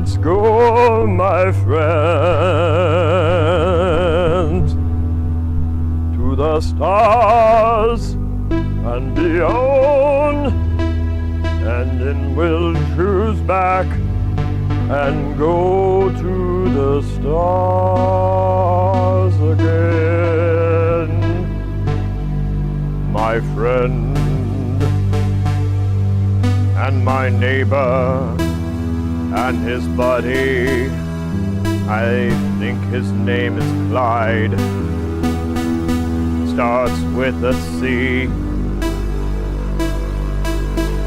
Let's go, my friend, to the stars and beyond, and then we'll cruise back and go to the stars again, my friend and my neighbor and his buddy. I think his name is Clyde. Starts with a C.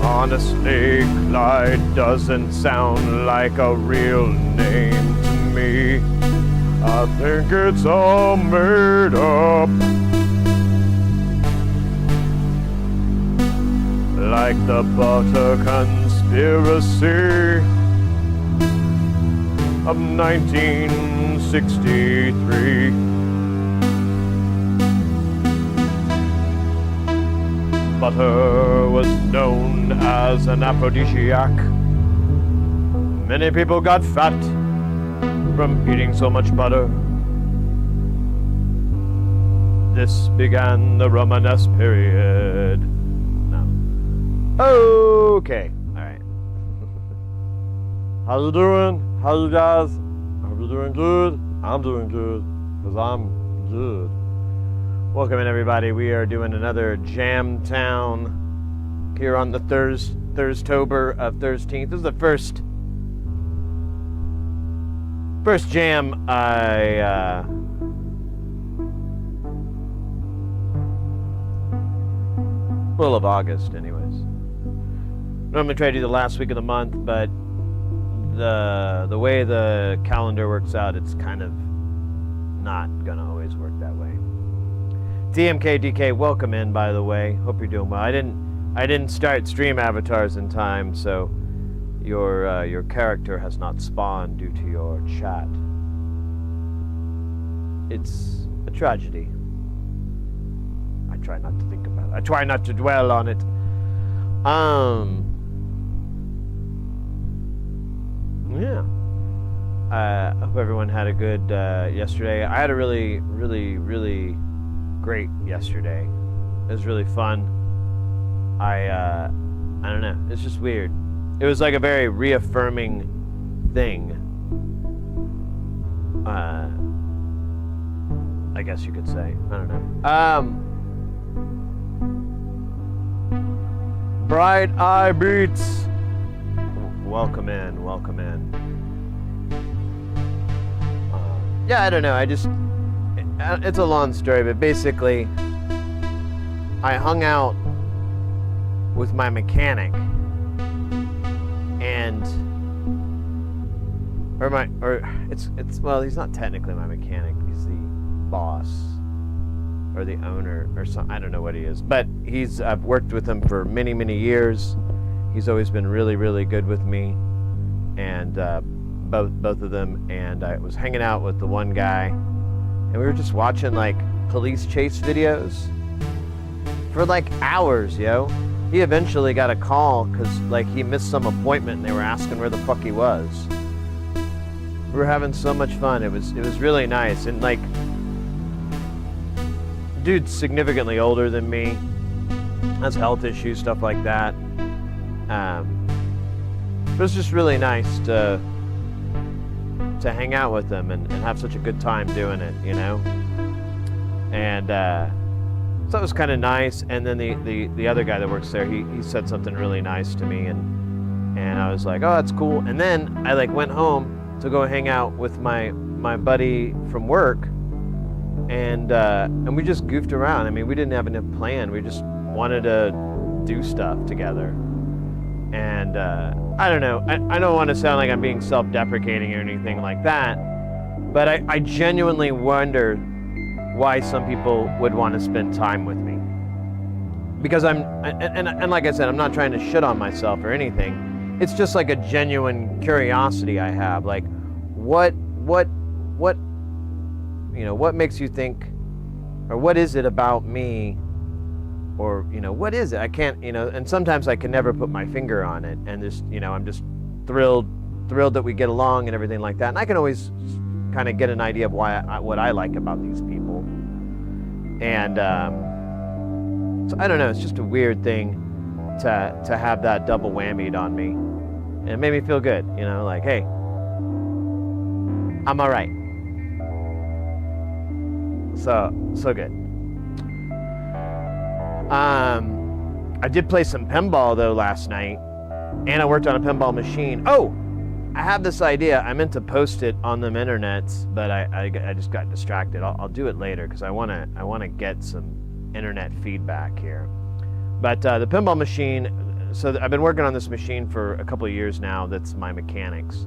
Honestly, Clyde doesn't sound like a real name to me. I think it's all made up, like the butter conspiracy of 1963. Butter was known as an aphrodisiac. Many people got fat from eating so much butter. This began the Romanesque period. No. Okay. All right. How you doing? How you guys? I hope you're doing good. I'm doing good, because I'm good. Welcome in, everybody. We are doing another Jamtown here on the Thurstober of 13th. This is the first jam well, of August, anyways. Normally try to do the last week of the month, but the way the calendar works out, it's kind of not gonna always work that way. DMK DK, welcome in, by the way. Hope you're doing well. I didn't start stream avatars in time, so your character has not spawned due to your chat. It's a tragedy. I try not to think about it. I try not to dwell on it. Yeah. I hope everyone had a good yesterday. I had a really, really, really great yesterday. It was really fun. I don't know. It's just weird. It was like a very reaffirming thing. I guess you could say. I don't know. Bright Eye Beats. Welcome in. Welcome in. Yeah, I don't know. It's a long story, but basically, I hung out with my mechanic, well, he's not technically my mechanic. He's the boss or the owner or something. I don't know what he is, but I've worked with him for many, many years. He's always been really, really good with me, and both of them. And I was hanging out with the one guy, and we were just watching like police chase videos for like hours, yo. He eventually got a call because like he missed some appointment and they were asking where the fuck he was. We were having so much fun. It was really nice. And like, dude's significantly older than me, has health issues, stuff like that. But it's just really nice to hang out with him and have such a good time doing it, you know? And so it was kind of nice. And then the other guy that works there, he said something really nice to me, and I was like, oh, that's cool. And then I like went home to go hang out with my buddy from work, and we just goofed around. I mean, we didn't have enough plan. We just wanted to do stuff together. And I don't know. I don't want to sound like I'm being self-deprecating or anything like that, but I genuinely wonder why some people would want to spend time with me. Because and like I said, I'm not trying to shit on myself or anything. It's just like a genuine curiosity I have. Like, what makes you think, or what is it about me, or, what is it? I can't, and sometimes I can never put my finger on it, and just, I'm just thrilled thrilled that we get along and everything like that. And I can always kind of get an idea of what I like about these people. And so I don't know, it's just a weird thing to have that double whammied on me. And it made me feel good, you know, like, hey, I'm all right. So good. I did play some pinball though last night, and I worked on a pinball machine. Oh, I have this idea. I meant to post it on the internets, but I just got distracted. I'll do it later because I wanna get some internet feedback here. But the pinball machine. So I've been working on this machine for a couple of years now. That's my mechanic's,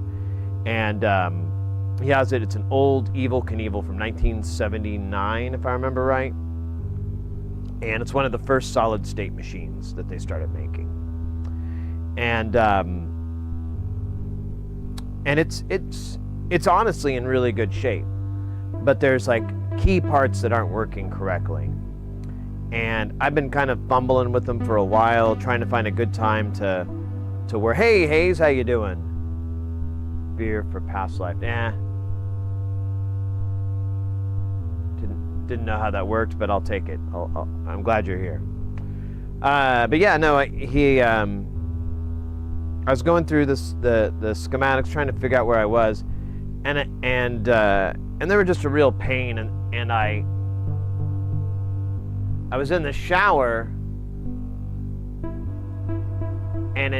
and he has it. It's an old Evel Knievel from 1979, if I remember right. And it's one of the first solid state machines that they started making. And it's honestly in really good shape. But there's like key parts that aren't working correctly. And I've been kind of fumbling with them for a while, trying to find a good time to where, hey Hayes, how you doing? Beer for past life. Didn't know how that worked, but I'll take it. I'm glad you're here. But yeah, no, I was going through the schematics, trying to figure out where I was, and they were just a real pain. And I was in the shower, and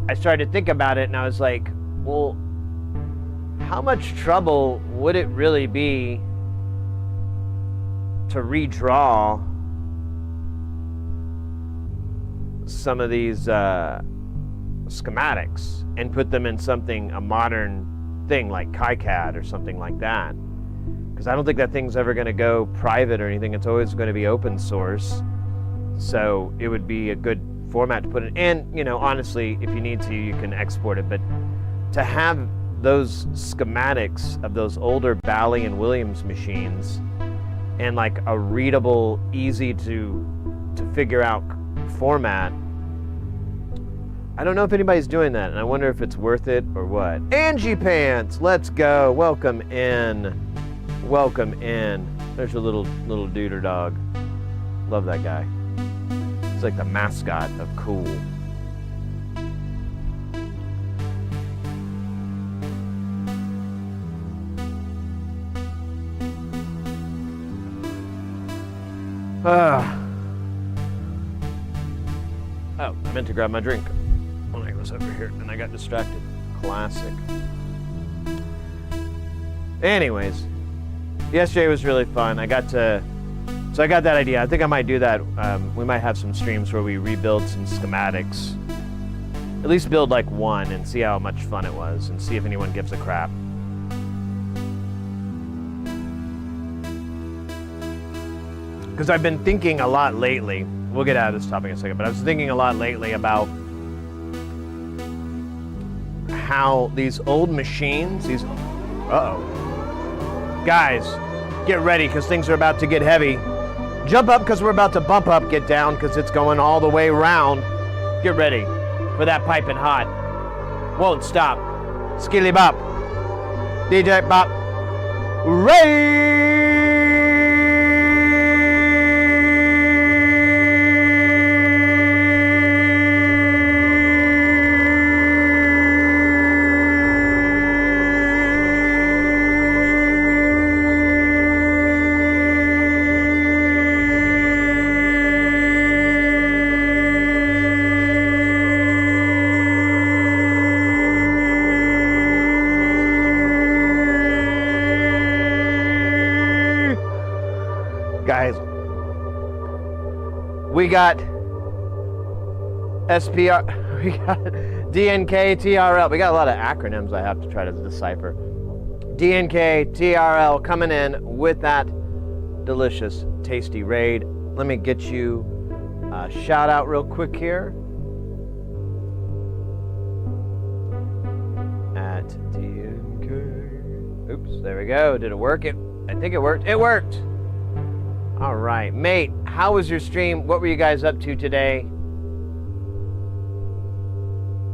I started to think about it, and I was like, well, how much trouble would it really be to redraw some of these schematics and put them in a modern thing like KiCad or something like that? Because I don't think that thing's ever going to go private or anything. It's always going to be open source. So it would be a good format to put it in. And, you know, honestly, if you need to, you can export it. But to have those schematics of those older Bally and Williams machines and like a readable, easy to figure out format, I don't know if anybody's doing that, and I wonder if it's worth it or what. Angie Pants, let's go. Welcome in. Welcome in. There's your little duder dog. Love that guy. He's like the mascot of cool. Oh, I meant to grab my drink when I was over here and I got distracted. Classic. Anyways, yesterday was really fun. I got that idea. I think I might do that. We might have some streams where we rebuild some schematics. At least build like one and see how much fun it was and see if anyone gives a crap. Because I've been thinking a lot lately, we'll get out of this topic in a second, but I was thinking a lot lately about how these old machines, guys, get ready because things are about to get heavy. Jump up because we're about to bump up, get down because it's going all the way around. Get ready for that piping hot. Won't stop. Skilly bop. DJ bop. Ray! Guys, we got SPR, we got DNK, TRL. We got a lot of acronyms I have to try to decipher. DNK, TRL coming in with that delicious, tasty raid. Let me get you a shout out real quick here. At DNK. Oops, there we go. Did it work? I think it worked. It worked. All right, mate, how was your stream? What were you guys up to today?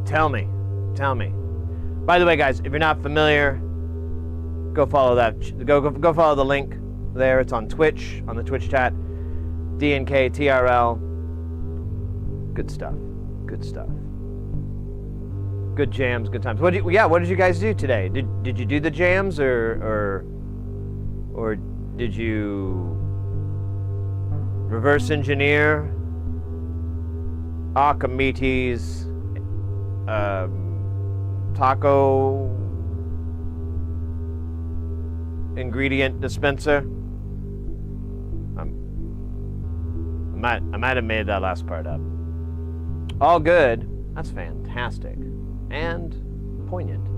Tell me. By the way, guys, if you're not familiar, go follow that. Go follow the link there. It's on Twitch, on the Twitch chat. DNKTRL. Good stuff. Good stuff. Good jams, good times. What did you guys do today? Did you do the jams or did you reverse engineer Akamites taco ingredient dispenser? I might have made that last part up. All good. That's fantastic and poignant.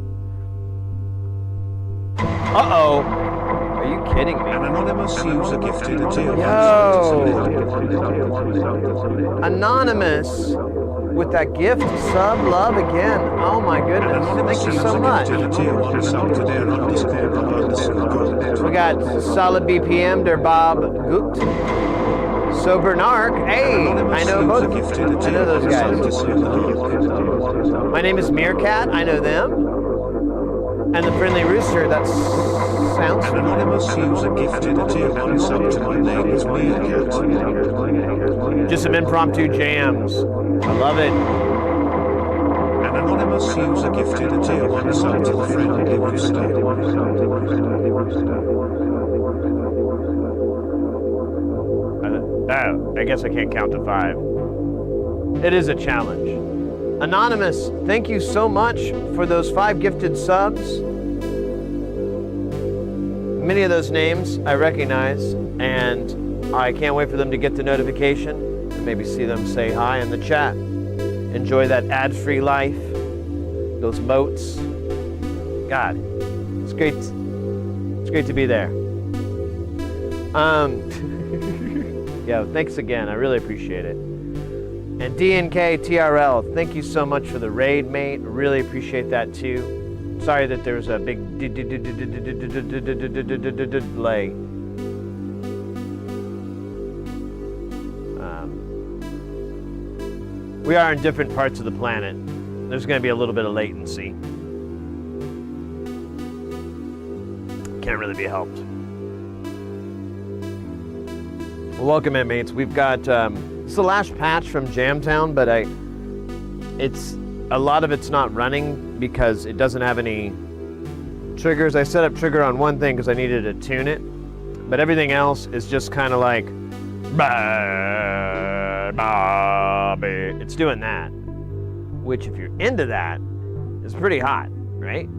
Uh-oh. Are you kidding me? An anonymous user gifted a tier Yo! Anonymous with that gift sub love again. Oh my goodness. Thank you so much. We got Solid BPM, Der Bob Gut. Sober Narc. Hey, I know both of you. I know those guys. My name is Meerkat. I know them. And the Friendly Rooster. That sounds. An anonymous user gifted a tier 1 sub to my name is Meerkat. Just some impromptu jams. I love it. An anonymous user gifted a tier 1 sub to the Friendly Rooster. Oh, I guess I can't count to 5. It is a challenge. Anonymous, thank you so much for those 5 gifted subs. Many of those names I recognize, and I can't wait for them to get the notification and maybe see them say hi in the chat. Enjoy that ad-free life, those moats. God, it's great. It's great to be there. Yeah, thanks again. I really appreciate it. And DNKTRL, thank you so much for the raid, mate. Really appreciate that too. Sorry that there was a big delay. We are in different parts of the planet. There's going to be a little bit of latency. Can't really be helped. Welcome in, mates. We've got it's the last patch from Jamtown, but it's a lot of it's not running because it doesn't have any triggers. I set up trigger on one thing because I needed to tune it, but everything else is just kind of like it's doing that, which if you're into that is pretty hot, right?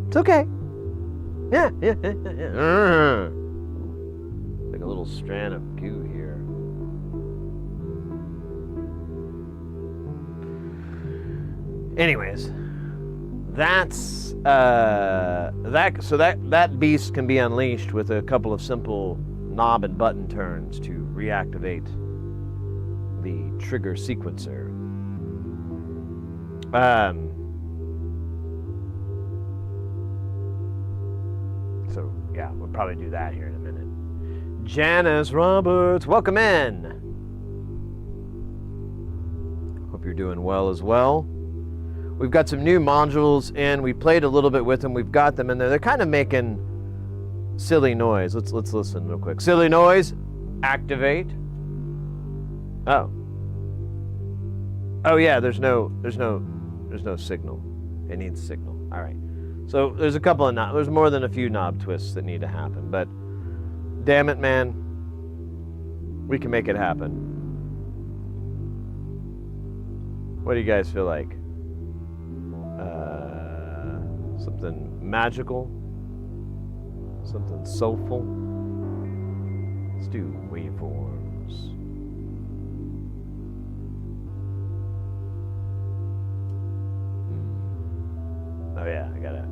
It's okay. Yeah. Like a little strand of goo here. Anyways, that's that beast can be unleashed with a couple of simple knob and button turns to reactivate the trigger sequencer. So, yeah, we'll probably do that here in a minute. Janice Roberts, welcome in. Hope you're doing well as well. We've got some new modules in. We played a little bit with them. We've got them in there. They're kind of making silly noise. Let's listen real quick. Silly noise, activate. Oh. Oh yeah, there's no signal. It needs signal. All right. So there's a couple of there's more than a few knob twists that need to happen, but damn it, man, we can make it happen. What do you guys feel like? Something magical? Something soulful? Let's do waveforms. Oh yeah, I gotta.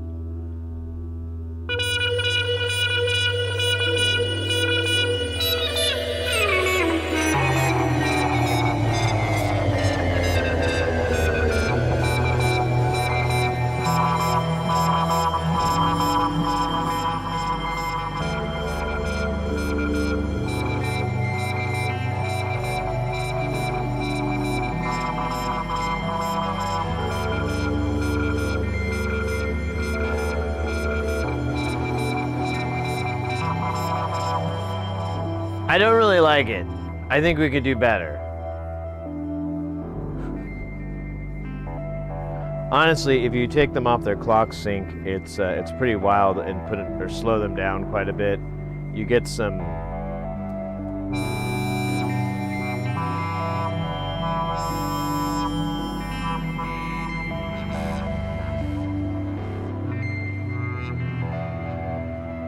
I don't really like it. I think we could do better. Honestly, if you take them off their clock sync, it's pretty wild and put it or slow them down quite a bit. You get some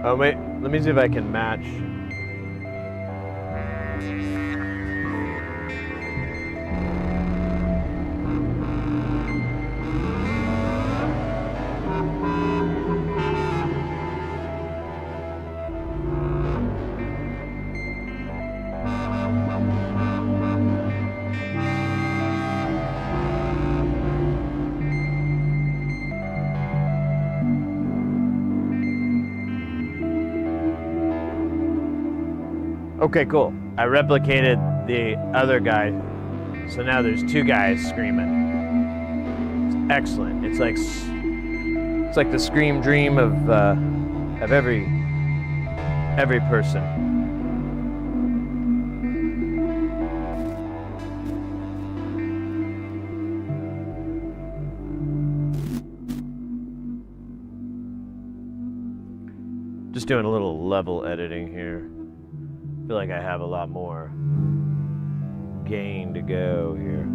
Oh wait, let me see if I can match. Okay, cool. I replicated the other guy, so now there's two guys screaming. It's excellent. It's like the scream dream of every person. Just doing a little level editing here. I feel like I have a lot more gain to go here.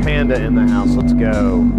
Panda in the house. Let's go.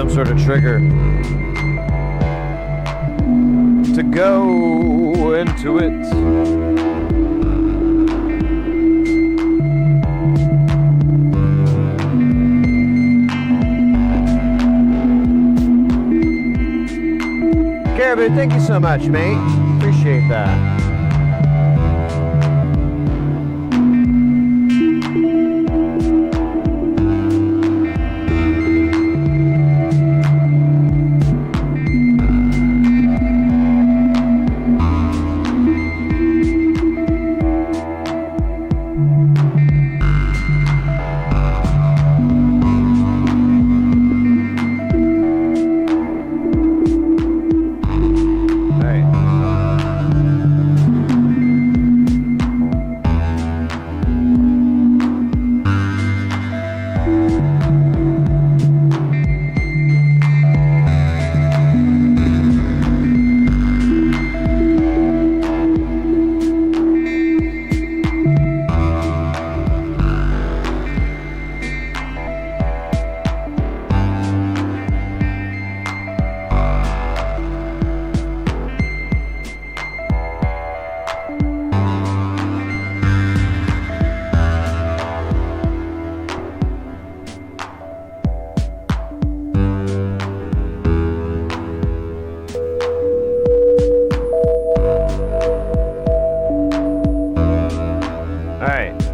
some sort of trigger to go into it. Caribou, thank you so much, mate. Appreciate that.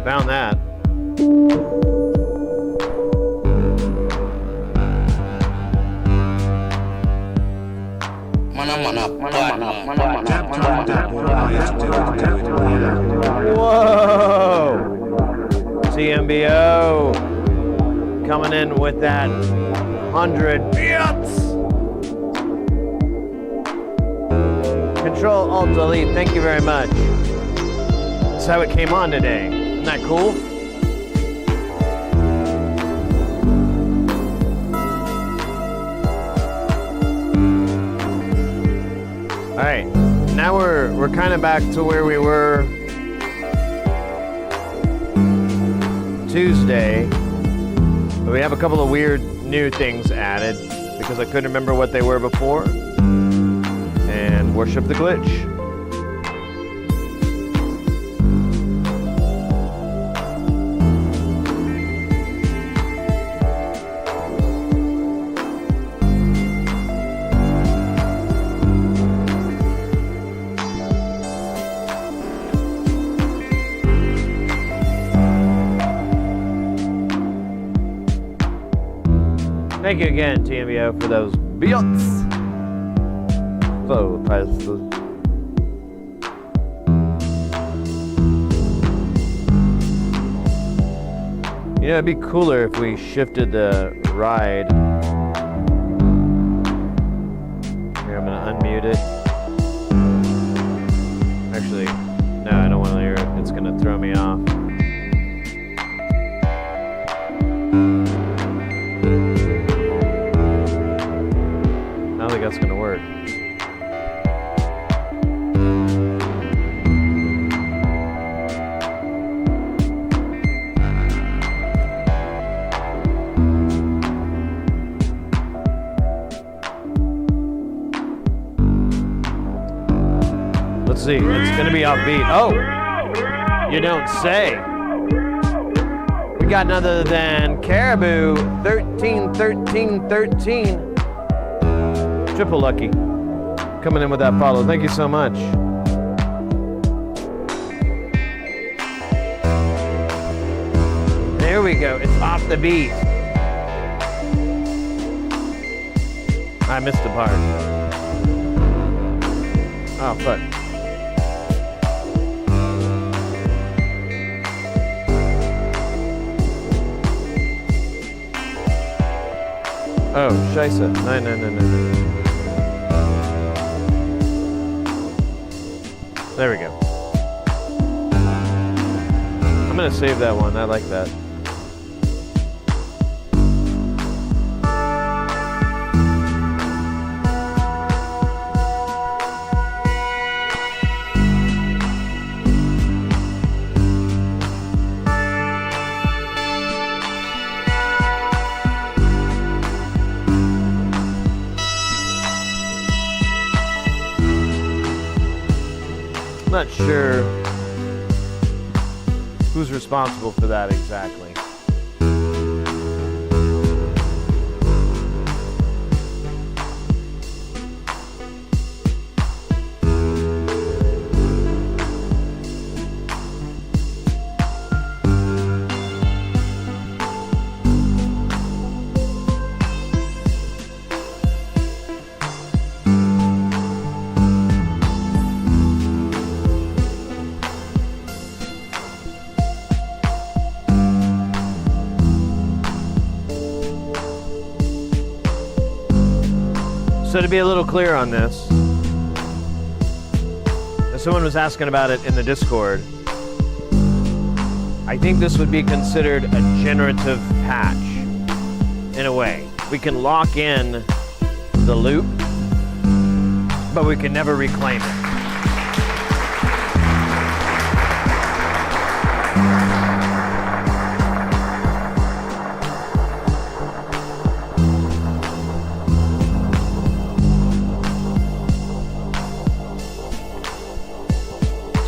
Found that. Whoa! TMBO coming in with that 100 bits. Control Alt Delete. Thank you very much. That's how it came on today. Isn't that cool? All right, now we're kind of back to where we were Tuesday, but we have a couple of weird new things added because I couldn't remember what they were before, and worship the glitch. Thank you again, TMBO, for those bits. You know, it'd be cooler if we shifted the ride. Here, I'm gonna unmute it. Actually, no, I don't want to hear it. It's gonna throw me off. I don't think that's gonna work. Let's see, it's gonna be offbeat. Oh, you don't say. We got none other than Caribou 131313. Triple lucky. Coming in with that follow. Thank you so much. There we go. It's off the beat. I missed a part. Oh, fuck. Oh, scheisse. No. There we go. I'm gonna save that one. I like that. not sure who's responsible for that exactly. So to be a little clear on this, someone was asking about it in the Discord. I think this would be considered a generative patch, in a way. We can lock in the loop, but we can never reclaim it.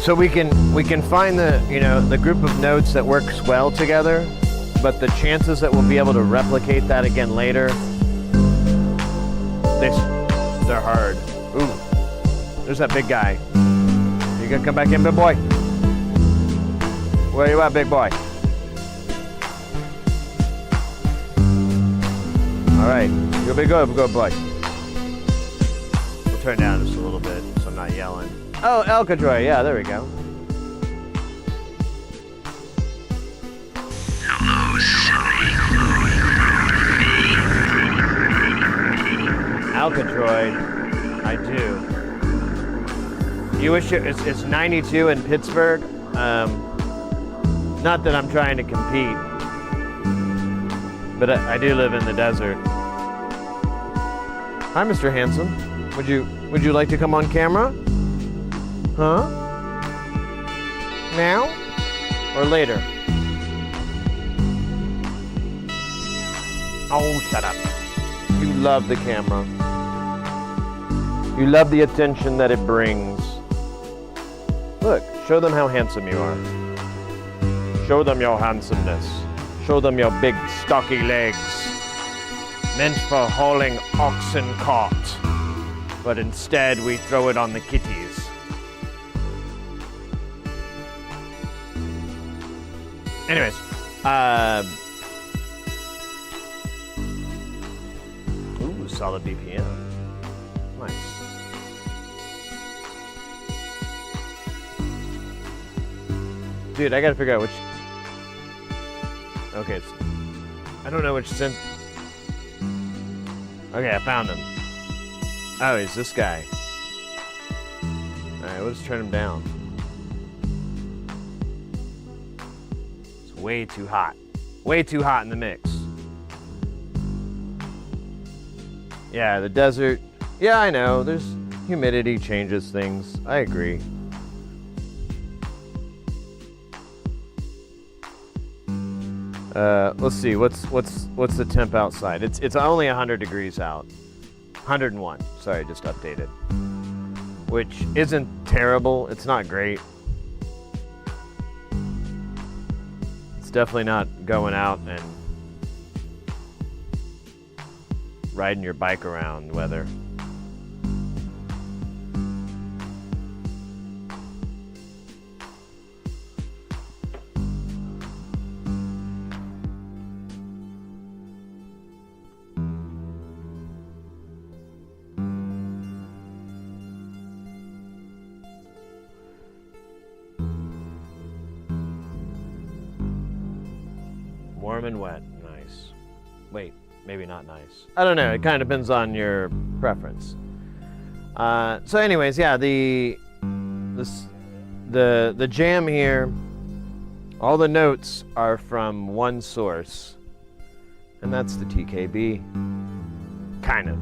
So we can find the group of notes that works well together, but the chances that we'll be able to replicate that again later, they're hard. Ooh, there's that big guy. You gonna come back in, big boy? Where you at, big boy? All right, you'll be good boy. We'll turn down just a little bit so I'm not yelling. Oh, Elkadroy, yeah, there we go. Hello, silly. Alcadroid, I do. You wish it's 92 in Pittsburgh. Not that I'm trying to compete, but I do live in the desert. Hi, Mr. Handsome. Would you like to come on camera? Huh? Now? Or later? Oh, shut up. You love the camera. You love the attention that it brings. Look, show them how handsome you are. Show them your handsomeness. Show them your big, stocky legs. Meant for hauling oxen cart. But instead, we throw it on the kitties. Anyways, ooh, solid BPM. Nice. Dude, I gotta figure out which. Okay, I don't know which synth. Okay, I found him. Oh, he's this guy. Alright, we'll just turn him down. Way too hot. Way too hot in the mix. Yeah, the desert. Yeah, I know. There's humidity changes things. I agree. Let's see. What's the temp outside? It's only 100 degrees out. 101. Sorry, just updated. Which isn't terrible. It's not great. Definitely not going out and riding your bike around weather. Warm and wet, nice. Wait, maybe not nice. I don't know, it kind of depends on your preference. So anyways, yeah, the jam here, all the notes are from one source, and that's the TKB, kind of.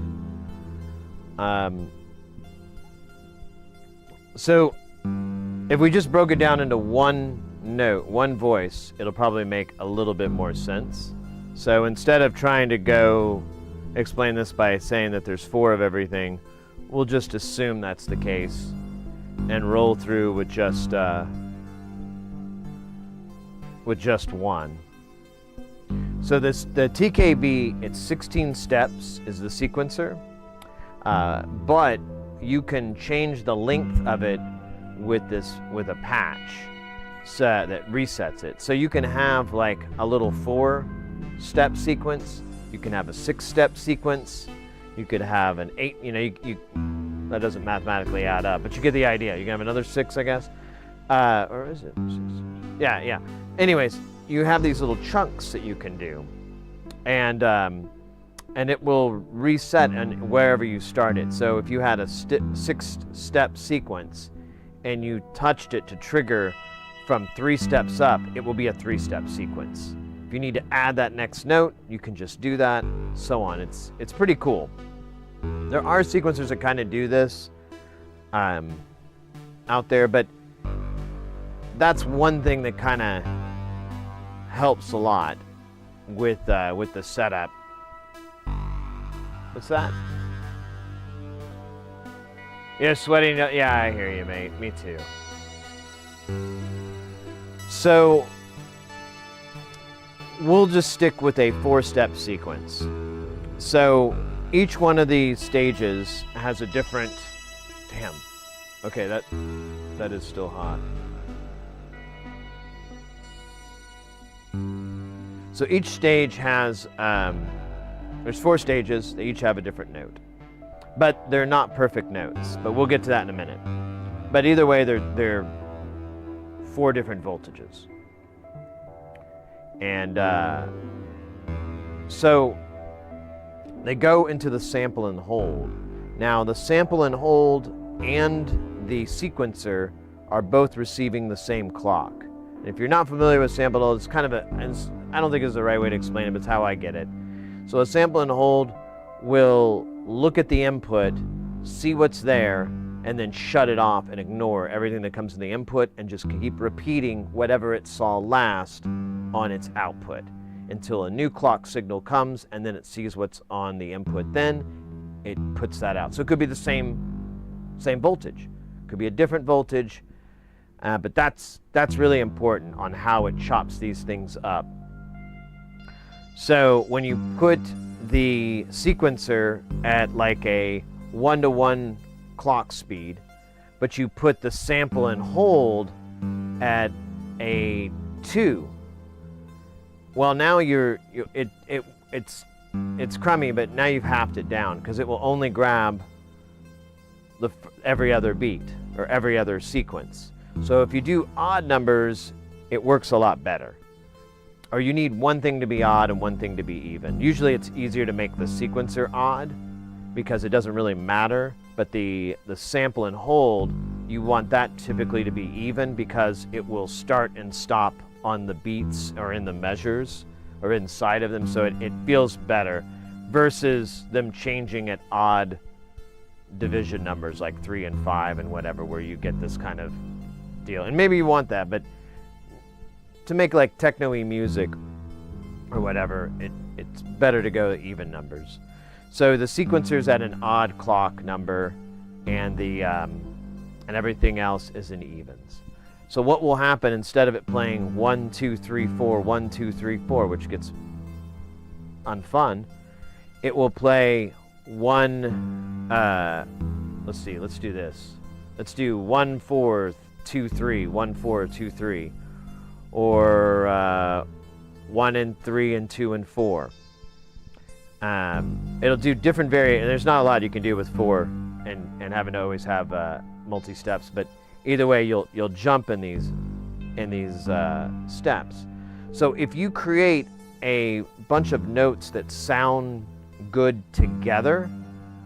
So if we just broke it down into one note, one voice, it'll probably make a little bit more sense. So instead of trying to go explain this by saying that there's 4 of everything, we'll just assume that's the case. and roll through with just one. So the TKB, it's 16 steps is the sequencer, but you can change the length of it with a patch that resets it. So you can have like a little 4-step sequence. You can have a 6-step sequence. You could have an 8. You that doesn't mathematically add up, but you get the idea. You can have another 6, I guess, or is it 6? Yeah. Anyways, you have these little chunks that you can do, and it will reset and wherever you start it. So if you had a 6-step sequence and you touched it to trigger from 3 steps up, it will be a 3-step sequence. If you need to add that next note, you can just do that, so on. It's pretty cool. There are sequencers that kind of do this out there, but that's one thing that kind of helps a lot with the setup. What's that? You're sweating. Yeah, I hear you, mate. Me too. So we'll just stick with a 4-step sequence. So each one of these stages has a different. Damn. Okay, that is still hot. So each stage has, there's 4 stages, they each have a different note. But they're not perfect notes, but we'll get to that in a minute. But either way, they're 4 different voltages. And so they go into the sample and hold. Now the sample and hold and the sequencer are both receiving the same clock. And if you're not familiar with sample and hold, it's kind of I don't think it's the right way to explain it, but it's how I get it. So a sample and hold will look at the input, see what's there, and then shut it off and ignore everything that comes in the input and just keep repeating whatever it saw last on its output until a new clock signal comes, and then it sees what's on the input. Then it puts that out. So it could be the same voltage. It could be a different voltage, but that's really important on how it chops these things up. So when you put the sequencer at like a 1-to-1 clock speed, but you put the sample and hold at a 2, well, now it's crummy, but now you've halved it down because it will only grab every other beat or every other sequence. So if you do odd numbers, it works a lot better. Or you need one thing to be odd and one thing to be even. Usually it's easier to make the sequencer odd because it doesn't really matter, but the sample and hold, you want that typically to be even because it will start and stop on the beats or in the measures or inside of them, so it feels better versus them changing at odd division numbers like 3 and 5 and whatever, where you get this kind of deal. And maybe you want that, but to make like techno-y music or whatever, it's better to go even numbers. So the sequencer's at an odd clock number, and the and everything else is in evens. So what will happen, instead of it playing 1 2 3 4 1 2 3 4, which gets unfun, it will play 1. Let's see. Let's do this. Let's do 1 4 2 3 1 4 2 3. Or 1 and 3 and 2 and 4. It'll do different variations. There's not a lot you can do with 4 and having to always have multi-steps, but either way, you'll jump in these steps. So if you create a bunch of notes that sound good together,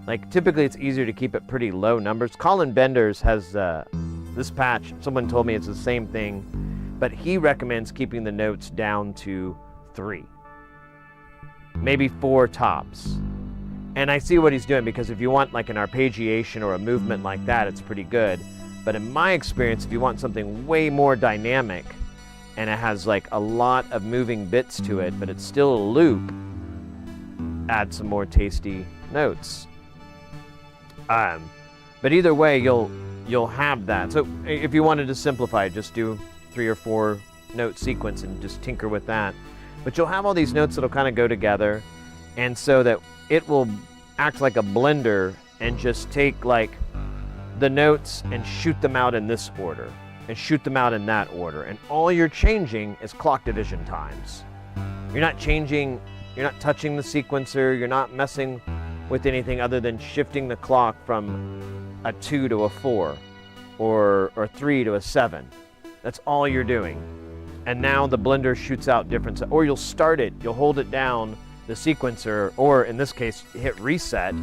like typically it's easier to keep it pretty low numbers. Colin Benders has this patch. Someone told me it's the same thing, but he recommends keeping the notes down to 3, maybe 4 tops. And I see what he's doing, because if you want like an arpeggiation or a movement like that, it's pretty good. But in my experience, if you want something way more dynamic and it has like a lot of moving bits to it, but it's still a loop, add some more tasty notes. But either way, you'll you'll have that. So if you wanted to simplify, just do 3 or 4 note sequence and just tinker with that. But you'll have all these notes that'll kind of go together, and so that it will act like a blender and just take like the notes and shoot them out in this order and shoot them out in that order. And all you're changing is clock division times. You're not changing, you're not touching the sequencer, you're not messing with anything other than shifting the clock from a 2 to a 4 or 3 to a 7. That's all you're doing. And now the blender shoots out different, or you'll start it, you'll hold it down, the sequencer, or in this case, hit reset,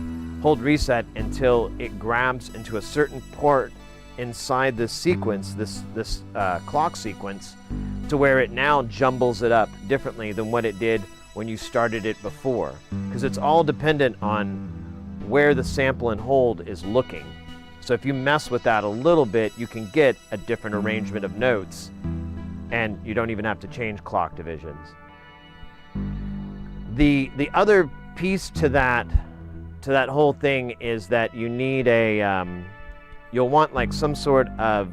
hold reset until it grabs into a certain port inside this sequence, this clock sequence, to where it now jumbles it up differently than what it did when you started it before. Because it's all dependent on where the sample and hold is looking. So if you mess with that a little bit, you can get a different arrangement of notes, and you don't even have to change clock divisions. The other piece to that whole thing is that you need a you'll want like some sort of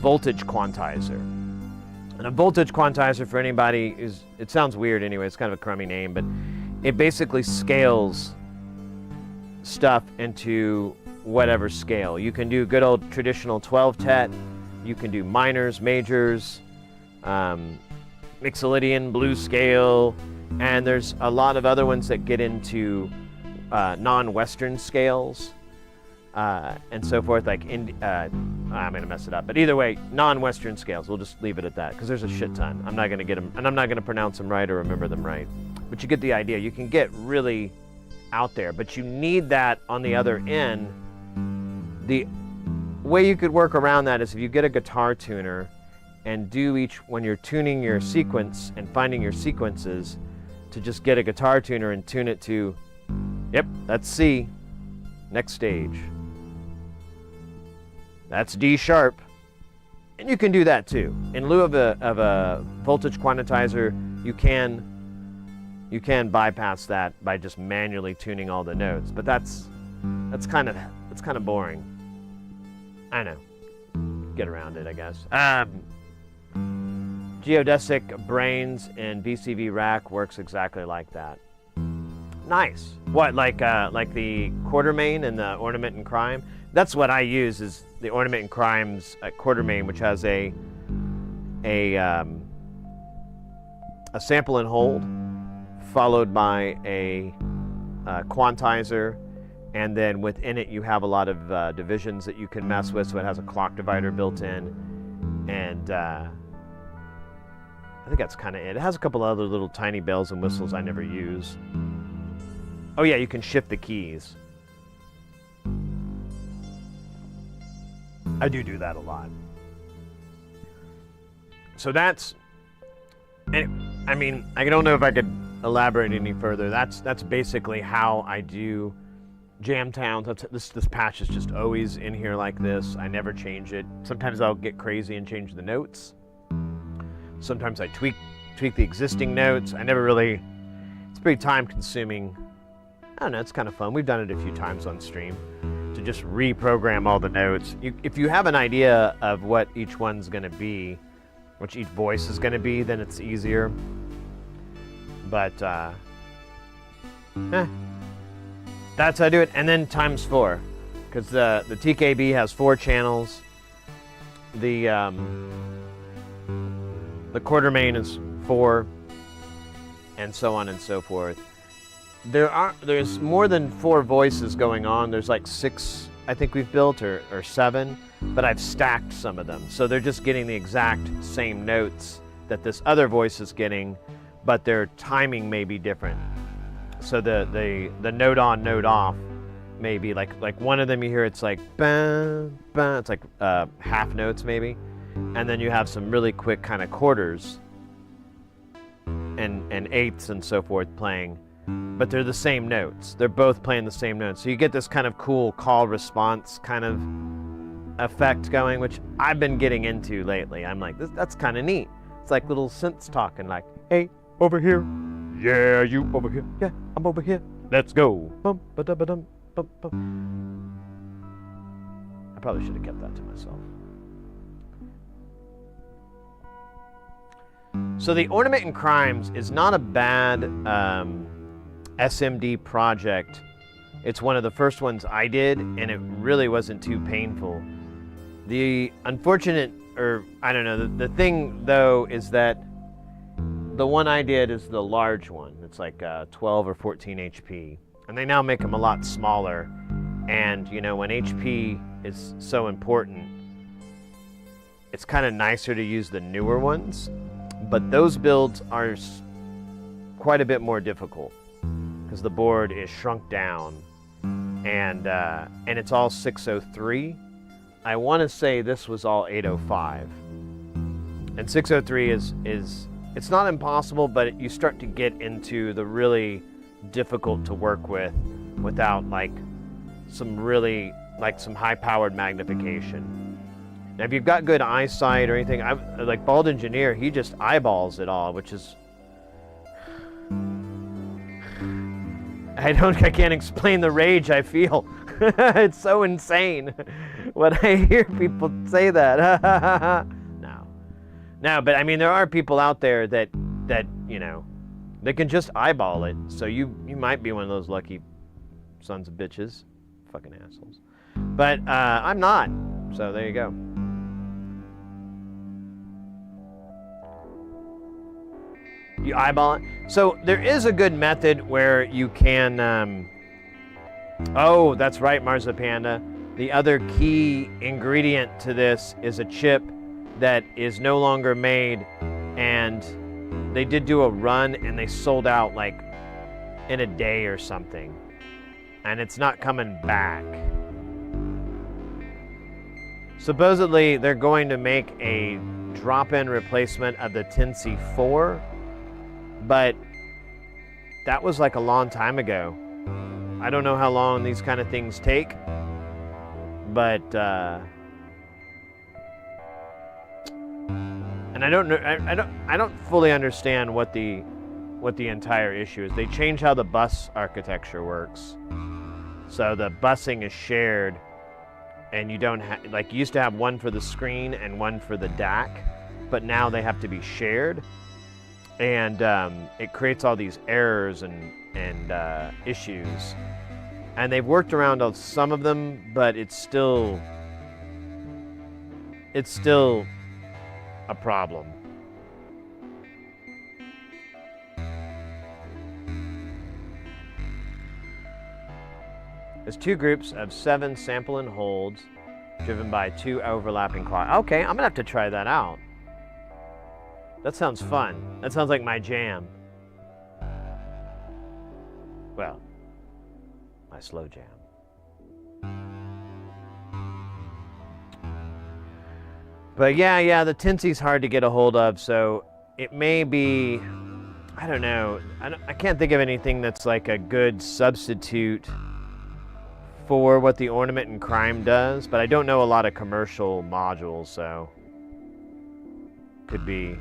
voltage quantizer. And a voltage quantizer, for anybody, it sounds weird anyway, it's kind of a crummy name, but it basically scales stuff into whatever scale. You can do good old traditional 12-tet, you can do minors, majors, Mixolydian, blue scale, and there's a lot of other ones that get into non-Western scales and so forth, like I'm gonna mess it up, but either way, non-Western scales. We'll just leave it at that because there's a shit ton. I'm not gonna get them, and I'm not gonna pronounce them right or remember them right. But you get the idea. You can get really out there, but you need that on the other end. The way you could work around that is if you get a guitar tuner and do each, when you're tuning your sequence and finding your sequences, to just get a guitar tuner and tune it to, yep, that's C, next stage. That's D sharp. And you can do that too. In lieu of a voltage quantizer, you can bypass that by just manually tuning all the notes. But that's kind of boring. I know. Get around it, I guess. Geodesic Brains in VCV Rack works exactly like that. Nice. What, like the Quartermain and the Ornament and Crime? That's what I use, is the Ornament and Crime's Quartermain, which has a sample and hold, followed by a quantizer, and then within it you have a lot of divisions that you can mess with, so it has a clock divider built in, and I think that's kind of it. It has a couple other little tiny bells and whistles I never use. Oh yeah, you can shift the keys. I do that a lot. So that's, I mean, I don't know if I could elaborate any further. That's basically how I do Jamtown. This patch is just always in here like this. I never change it. Sometimes I'll get crazy and change the notes. Sometimes I tweak the existing notes. I never really, it's pretty time consuming. I don't know, it's kind of fun. We've done it a few times on stream to just reprogram all the notes. If you have an idea of what each one's gonna be, which each voice is gonna be, then it's easier. But that's how I do it. And then times 4, because the TKB has 4 channels. The Quartermain is 4, and so on and so forth. There's more than 4 voices going on. There's like 6, I think we've built, or 7, but I've stacked some of them. So they're just getting the exact same notes that this other voice is getting, but their timing may be different. So the note on, note off may be like one of them you hear, it's like bah, bah, it's like half notes maybe, and then you have some really quick kind of quarters and eighths and so forth playing, but they're the same notes. They're both playing the same notes. So you get this kind of cool call response kind of effect going, which I've been getting into lately. I'm like, that's kind of neat. It's like little synths talking, like, hey, over here. Yeah, you over here. Yeah, I'm over here. Let's go. Bum, ba-da-ba-dum, bum, bum. I probably should have kept that to myself. So the Ornament and Crimes is not a bad SMD project. It's one of the first ones I did, and it really wasn't too painful. The unfortunate, or I don't know, the thing though is that the one I did is the large one. It's like 12 or 14 HP. And they now make them a lot smaller. And, you know, when HP is so important, it's kind of nicer to use the newer ones. But those builds are quite a bit more difficult because the board is shrunk down. And it's all 603. I want to say this was all 805. And 603 is it's not impossible, but you start to get into the really difficult to work with without like some high-powered magnification. Now, if you've got good eyesight or anything, like Bald Engineer, he just eyeballs it all, which is I can't explain the rage I feel. It's so insane when I hear people say that. No, but I mean, there are people out there that you know, they can just eyeball it. So you might be one of those lucky sons of bitches, fucking assholes. But I'm not. So there you go. You eyeball it. So there is a good method where you can. Oh, that's right, Marzipanda. The other key ingredient to this is a chip that is no longer made, and they did do a run and they sold out like in a day or something, and it's not coming back. Supposedly they're going to make a drop-in replacement of the Tinsy 4, but that was like a long time ago. I don't know how long these kind of things take, but and I don't know. I don't fully understand what the entire issue is. They changed how the bus architecture works, so the busing is shared, and you don't have, like, you used to have one for the screen and one for the DAC, but now they have to be shared, and it creates all these errors and issues. And they've worked around on some of them, but it's still a problem. There's 2 groups of 7 sample and holds driven by 2 overlapping clocks. Okay, I'm gonna have to try that out. That sounds fun. That sounds like my jam. Well, my slow jam. But yeah, the Tinsy's hard to get a hold of, so it may be, I don't know. I can't think of anything that's like a good substitute for what the Ornament and Crime does, but I don't know a lot of commercial modules, so could be.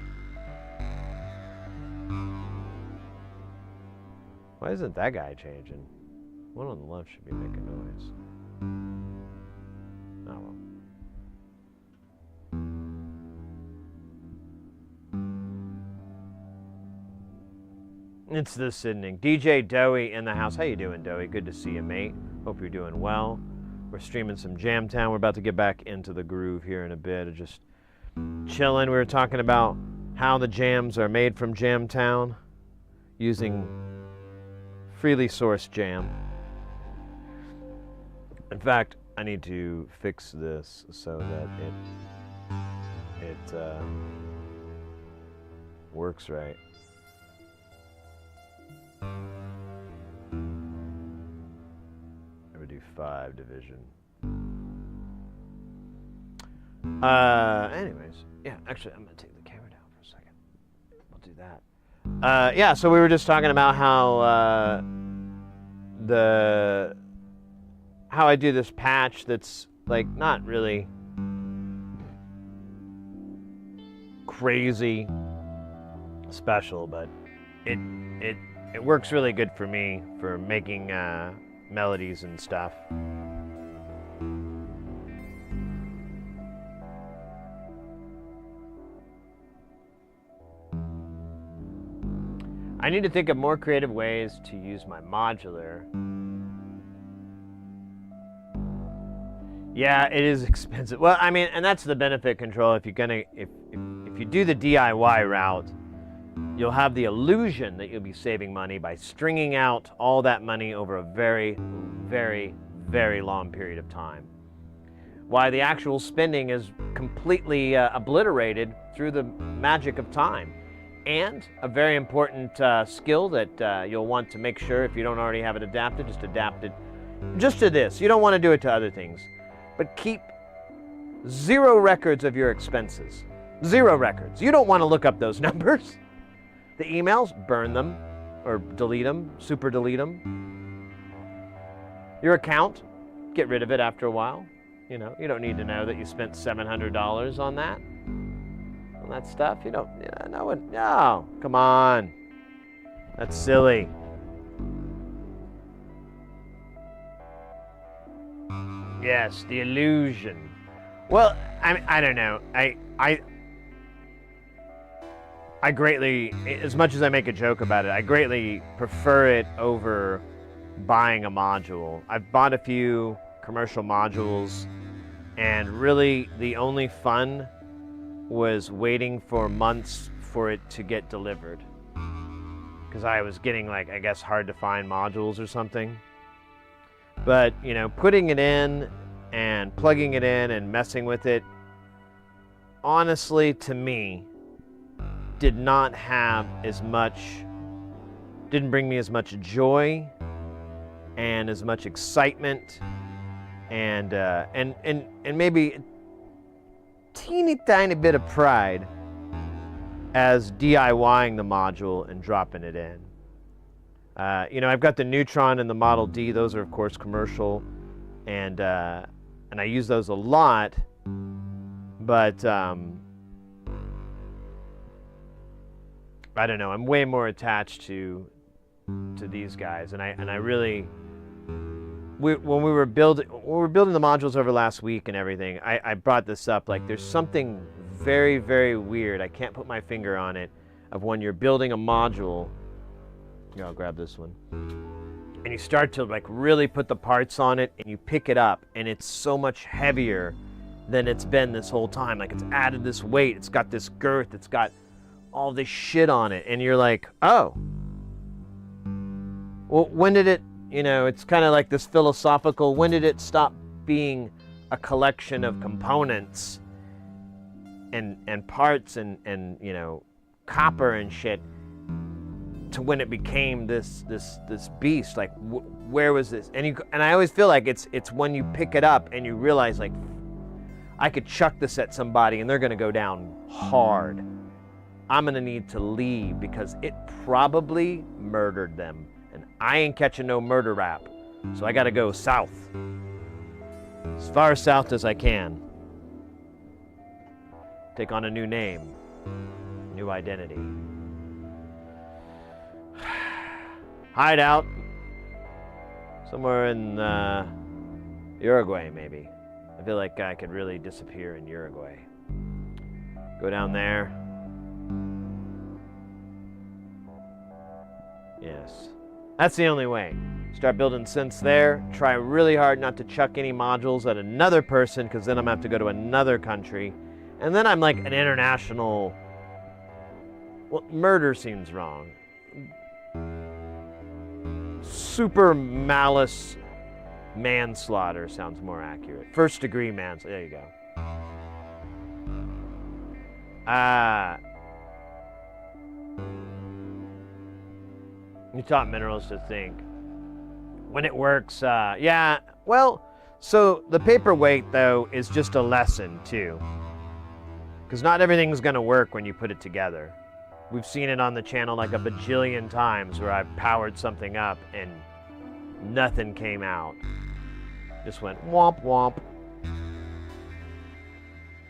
Why isn't that guy changing? One on the left should be making noise. Oh well. It's the Sydney. DJ Doey in the house. How you doing, Doey? Good to see you, mate. Hope you're doing well. We're streaming some Jamtown. We're about to get back into the groove here in a bit. Just chilling. We were talking about how the jams are made from Jamtown using freely sourced jam. In fact, I need to fix this so that it works right. I would do 5 division. Anyways, yeah, actually, I'm gonna take the camera down for a second. We'll do that. Yeah, so we were just talking about how how I do this patch that's like not really crazy special, but it works really good for me for making melodies and stuff. I need to think of more creative ways to use my modular. Yeah, it is expensive. Well, I mean, and that's the benefit control. If you're gonna, if you do the DIY route, you'll have the illusion that you'll be saving money by stringing out all that money over a very, very, very long period of time. Why the actual spending is completely obliterated through the magic of time. And a very important skill that you'll want to make sure, if you don't already have it adapted, just adapt it just to this. You don't want to do it to other things. But keep 0 records of your expenses. 0 records. You don't want to look up those numbers. The emails, burn them or delete them, super delete them. Your account, get rid of it after a while. You know, you don't need to know that you spent $700 on that. On that stuff. You don't, no, come on. That's silly. Yes, the illusion. Well, I don't know. I greatly, as much as I make a joke about it, I greatly prefer it over buying a module. I've bought a few commercial modules, and really the only fun was waiting for months for it to get delivered. Because I was getting, like, I guess, hard to find modules or something. But, you know, putting it in and plugging it in and messing with it, honestly, to me, did not have as much, didn't bring me as much joy and as much excitement and maybe a teeny tiny bit of pride as DIYing the module and dropping it in. You know, I've got the Neutron and the Model D. Those are, of course, commercial, and I use those a lot. But I don't know. I'm way more attached to these guys, and I really. When we were building the modules over last week and everything, I brought this up. Like, there's something very, very weird. I can't put my finger on it. Of when you're building a module. Here, I'll grab this one. And you start to, like, really put the parts on it, and you pick it up, and it's so much heavier than it's been this whole time. Like, it's added this weight, it's got this girth, it's got all this shit on it, and you're like, oh. Well, when did it, you know, it's kind of like this philosophical, when did it stop being a collection of components and parts and you know, copper and shit, to when it became this beast? Like, where was this? And I always feel like it's when you pick it up and you realize, like, I could chuck this at somebody and they're gonna go down hard. I'm gonna need to leave because it probably murdered them, and I ain't catching no murder rap, so I gotta go south, as far south as I can. Take on a new name, new identity. Hideout somewhere in Uruguay, maybe. I feel like I could really disappear in Uruguay. Go down there. Yes, that's the only way. Start building synths there. Try really hard not to chuck any modules at another person, because then I'm gonna have to go to another country, and then I'm like an international. Well, murder seems wrong. Super malice manslaughter sounds more accurate. First degree manslaughter. There you go. You taught minerals to think. When it works, yeah, well, so the paperweight, though, is just a lesson, too. Because not everything's going to work when you put it together. We've seen it on the channel like a bajillion times where I've powered something up and nothing came out. Just went womp womp.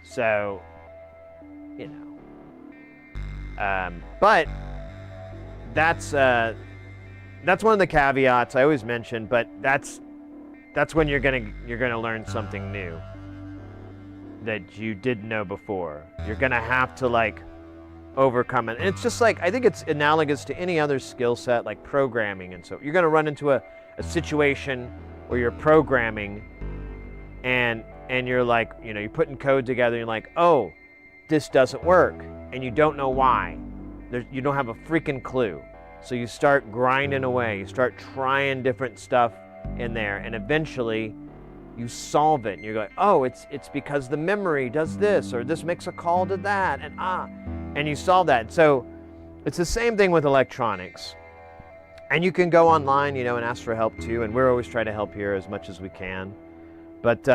So, you know. But that's one of the caveats I always mention, but that's when you're gonna learn something new that you didn't know before. You're gonna have to, like, overcome it. And it's just like, I think it's analogous to any other skill set, like programming. And so you're going to run into a situation where you're programming and you're like, you know, you're putting code together and you're like, oh, this doesn't work. And you don't know why. You don't have a freaking clue. So you start grinding away. You start trying different stuff in there. And eventually you solve it. And you're like, oh, it's because the memory does this, or this makes a call to that. And you solve that. So it's the same thing with electronics. And you can go online, you know, and ask for help too. And we're always trying to help here as much as we can. But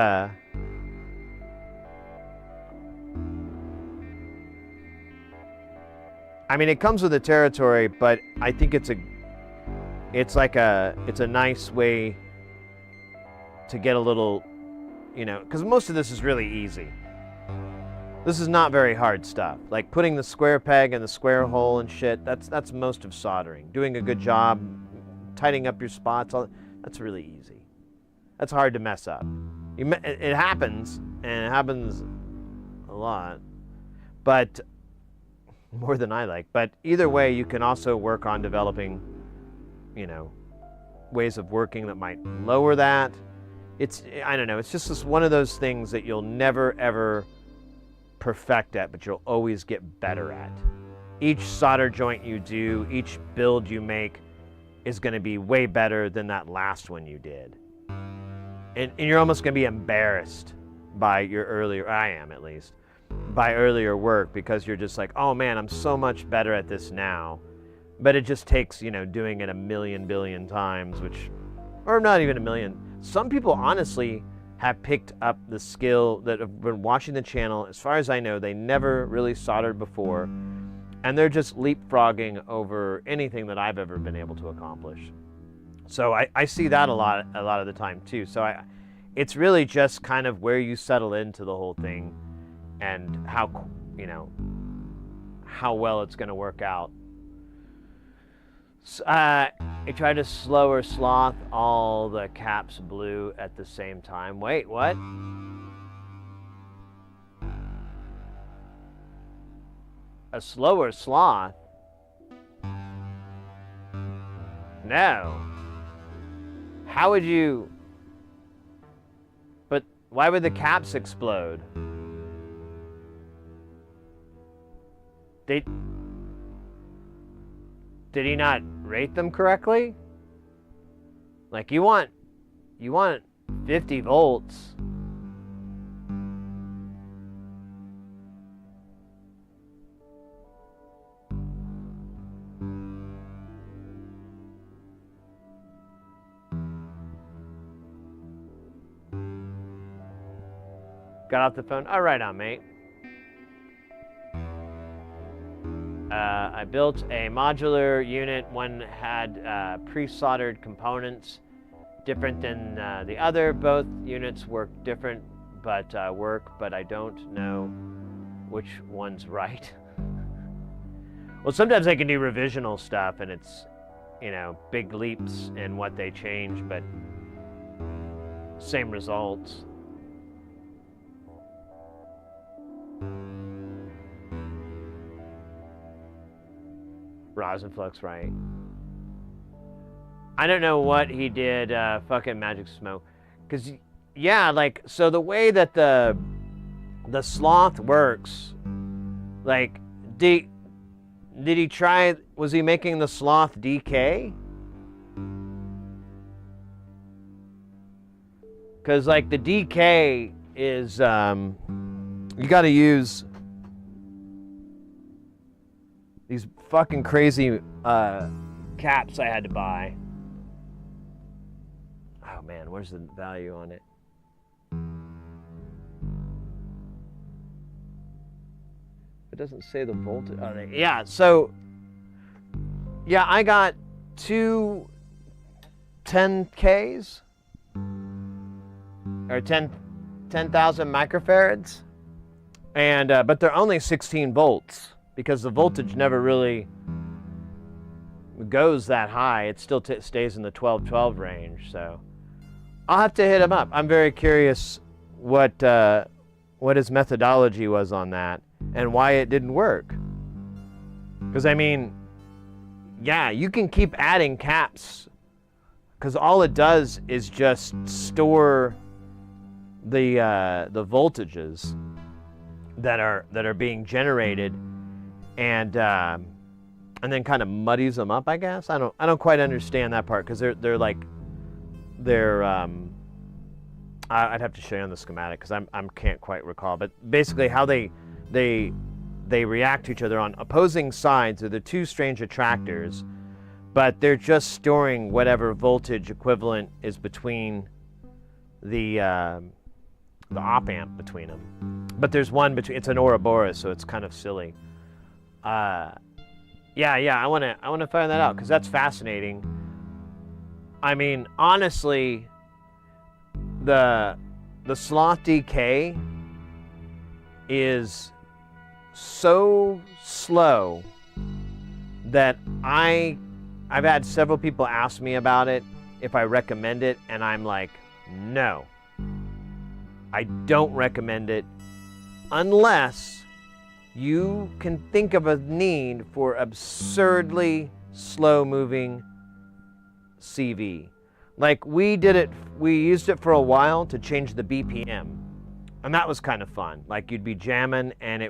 I mean, it comes with the territory, but I think it's a nice way to get a little, you know, because most of this is really easy. This is not very hard stuff. Like putting the square peg in the square hole and shit, that's most of soldering. Doing a good job, tightening up your spots, that's really easy. That's hard to mess up. It happens, and it happens a lot, but more than I like. But either way, you can also work on developing, you know, ways of working that might lower that. I don't know, it's just one of those things that you'll never ever perfect at, but you'll always get better at. Each solder joint you do, each build you make is going to be way better than that last one you did. And you're almost going to be embarrassed by your earlier, I am at least, by earlier work, because you're just like, oh man, I'm so much better at this now. But it just takes, you know, doing it a million billion times, or not even a million. Some people honestly have picked up the skill that have been watching the channel. As far as I know, they never really soldered before, and they're just leapfrogging over anything that I've ever been able to accomplish. So I see that a lot of the time too. So it's really just kind of where you settle into the whole thing and how, you know, how well it's going to work out. So, I tried to slow or sloth all the caps blue at the same time. Wait, what? A slower sloth? No. How would you... But why would the caps explode? Did he not rate them correctly? Like, you want 50 volts. Got off the phone? Oh, right on, mate. I built a modular unit. One had pre-soldered components, different than the other. Both units work different, but I don't know which one's right. Well, sometimes I can do revisional stuff, and it's, you know, big leaps in what they change, but same results. Rosin flux, right? I don't know what he did, fucking Magic Smoke. Because, yeah, like, so the way that the sloth works, like, did he try, was he making the sloth DK? Because, like, the DK is, you gotta use these fucking crazy caps I had to buy. Oh man, where's the value on it? It doesn't say the voltage. Oh, yeah, so yeah, I got two 10Ks or 10,000 microfarads, and but they're only 16 volts. Because the voltage never really goes that high. It still stays in the 12-12 range. So I'll have to hit him up. I'm very curious what his methodology was on that and why it didn't work. Because I mean, yeah, you can keep adding caps, because all it does is just store the voltages that are being generated, and then kind of muddies them up, I guess. I don't quite understand that part, because I'd have to show you on the schematic, because I can't quite recall. But basically, how they react to each other on opposing sides are the two strange attractors, but they're just storing whatever voltage equivalent is between the op amp between them. But there's one between. It's an Ouroboros, so it's kind of silly. Yeah. I want to find that out, because that's fascinating. I mean, honestly, the sloth decay is so slow that I've had several people ask me about it, if I recommend it, and I'm like, no, I don't recommend it unless you can think of a need for absurdly slow moving CV. Like we used it for a while to change the BPM, and that was kind of fun. Like you'd be jamming and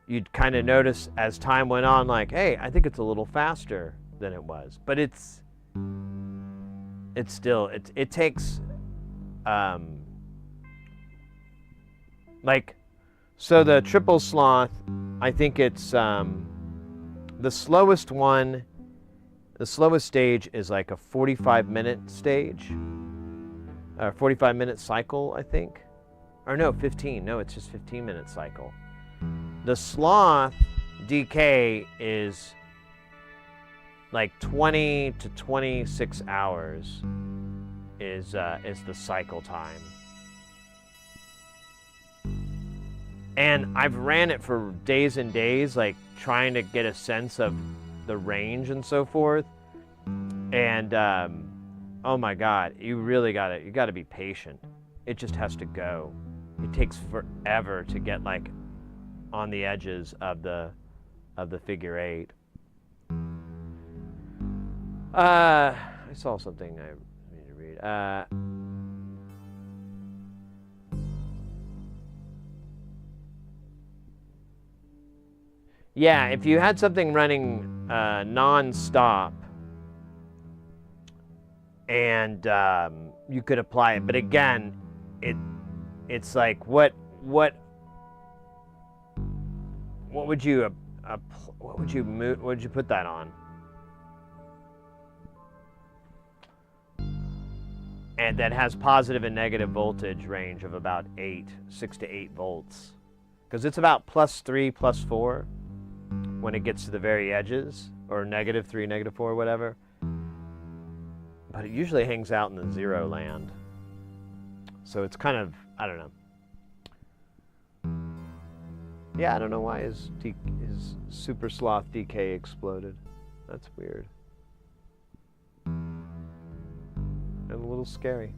you'd kind of notice as time went on, like, hey, I think it's a little faster than it was. But it takes, so the triple sloth, I think it's, the slowest one, the slowest stage is like a 45-minute stage, 45-minute cycle, I think. Or no, 15. No, it's just 15-minute cycle. The sloth DK is like 20 to 26 hours is the cycle time. And I've ran it for days and days, like trying to get a sense of the range and so forth. And oh my God, you gotta be patient. It just has to go. It takes forever to get like on the edges of the figure eight. I saw something I need to read. Yeah, if you had something running non-stop and you could apply it, but again, it's like what would you put that on? And that has positive and negative voltage range of about 6 to 8 volts, because it's about +3, +4 when it gets to the very edges, or -3, -4, whatever. But it usually hangs out in the zero land. So it's kind of, I don't know. Yeah, I don't know why his super sloth DK exploded. That's weird. And a little scary.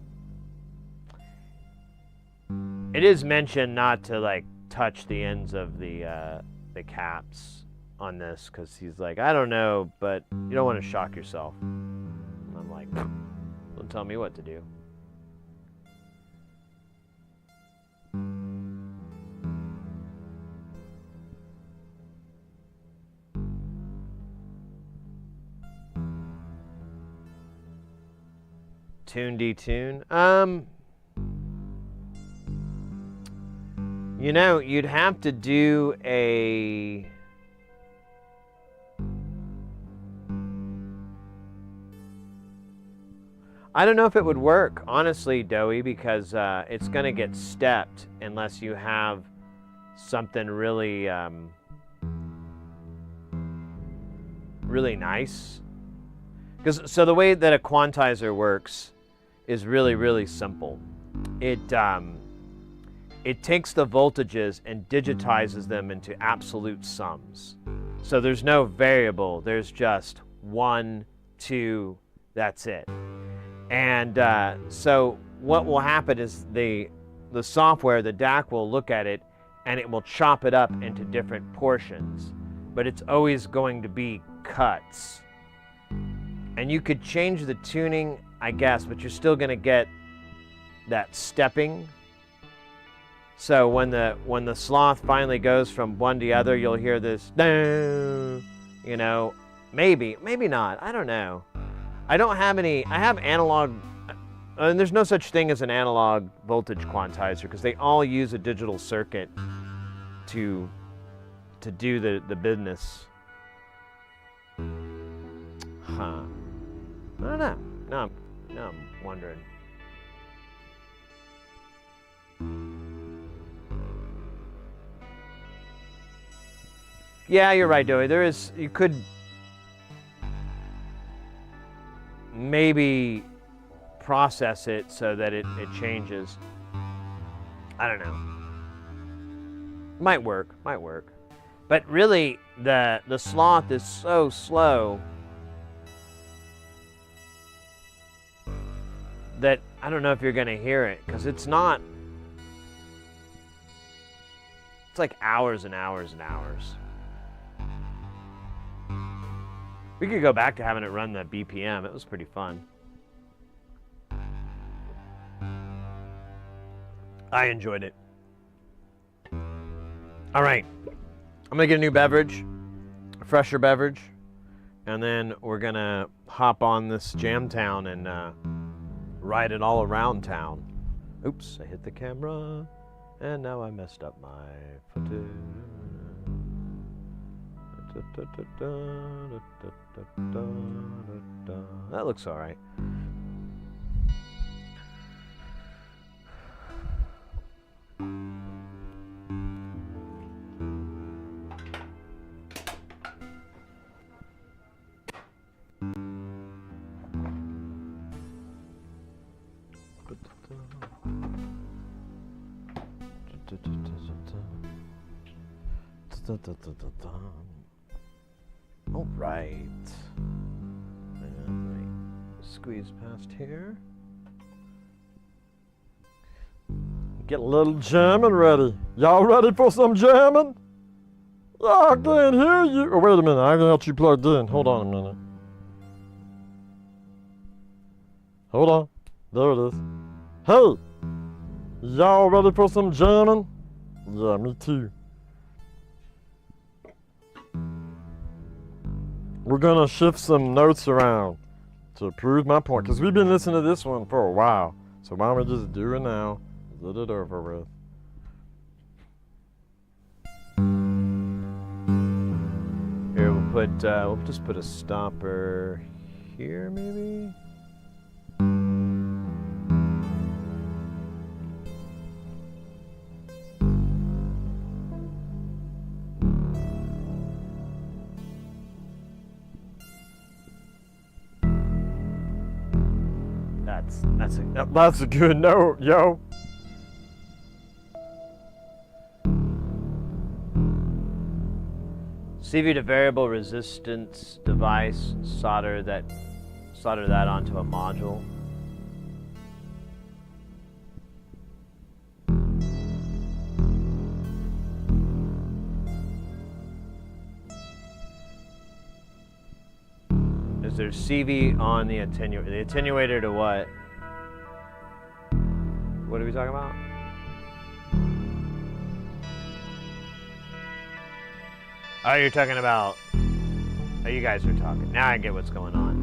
It is mentioned not to like touch the ends of the caps on this, because he's like, I don't know, but you don't want to shock yourself. And I'm like, don't tell me what to do. Tune detune. You know, you'd have to do a I don't know if it would work, honestly, Doey, because it's going to get stepped unless you have something really, really nice. So the way that a quantizer works is really, really simple. It takes the voltages and digitizes them into absolute sums. So there's no variable. There's just 1, 2, that's it. And so what will happen is the software, the DAC, will look at it and it will chop it up into different portions. but it's always going to be cuts. And you could change the tuning, I guess, but you're still going to get that stepping. So when the sloth finally goes from one to the other, you'll hear this, you know, maybe not. I don't know. I don't have any. I have analog, and there's no such thing as an analog voltage quantizer because they all use a digital circuit to do the business. Huh. I don't know. Now I'm wondering. Yeah, you're right, Joey. You could maybe process it so that it changes. I don't know. Might work. But really, the sloth is so slow that I don't know if you're going to hear it, because it's not... It's like hours and hours and hours. We could go back to having it run the BPM. It was pretty fun. I enjoyed it. All right. I'm going to get a new beverage, a fresher beverage, and then we're going to hop on this Jamtown and ride it all around town. Oops, I hit the camera, and now I messed up my footage. That looks all right. All right. And I squeeze past here. Get a little jamming ready. Y'all ready for some jamming? I can't hear you. Oh, wait a minute. I got you plugged in. Hold on a minute. Hold on. There it is. Hey! Y'all ready for some jamming? Yeah, me too. We're gonna shift some notes around to prove my point, because we've been listening to this one for a while. So why don't we just do it now? Get it over with. Here, we'll just put a stopper here, maybe? That's a good note, yo. CV to variable resistance device, solder that onto a module. Is there CV on the attenuator? The attenuator to what? What are we talking about? Oh, you're talking about... Oh, you guys are talking. Now I get what's going on.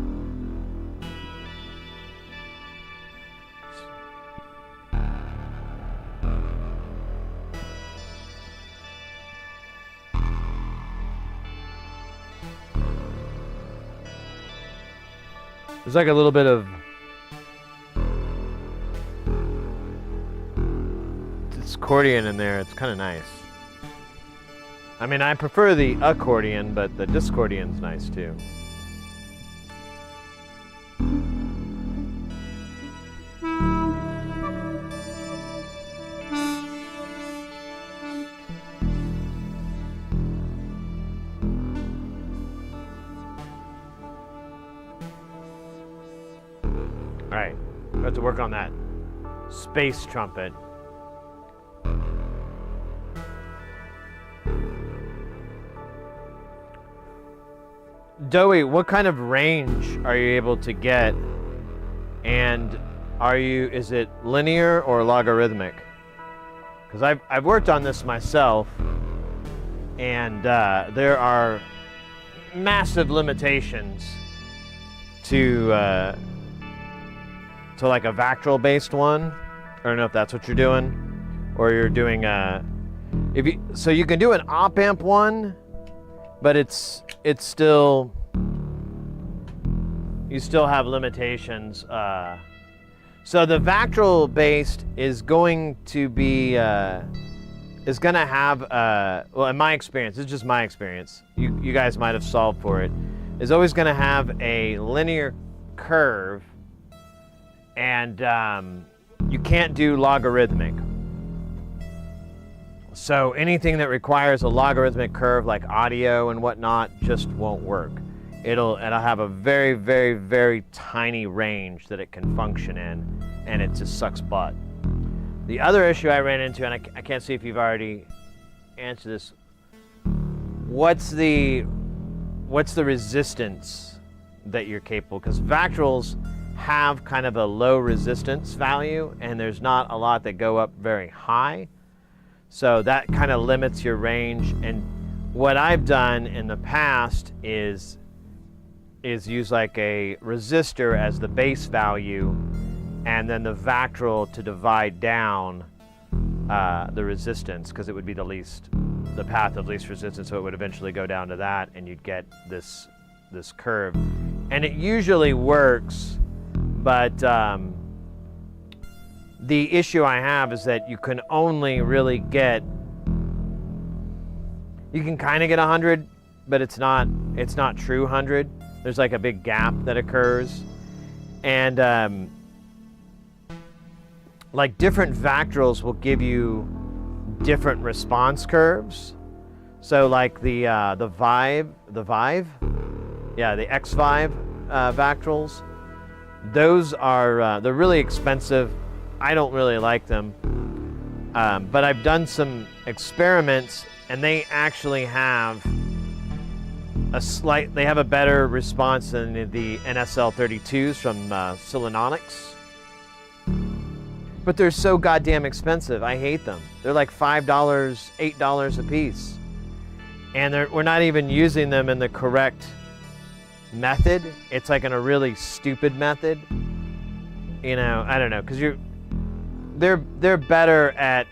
There's like a little bit of... accordion in there. It's kind of nice. I mean, I prefer the accordion, but the discordion's nice too. All right, we have to work on that space trumpet. Doey, what kind of range are you able to get? And is it linear or logarithmic? Because I've worked on this myself, and there are massive limitations to like a Vactrol based one. I don't know if that's what you're doing, or you're doing so you can do an op amp one, but it's still, you still have limitations. So the Vactrol based is going to be is going to have well, in my experience, it's just my experience. You guys might have solved for it. Is always going to have a linear curve, and you can't do logarithmic. So anything that requires a logarithmic curve, like audio and whatnot, just won't work. It'll have a very, very, very tiny range that it can function in, and it just sucks butt. The other issue I ran into, and I can't see if you've already answered this, what's the resistance that you're capable? Because Vactrols have kind of a low resistance value, and there's not a lot that go up very high. So that kind of limits your range. And what I've done in the past is use like a resistor as the base value, and then the Vactrol to divide down the resistance, because it would be the path of least resistance, so it would eventually go down to that, and you'd get this curve. And it usually works, but the issue I have is that you can only really get, you can kind of get 100, but it's not true 100. There's like a big gap that occurs. And like different Vactrols will give you different response curves. So like the X5 Vactrols, those are they're really expensive. I don't really like them, but I've done some experiments, and they actually have they have a better response than the NSL32s from Silanonics. But they're so goddamn expensive. I hate them. They're like $5, $8 a piece. And we're not even using them in the correct method. It's like in a really stupid method. You know, I don't know, because they're better at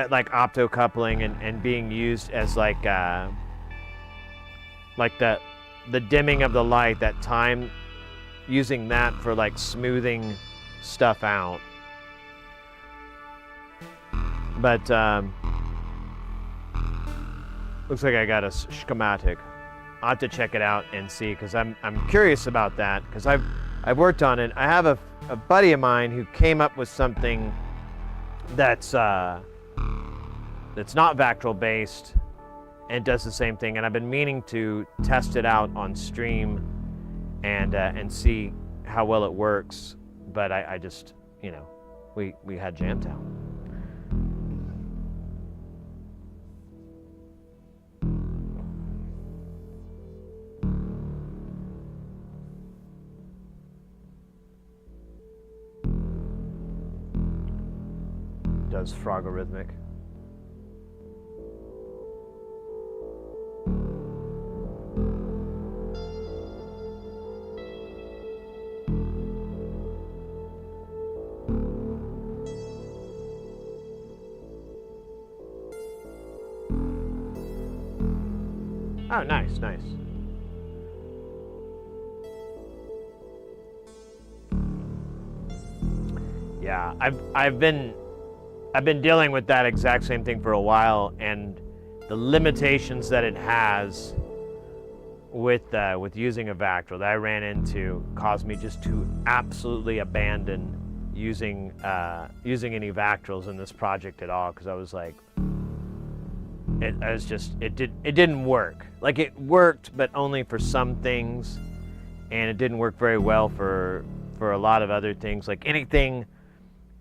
like optocoupling and being used as like the dimming of the light, that time, using that for like smoothing stuff out. But looks like I got a schematic. I'll have to check it out and see, because I'm curious about that, because I've worked on it. I have a buddy of mine who came up with something that's not Vactrol based and does the same thing, and I've been meaning to test it out on stream and see how well it works, but I just, you know, we had Jamtown. Does Frogarithmic. Oh, nice, nice. Yeah, I've been dealing with that exact same thing for a while, and the limitations that it has with using a Vactrol that I ran into caused me just to absolutely abandon using any Vactrols in this project at all, because I was like, it didn't work. Like, it worked, but only for some things, and it didn't work very well for a lot of other things. Like anything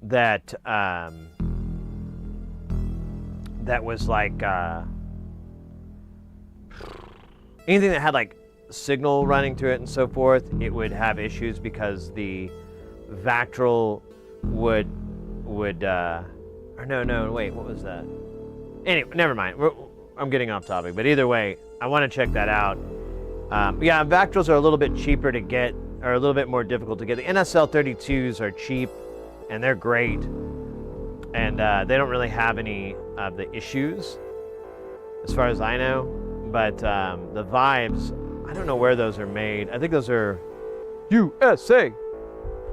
that that was like anything that had like signal running through it and so forth, it would have issues because the Vactrol would or no, wait, what was that? Anyway, never mind. I'm getting off topic, but either way, I want to check that out. Yeah, Vactrols are a little bit cheaper to get, or a little bit more difficult to get. The NSL 32s are cheap, and they're great, and they don't really have any of the issues, as far as I know. But the Vibes, I don't know where those are made. I think those are USA.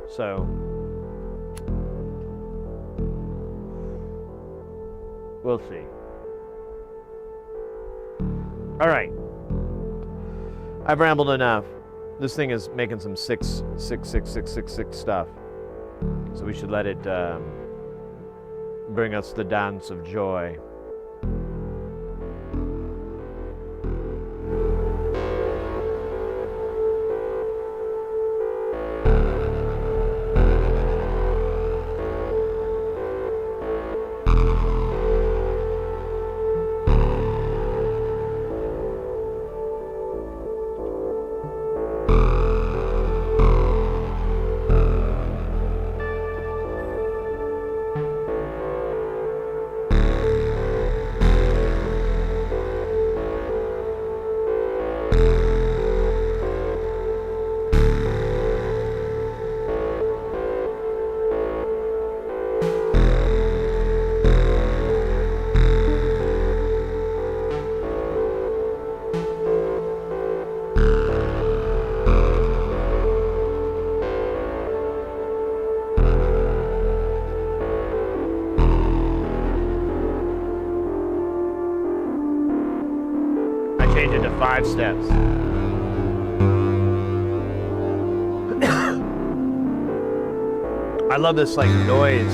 So we'll see. All right. I've rambled enough. This thing is making some 66666 stuff. So we should let it bring us the dance of joy. Change it to 5 steps. I love this like noise.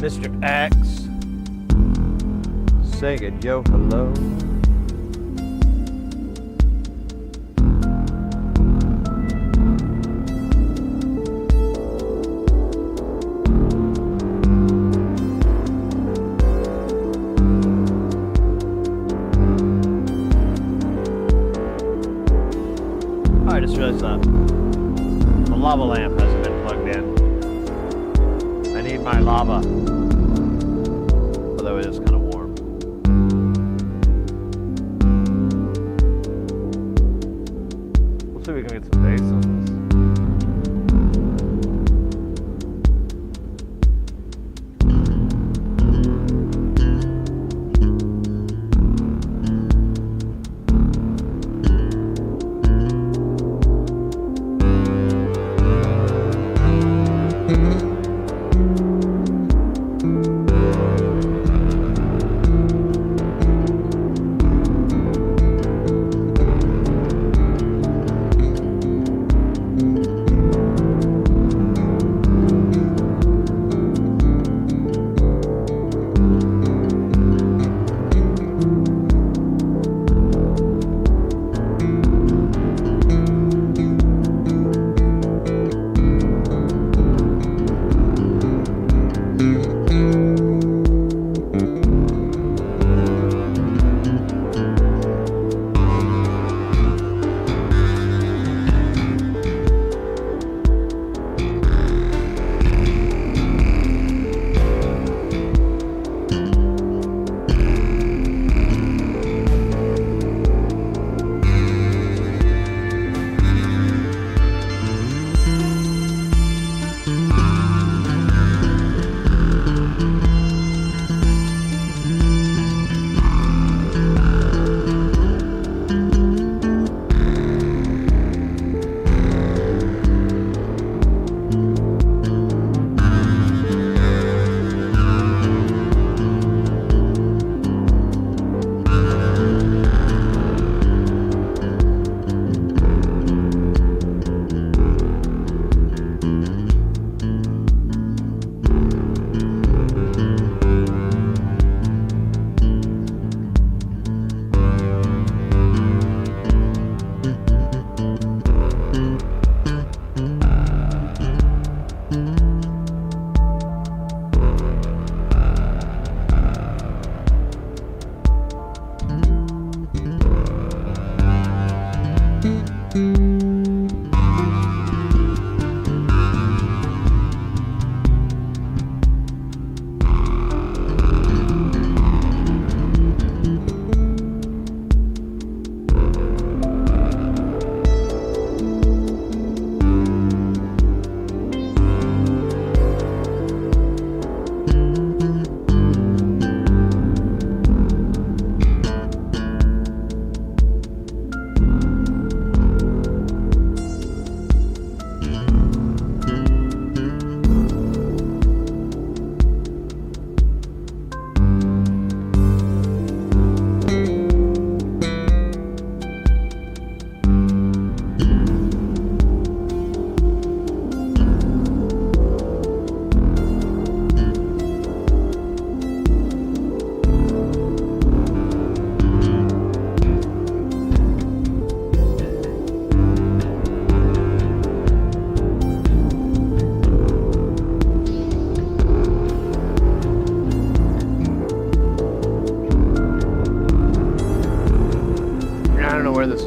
Mr. X, saying yo hello. I just realized that the lava lamp hasn't been plugged in. I need my lava. Although it is kind of warm. We'll see if we can get some bass on this.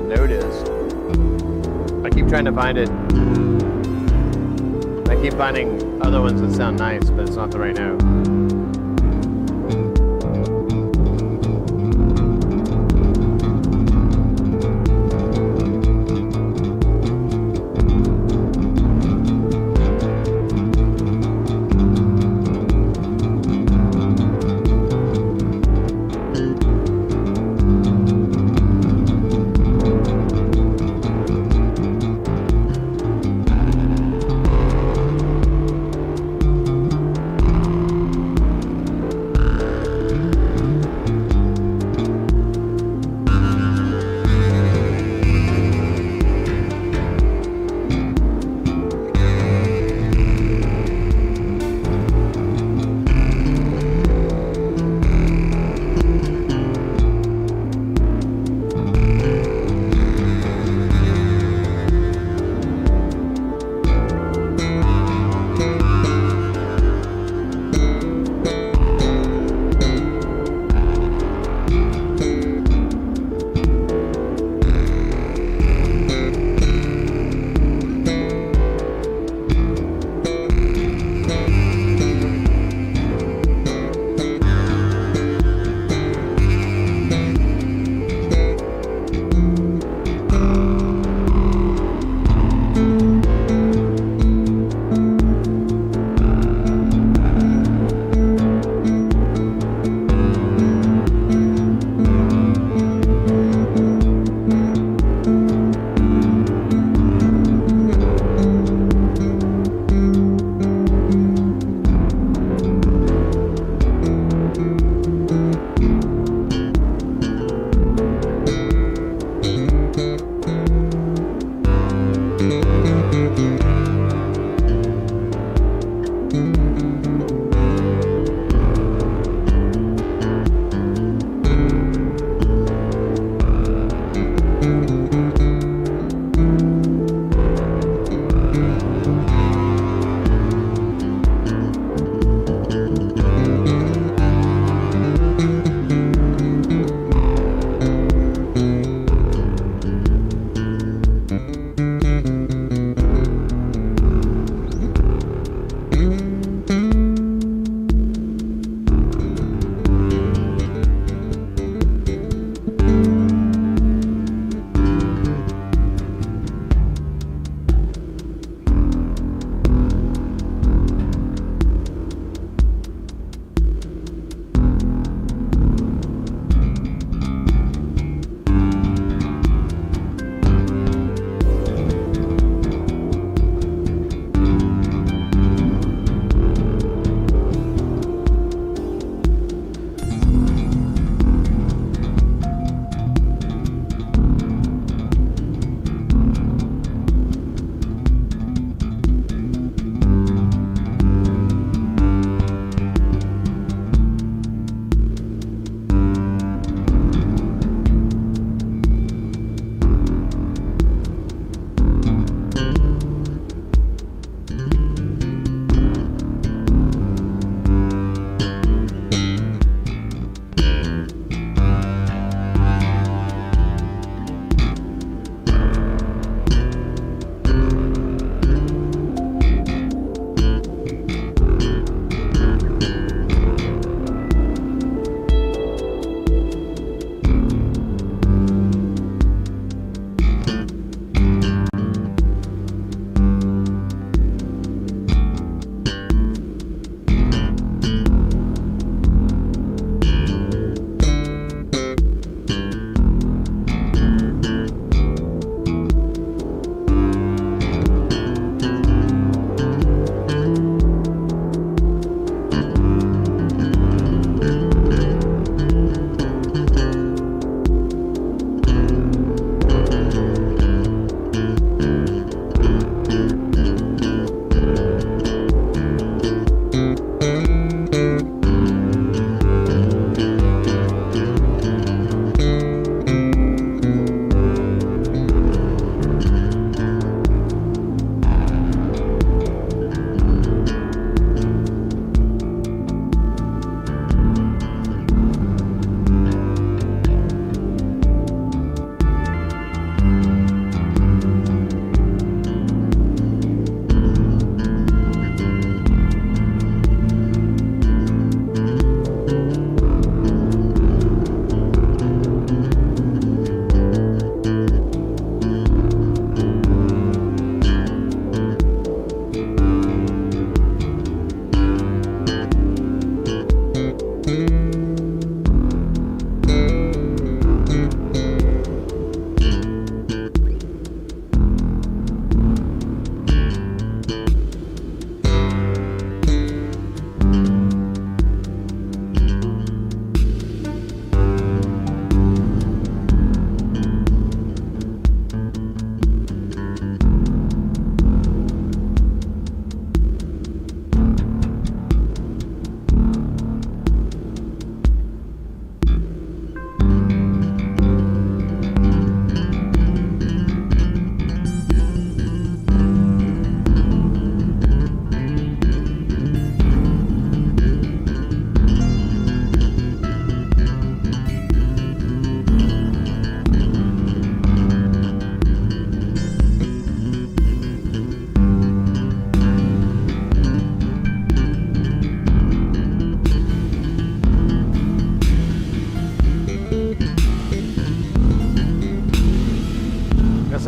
note is. I keep trying to find it. I keep finding other ones that sound nice, but it's not the right note.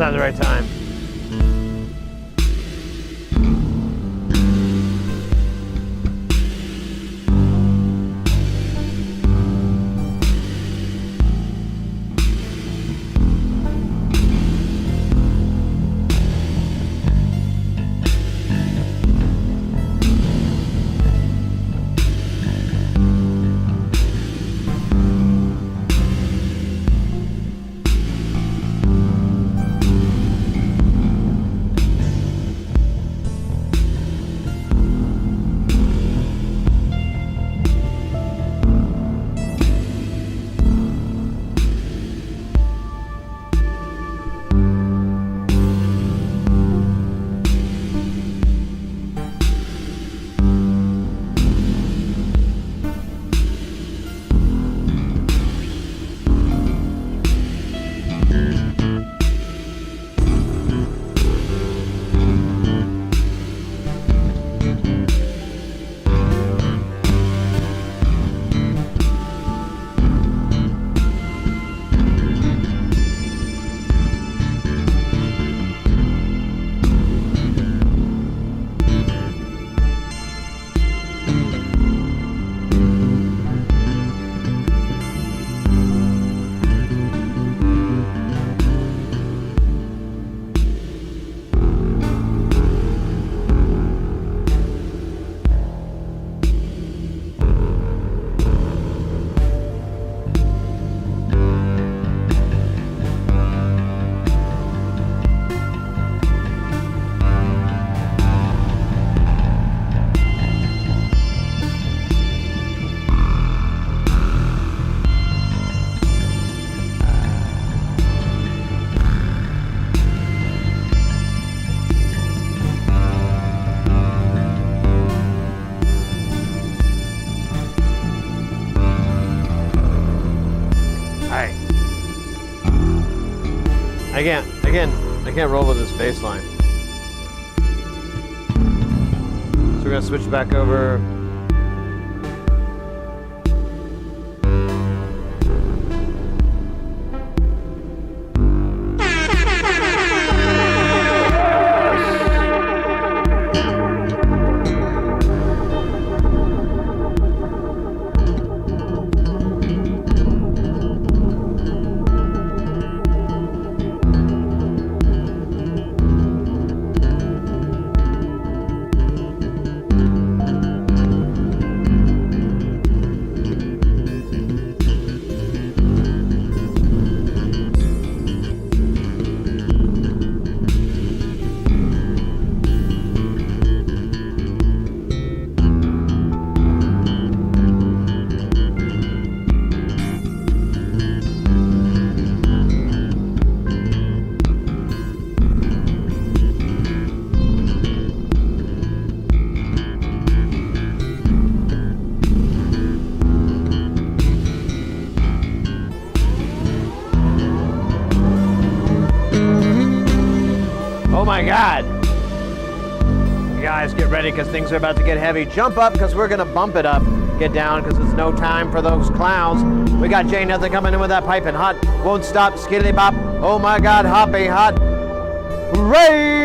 have the right time. I can't roll with this bass line. So we're gonna switch back over. Oh my God. You guys get ready because things are about to get heavy. Jump up because we're going to bump it up. Get down because it's no time for those clowns. We got Jay Nothing coming in with that piping hot. Won't stop, skiddly bop. Oh my God, hoppy hot. Hooray!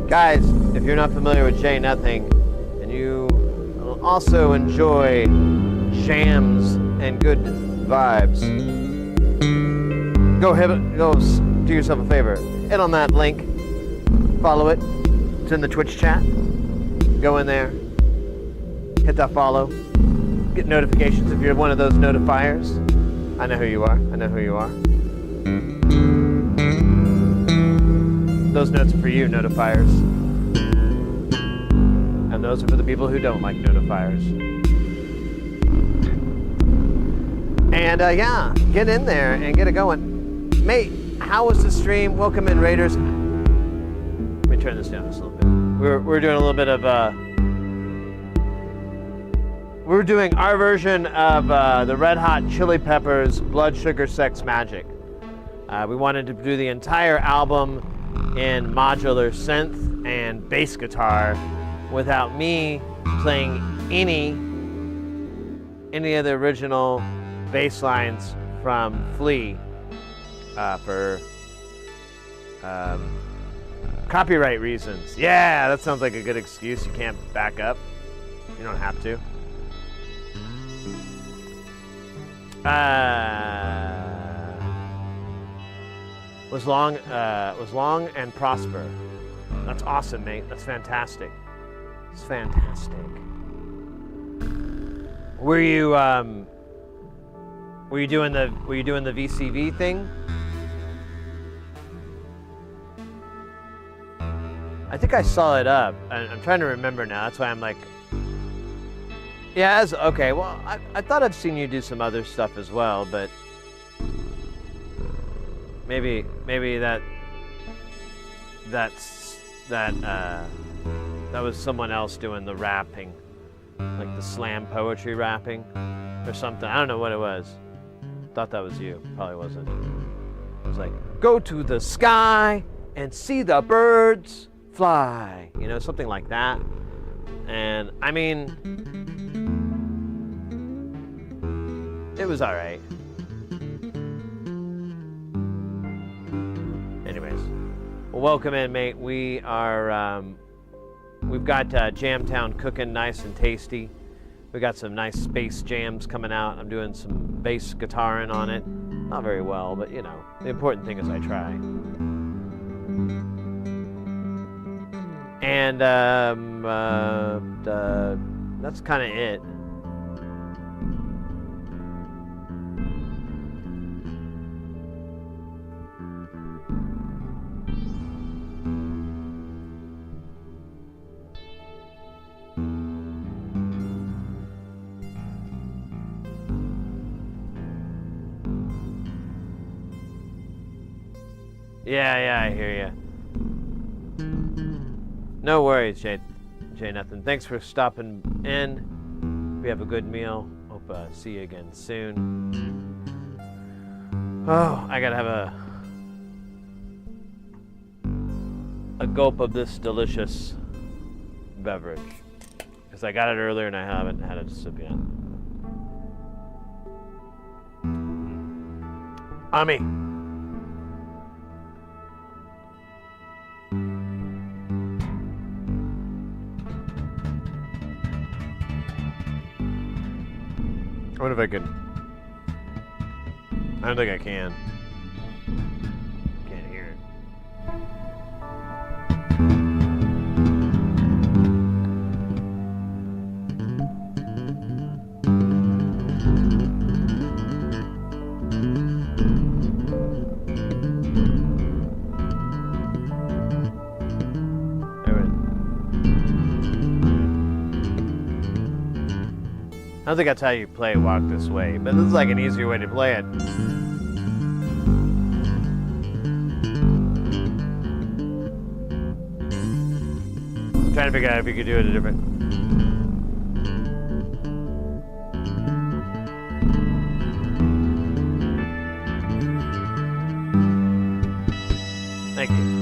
Guys, if you're not familiar with Jay Nothing, and you also enjoy jams and good vibes, go do yourself a favor. Hit on that link, follow it. It's in the Twitch chat. Go in there, hit that follow, get notifications if you're one of those notifiers. I know who you are. I know who you are. Those notes are for you, notifiers. And those are for the people who don't like notifiers. And yeah, get in there and get it going. Mate, how was the stream? Welcome in, Raiders. Let me turn this down just a little bit. We're doing a little bit of we're doing our version of the Red Hot Chili Peppers' Blood Sugar Sex Magic. We wanted to do the entire album in modular synth and bass guitar without me playing any of the original bass lines from Flea for copyright reasons. Yeah, that sounds like a good excuse. You can't back up. You don't have to. Was long and prosper. That's awesome, mate. That's fantastic. It's fantastic. Were you doing the VCV thing? I think I saw it up. I'm trying to remember now. That's why I'm like, yeah, okay. Well, I thought I've seen you do some other stuff as well, but maybe that was someone else doing the rapping, like the slam poetry rapping or something. I don't know what it was. Thought that was you. Probably wasn't. It was like, go to the sky and see the birds fly. You know, something like that. And I mean, it was all right. Anyways, well, welcome in, mate. We are, we've got Jamtown cooking nice and tasty. We got some nice space jams coming out. I'm doing some bass guitaring on it. Not very well, but you know, the important thing is I try. And that's kind of it. Yeah, I hear you. No worries, Jay Nothing. Thanks for stopping in. We have a good meal. Hope see you again soon. Oh, I gotta have a gulp of this delicious beverage because I got it earlier and I haven't had a sip yet. Ami. I wonder if I can. I don't think I can. Can't hear it. I don't think that's how you play Walk This Way, but this is like an easier way to play it. I'm trying to figure out if you could do it a different... Thank you.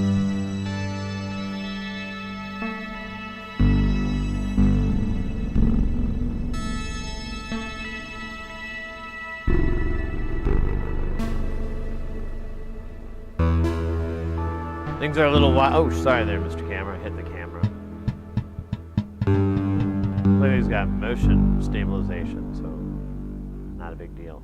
Things are a little wild. Oh, sorry there, Mr. Camera. Hit the camera. Look, he's got motion stabilization, so not a big deal.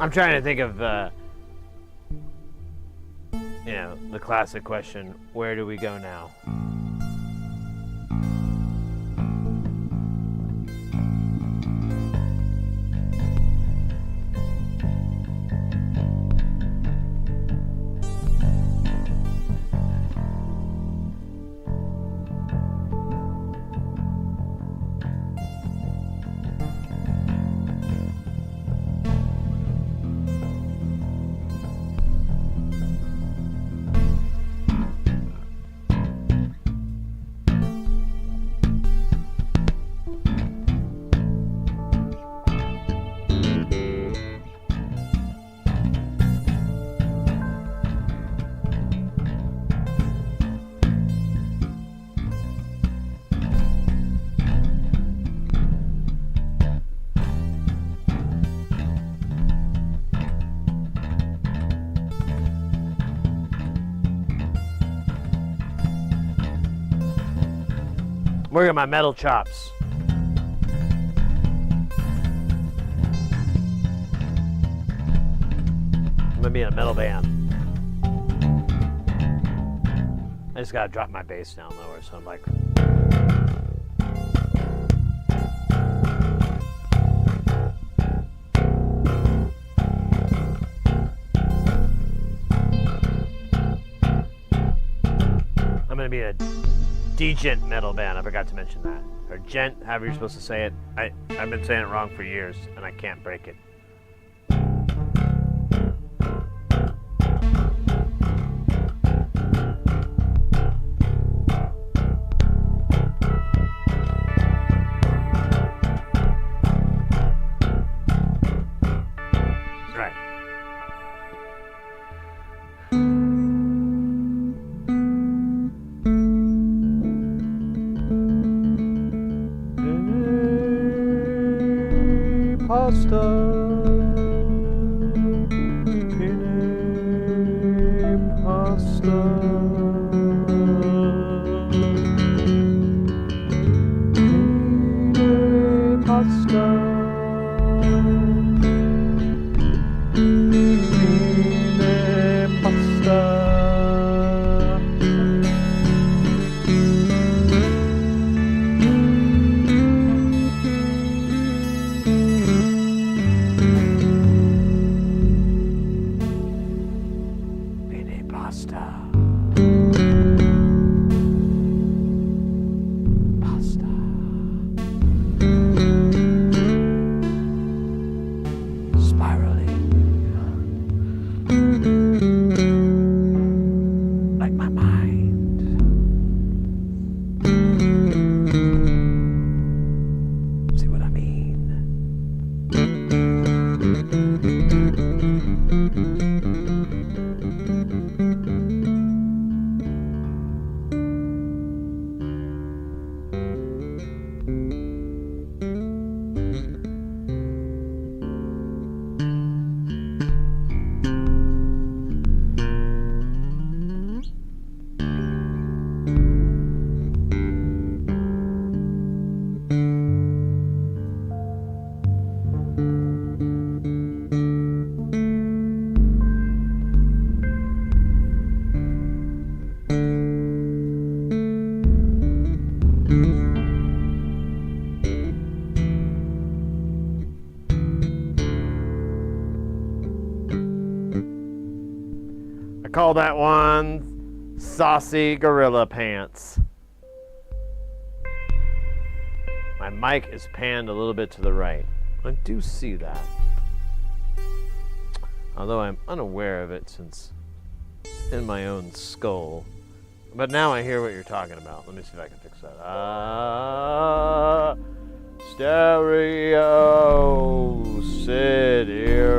I'm trying to think of, you know, the classic question, where do we go now? Work at my metal chops. I'm gonna be in a metal band. I just gotta drop my bass down lower, so I'm like. I'm gonna be a Degent metal band. I forgot to mention that. Or gent, however you're supposed to say it. I've been saying it wrong for years, and I can't break it. Right. Pasta, penne pasta, penne pasta, penne pasta. I call that one Saucy Gorilla Pants. My mic is panned a little bit to the right. I do see that. Although I'm unaware of it since it's in my own skull. But now I hear what you're talking about. Let me see if I can fix that. Stereo Sideracy.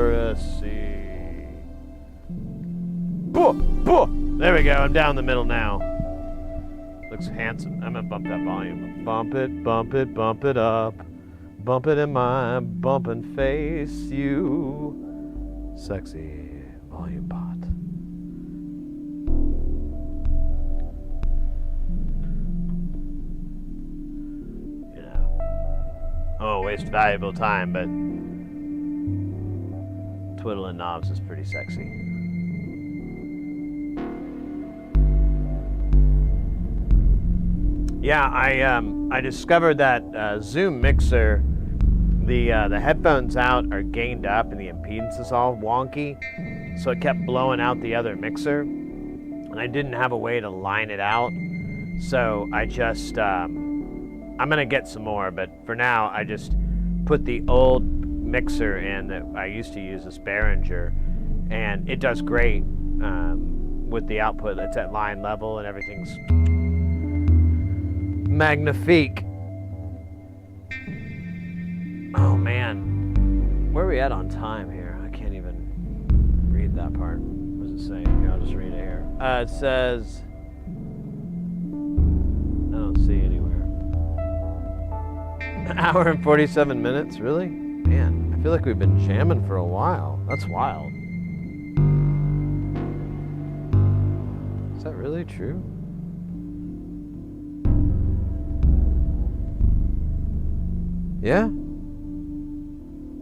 There we go. I'm down the middle now. Looks handsome. I'm gonna bump that volume. Bump it, bump it, bump it up. Bump it in my bumping face, you sexy volume pot. You know, I won't waste valuable time, but Twiddling knobs is pretty sexy. Yeah, I discovered that Zoom mixer, the headphones out are gained up and the impedance is all wonky, so it kept blowing out the other mixer, and I didn't have a way to line it out, so I just I'm gonna get some more, but for now I just put the old mixer in that I used to use, this Behringer, and it does great with the output. It's at line level and everything's magnifique. Oh man, where are we at on time here? I can't even read that part. What does it say? Here, I'll just read it here. It says, I don't see anywhere. An hour and 47 minutes, really? Man, I feel like we've been jamming for a while. That's wild. Is that really true? Yeah?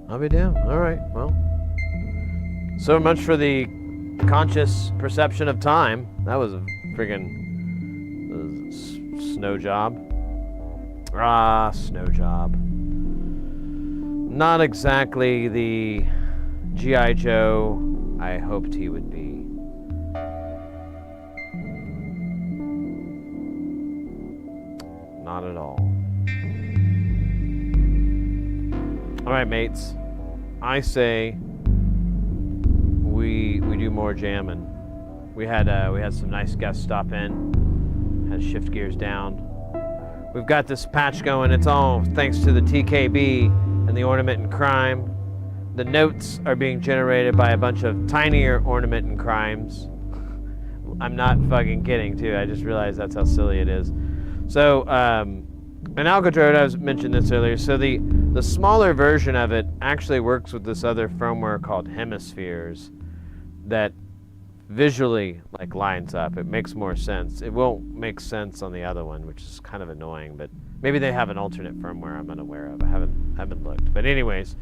I'll be down. All right, well. So much for the conscious perception of time. That was a friggin' snow job. Ah, snow job. Not exactly the G.I. Joe I hoped he would be. Not at all. All right, mates. I say we do more jamming. We had some nice guests stop in. Had to shift gears down. We've got this patch going. It's all thanks to the TKB and the Ornament and Crime. The notes are being generated by a bunch of tinier Ornament and Crimes. I'm not fucking kidding, too. I just realized that's how silly it is. So, and Alcatraz, I mentioned this earlier, so the smaller version of it actually works with this other firmware called Hemispheres that visually like lines up. It makes more sense. It won't make sense on the other one, which is kind of annoying, but maybe they have an alternate firmware I'm unaware of. I haven't looked. But anyways,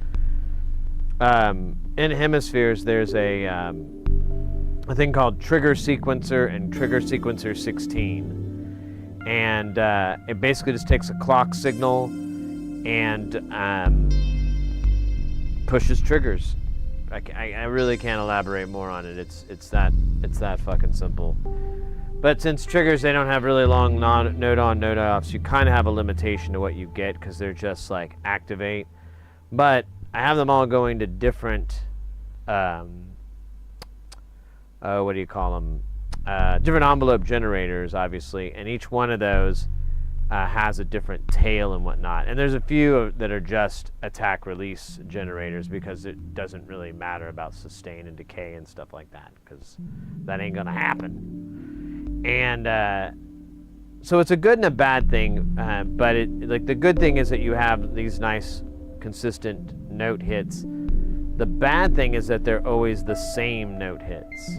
in Hemispheres there's a thing called Trigger Sequencer and Trigger Sequencer 16. And it basically just takes a clock signal and pushes triggers. I really can't elaborate more on it. It's that fucking simple. But since triggers, they don't have really long node on, node offs, you kind of have a limitation to what you get because they're just like activate. But I have them all going to different, what do you call them? Different envelope generators, obviously, and each one of those has a different tail and whatnot. And there's a few that are just attack release generators because it doesn't really matter about sustain and decay and stuff like that because that ain't gonna happen. And so it's a good and a bad thing, but the good thing is that you have these nice consistent note hits. The bad thing is that they're always the same note hits.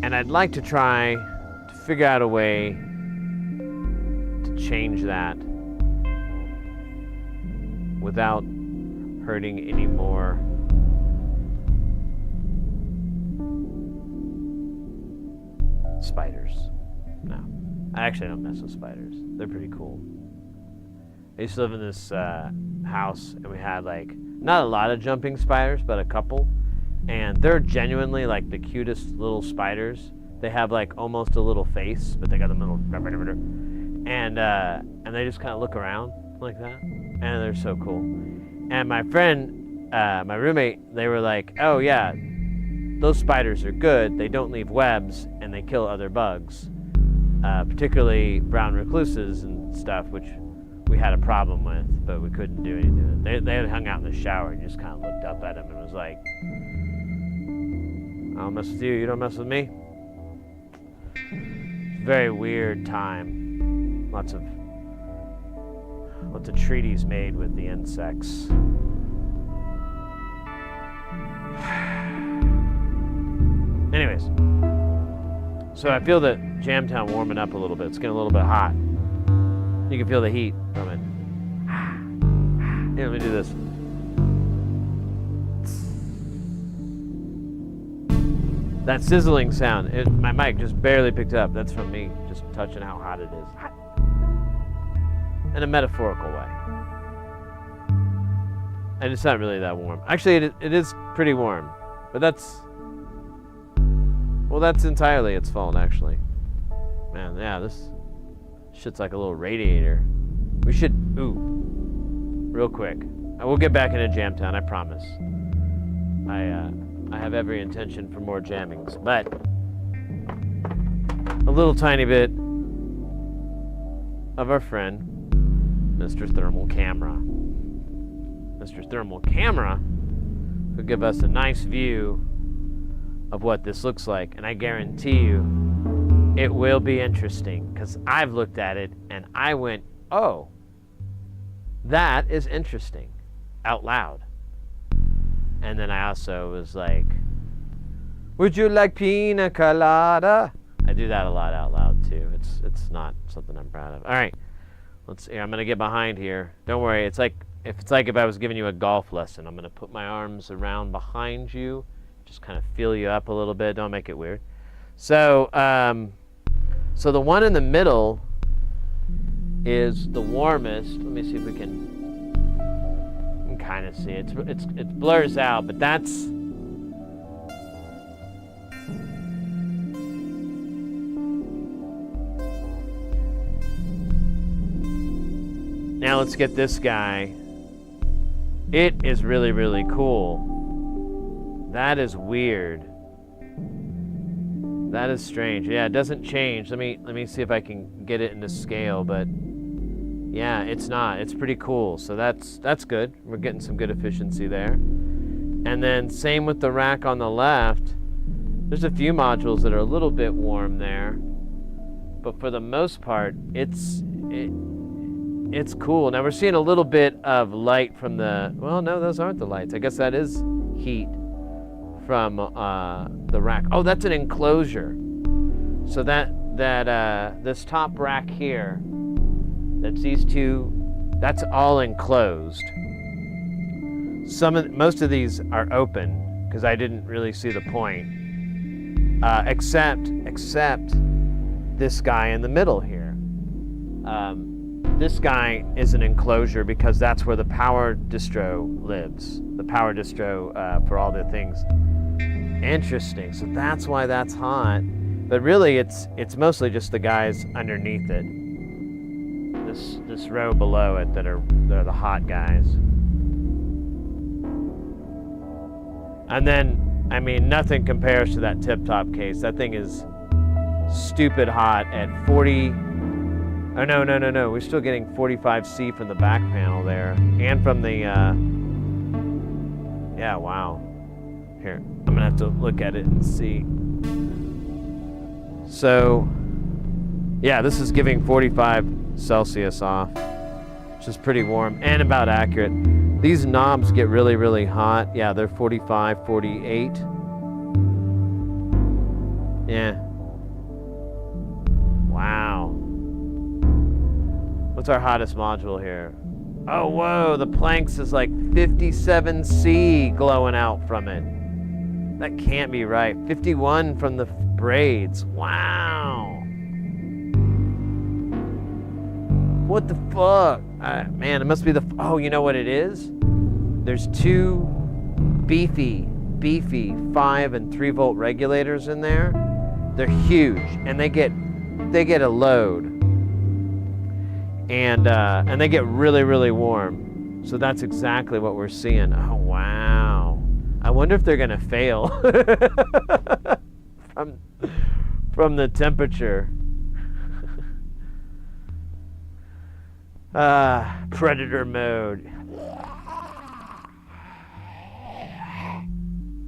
And I'd like to try to figure out a way to change that without hurting any more spiders. No, I actually don't mess with spiders. They're pretty cool. I used to live in this house, and we had like not a lot of jumping spiders, but a couple. And they're genuinely like the cutest little spiders. They have like almost a little face, but they got the little and they just kind of look around like that, and they're so cool. And my friend, my roommate, they were like, "Oh yeah, those spiders are good. They don't leave webs, and they kill other bugs, particularly brown recluses and stuff, which we had a problem with, but we couldn't do anything. They had hung out in the shower and just kind of looked up at him and was like, I don't mess with you, you don't mess with me. Very weird time. Lots of treaties made with the insects. Anyways, so I feel that Jamtown warming up a little bit. It's getting a little bit hot. You can feel the heat from it. Here, let me do this. That sizzling sound, my mic just barely picked it up. That's from me just touching how hot it is. Hot. In a metaphorical way. And it's not really that warm. Actually, it is pretty warm. But that's entirely its fault, actually. Man, yeah, this shit's like a little radiator. We should, real quick. I will get back into Jamtown, I promise. I have every intention for more jammings, but a little tiny bit of our friend, Mr. Thermal Camera. Mr. Thermal Camera will give us a nice view of what this looks like, and I guarantee you it will be interesting, because I've looked at it and I went, oh, that is interesting, out loud. And then I also was like, would you like pina colada? I do that a lot out loud too. It's not something I'm proud of. All right, let's see. I'm gonna get behind here. Don't worry. It's like if I was giving you a golf lesson. I'm gonna put my arms around behind you, just kind of feel you up a little bit. Don't make it weird. So, so the one in the middle is the warmest. Let me see if we can kind of see it. It blurs out, but that's now. Let's get this guy. It is really, really cool. That is weird. That is strange. Yeah, it doesn't change. Let me see if I can get it into scale, but yeah, it's not. It's pretty cool. So that's good. We're getting some good efficiency there. And then same with the rack on the left. There's a few modules that are a little bit warm there, but for the most part, it's cool. Now we're seeing a little bit of light from the. Well, no, those aren't the lights. I guess that is heat from the rack. Oh, that's an enclosure. So this top rack here. That's these two, that's all enclosed. Most of these are open because I didn't really see the point. Except this guy in the middle here. This guy is an enclosure because that's where the power distro lives. The power distro for all the things. Interesting. So that's why that's hot. But really, it's mostly just the guys underneath it. This row below it that are the hot guys. And then, I mean, nothing compares to that tip-top case. That thing is stupid hot at 40. Oh, no. We're still getting 45C from the back panel there. And from the, yeah, wow. Here, I'm going to have to look at it and see. So, yeah, this is giving 45 Celsius off, which is pretty warm and about accurate. These knobs get really, really hot. Yeah, they're 45, 48. Yeah. Wow. What's our hottest module here? Oh, whoa, the planks is like 57C glowing out from it. That can't be right. 51 from the braids. Wow. What the fuck? Man, it must be oh, you know what it is? There's two beefy 5 and 3 volt regulators in there. They're huge, and they get a load. And they get really, really warm. So that's exactly what we're seeing. Oh, wow. I wonder if they're gonna fail from the temperature. Predator mode.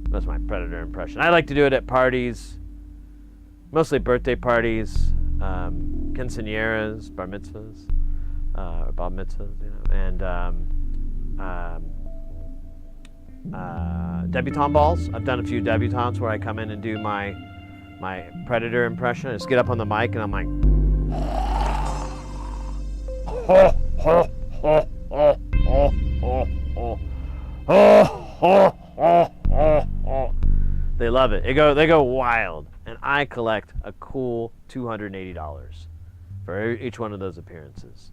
That's my Predator impression. I like to do it at parties, mostly birthday parties, quinceañeras, bar mitzvahs, or bar mitzvahs, you know, and debutante balls. I've done a few debutantes where I come in and do my Predator impression. I just get up on the mic and I'm like, They love it. They go wild. And I collect a cool $280 for each one of those appearances.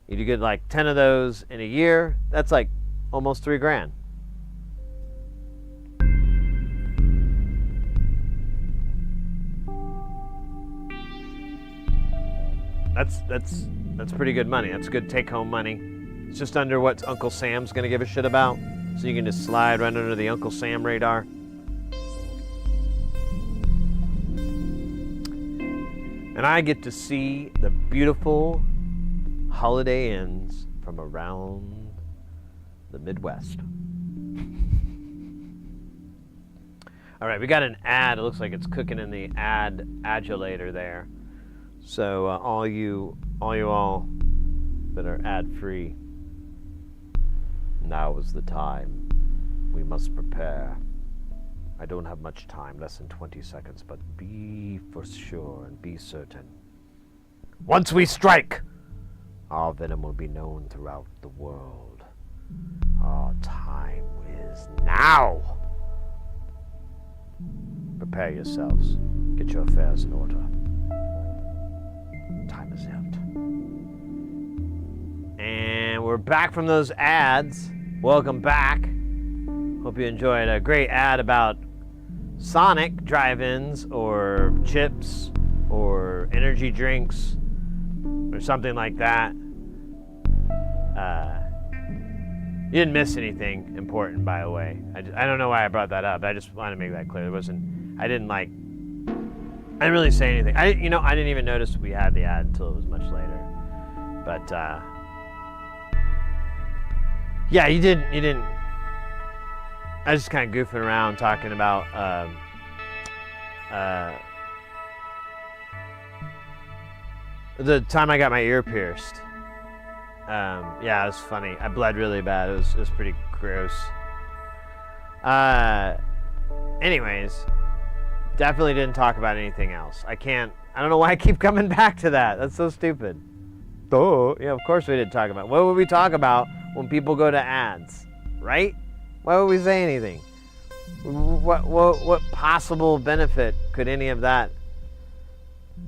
You get like 10 of those in a year. That's like almost $3,000. That's pretty good money. That's good take-home money. It's just under what Uncle Sam's gonna give a shit about. So you can just slide right under the Uncle Sam radar. And I get to see the beautiful Holiday Inns from around the Midwest. All right, we got an ad. It looks like it's cooking in the ad adulator there. So all you all that are ad-free, now is the time. We must prepare. I don't have much time, less than 20 seconds, but be for sure and be certain. Once we strike, our venom will be known throughout the world. Our time is now. Prepare yourselves. Get your affairs in order. Time is out. And we're back from those ads. Welcome back. Hope you enjoyed a great ad about Sonic drive-ins or chips or energy drinks or something like that. You didn't miss anything important, by the way. I don't know why I brought that up. I just want to make that clear. I didn't really say anything. I didn't even notice we had the ad until it was much later. But yeah, you didn't. I was just kind of goofing around talking about the time I got my ear pierced. Yeah, it was funny. I bled really bad. It was pretty gross. Anyways, definitely didn't talk about anything else. I don't know why I keep coming back to that. That's so stupid. Oh, yeah, of course we didn't talk about it. What would we talk about when people go to ads, right? Why would we say anything? What possible benefit could any of that?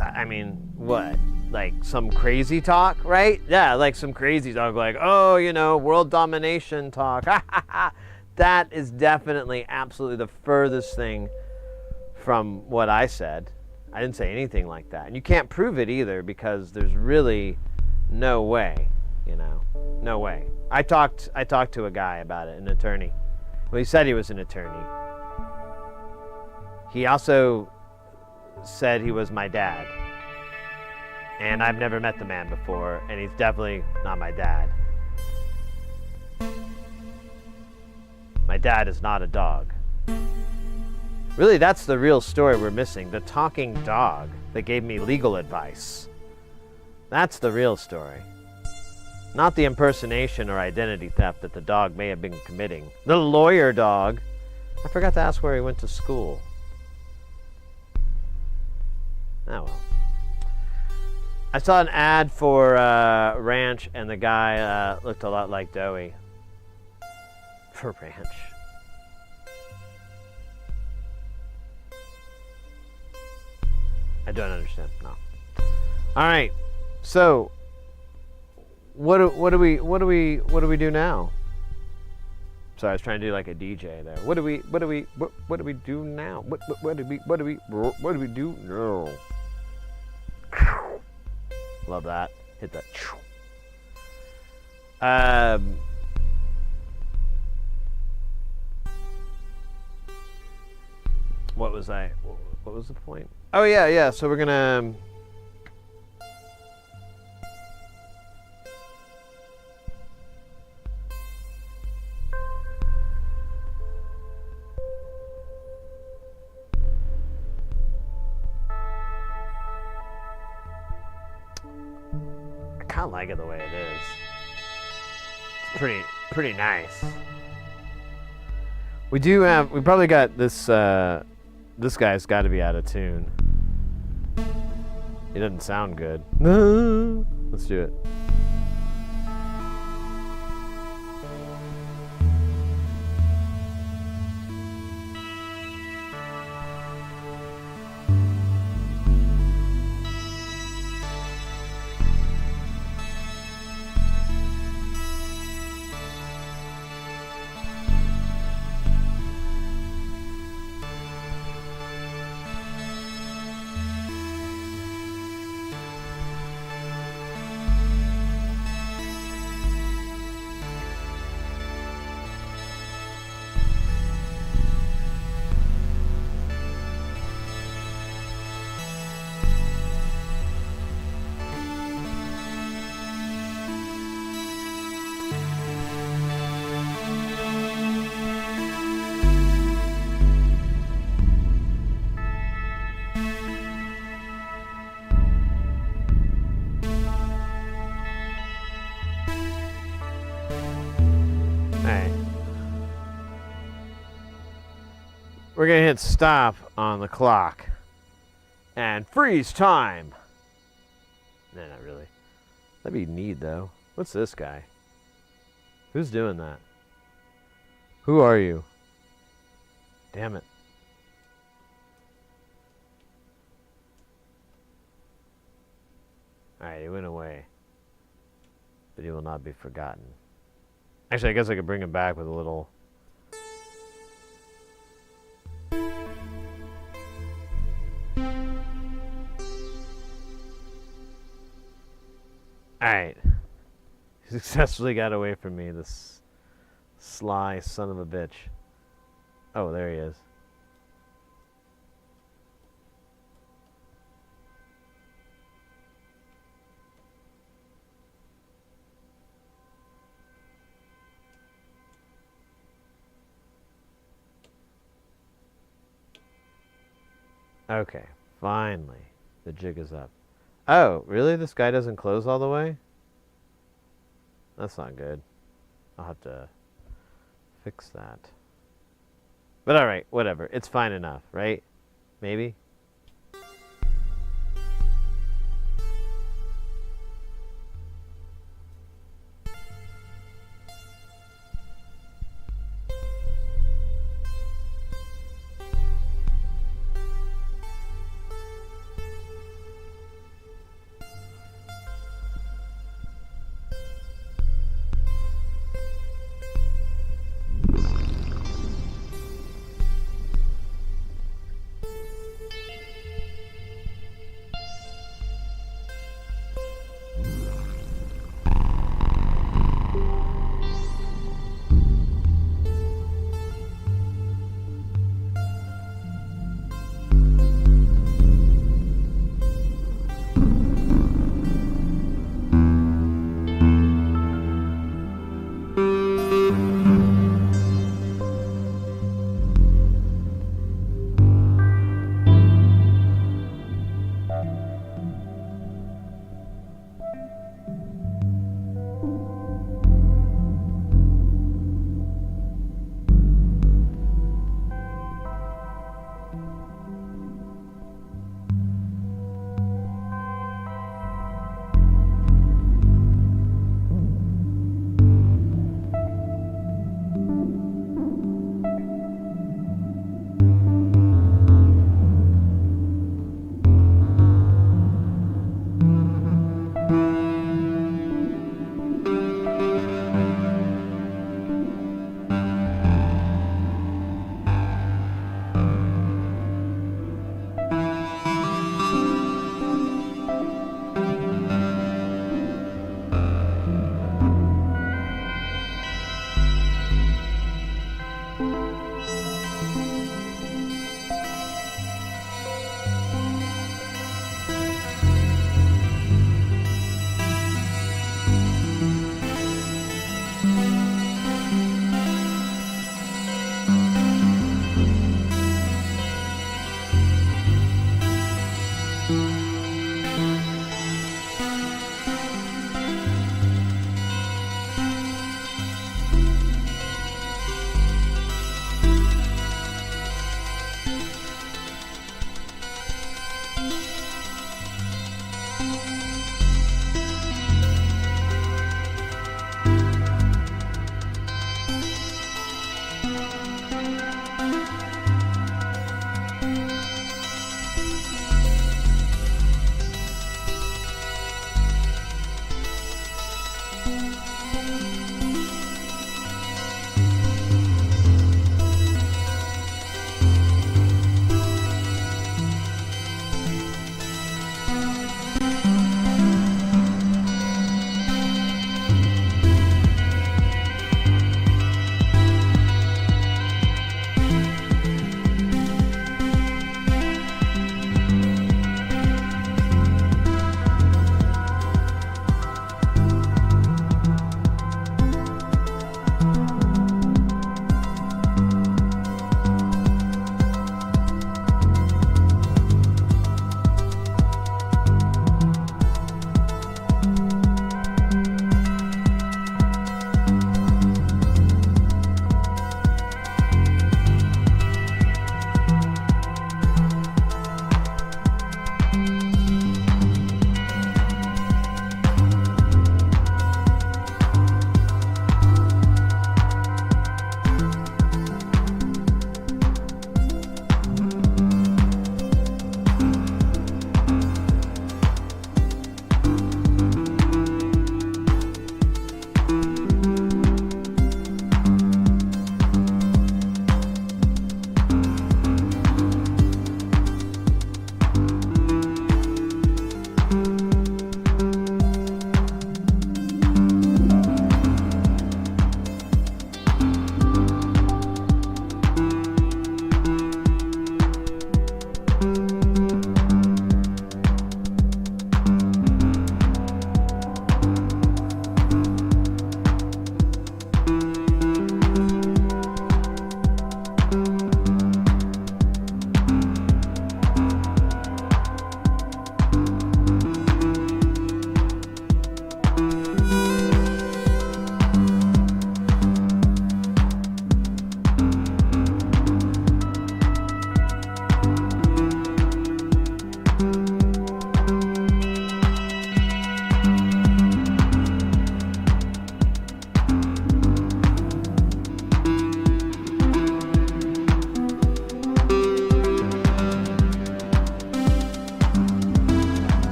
I mean, what? Like some crazy talk, right? Yeah, like some crazy talk, like, oh, world domination talk. That is definitely absolutely the furthest thing from what I said. I didn't say anything like that. And you can't prove it either because there's really no way, no way. I talked to a guy about it, an attorney. Well, he said he was an attorney. He also said he was my dad. And I've never met the man before, and he's definitely not my dad. My dad is not a dog. Really, that's the real story we're missing. The talking dog that gave me legal advice. That's the real story. Not the impersonation or identity theft that the dog may have been committing. The lawyer dog. I forgot to ask where he went to school. Oh well. I saw an ad for Ranch, and the guy looked a lot like Dowie. For Ranch. I don't understand. No. All right. So, what do we do now? Sorry, I was trying to do like a DJ there. What do we do now? What do we do now? Love that. Hit that. What was the point? Oh yeah. So we're gonna. I kind of like it the way it is. It's pretty nice. We probably got this. This guy's got to be out of tune. He doesn't sound good. Let's do it. We're gonna hit stop on the clock and freeze time. Nah, not really. That'd be neat though. What's this guy? Who's doing that? Who are you? Damn it. Alright, he went away. But he will not be forgotten. Actually, I guess I could bring him back with a little... Alright. He successfully got away from me, this sly son of a bitch. Oh, there he is. Okay, finally. The jig is up. Oh, really? This guy doesn't close all the way? That's not good. I'll have to fix that. But alright, whatever. It's fine enough, right? Maybe?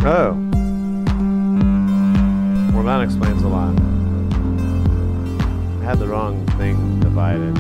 Oh. Well, that explains a lot. I had the wrong thing divided.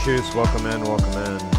Juice, welcome in, welcome in.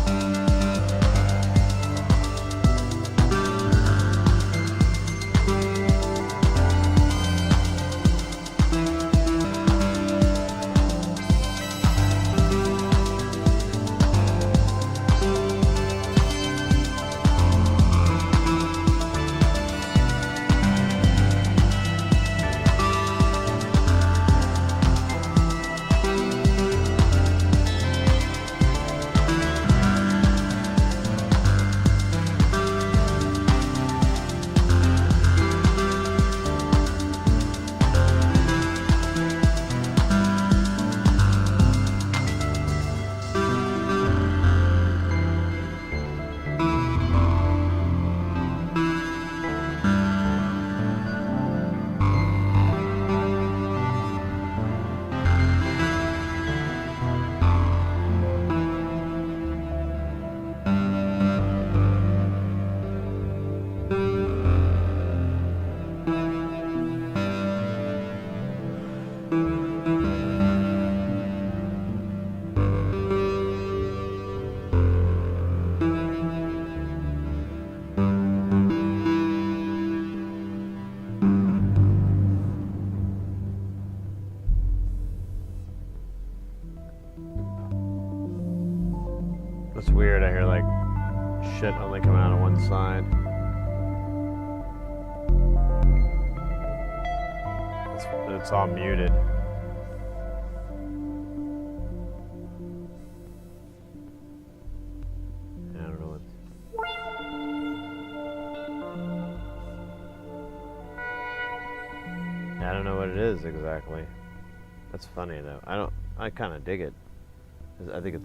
It's weird, I hear like shit only coming out of one side. It's all muted. I don't know what. I don't know what it is exactly. That's funny though. I kind of dig it. I think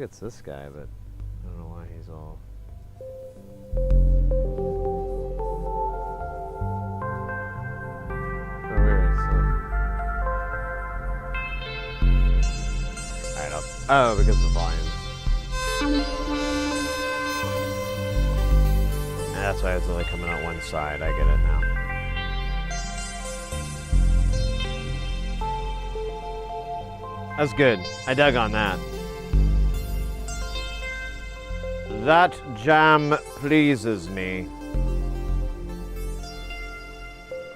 it's this guy, but I don't know why he's all. Oh, weird. Alright, oh, because of the volume. And that's why it's only coming out one side. I get it now. That's good. I dug on that. That jam pleases me.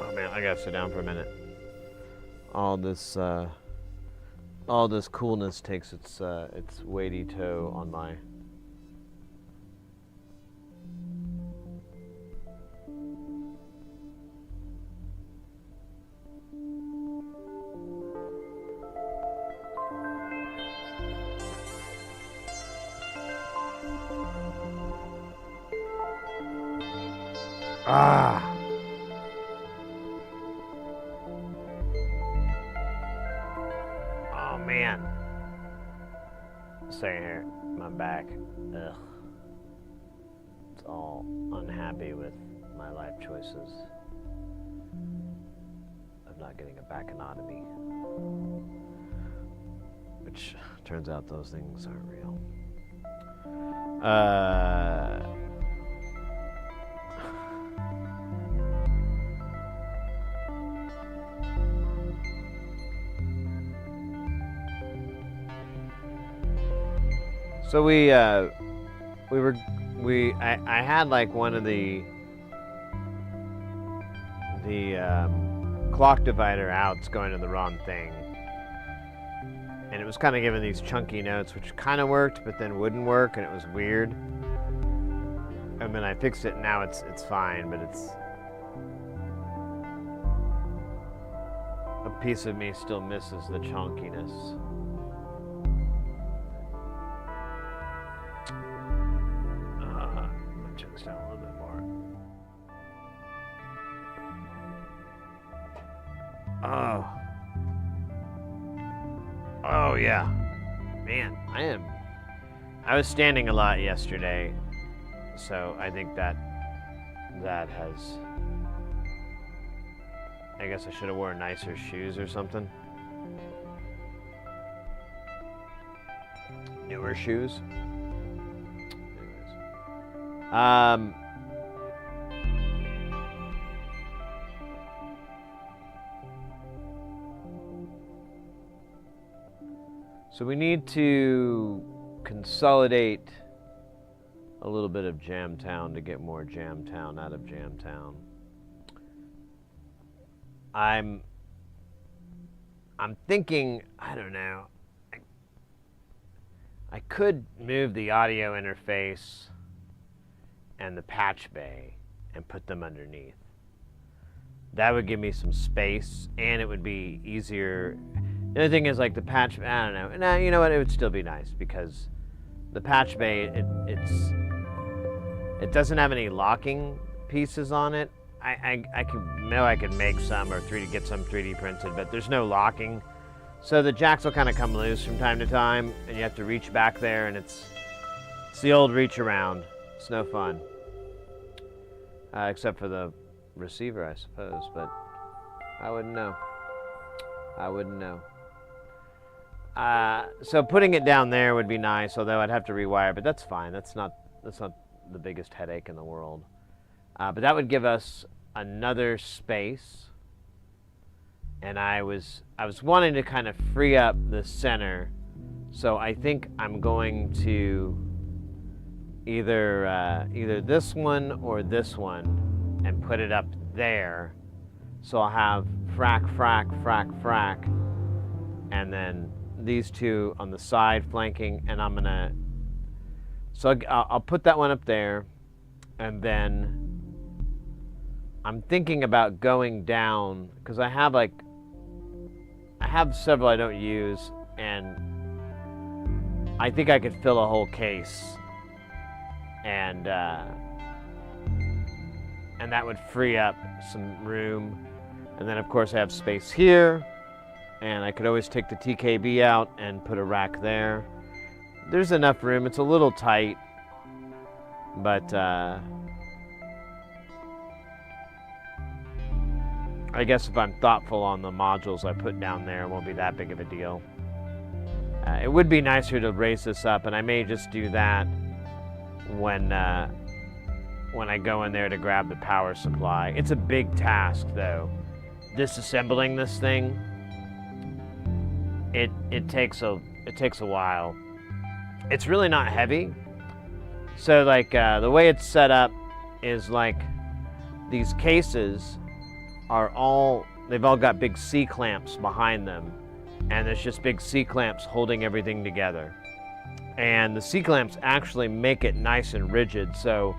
Oh man, I gotta sit down for a minute. All this coolness takes its weighty toe on my. Ah. Oh man. Staying here, my back. Ugh. It's all unhappy with my life choices of not getting a backanotomy. Which turns out those things aren't real. So I had like one of the clock divider outs going to the wrong thing, and it was kind of giving these chunky notes, which kind of worked, but then wouldn't work, and it was weird. And then I fixed it, and now it's fine, but it's a piece of me still misses the chunkiness. Down a little bit more. Oh yeah, man, I was standing a lot yesterday, so I think that has, I guess I should have worn nicer shoes or something. Newer shoes. So we need to consolidate a little bit of Jamtown to get more Jamtown out of Jamtown. I'm thinking, I don't know, I could move the audio interface and the patch bay and put them underneath. That would give me some space, and it would be easier. The other thing is, like, the patch, I don't know. Nah, you know what? It would still be nice because the patch bay, it doesn't have any locking pieces on it. I could make some or get some 3D printed, but there's no locking. So the jacks will kind of come loose from time to time, and you have to reach back there, and it's the old reach around. It's no fun. Except for the receiver, I suppose, but I wouldn't know. So putting it down there would be nice, although I'd have to rewire, but that's fine. That's not the biggest headache in the world. But that would give us another space, and I was wanting to kind of free up the center, so I think I'm going to either this one or this one and put it up there, so I'll have frac, and then these two on the side flanking, and I'm gonna, so I'll put that one up there, and then I'm thinking about going down, because I have several I don't use, and I think I could fill a whole case, and that would free up some room. And then of course I have space here, and I could always take the TKB out and put a rack there. There's enough room. It's a little tight, but I guess if I'm thoughtful on the modules I put down there, it won't be that big of a deal. It would be nicer to raise this up, and I may just do that when I go in there to grab the power supply. It's a big task, though. Disassembling this thing, it takes a while. It's really not heavy. So like the way it's set up is like these cases they've all got big C-clamps behind them, and there's just big C-clamps holding everything together. And the C-clamps actually make it nice and rigid, so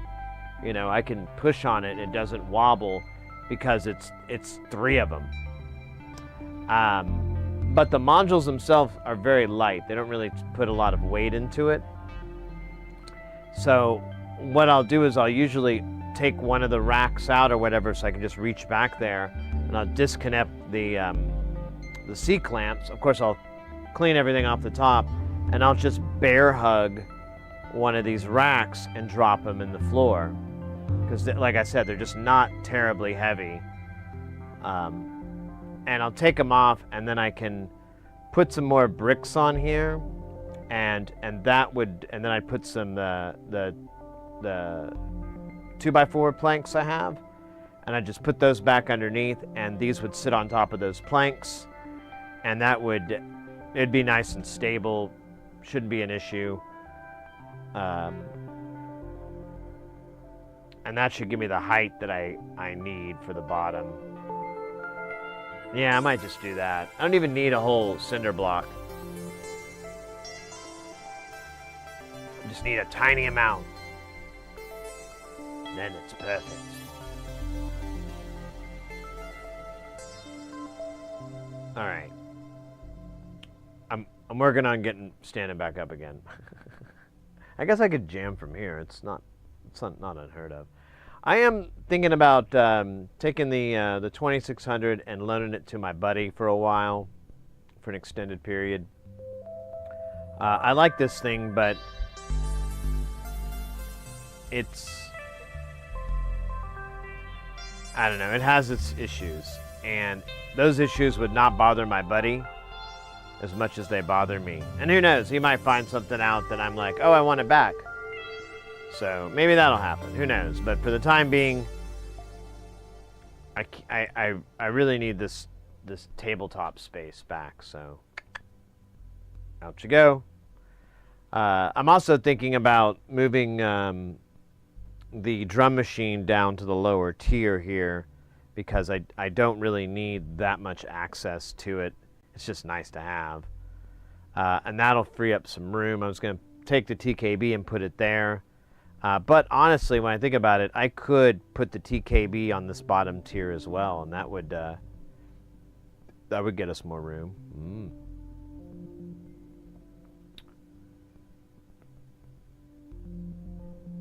you know I can push on it and it doesn't wobble because it's 3 of them. But the modules themselves are very light. They don't really put a lot of weight into it. So what I'll do is I'll usually take one of the racks out or whatever, so I can just reach back there, and I'll disconnect the C-clamps. Of course, I'll clean everything off the top, and I'll just bear hug one of these racks and drop them in the floor. Because, like I said, they're just not terribly heavy. And I'll take them off, and then I can put some more bricks on here, and then I put some the 2x4 planks I have, and I just put those back underneath, and these would sit on top of those planks, and it'd be nice and stable. Shouldn't be an issue. And that should give me the height that I need for the bottom. Yeah, I might just do that. I don't even need a whole cinder block. I just need a tiny amount. Then it's perfect. All right. I'm working on standing back up again. I guess I could jam from here. It's not unheard of. I am thinking about taking the 2600 and loaning it to my buddy for a while, for an extended period. I like this thing, but I don't know, it has its issues, and those issues would not bother my buddy as much as they bother me. And who knows, he might find something out that I'm like, oh, I want it back. So maybe that'll happen. Who knows? But for the time being, I really need this tabletop space back. So out you go. I'm also thinking about moving the drum machine down to the lower tier here, because I don't really need that much access to it. It's just nice to have. And that'll free up some room. I was going to take the TKB and put it there. But honestly, when I think about it, I could put the TKB on this bottom tier as well, and that would get us more room.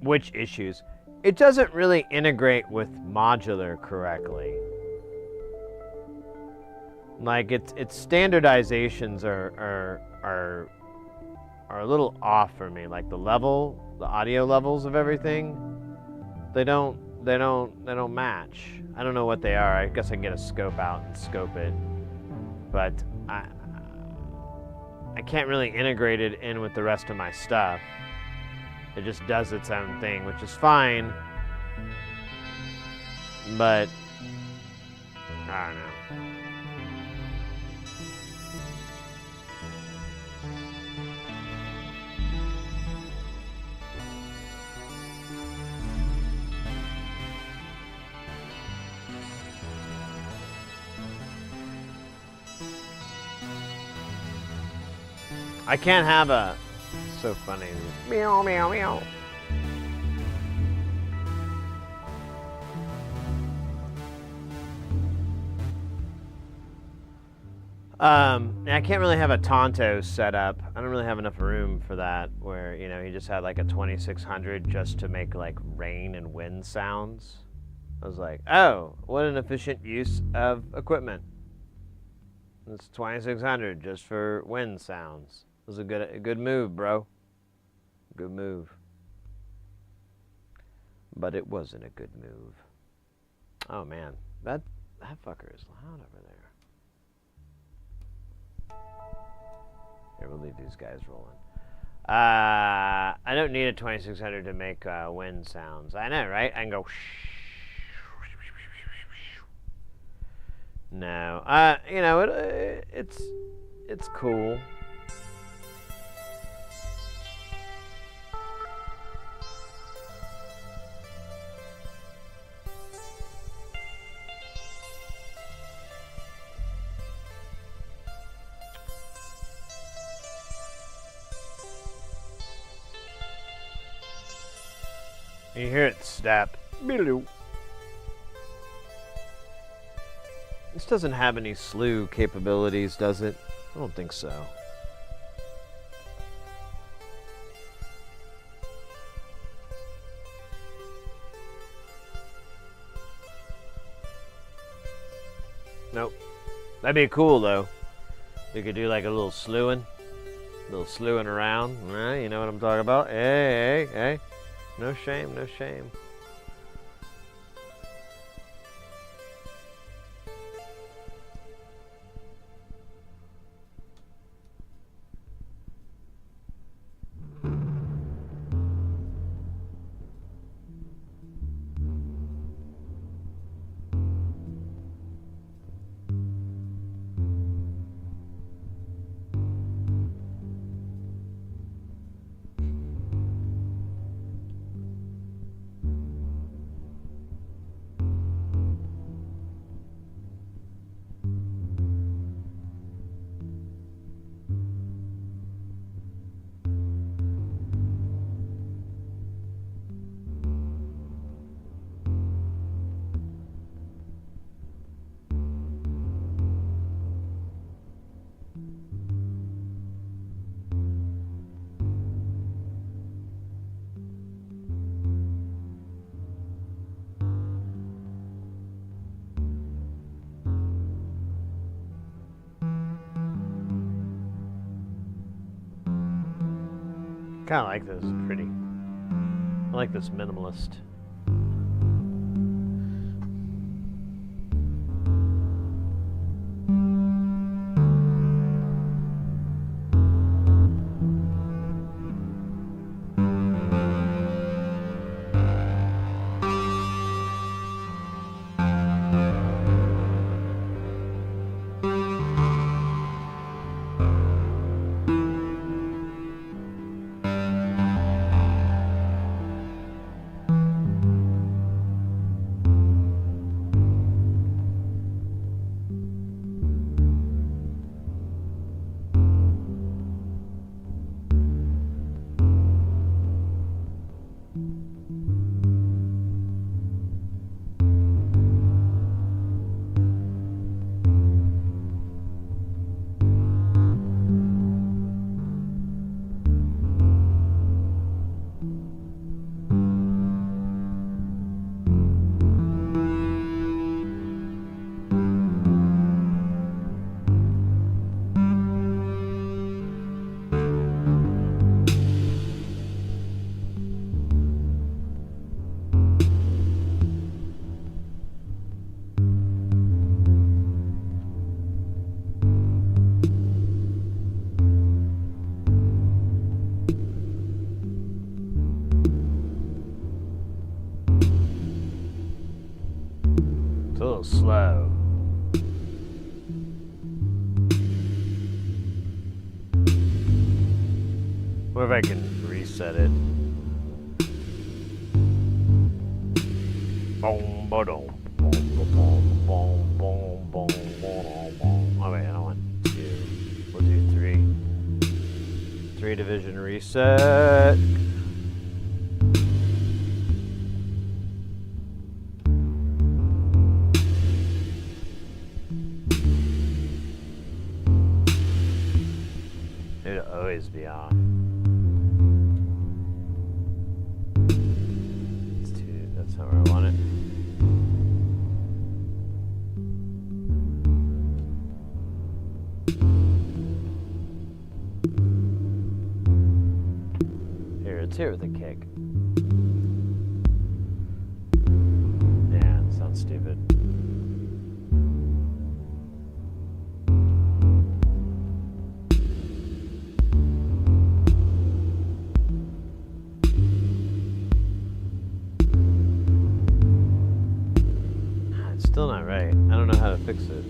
Which issues? It doesn't really integrate with Modular correctly. Like its standardizations are a little off for me. Like the audio levels of everything, they don't match. I don't know what they are. I guess I can get a scope out and scope it, but I can't really integrate it in with the rest of my stuff. It just does its own thing, which is fine, but I don't know. I can't have a... So funny. Meow, meow, meow. I can't really have a Tonto set up. I don't really have enough room for that, where, you know, he just had like a 2600 just to make like rain and wind sounds. I was like, oh, what an efficient use of equipment. It's 2600 just for wind sounds. It was a good move, bro. Good move. But it wasn't a good move. Oh man, that fucker is loud over there. Here, we'll leave these guys rolling. I don't need a 2600 to make wind sounds. I know, right? I can go. No, you know, it's cool. You hear it snap. This doesn't have any slew capabilities, does it? I don't think so. Nope. That'd be cool, though. We could do like a little slewing around. You know what I'm talking about? Hey, hey, hey. No shame, no shame. Kind of like this. Pretty. I like this minimalist. A little slow. What if I can reset it? Boom, ba-dum, boom, boom, boom, boom, boom, boom, boom. Oh wait, I don't want two. We'll do three. 3 division reset. It would always be off. That's not where I want it. It's here with a kick. Yeah, it sounds stupid. It's still not right. I don't know how to fix it.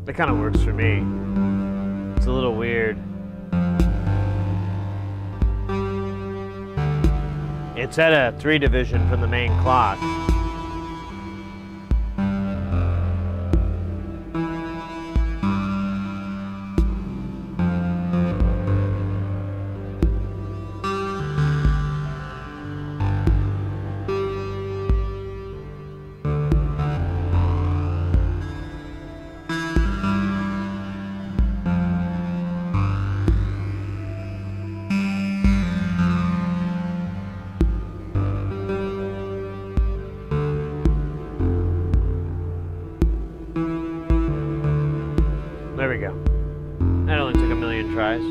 It kind of works for me. It's a little weird. It's at a 3 division from the main clock. There we go. That only took a million tries.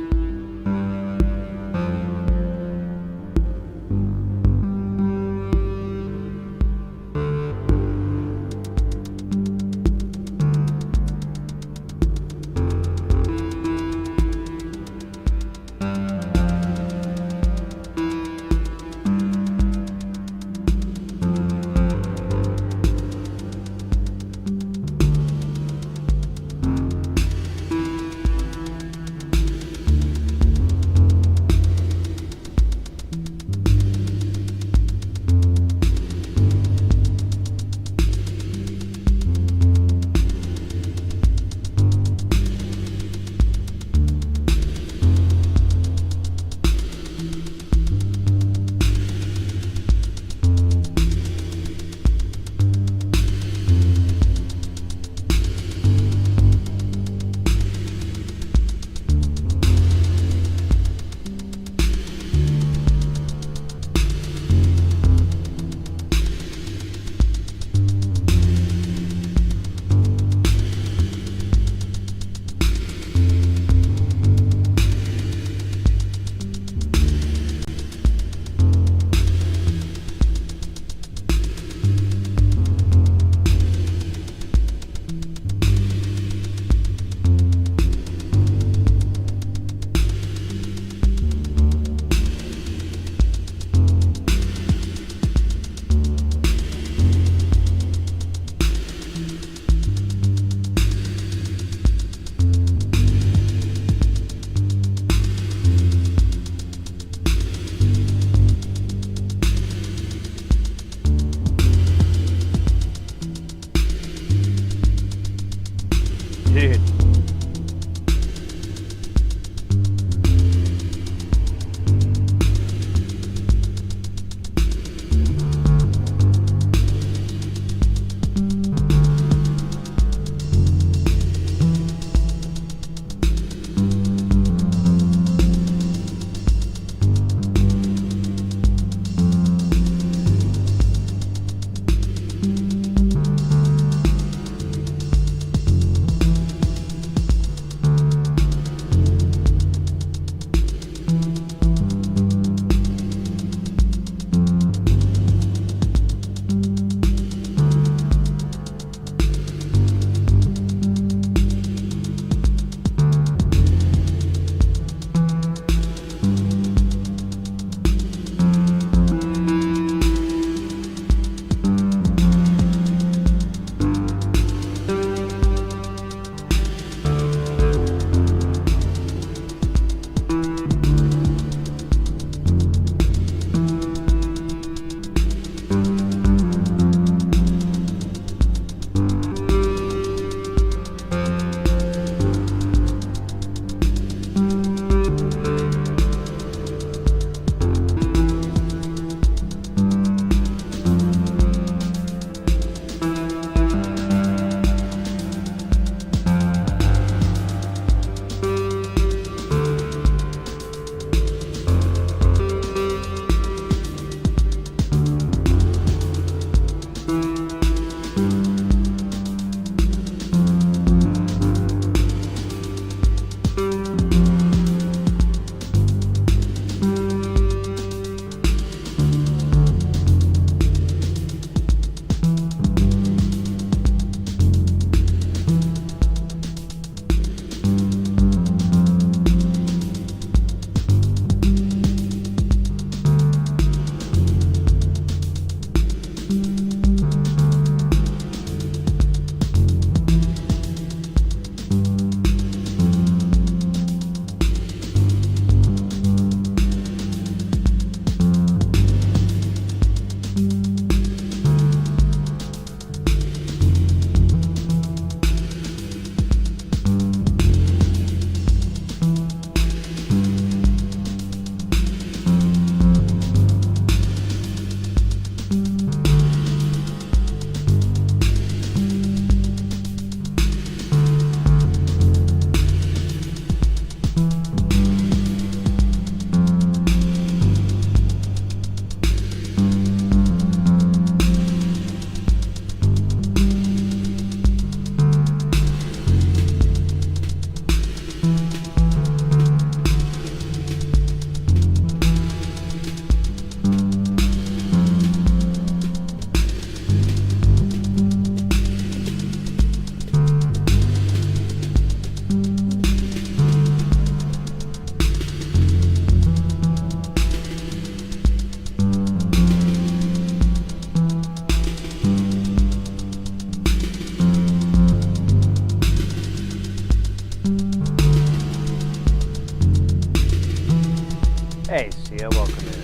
Hey, Sia, welcome in.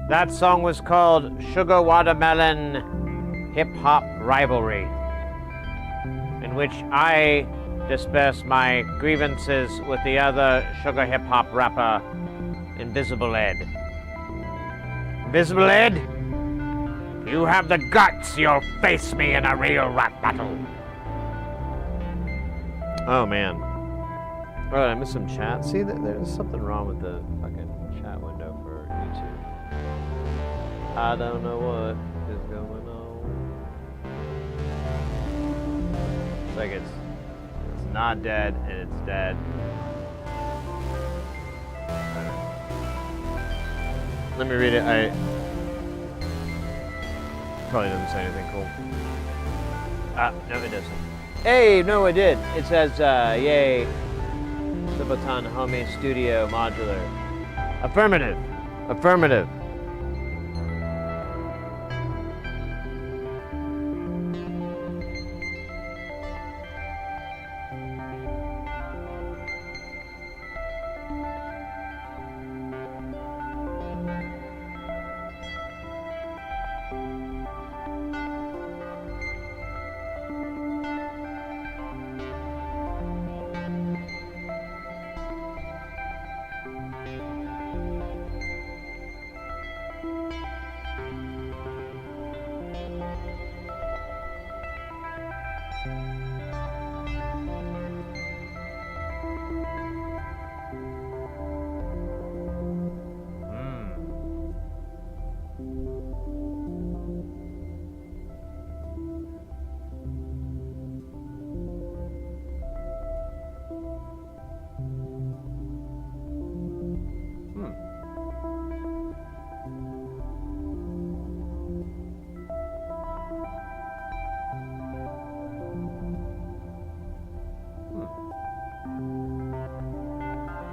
That song was called Sugar Watermelon Hip Hop Rivalry, in which I disperse my grievances with the other sugar hip hop rapper, Invisible Ed. Invisible Ed, if you have the guts, you'll face me in a real rap battle. Oh man. Oh, did I miss some chat? See, there's something wrong with the fucking chat window for YouTube. I don't know what is going on. It's like it's not dead and it's dead. Let me read it. I probably doesn't say anything cool. No, it doesn't. Hey, no, it did. It says, yay, Subotan Homie Studio Modular. Affirmative. Affirmative.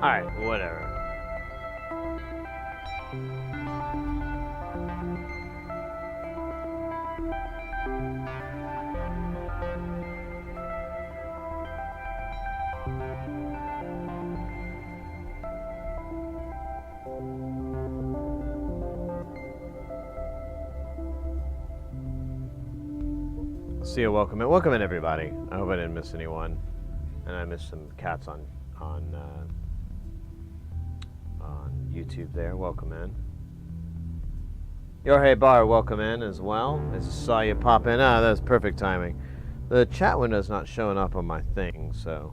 Alright, whatever. See you, welcome in. Welcome in, everybody. I hope I didn't miss anyone. And I missed some cats on YouTube there. Welcome in. Your Hey Bar, welcome in as well. I just saw you pop in. Ah, that's perfect timing. The chat window's not showing up on my thing, so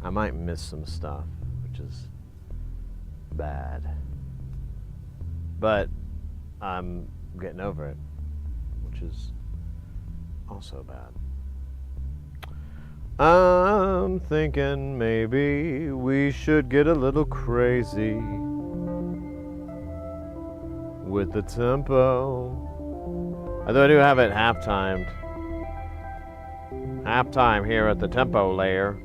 I might miss some stuff, which is bad. But I'm getting over it, which is also bad. I'm thinking maybe we should get a little crazy with the tempo. Although I do have it half-timed. Half-time here at the tempo layer.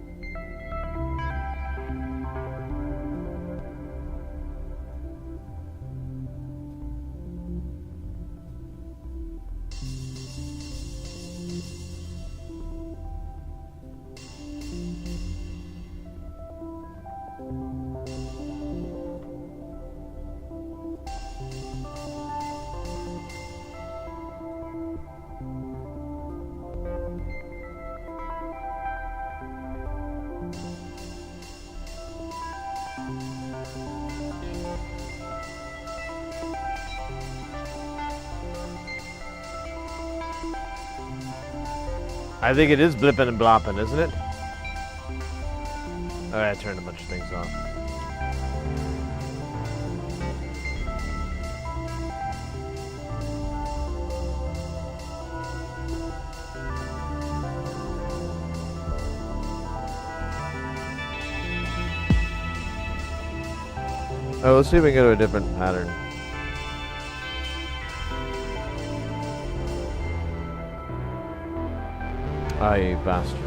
I think it is blipping and blopping, isn't it? Alright, I turned a bunch of things off. Oh, let's see if we can go to a different pattern. Ah, you bastard.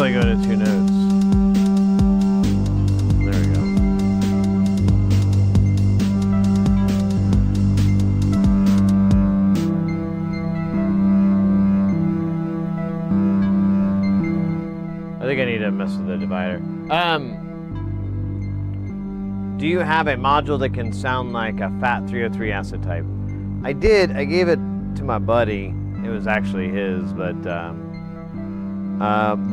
probably go to 2 notes. There we go. I think I need to mess with the divider. Do you have a module that can sound like a Fat 303 acid type? I did. I gave it to my buddy. It was actually his, but the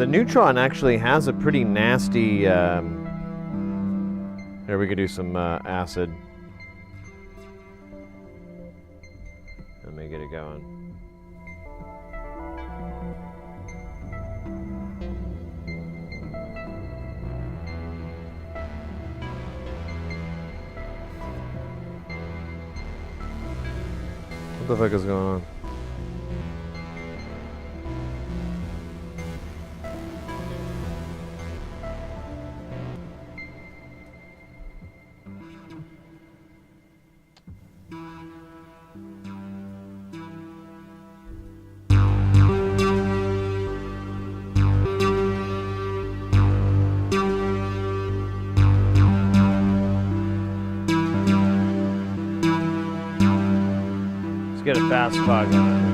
Neutron actually has a pretty nasty. Here, we could do some acid. Let me get it going. What the fuck is going on? Get a fast fog on this.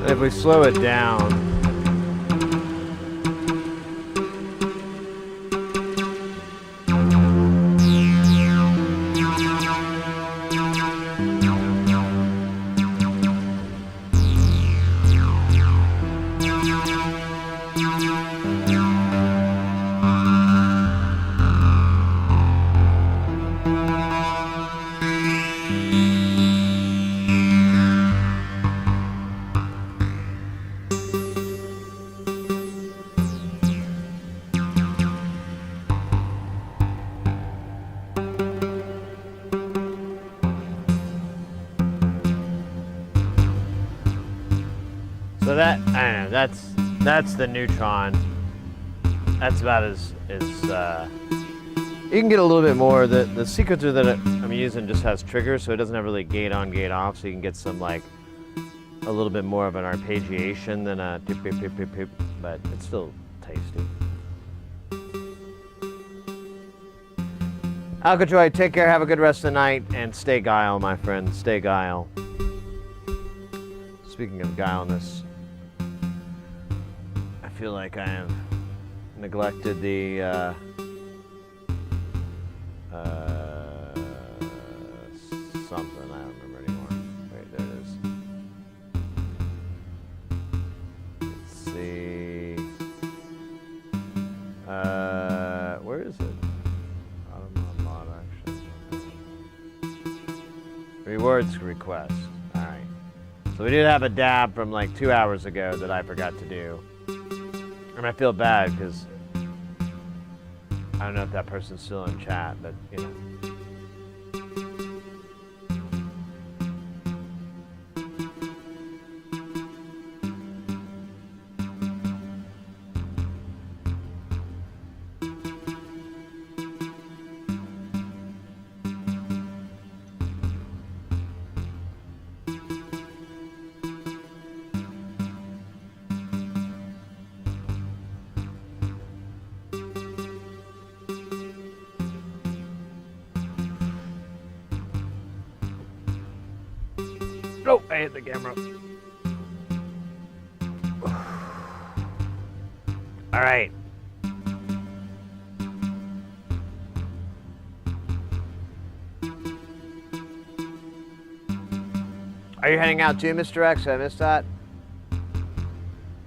If we slow it down, so that, I don't know, that's the Neutron. That's about as you can get a little bit more. The sequencer that I'm using just has triggers, so it doesn't have really gate on, gate off, so you can get some like a little bit more of an arpeggiation than a doop, beep, beep, beep, beep, but it's still tasty. Alcatroy, take care, have a good rest of the night, and stay guile, my friend, stay guile. Speaking of guileness, I feel like I have neglected the something, I don't remember anymore. Wait, there it is. Let's see. Where is it? I don't know, mod action. Rewards request. Alright. So we did have a dab from like 2 hours ago that I forgot to do. And I feel bad because I don't know if that person's still in chat, but you know. hit the camera. All right. Are you heading out too, Mr. X? Did I miss that? I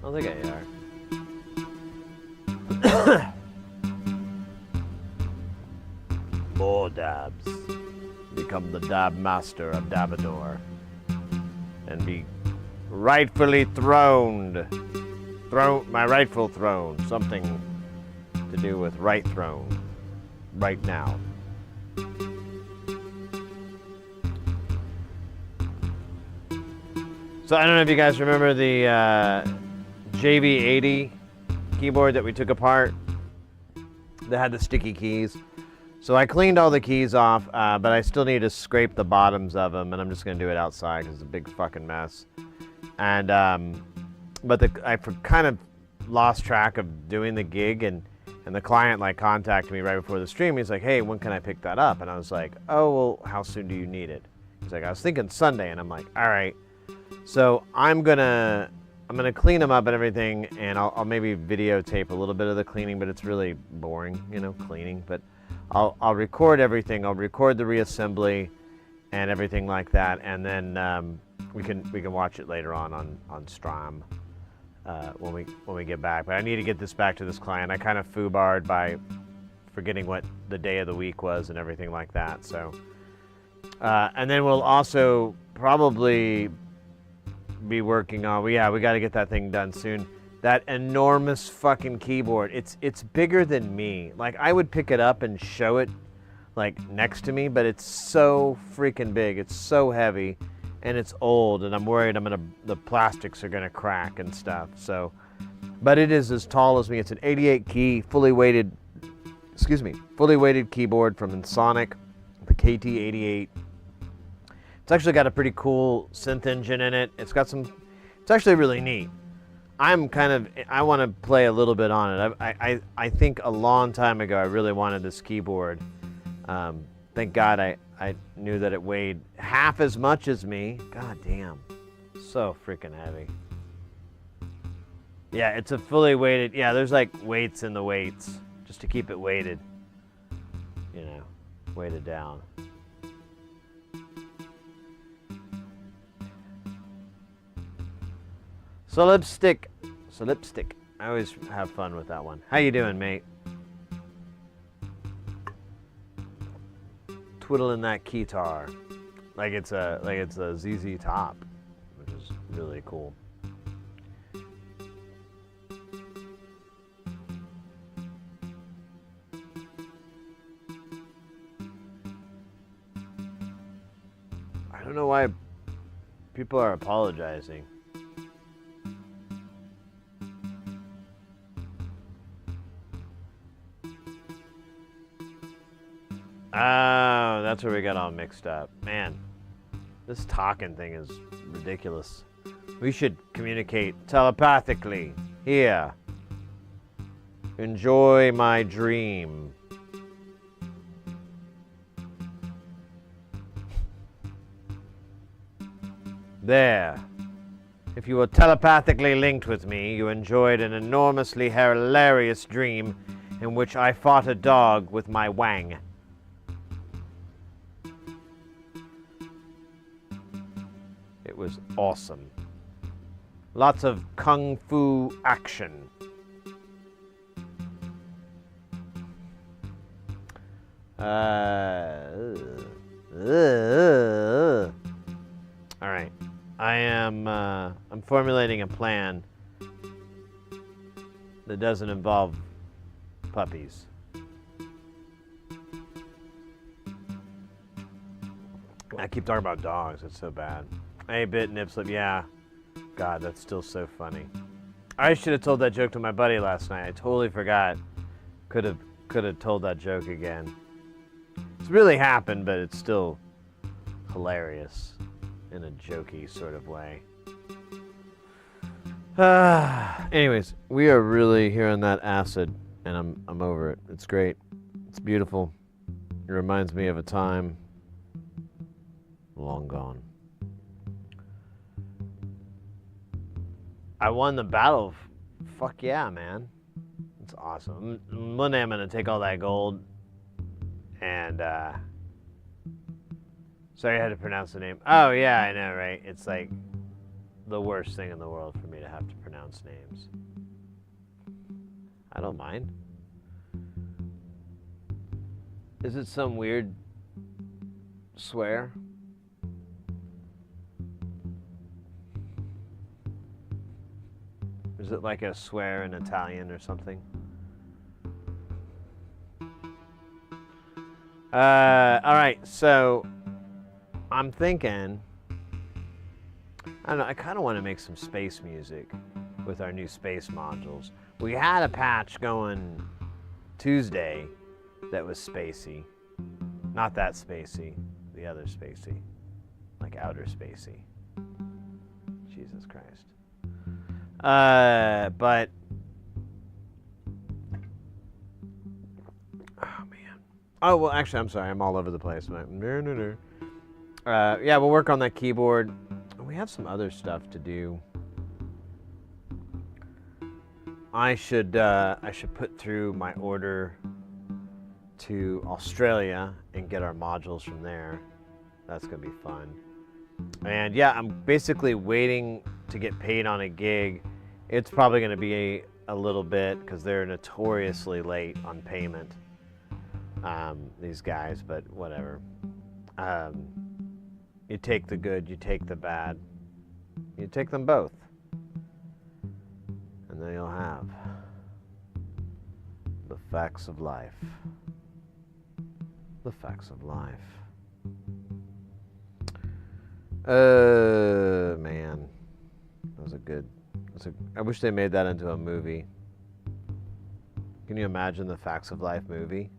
don't think I are. More dabs. Become the dab master of Dabador. And be rightfully throned. My rightful throne. Something to do with right throne. Right now. So I don't know if you guys remember the JV80 keyboard that we took apart that had the sticky keys. So I cleaned all the keys off, but I still need to scrape the bottoms of them, and I'm just going to do it outside because it's a big fucking mess. And I kind of lost track of doing the gig, and the client like contacted me right before the stream. He's like, "Hey, when can I pick that up?" And I was like, "Oh, well, how soon do you need it?" He's like, "I was thinking Sunday," and I'm like, "All right." So I'm gonna clean them up and everything, and I'll maybe videotape a little bit of the cleaning, but it's really boring, you know, cleaning. But I'll record everything. I'll record the reassembly and everything like that, and then we can watch it later on stream when we get back. But I need to get this back to this client. I kind of foobarred by forgetting what the day of the week was and everything like that. So and then we'll also probably be working on, we got to get that thing done soon. That enormous fucking keyboard, it's bigger than me. Like, I would pick it up and show it like next to me, but it's so freaking big. It's so heavy, and it's old, and I'm worried the plastics are gonna crack and stuff. So, but it is as tall as me. It's an 88 key, fully weighted keyboard from Ensoniq, the KT88. It's actually got a pretty cool synth engine in it. It's actually really neat. I want to play a little bit on it. I think a long time ago I really wanted this keyboard. Thank God I knew that it weighed half as much as me. God damn. So freaking heavy. Yeah, it's a fully weighted, yeah, there's like weights in the weights just to keep it weighted. You know, weighted down. So lipstick. I always have fun with that one. How you doing, mate? Twiddling that keytar, like it's a ZZ Top, which is really cool. I don't know why people are apologizing. Oh, that's where we got all mixed up. Man, this talking thing is ridiculous. We should communicate telepathically. Here. Enjoy my dream. There. If you were telepathically linked with me, you enjoyed an enormously hilarious dream in which I fought a dog with my wang. It was awesome. Lots of kung fu action. All right. I'm formulating a plan that doesn't involve puppies. I keep talking about dogs. It's so bad. Hey, Bit Nipslip. Yeah. God, that's still so funny. I should have told that joke to my buddy last night. I totally forgot. Could have told that joke again. It's really happened, but it's still hilarious in a jokey sort of way. Anyways, we are really here on that acid, and I'm over it. It's great. It's beautiful. It reminds me of a time long gone. I won the battle. Fuck yeah, man. It's awesome. One day I'm going to take all that gold and, sorry I had to pronounce the name. Oh, yeah, I know, right? It's like the worst thing in the world for me to have to pronounce names. I don't mind. Is it some weird swear? Is it like a swear in Italian or something? Alright, so I'm thinking, I don't know, I kind of want to make some space music with our new space modules. We had a patch going Tuesday that was spacey. Not that spacey, the other spacey. Like outer spacey. Jesus Christ. But oh man. Oh well, actually, I'm sorry. I'm all over the place. No. Yeah, we'll work on that keyboard. We have some other stuff to do. I should put through my order to Australia and get our modules from there. That's gonna be fun. And yeah, I'm basically waiting to get paid on a gig. It's probably gonna be a little bit because they're notoriously late on payment. These guys, but whatever. You take the good, you take the bad. You take them both. And then you'll have the facts of life. The facts of life. Man. That was a good... I wish they made that into a movie. Can you imagine the Facts of Life movie?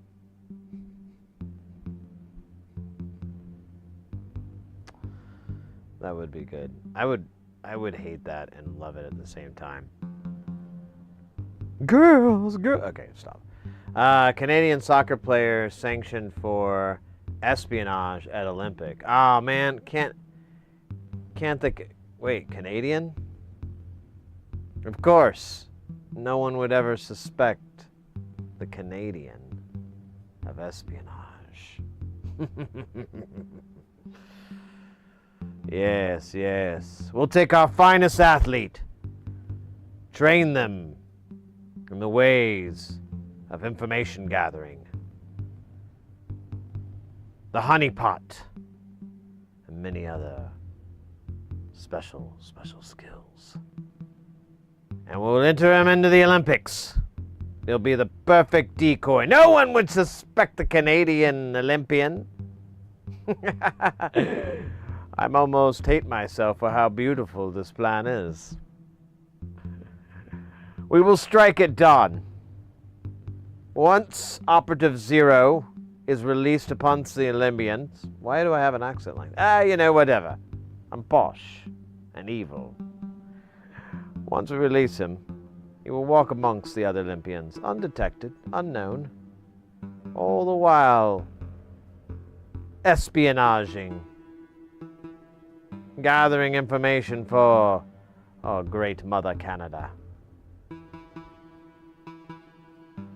That would be good. I would hate that and love it at the same time. Girls. Okay, stop. Canadian soccer player sanctioned for espionage at Olympic. Oh man, can't think. Wait, Canadian? Of course, no one would ever suspect the Canadian of espionage. Yes. We'll take our finest athlete, train them in the ways of information gathering, the honeypot, and many other special skills. And we'll enter him into the Olympics. He'll be the perfect decoy. No one would suspect the Canadian Olympian. I'm almost hate myself for how beautiful this plan is. We will strike at dawn. Once Operative Zero is released upon the Olympians... Why do I have an accent like that? Whatever. I'm posh and evil. Once we release him, he will walk amongst the other Olympians, undetected, unknown, all the while espionaging, gathering information for our great mother Canada.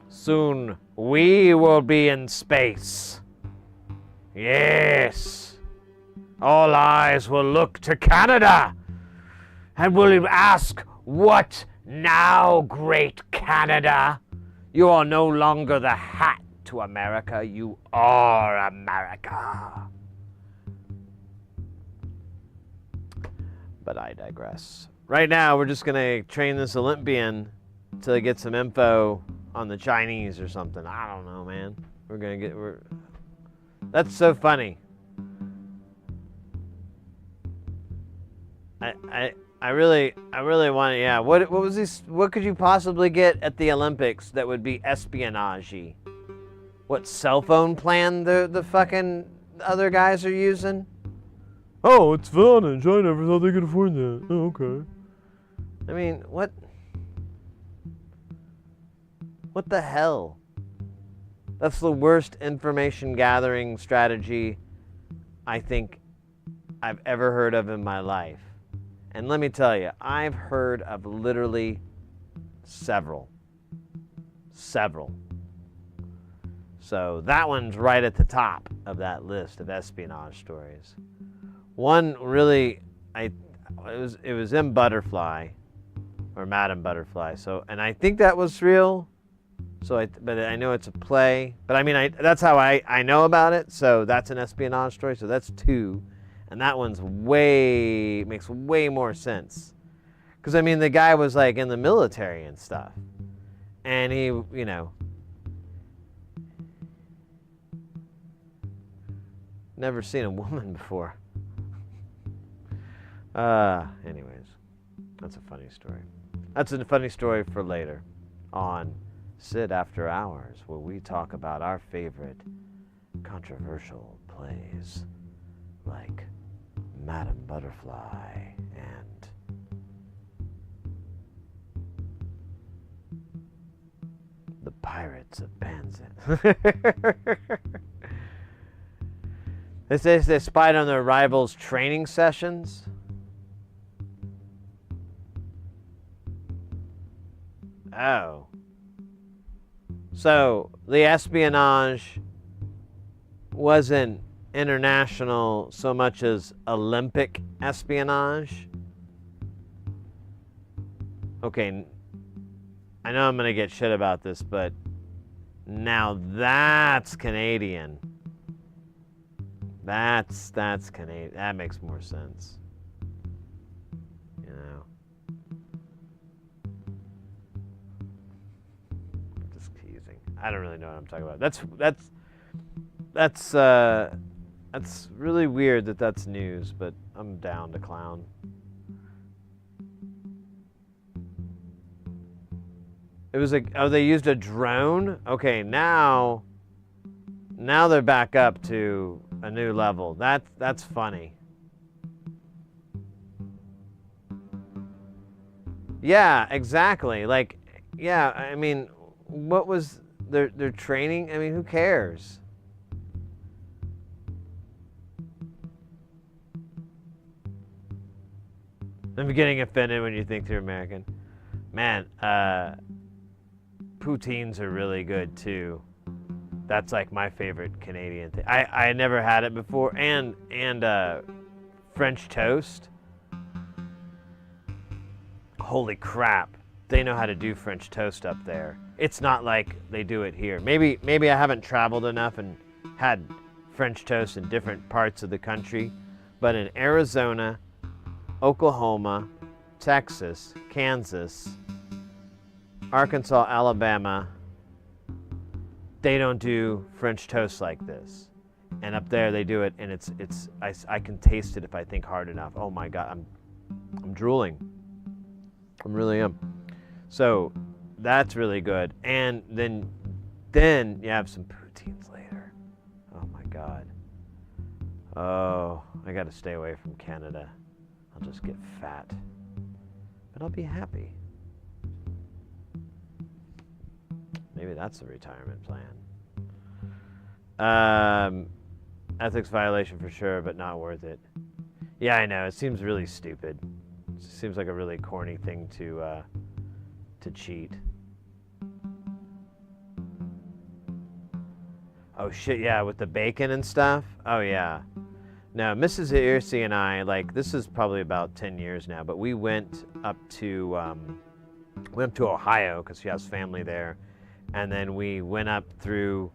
Soon we will be in space. Yes. All eyes will look to Canada and will ask, "What now, great Canada? You are no longer the hat to America. You are America." But I digress. Right now, we're just going to train this Olympian until he gets some info on the Chinese or something. I don't know, man. That's so funny. I really want to, yeah. What was this? What could you possibly get at the Olympics that would be espionage-y? What cell phone plan the fucking other guys are using? Oh, it's fun in China. I never thought they could afford that. Oh, okay. I mean, what? What the hell? That's the worst information gathering strategy I think I've ever heard of in my life. And let me tell you, I've heard of literally several. So that one's right at the top of that list of espionage stories. One really, it was M. Butterfly, or Madam Butterfly. So, and I think that was real. So, but I know it's a play. But I mean, that's how I know about it. So that's an espionage story. So that's 2, and that one's makes way more sense. Because I mean, the guy was like in the military and stuff, and he, never seen a woman before. Anyways, that's a funny story. That's a funny story for later on Sid After Hours, where we talk about our favorite controversial plays like Madam Butterfly and The Pirates of Banzan. They say they spied on their rivals' training sessions. Oh. So the espionage wasn't international so much as Olympic espionage. Okay, I know I'm going to get shit about this, but now that's Canadian. That's Canadian. That makes more sense. I'm just teasing. I don't really know what I'm talking about. That's really weird that that's news, but I'm down to clown. It was they used a drone? Okay, now they're back up to a new level. That's funny. Yeah, exactly. Like, yeah, I mean, what was their training? I mean, who cares? I'm getting offended when you think they're American. Man, poutines are really good too. That's like my favorite Canadian thing. I never had it before. And French toast. Holy crap. They know how to do French toast up there. It's not like they do it here. Maybe I haven't traveled enough and had French toast in different parts of the country. But in Arizona, Oklahoma, Texas, Kansas, Arkansas, Alabama, they don't do French toast like this. And up there they do it, and I can taste it if I think hard enough. Oh my God, I'm drooling. I really am. So that's really good. And then you have some poutines later. Oh my God. Oh, I got to stay away from Canada. I'll just get fat. But I'll be happy. Maybe that's the retirement plan. Ethics violation for sure, but not worth it. Yeah, I know. It seems really stupid. It seems like a really corny thing to cheat. Oh shit, yeah, with the bacon and stuff. Oh yeah. No, Mrs. Irsey and I, like, this is probably about 10 years now, but we went up to Ohio because she has family there. And then we went up through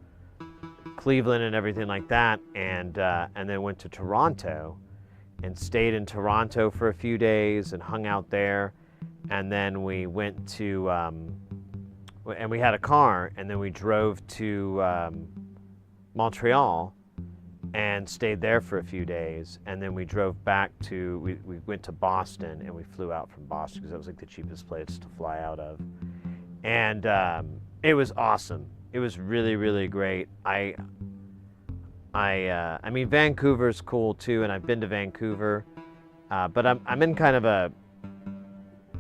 Cleveland and everything like that, and then went to Toronto and stayed in Toronto for a few days and hung out there. And then we went to, and we had a car, and then we drove to Montreal and stayed there for a few days. And then we drove back we went to Boston, and we flew out from Boston because that was like the cheapest place to fly out of. And it was awesome. It was really, really great. I mean, Vancouver's cool too, and I've been to Vancouver, but I'm in kind of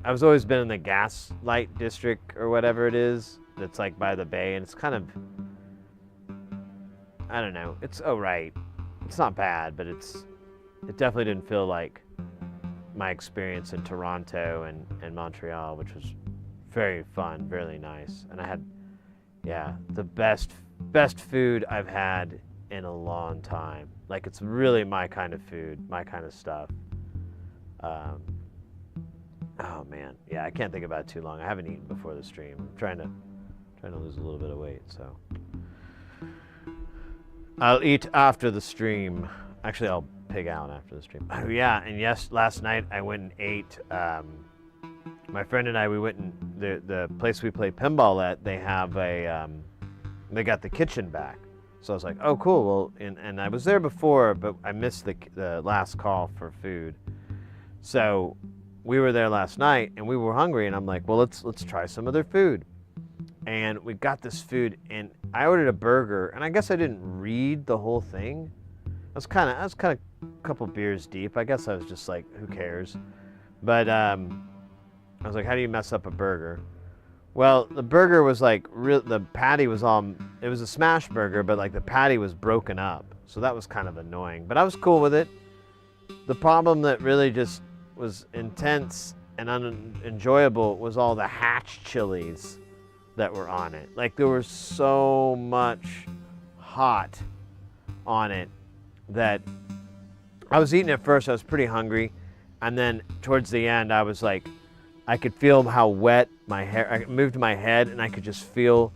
I've always been in the Gaslight District or whatever it is. That's like by the bay, and it's kind of, I don't know. It's alright. It's not bad, but it definitely didn't feel like my experience in Toronto and Montreal, which was very fun, really nice. And I had, yeah, the best food I've had in a long time. Like, it's really my kind of food, my kind of stuff. Oh man, yeah, I can't think about it too long. I haven't eaten before the stream. I'm trying to lose a little bit of weight, so I'll eat after the stream. Actually, I'll pig out after the stream. Oh yeah, and yes, last night I went and ate. My friend and I, we went and the place we play pinball at. They have a they got the kitchen back. So I was like, oh cool. Well, and I was there before, but I missed the last call for food. So we were there last night and we were hungry, and I'm like, well, let's try some of their food. And we got this food, and I ordered a burger, and I guess I didn't read the whole thing. I was kind of a couple beers deep. I guess I was just like, who cares? But I was like, how do you mess up a burger? Well, the burger was like the patty was it was a smash burger, but like the patty was broken up. So that was kind of annoying, but I was cool with it. The problem that really just was intense and unenjoyable was all the hatch chilies that were on it. Like, there was so much hot on it that I was eating it first. I was pretty hungry, and then towards the end I was like, I could feel how wet my hair. I moved my head and I could just feel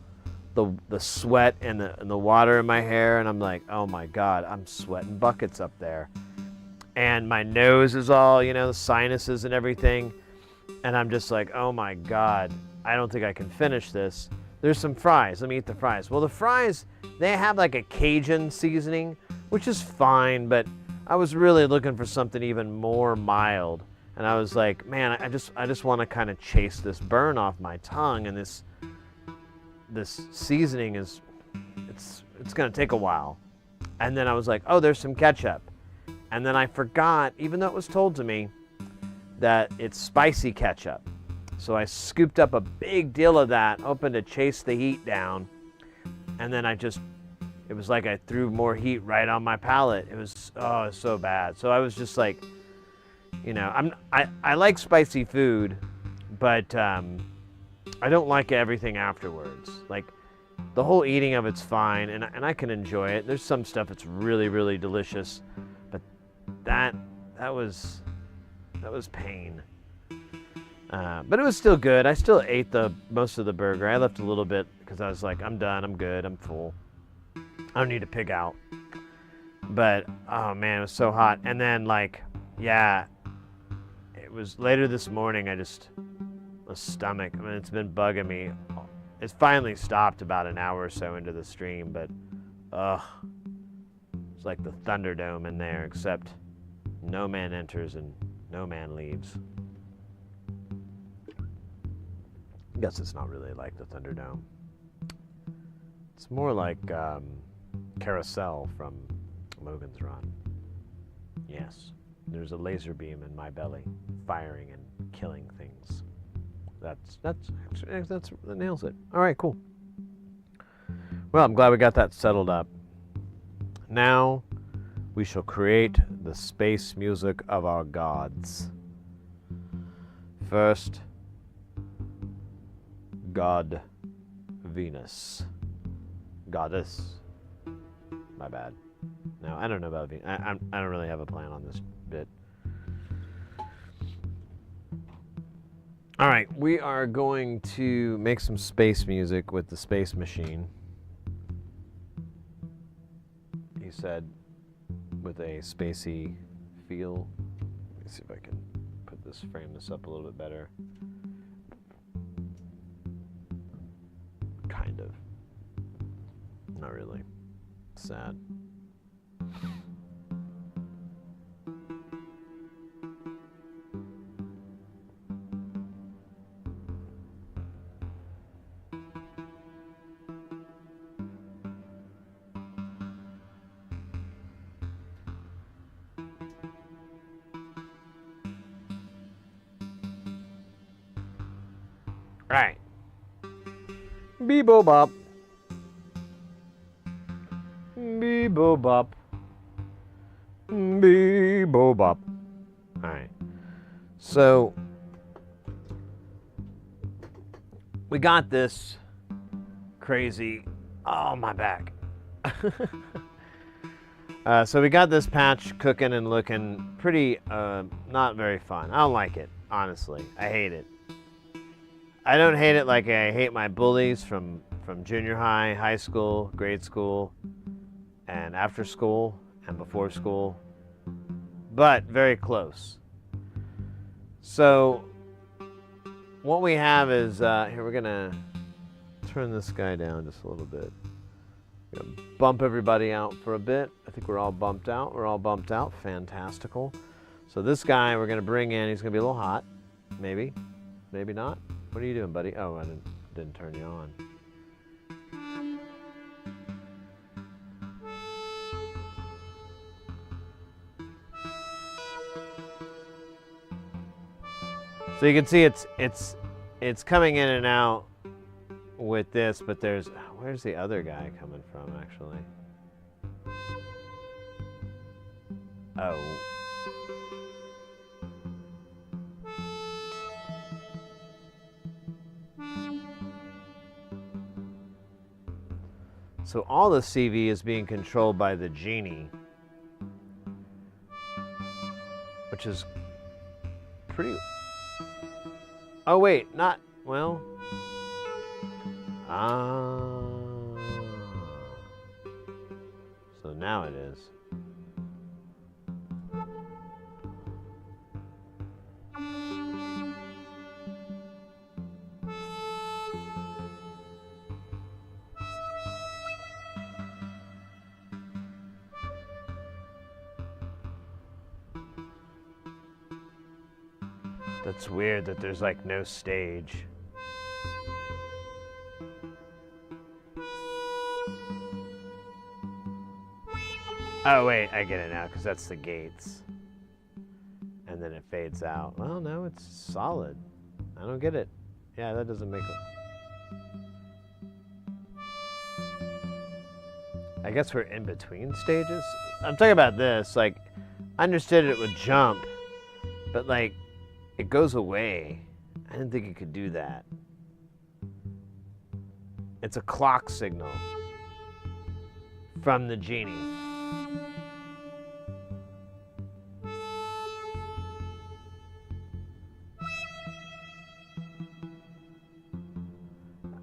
the sweat and the water in my hair, and I'm like, oh my god, I'm sweating buckets up there. And my nose is all, you know, sinuses and everything. And I'm just like, oh my god, I don't think I can finish this. There's some fries. Let me eat the fries. Well, the fries, they have like a Cajun seasoning, which is fine, but I was really looking for something even more mild. And I was like, man, I just want to kind of chase this burn off my tongue, and this seasoning it's going to take a while. And then I was like, oh, there's some ketchup. And then I forgot, even though it was told to me, that it's spicy ketchup. So I scooped up a big deal of that, hoping to chase the heat down. And then it was like I threw more heat right on my palate. It was so bad. So I was just like, you know, I like spicy food, but I don't like everything afterwards. Like, the whole eating of it's fine, and I can enjoy it. There's some stuff that's really, really delicious, but that was pain. But it was still good. I still ate most of the burger. I left a little bit because I was like, I'm done, I'm good, I'm full. I don't need to pig out. But, oh man, it was so hot. And then, like, yeah, it was later this morning, my stomach, I mean, it's been bugging me. It finally stopped about an hour or so into the stream, but, it's like the Thunderdome in there, except no man enters and no man leaves. I guess it's not really like the Thunderdome. It's more like Carousel from Logan's Run. Yes, there's a laser beam in my belly, firing and killing things. That nails it. All right, cool. Well, I'm glad we got that settled up. Now we shall create the space music of our gods. First, God Venus. Goddess. My bad. No, I don't know about Venus. I don't really have a plan on this bit. All right, we are going to make some space music with the space machine. He said, with a spacey feel. Let me see if I can frame this up a little bit better. Kind of. Not really. Sad. Right. Bee-bo-bop. Bee-bo-bop. Bee-bo-bop. Alright. So we got this crazy, oh, my back. So we got this patch cooking and looking pretty, not very fun. I don't like it, honestly. I hate it. I don't hate it like I hate my bullies from junior high, high school, grade school, and after school, and before school, but very close. So what we have is, here, we're gonna turn this guy down just a little bit. We're gonna bump everybody out for a bit. I think we're all bumped out. We're all bumped out. Fantastical. So this guy we're gonna bring in. He's gonna be a little hot. Maybe. Maybe not. What are you doing, buddy? Oh, I didn't turn you on. So you can see it's coming in and out with this, but where's the other guy coming from, actually? Oh. So all the CV is being controlled by the genie, which is pretty... Oh wait, not... Well... So now it is. That's weird that there's like no stage. Oh wait, I get it now, because that's the gates. And then it fades out. Well, no, it's solid. I don't get it. Yeah, that doesn't make it. I guess we're in between stages. I'm talking about this, like, I understood it would jump, but like, it goes away. I didn't think it could do that. It's a clock signal from the genie.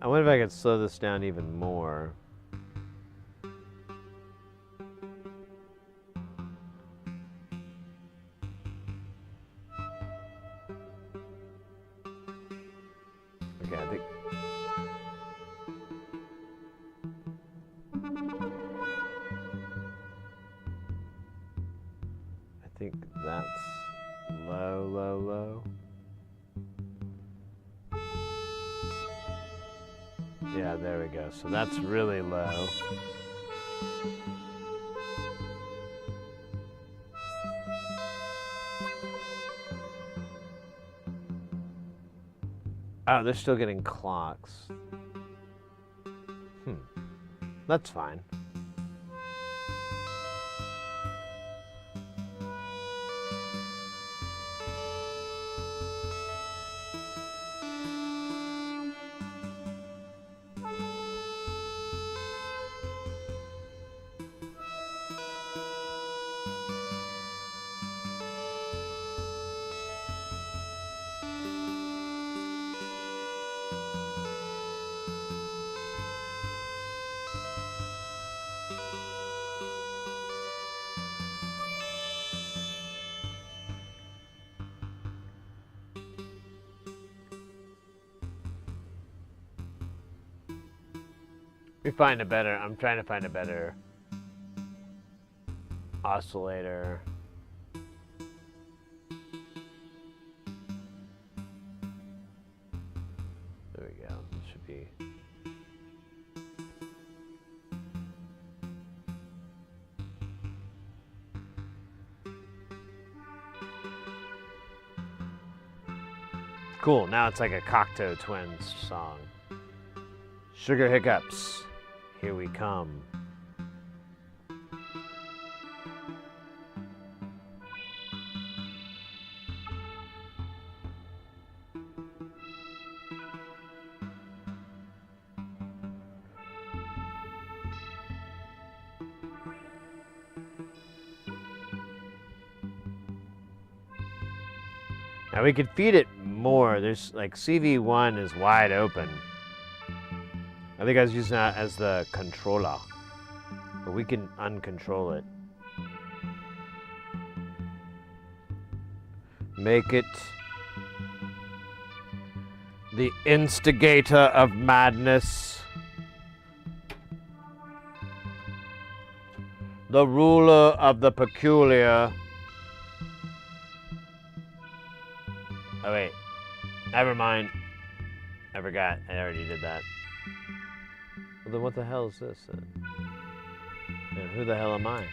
I wonder if I could slow this down even more. Okay, I think that's low, low, low. Yeah, there we go. So that's really low. Oh, they're still getting clocks. That's fine. I'm trying to find a better oscillator. There we go. It should be. Cool. Now it's like a Cocteau Twins song. Sugar hiccups. Here we come. And we could feed it more. There's like CV1 is wide open. I think I was using that as the controller. But we can uncontrol it. Make it the instigator of madness. The ruler of the peculiar. Oh wait, never mind. I forgot, I already did that. Well then what the hell is this then? And who the hell am I?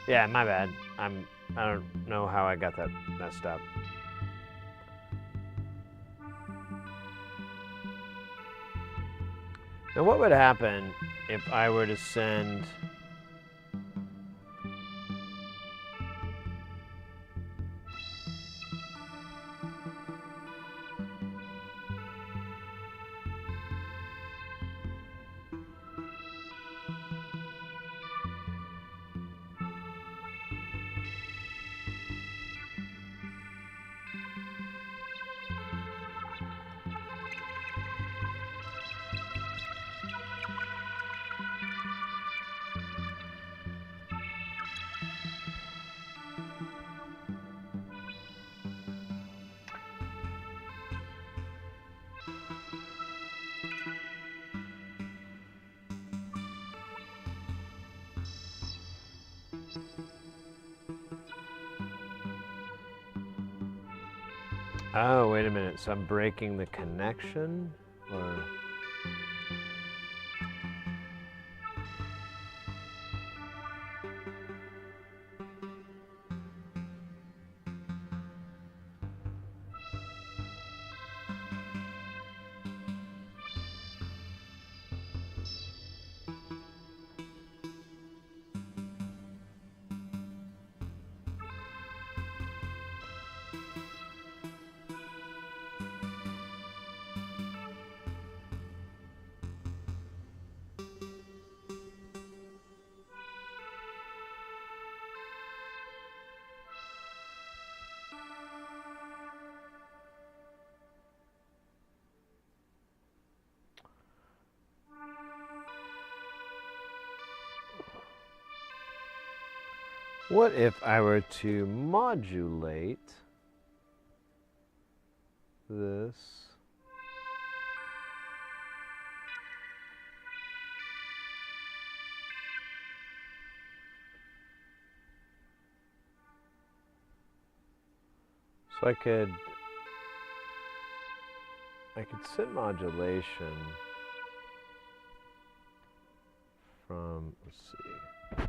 Yeah, my bad. I don't know how I got that messed up. Now what would happen if I were to send oh, wait a minute. So I'm breaking the connection? Or... What if I were to modulate this? So I could set modulation from, let's see.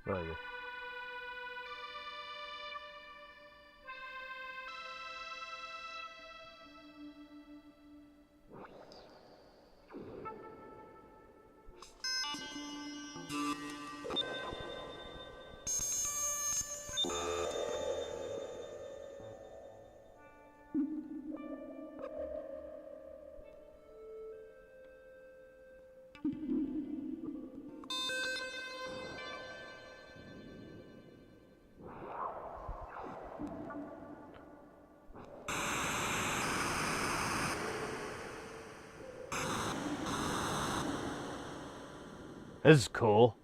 Right. This is cool.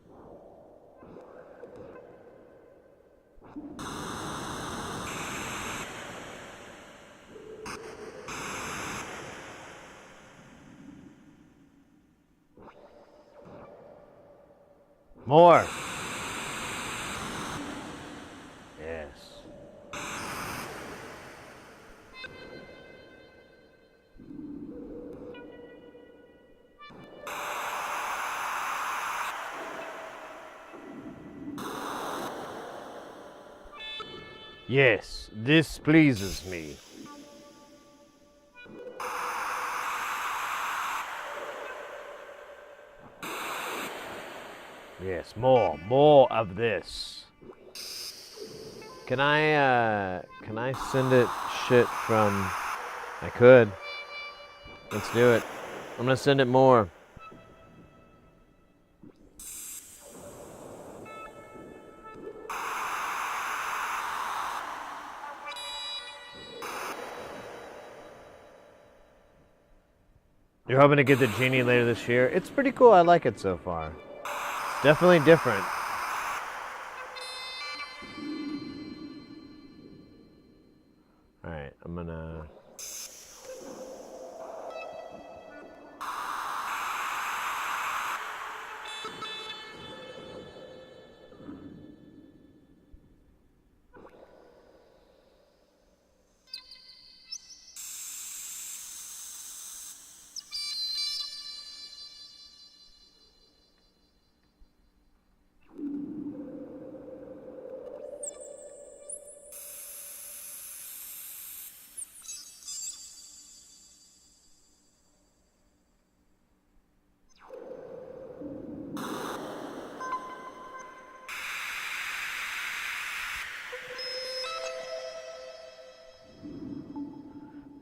More. Yes, this pleases me. Yes, more of this. Can I send it shit from... I could. Let's do it. I'm gonna send it more. You're hoping to get the genie later this year? It's pretty cool. I like it so far. It's definitely different. Alright, I'm gonna...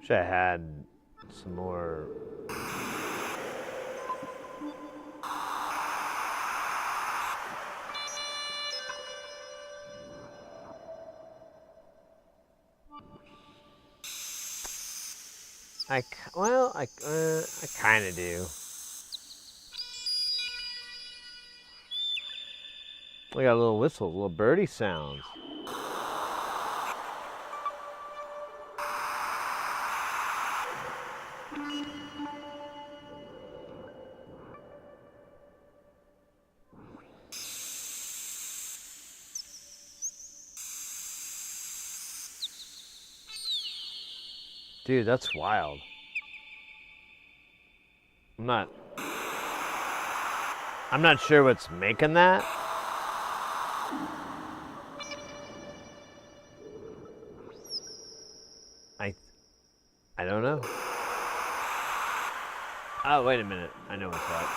Wish I had some more... I kind of do. We got little whistles, little birdie sounds. Dude, that's wild. I'm not sure what's making that. I don't know. Oh, wait a minute. I know what's up.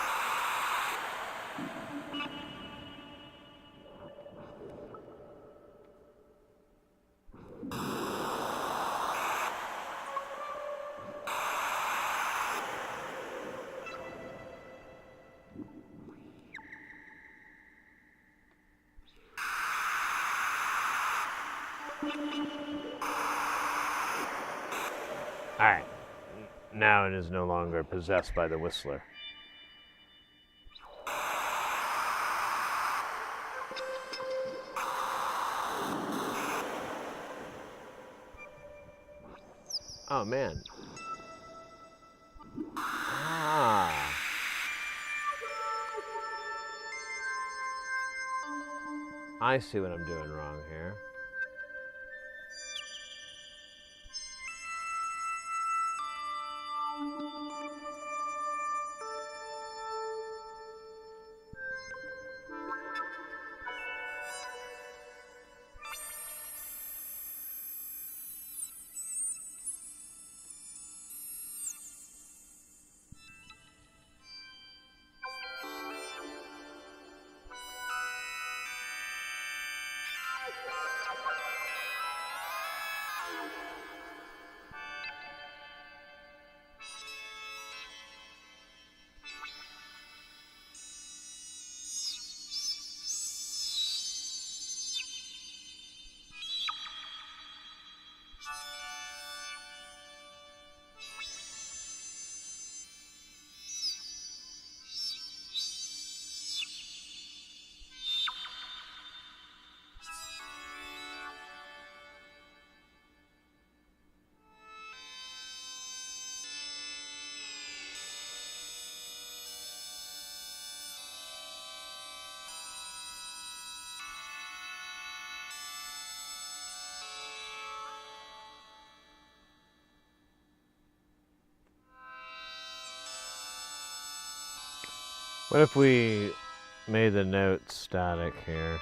Alright. Now it is no longer possessed by the Whistler. Oh, man. Ah. I see what I'm doing wrong here. What if we made the note static here?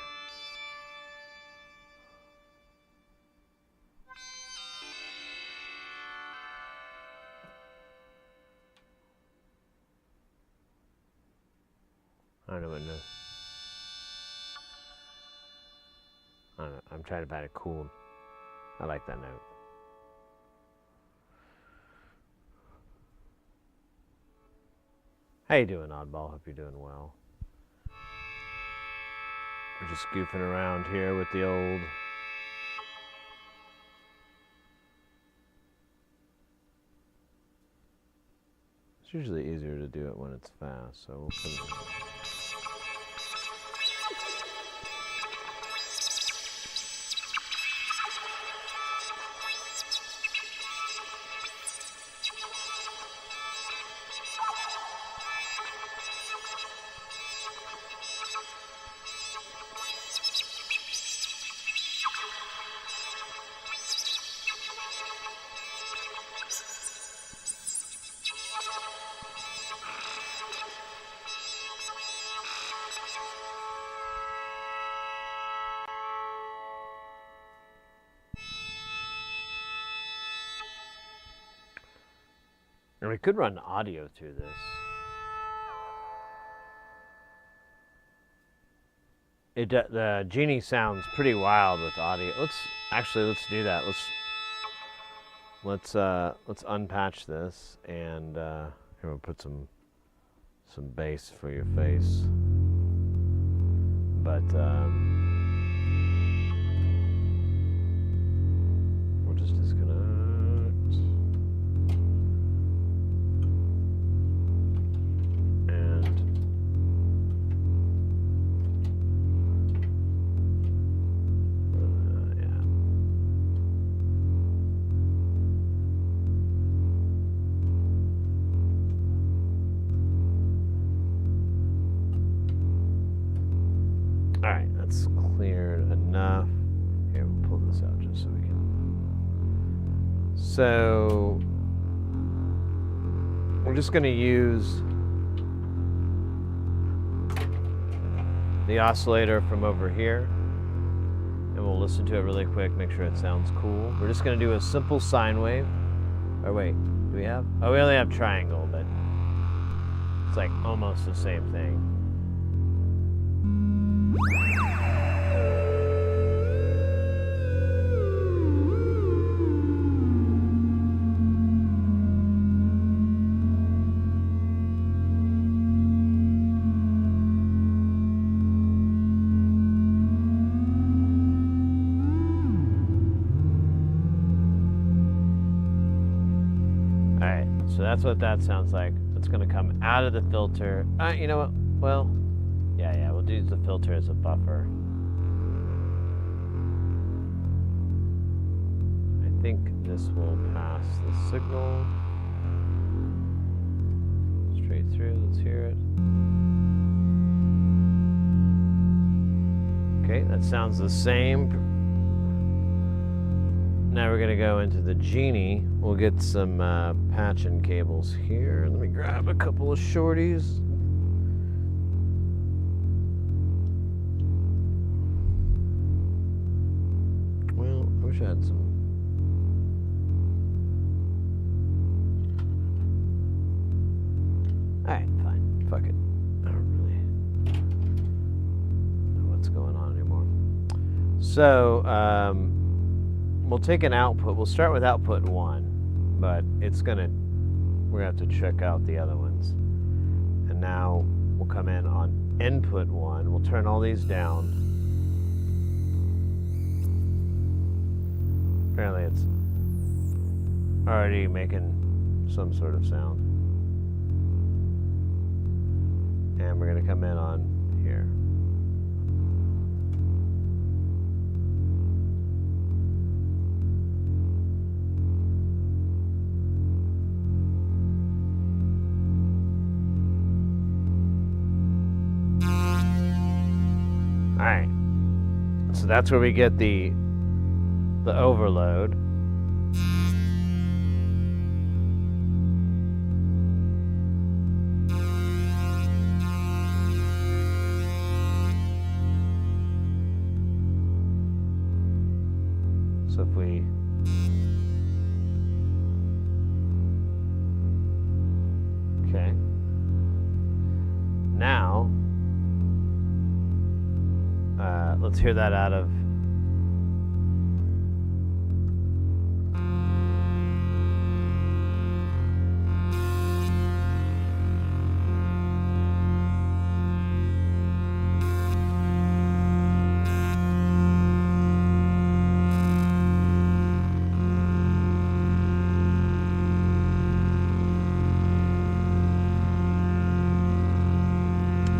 I don't know what note. I don't know. I'm trying to find it cool. I like that note. How you doing, Oddball? Hope you're doing well. We're just goofing around here with the old... It's usually easier to do it when it's fast, so we'll put it... And we could run audio through this. The Genie sounds pretty wild with audio. Let's do that. Let's unpatch this, and here we'll put some bass for your face. But we'll just disconnect. So we're just going to use the oscillator from over here, and we'll listen to it really quick, make sure it sounds cool. We're just going to do a simple sine wave. Or wait, do we have? Oh, we only have triangle, but it's like almost the same thing. So that's what that sounds like. It's going to come out of the filter. You know what? Well, yeah, we'll use the filter as a buffer. I think this will pass the signal straight through. Let's hear it. Okay, that sounds the same. Now we're going to go into the Genie. We'll get some patching cables here. Let me grab a couple of shorties. Well, I wish I had some. Alright, fine. Fuck it. I don't really know what's going on anymore. So, we'll take an output. We'll start with output 1, but we're gonna have to check out the other ones. And now we'll come in on input 1. We'll turn all these down. Apparently it's already making some sort of sound. And we're gonna come in on here. Alright, so that's where we get the overload. So if we okay, now Let's hear that out of.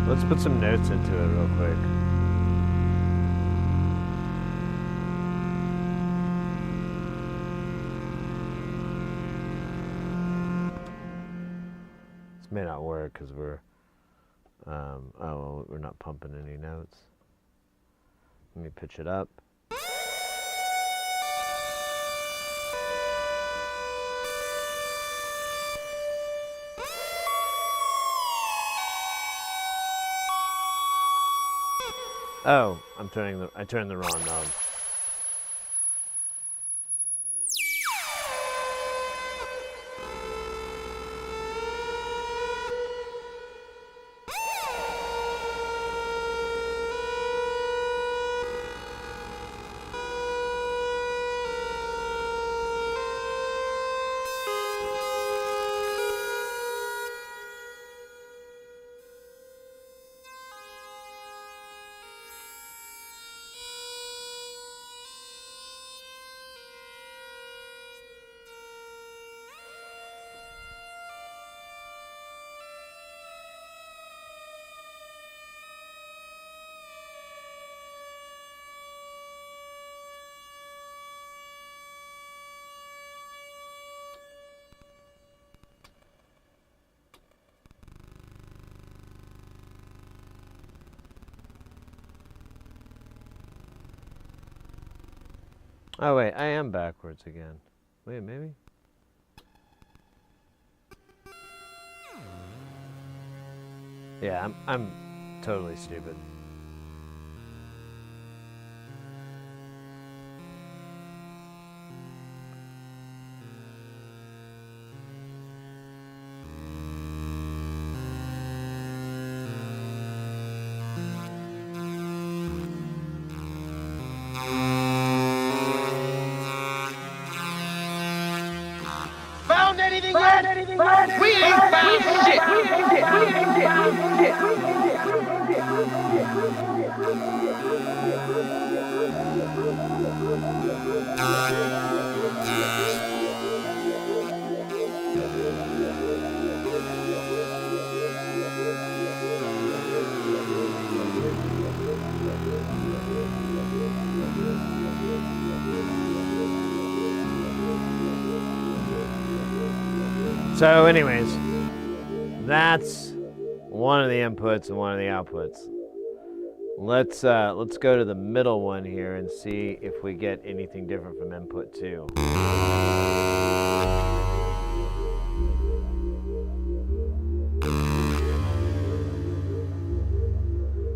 Let's put some notes into it real quick. This may not work because we're we're not pumping any notes. Let me pitch it up. Oh, I turned the wrong knob. Oh wait, I am backwards again. Wait, maybe? Yeah, I'm totally stupid. We ain't found shit. So anyways, that's one of the inputs and one of the outputs. Let's go to the middle one here and see if we get anything different from input 2.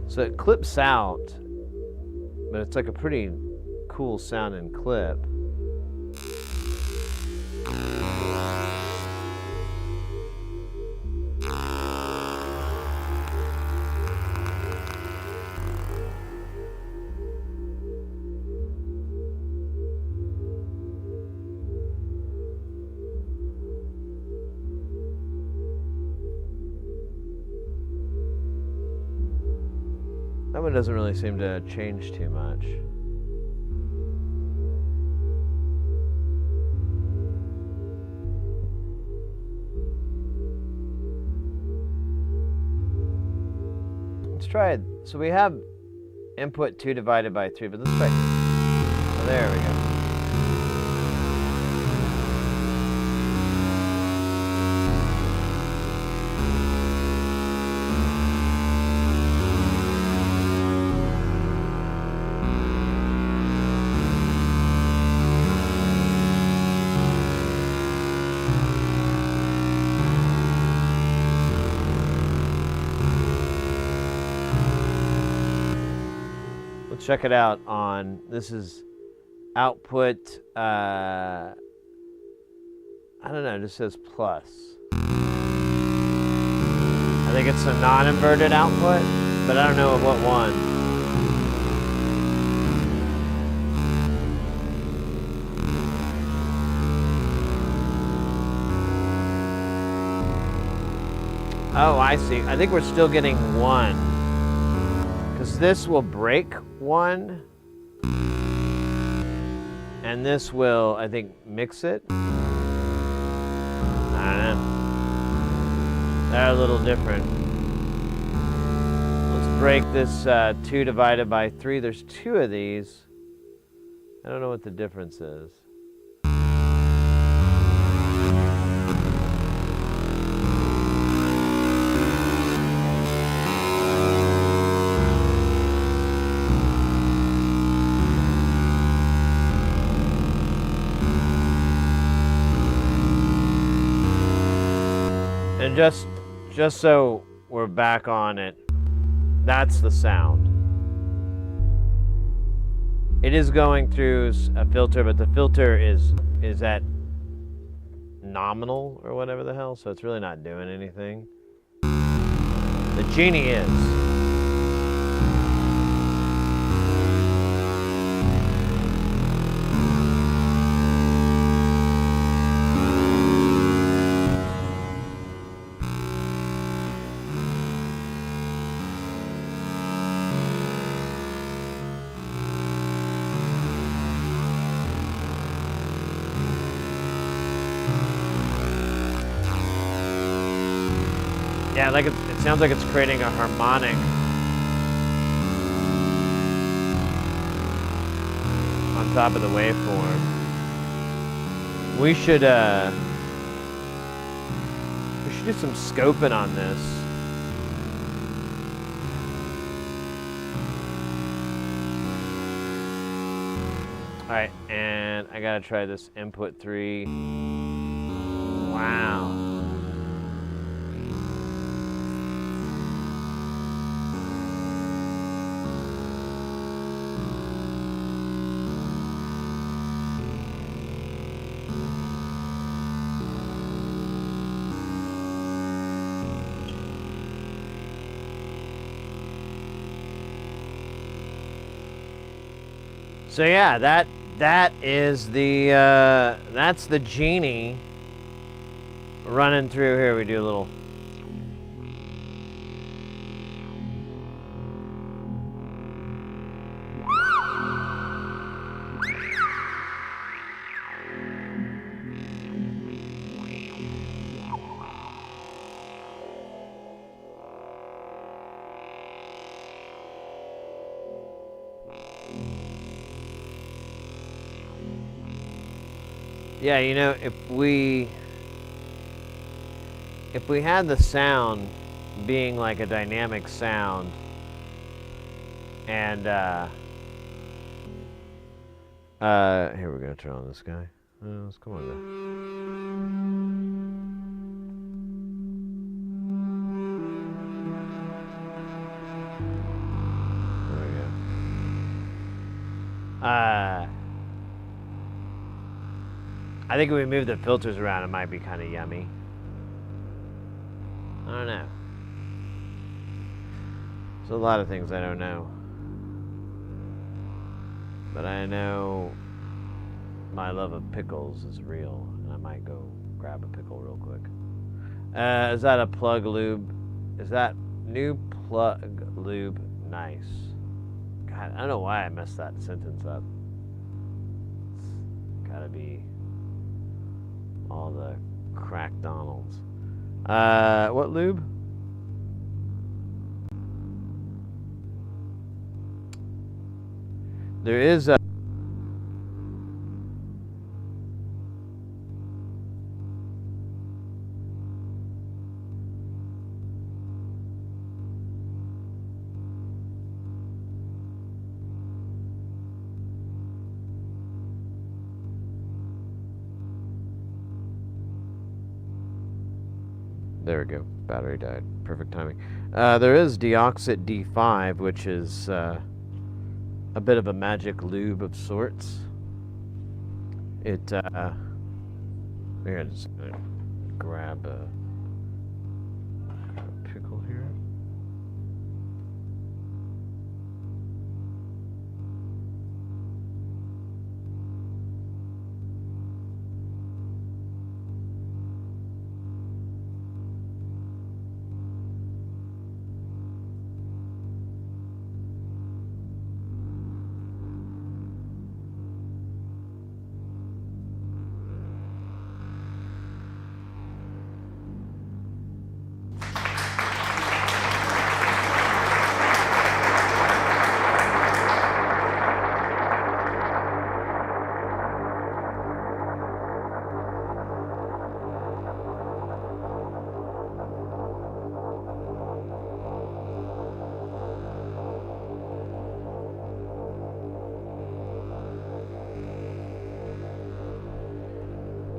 So it clips out, but it's like a pretty cool sounding clip. That one doesn't really seem to change too much. Let's try it. So we have input 2 divided by 3, but let's try. Oh, there we go. Check it out on, this is output, I don't know, it just says plus. I think it's a non-inverted output, but I don't know what one. Oh, I see. I think we're still getting one. Because this will break one. And this will, I think, mix it. I don't know. They're a little different. Let's break this 2 divided by 3. There's 2 of these. I don't know what the difference is. And just so we're back on it, that's the sound. It is going through a filter, but the filter is at nominal or whatever the hell, so it's really not doing anything. The genie is. Yeah, like it sounds like it's creating a harmonic. On top of the waveform. We should do some scoping on this. All right, and I gotta try this input 3. Wow. So yeah, that is the that's the genie running through here. We do a little. Yeah, you know, if we had the sound being like a dynamic sound, and here we're gonna turn on this guy. Let's come on there. There we go. I think if we move the filters around, it might be kind of yummy. I don't know. There's a lot of things I don't know. But I know my love of pickles is real, and I might go grab a pickle real quick. Is that a plug lube? Is that new plug lube nice? God, I don't know why I messed that sentence up. It's gotta be all the crack Donalds. What lube? There is a There we go. Battery died. Perfect timing. There is Deoxit D5, which is a bit of a magic lube of sorts. It, here, I'm just gonna grab a pickle here.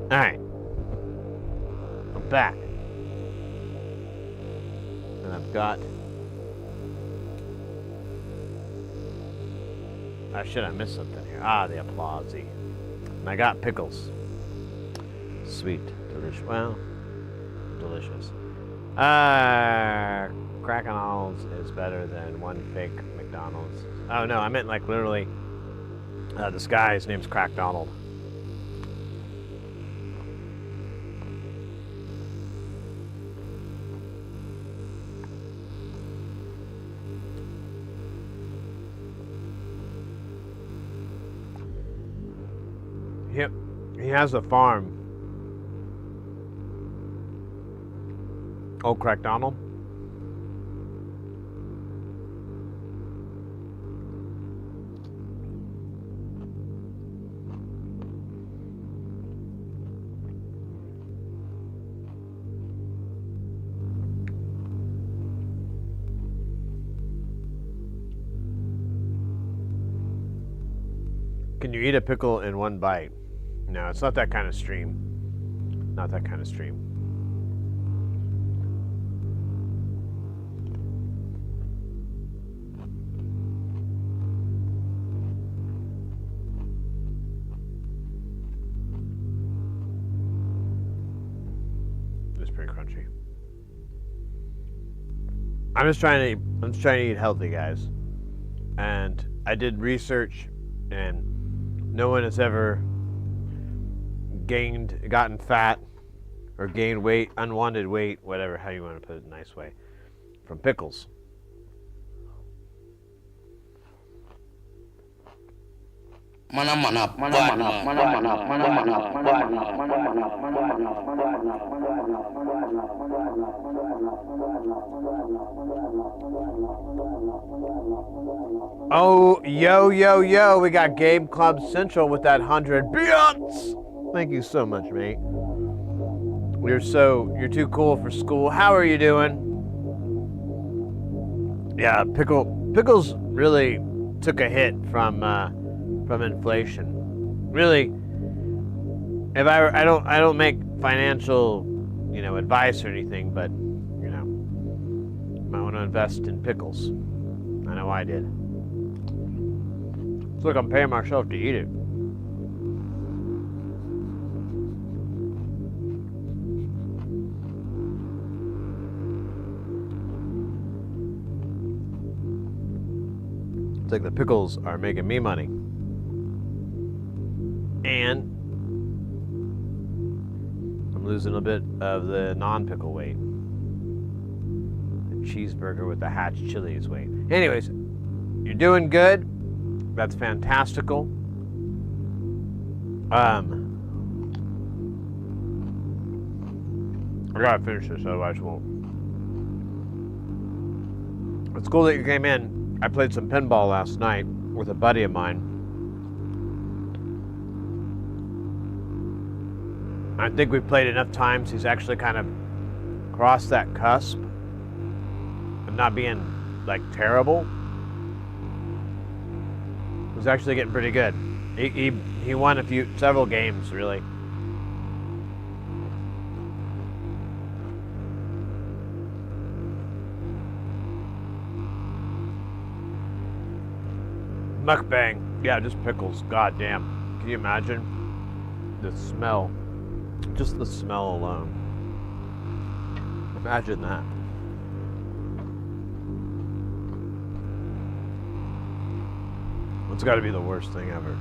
Alright. I'm back. And I've got... Oh shit, I missed something here. Ah, the applause. And I got pickles. Sweet. Delicious. Well, delicious. Crackanol's is better than one fake McDonald's. Oh no, I meant like literally this guy's name's Crack Donald. Yep, he has a farm. Old Crack Donald. Can you eat a pickle in one bite? No, it's not that kind of stream. Not that kind of stream. It's pretty crunchy. I'm just trying to eat healthy, guys. And I did research, and no one has ever gotten fat or gained weight, unwanted weight, whatever, how you want to put it in a nice way, from pickles. Oh, yo, we got Game Club Central with that 100 bits. Thank you so much, mate. You're too cool for school. How are you doing? Yeah, pickles really took a hit from inflation. Really, if I don't make financial, advice or anything, but you might want to invest in pickles. I know I did. It's like I'm paying myself to eat it. It's like the pickles are making me money. And I'm losing a bit of the non-pickle weight. The cheeseburger with the hatch chilies weight. Anyways, you're doing good. That's fantastical. I gotta finish this, otherwise I won't. It's cool that you came in. I played some pinball last night with a buddy of mine. I think we've played enough times. He's actually kind of crossed that cusp of not being like terrible. He was actually getting pretty good. He won several games really. Mukbang. Yeah, just pickles. God damn. Can you imagine the smell? Just the smell alone. Imagine that. It's got to be the worst thing ever.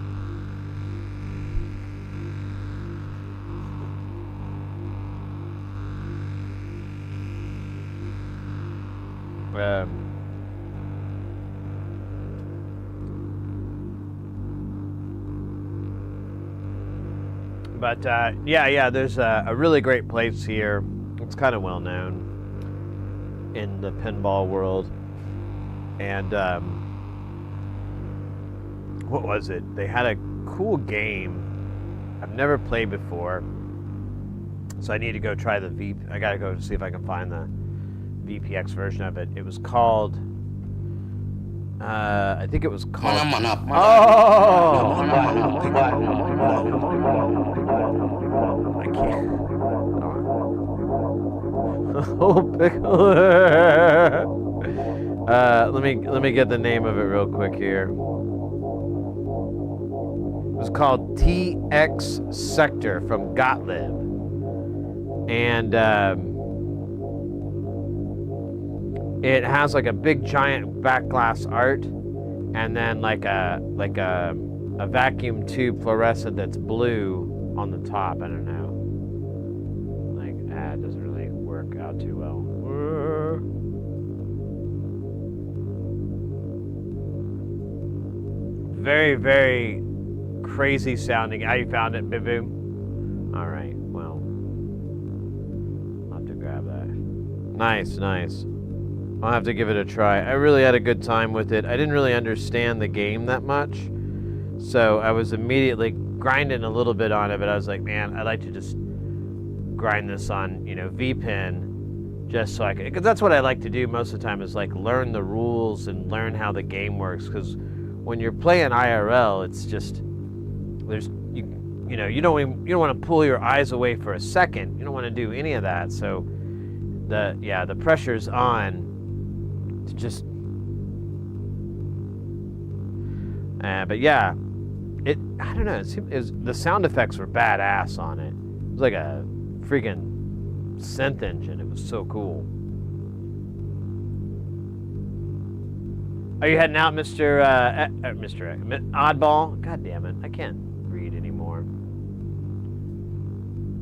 But yeah, there's a really great place here. It's kind of well known in the pinball world. And what was it? They had a cool game I've never played before. So I need to go try I gotta go see if I can find the VPX version of it. It was called I think it was called. You're Oh! on a whole pickle. I can't. Oh, pickle. Let me get the name of it real quick here. It was called TX Sector from Gottlieb, and it has like a big giant back glass art, and then like a vacuum tube fluorescent that's blue on the top. I don't know. Like, it doesn't really work out too well. Very, very crazy sounding. How you found it, Bibu? All right, well, I'll have to grab that. Nice, nice. I'll have to give it a try. I really had a good time with it. I didn't really understand the game that much, so I was immediately grinding a little bit on it, but I was like, man, I'd like to just grind this on, VPN, just so I could, because that's what I like to do most of the time, is like learn the rules and learn how the game works, because when you're playing IRL, it's just, you don't want to pull your eyes away for a second. You don't want to do any of that, so the pressure's on to just, but yeah, I don't know, the sound effects were badass on it. It was like a freaking synth engine. It was so cool. Are you heading out, Mr. Oddball? God damn it, I can't read anymore.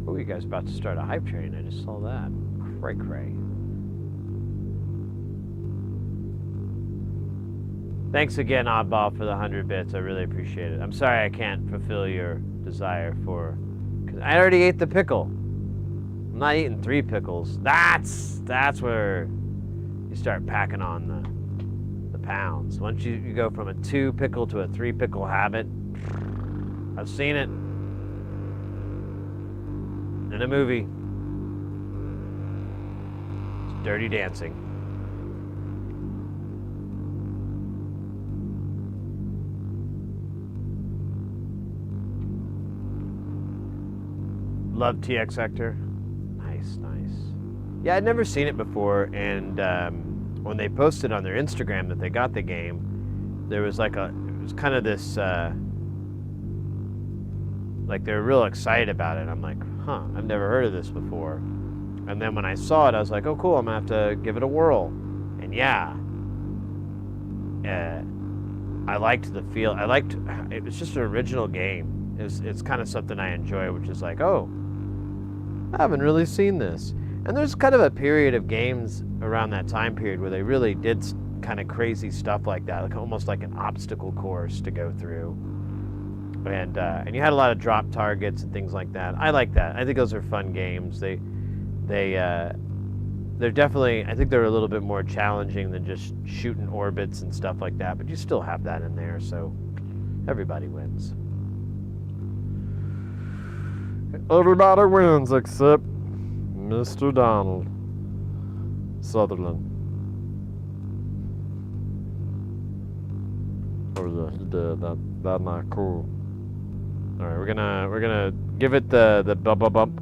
Oh, you guys about to start a hype train? I just saw that. Cray cray. Thanks again, Oddball, for the 100 bits. I really appreciate it. I'm sorry I can't fulfill your desire for... Because I already ate the pickle. I'm not eating 3 pickles. That's where you start packing on the pounds. Once you go from a 2 pickle to a 3 pickle habit, I've seen it in a movie. It's Dirty Dancing. Love TX Sector. Nice, nice. Yeah, I'd never seen it before, and when they posted on their Instagram that they got the game, there was like it was kind of this, like they were real excited about it. I'm like, huh, I've never heard of this before. And then when I saw it, I was like, oh cool, I'm gonna have to give it a whirl. And yeah, I liked the feel. It was just an original game. It's kind of something I enjoy, which is like, oh, I haven't really seen this. And there's kind of a period of games around that time period where they really did kind of crazy stuff like that, like almost like an obstacle course to go through. And you had a lot of drop targets and things like that. I like that. I think those are fun games. They're definitely, I think they're a little bit more challenging than just shooting orbits and stuff like that, but you still have that in there, so everybody wins. Everybody wins except Mr. Donald Sutherland. Oh yeah, he did. That's not cool. All right, we're gonna give it the bump.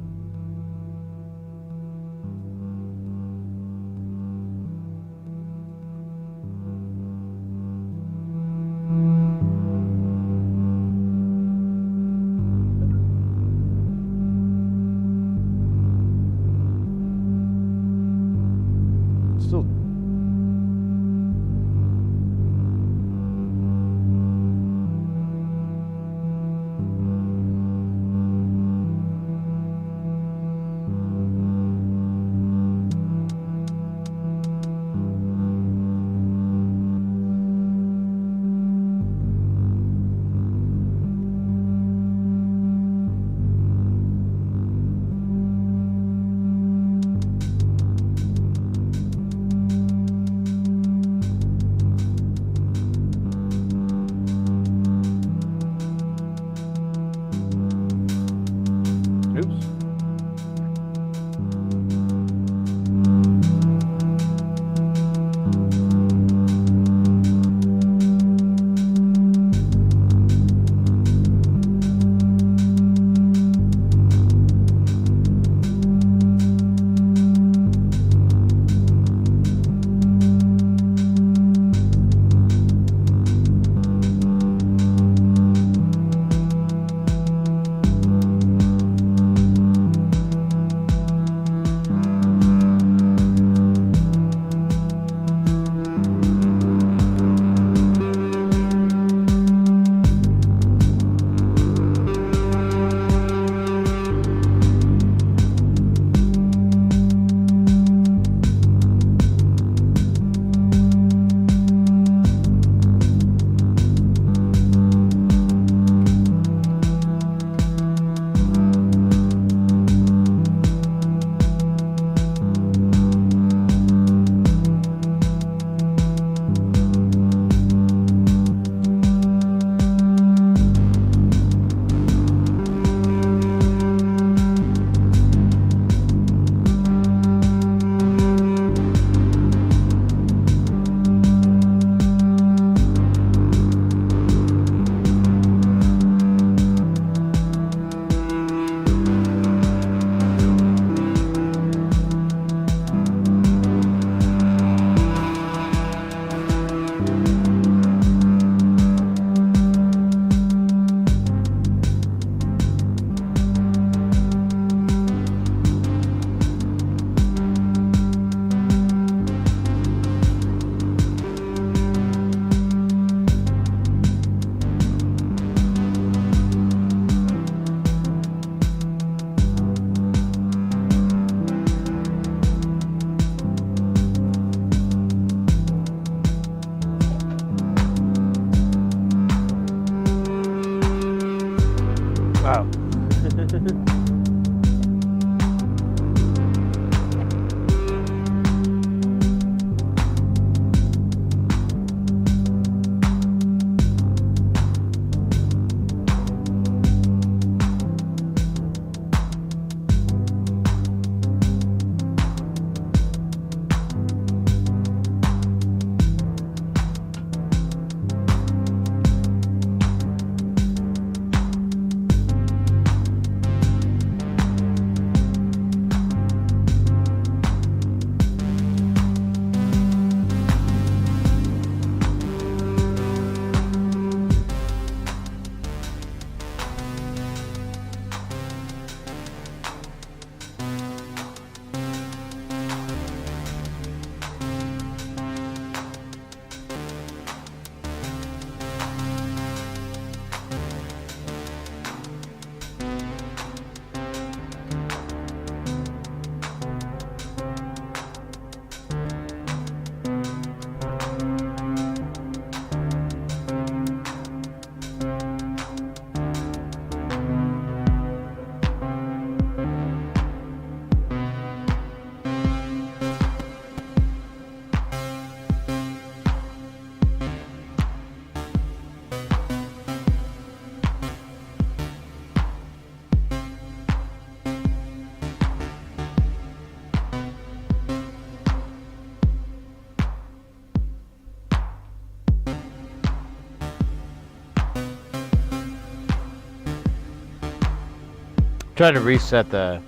Trying to reset the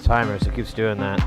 timer, so it keeps doing that.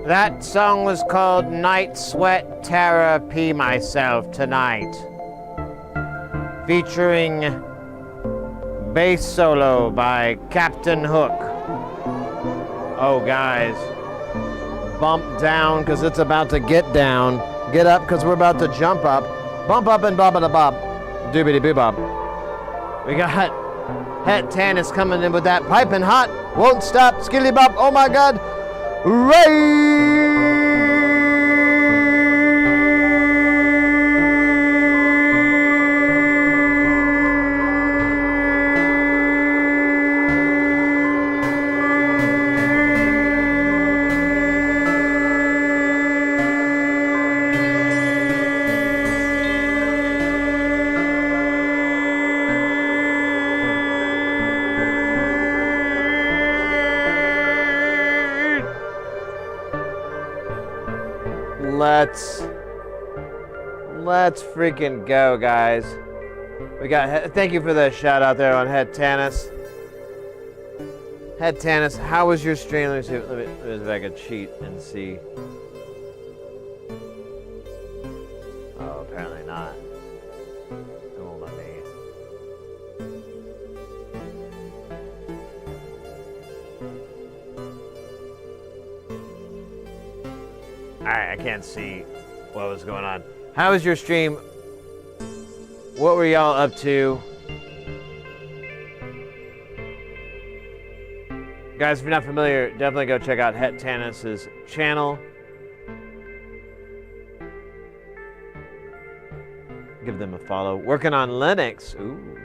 That song was called Night Sweat Terror Pee Myself Tonight. Featuring bass solo by Captain Hook. Oh guys, bump down because it's about to get down. Get up because we're about to jump up. Bump up and bop a bop. Doobity boo bop. We got Het Tannis coming in with that piping hot. Won't stop. Skilly bop. Oh my god. Ray! Let's freaking go, guys. We got, thank you for the shout out there on Het Tannis. Het Tannis, how was your stream? Let me see, let me see if I can cheat and see. Oh, apparently not. It won't let me. Alright, I can't see what was going on. How was your stream? What were y'all up to? Guys, if you're not familiar, definitely go check out Het Tannis' channel. Give them a follow. Working on Linux. Ooh.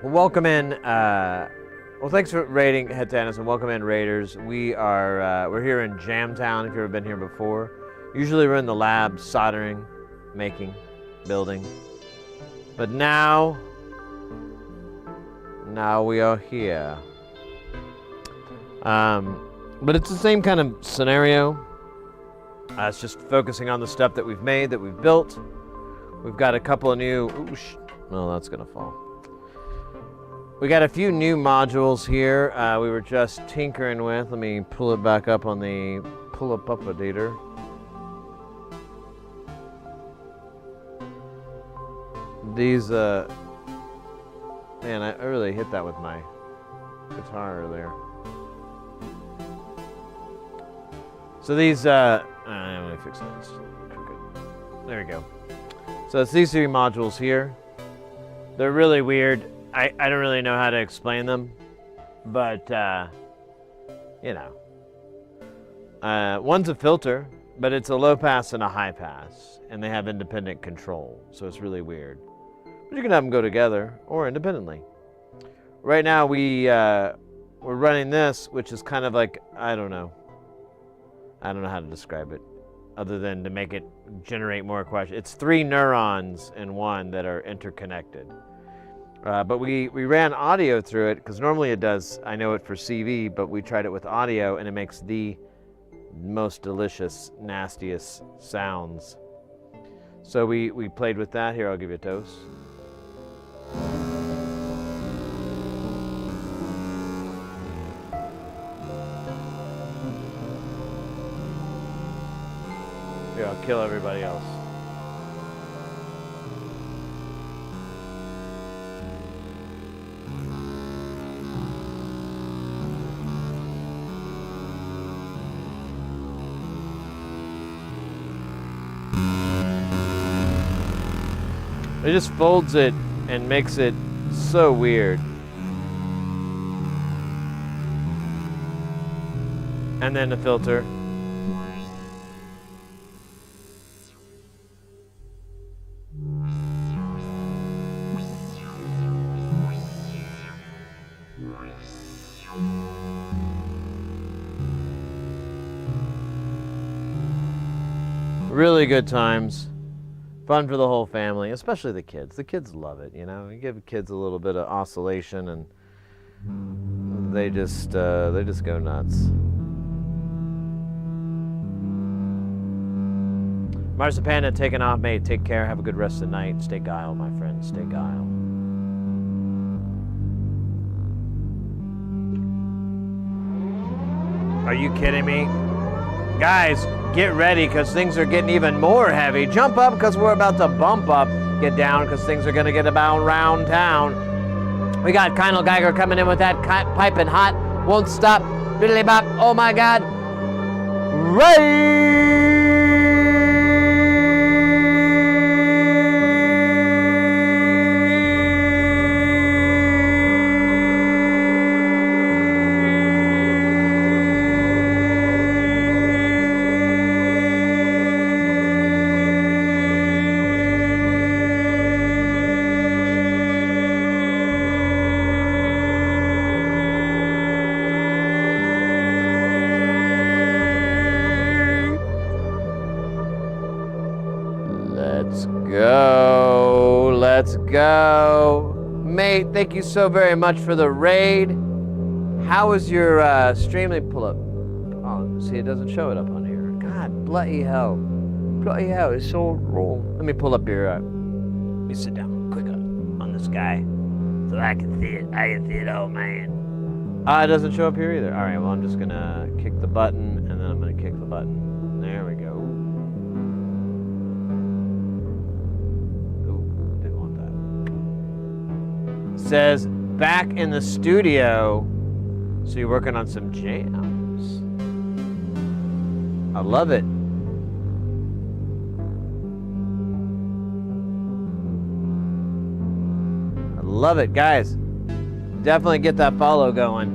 Welcome in. Well, thanks for raiding Het Tannis and welcome in raiders. We're here in Jamtown. If you've ever been here before. Usually we're in the lab, soldering, making, building. But now we are here. But it's the same kind of scenario. It's just focusing on the stuff that we've made, that we've built. We've got a couple of new, no, that's gonna fall. We got a few new modules here. We were just tinkering with. Let me pull it back up on the pull-up updater. These, man, I really hit that with my guitar earlier. So these, let me fix this. There we go. So it's these three modules here. They're really weird. I don't really know how to explain them, but, you know. One's a filter, but it's a low pass and a high pass, and they have independent control, so it's really weird. But you can have them go together or independently. Right now we're running this, which is kind of like, I don't know how to describe it other than to make it generate more questions. It's 3 neurons in one that are interconnected. But we ran audio through it because normally it does, I know it for CV, but we tried it with audio and it makes the most delicious, nastiest sounds. So we played with that. Here, I'll give you a dose. Here, I'll kill everybody else. It just folds it and makes it so weird. And then the filter. Really good times. Fun for the whole family, especially the kids. The kids love it, you know. You give kids a little bit of oscillation and they just go nuts. Marsipanda taking off, mate. Take care. Have a good rest of the night. Stay guile, my friends. Stay guile. Are you kidding me? Guys, get ready because things are getting even more heavy. Jump up because we're about to bump up. Get down because things are going to get about round town. We got Kyle Geiger coming in with that piping hot. Won't stop. Biddly bop. Oh my God. Let's go. Mate, thank you so very much for the raid. How was your Streamlink pull-up? Oh, see, it doesn't show it up on here. God, bloody hell. Bloody hell, it's so wrong. Let me pull up your, let me sit down quick on this guy so I can see it. I can see it, oh man. It doesn't show up here either. All right, well, I'm just gonna kick the button, and then I'm gonna kick the button. There we go. Says back in the studio, so you're working on some jams. I love it. I love it, guys. Definitely get that follow going.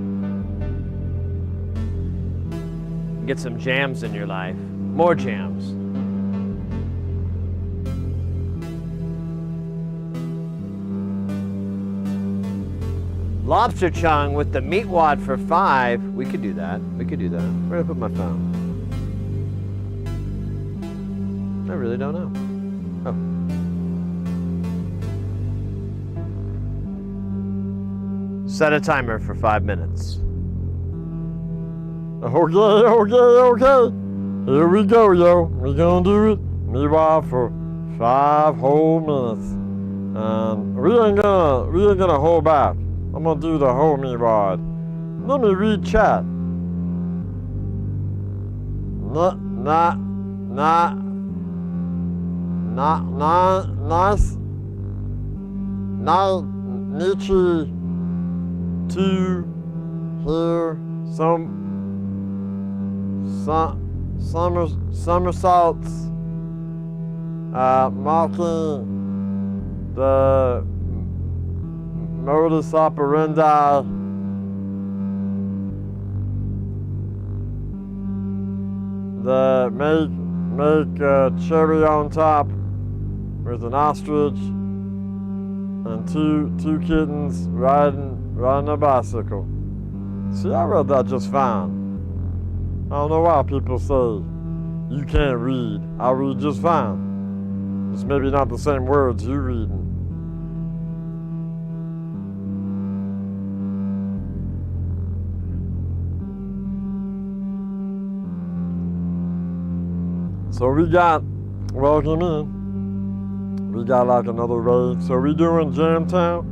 Get some jams in your life. More jams. Lobster Chung with the meat wad for 5. We could do that. We could do that. Where did I put my phone? I really don't know. Oh. Set a timer for 5 minutes. Okay. Here we go, yo. We're gonna do it. Meat wad for 5 whole minutes. And we ain't gonna hold back. I'm gonna do the homie rod. Let me read chat. Nice. Nietzsche to hear somersaults mocking the modus operandi the make a cherry on top with an ostrich and two kittens riding a bicycle. See, I read that just fine. I don't know why people say you can't read. I read just fine. It's maybe not the same words you reading. So we got, welcome in. We got like another raid. So we doing Jamtown.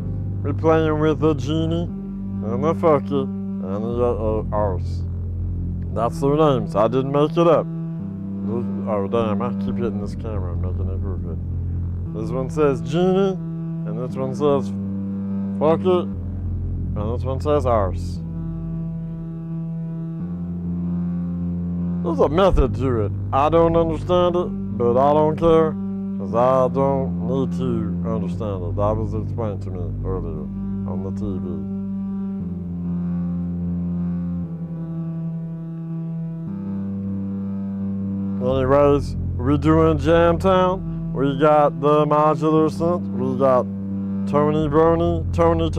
We playing with the genie and the fucky and the arse. That's their names. I didn't make it up. Oh damn, I keep hitting this camera and making it crooked. This one says genie, and this one says fuck it, and this one says arse. There's a method to it. I don't understand it, but I don't care, because I don't need to understand it. That was explained to me earlier on the TV. Anyways, we're doing Jamtown. We got the modular synth. We got Tony Brony, Tony.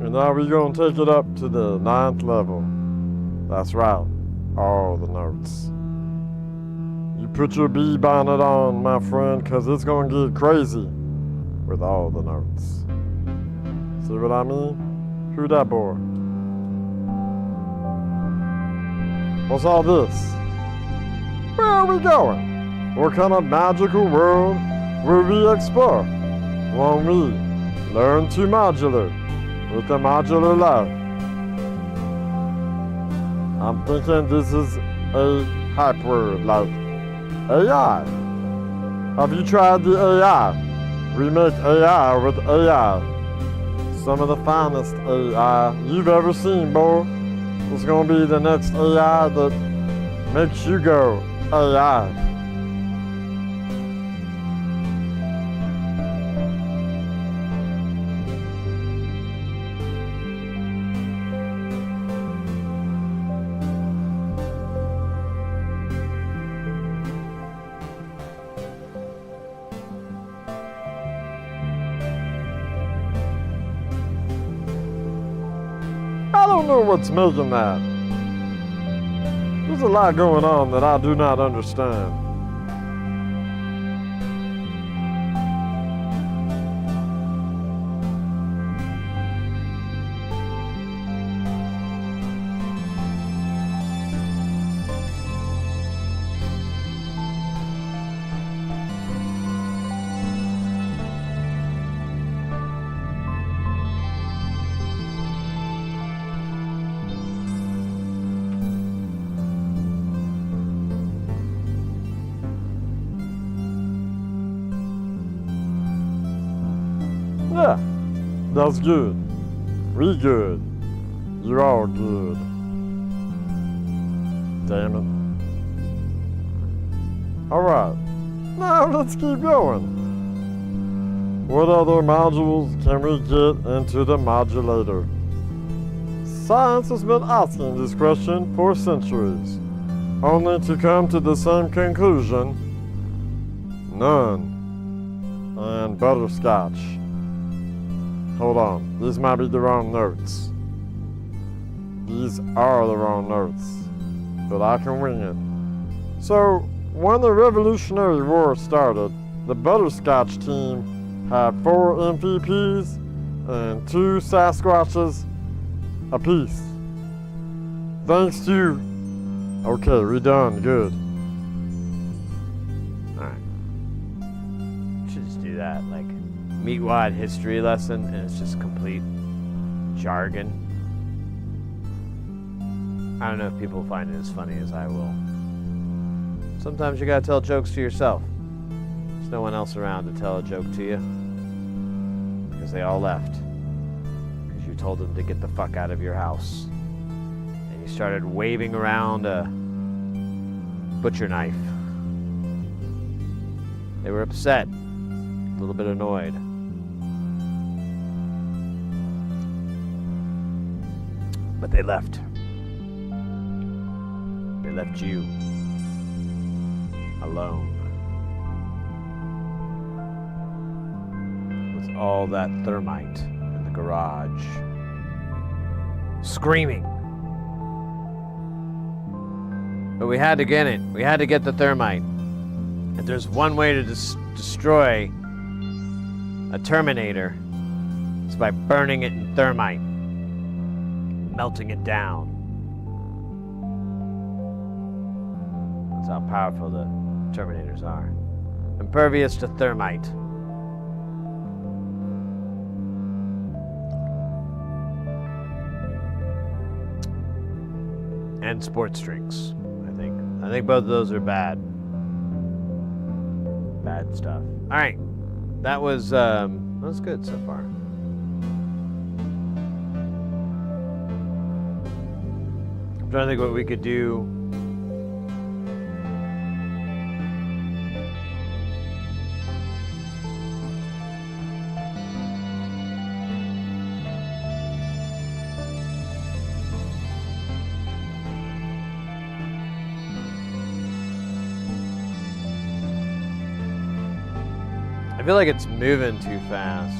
And now we're gonna take it up to the 9th level. That's right. All the notes. You put your bee bonnet on, my friend, because it's going to get crazy with all the notes. See what I mean? Who that boy? What's all this? Where are we going? What kind of magical world will we explore when we learn to modular with the modular life? I'm thinking this is a hype word like AI. Have you tried the AI? We make AI with AI. Some of the finest AI you've ever seen, boy. It's gonna be the next AI that makes you go AI. I don't know what's making that. There's a lot going on that I do not understand. Yeah, that's good. We good. You're all good. Damn it. Alright, now let's keep going. What other modules can we get into the modulator? Science has been asking this question for centuries, only to come to the same conclusion: none. And butterscotch. Hold on, these might be the wrong notes. These are the wrong notes, but I can wing it. So, when the Revolutionary War started, the butterscotch team had 4 MVPs and 2 Sasquatches apiece. Thanks to... Okay, we're done, good. Alright. Should just do that, like meat-wide history lesson, and it's just complete jargon. I don't know if people find it as funny as I will. Sometimes you gotta tell jokes to yourself. There's no one else around to tell a joke to you. Because they all left. Because you told them to get the fuck out of your house. And you started waving around a butcher knife. They were upset. A little bit annoyed. But they left. They left you alone with all that thermite in the garage, screaming. But we had to get it. We had to get the thermite. And there's one way to destroy a Terminator. It's by burning it in thermite, melting it down. That's how powerful the Terminators are. Impervious to thermite. And sports drinks, I think. I think both of those are bad. Bad stuff. Alright. That was good so far. I'm trying to think what we could do. I feel like it's moving too fast.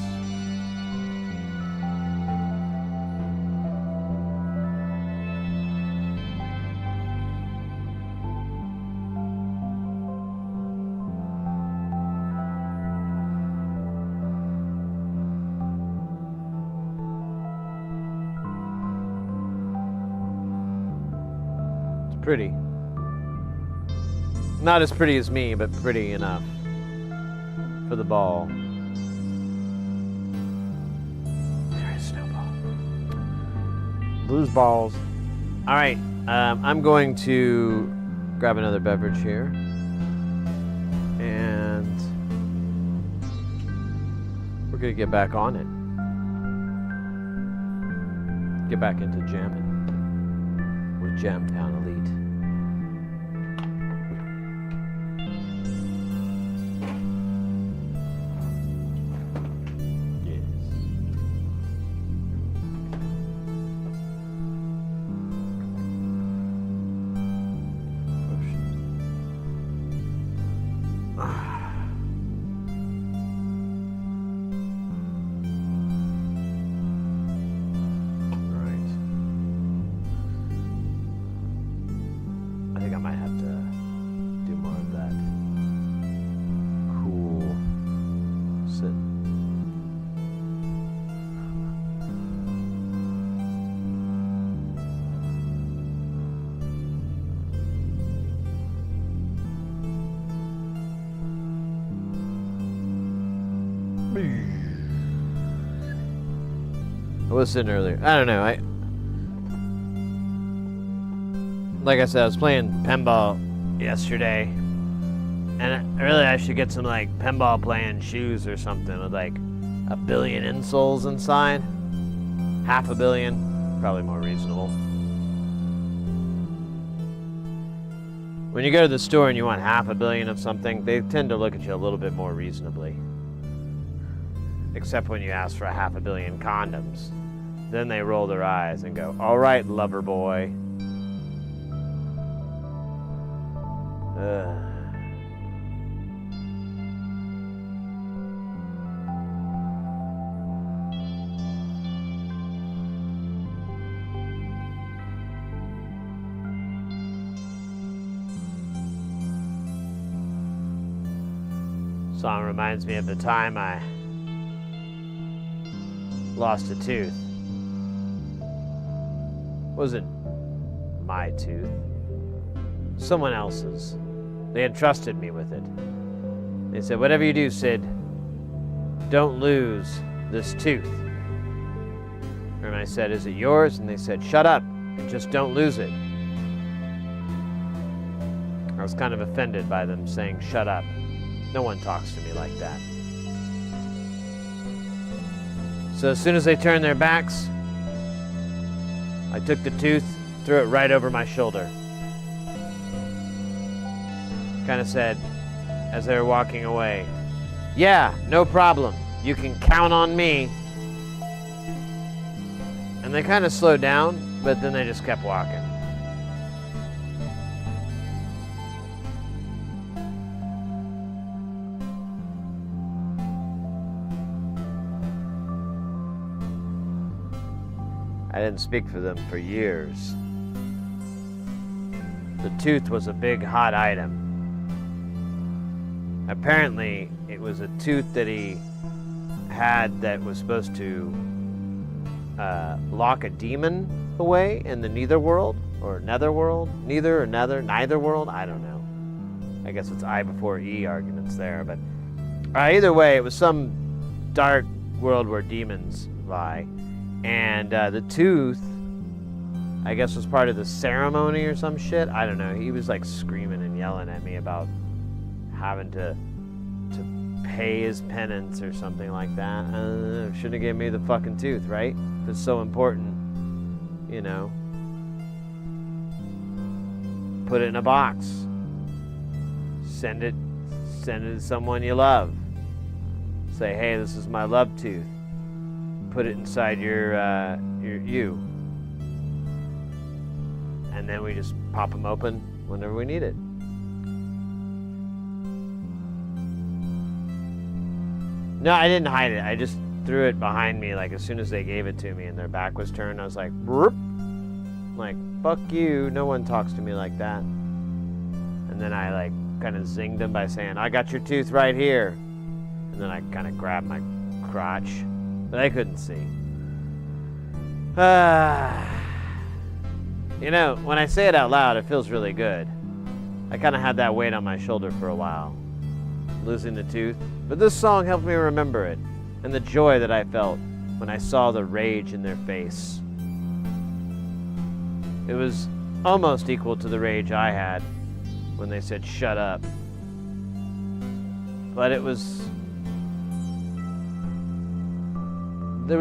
It's pretty. Not as pretty as me, but pretty enough for the ball. There is no ball. These balls. All right, I'm going to grab another beverage here. And we're going to get back on it. Get back into jamming with Jamtown Elite. I was sitting earlier. I don't know. Like I said, I was playing pinball yesterday, and I should get some like pinball playing shoes or something with like 1 billion insoles inside. 500 million, probably more reasonable. When you go to the store and you want 500 million of something, they tend to look at you a little bit more reasonably. Except when you ask for 500 million condoms. Then they roll their eyes and go, "All right, lover boy." Song reminds me of the time I lost a tooth. Wasn't my tooth, someone else's. They entrusted me with it. They said, "Whatever you do, Sid, don't lose this tooth." And I said, "Is it yours?" And they said, "Shut up and just don't lose it." I was kind of offended by them saying, "Shut up." No one talks to me like that. So as soon as they turned their backs, I took the tooth, threw it right over my shoulder. Kind of said, as they were walking away, "Yeah, no problem. You can count on me." And they kind of slowed down, but then they just kept walking. I didn't speak for them for years. The tooth was a big hot item. Apparently, it was a tooth that he had that was supposed to lock a demon away in the netherworld, or netherworld, neither or neither world, I don't know. I guess it's I before E arguments there, but either way, it was some dark world where demons lie. And the tooth, I guess, was part of the ceremony or some shit. I don't know. He was like screaming and yelling at me about having to pay his penance or something like that. Shouldn't have given me the fucking tooth, right? If it's so important, you know. Put it in a box. Send it to someone you love. Say, "Hey, this is my love tooth." Put it inside your you, and then we just pop them open whenever we need it. No, I didn't hide it. I just threw it behind me. Like as soon as they gave it to me and their back was turned, I was like, "Burp!" Like, "Fuck you! No one talks to me like that." And then I like kind of zinged them by saying, "I got your tooth right here," and then I kind of grabbed my crotch. But I couldn't see. You know, when I say it out loud, it feels really good. I kind of had that weight on my shoulder for a while, losing the tooth. But this song helped me remember it, and the joy that I felt when I saw the rage in their face. It was almost equal to the rage I had when they said shut up. But there was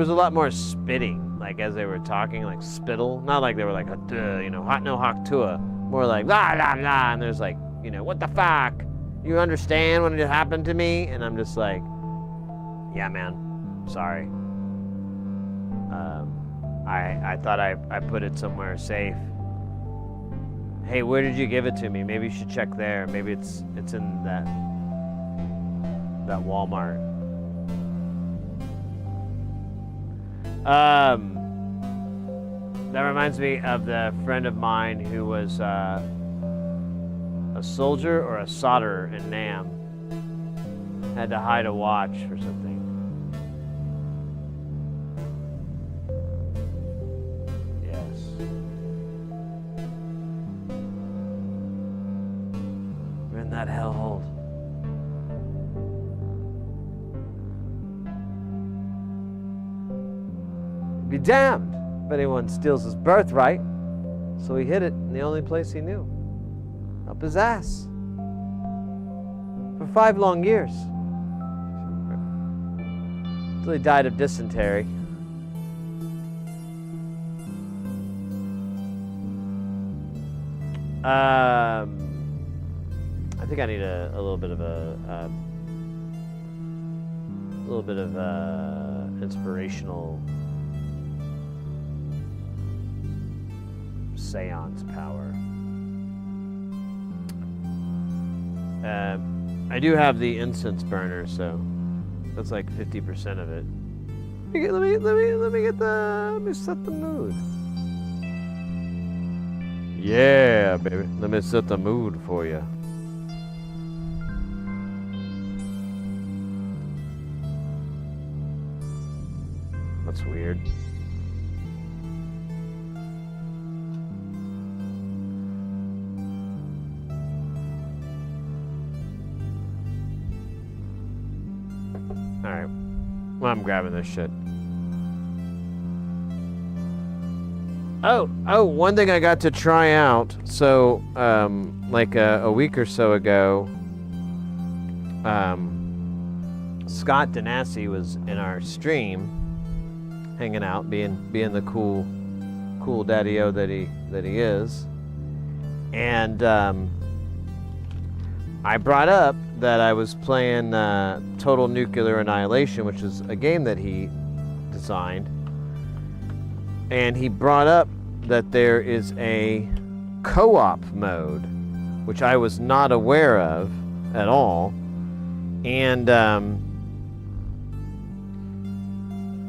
a lot more spitting, like as they were talking, like spittle. Not like they were like, hot no hawk tua. More like, la la la, and there's like, what the fuck? You understand what it happened to me? And I'm just like, yeah, man, sorry. I thought I put it somewhere safe. Hey, where did you give it to me? Maybe you should check there. Maybe it's in that Walmart. That reminds me of the friend of mine who was a soldier or a solderer in Nam. Had to hide a watch or something. Yes. We're in that hellhole. Be damned if anyone steals his birthright. So he hid it in the only place he knew. Up his ass. For 5 long years. Until he died of dysentery. I think I need a little bit of inspirational seance power. I do have the incense burner, so that's like 50% of it. Let me set the mood. Yeah, baby. Let me set the mood for you. That's weird. Alright. Well, I'm grabbing this shit. Oh, one thing I got to try out. So, like a week or so ago, Scott Danassi was in our stream, hanging out, being the cool daddy-o that he is. And I brought up that I was playing Total Nuclear Annihilation, which is a game that he designed. And he brought up that there is a co-op mode, which I was not aware of at all. And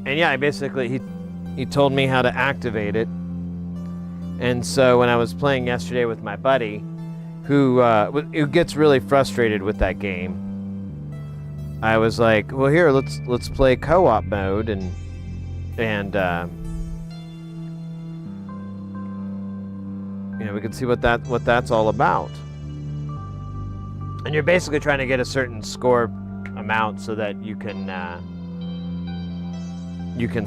yeah, basically he told me how to activate it. And so when I was playing yesterday with my buddy, who gets really frustrated with that game, I was like, well, here, let's play co-op mode and we can see what that's all about. And you're basically trying to get a certain score amount so that you can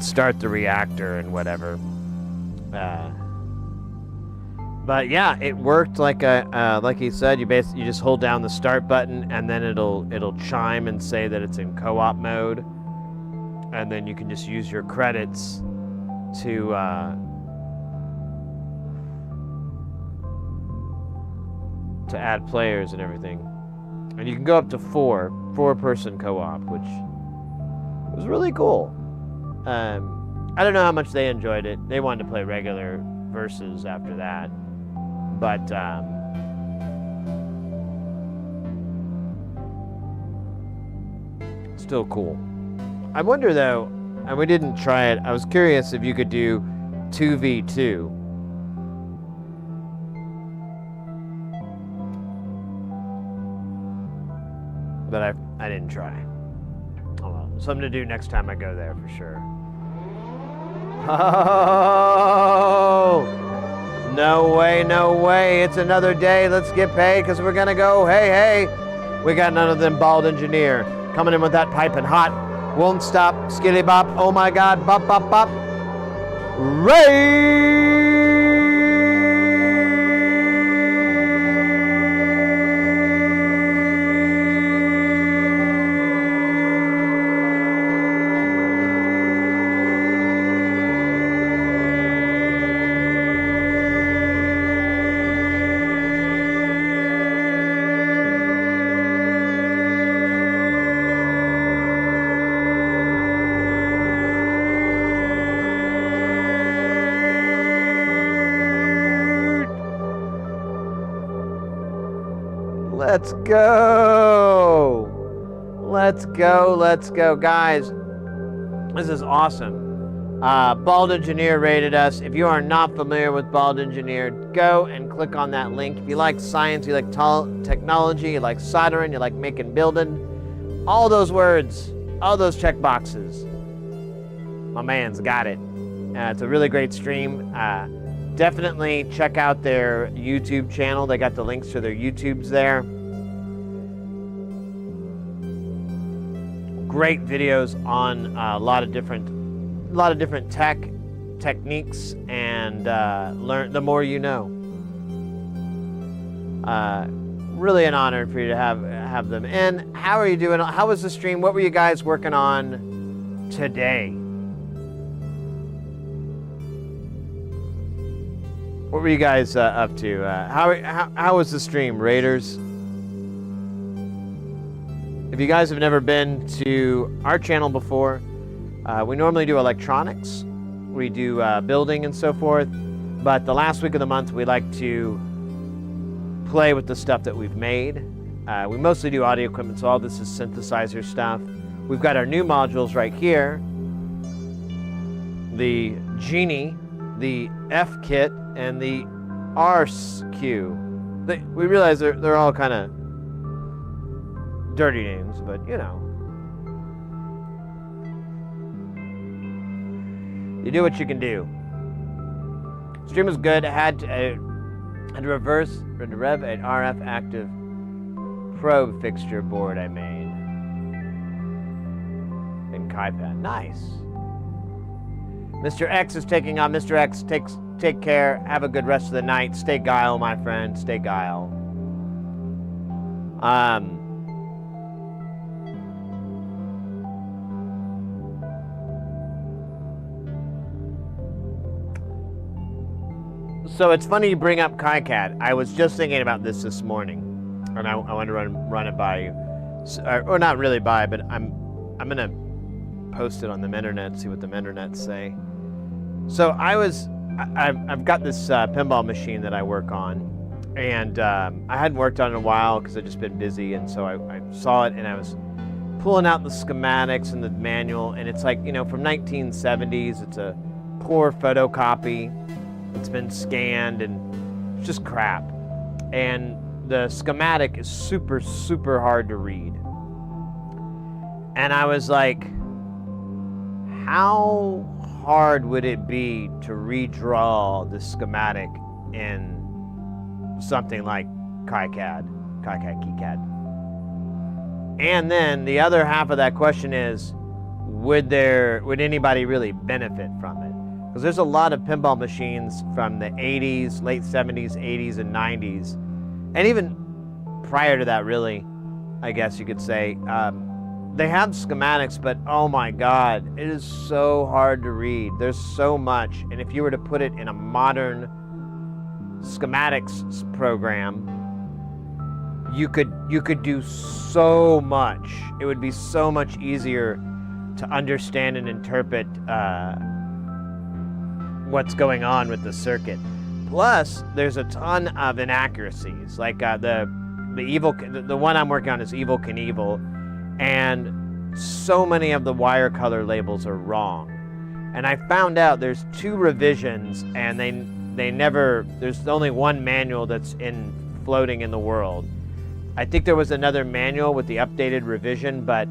start the reactor and whatever. But yeah, it worked like he said. You just hold down the start button and then it'll chime and say that it's in co-op mode, and then you can just use your credits to add players and everything. And you can go up to four-person co-op, which was really cool. I don't know how much they enjoyed it. They wanted to play regular versus after that. But still cool. I wonder though, and we didn't try it, I was curious if you could do 2v2. But I didn't try. Oh well, something to do next time I go there for sure. Oh! No way, it's another day. Let's get paid because we're gonna go, hey. We got none of them bald engineer coming in with that piping hot. Won't stop, skilly bop, oh my God, bop. Ray! Let's go. Let's go. Let's go. Guys, this is awesome. Bald Engineer rated us. If you are not familiar with Bald Engineer, go and click on that link. If you like science, you like technology, you like soldering, you like making building, all those words, all those check boxes, my man's got it. It's a really great stream. Definitely check out their YouTube channel. They got the links to their YouTubes there. Great videos on a lot of different techniques, and learn. The more you know. Really an honor for you to have them. And how are you doing? How was the stream? What were you guys working on today? What were you guys up to? How was the stream, Raiders? If you guys have never been to our channel before, we normally do electronics, we do building and so forth, but the last week of the month we like to play with the stuff that we've made. We mostly do audio equipment, so all this is synthesizer stuff. We've got our new modules right here, the Genie, the F-Kit, and the RSQ. We realize they're all kind of dirty names, but you know. You do what you can do. Stream was good. I had to rev an RF active probe fixture board I made in KaiPad. Nice. Mr. X is taking on. Mr. X, take care. Have a good rest of the night. Stay guile, my friend. Stay guile. So it's funny you bring up KaiCad. I was just thinking about this morning, and I want to run it by you, or not really by, but I'm gonna post it on the internet, see what the internet say. So I've got this pinball machine that I work on, and I hadn't worked on it in a while because I've just been busy, and so I saw it and I was pulling out the schematics and the manual, and it's like, you know, from 1970s. It's a poor photocopy. It's been scanned and it's just crap. And the schematic is super, super hard to read. And I was like, how hard would it be to redraw the schematic in something like KiCad? And then the other half of that question is, would anybody really benefit from it? Because there's a lot of pinball machines from the 80s, late 70s, 80s, and 90s, and even prior to that, really, I guess you could say. They have schematics, but oh my God, it is so hard to read. There's so much, and if you were to put it in a modern schematics program, you could do so much. It would be so much easier to understand and interpret what's going on with the circuit. Plus, there's a ton of inaccuracies. Like the one I'm working on is Evil Knievel, and so many of the wire color labels are wrong. And I found out there's 2 revisions, and there's only one manual that's floating in the world. I think there was another manual with the updated revision, but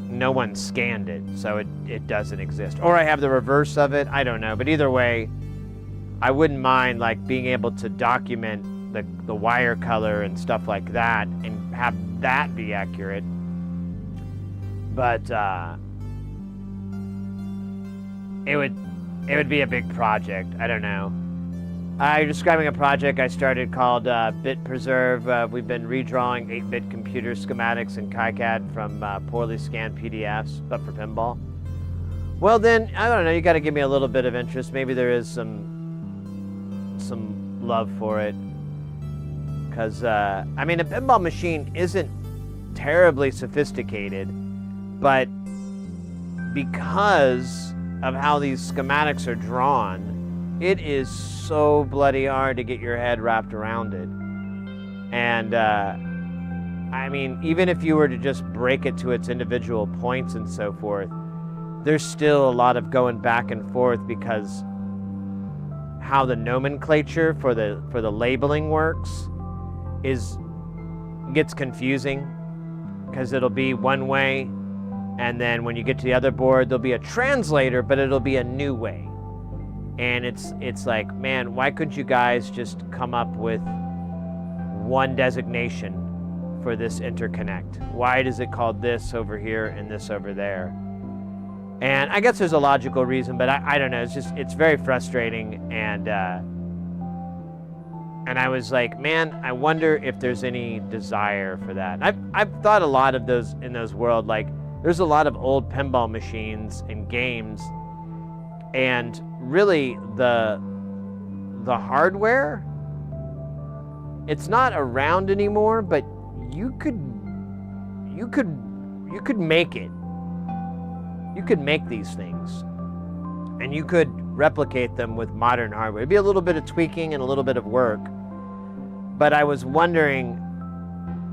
no one scanned it, so it doesn't exist. Or I have the reverse of it, I don't know. But either way, I wouldn't mind like being able to document the wire color and stuff like that and have that be accurate. But it would be a big project. I don't know. I'm describing a project I started called Bit Preserve. We've been redrawing 8-bit computer schematics in KiCad from poorly scanned PDFs, but for pinball. Well then, I don't know, you gotta give me a little bit of interest. Maybe there is some love for it. Because, I mean, a pinball machine isn't terribly sophisticated, but because of how these schematics are drawn, it is so bloody hard to get your head wrapped around it. And I mean, even if you were to just break it to its individual points and so forth, there's still a lot of going back and forth because how the nomenclature for the labeling works gets confusing, because it'll be one way, and then when you get to the other board, there'll be a translator, but it'll be a new way. And it's like, man, why couldn't you guys just come up with one designation for this interconnect? Why is it called this over here and this over there? And I guess there's a logical reason, but I don't know. It's very frustrating. And I was like, man, I wonder if there's any desire for that. And I've thought a lot of those in those world. Like, there's a lot of old pinball machines and games, and really the hardware, it's not around anymore, but you could make it. You could make these things, and you could replicate them with modern hardware. It'd be a little bit of tweaking and a little bit of work, but I was wondering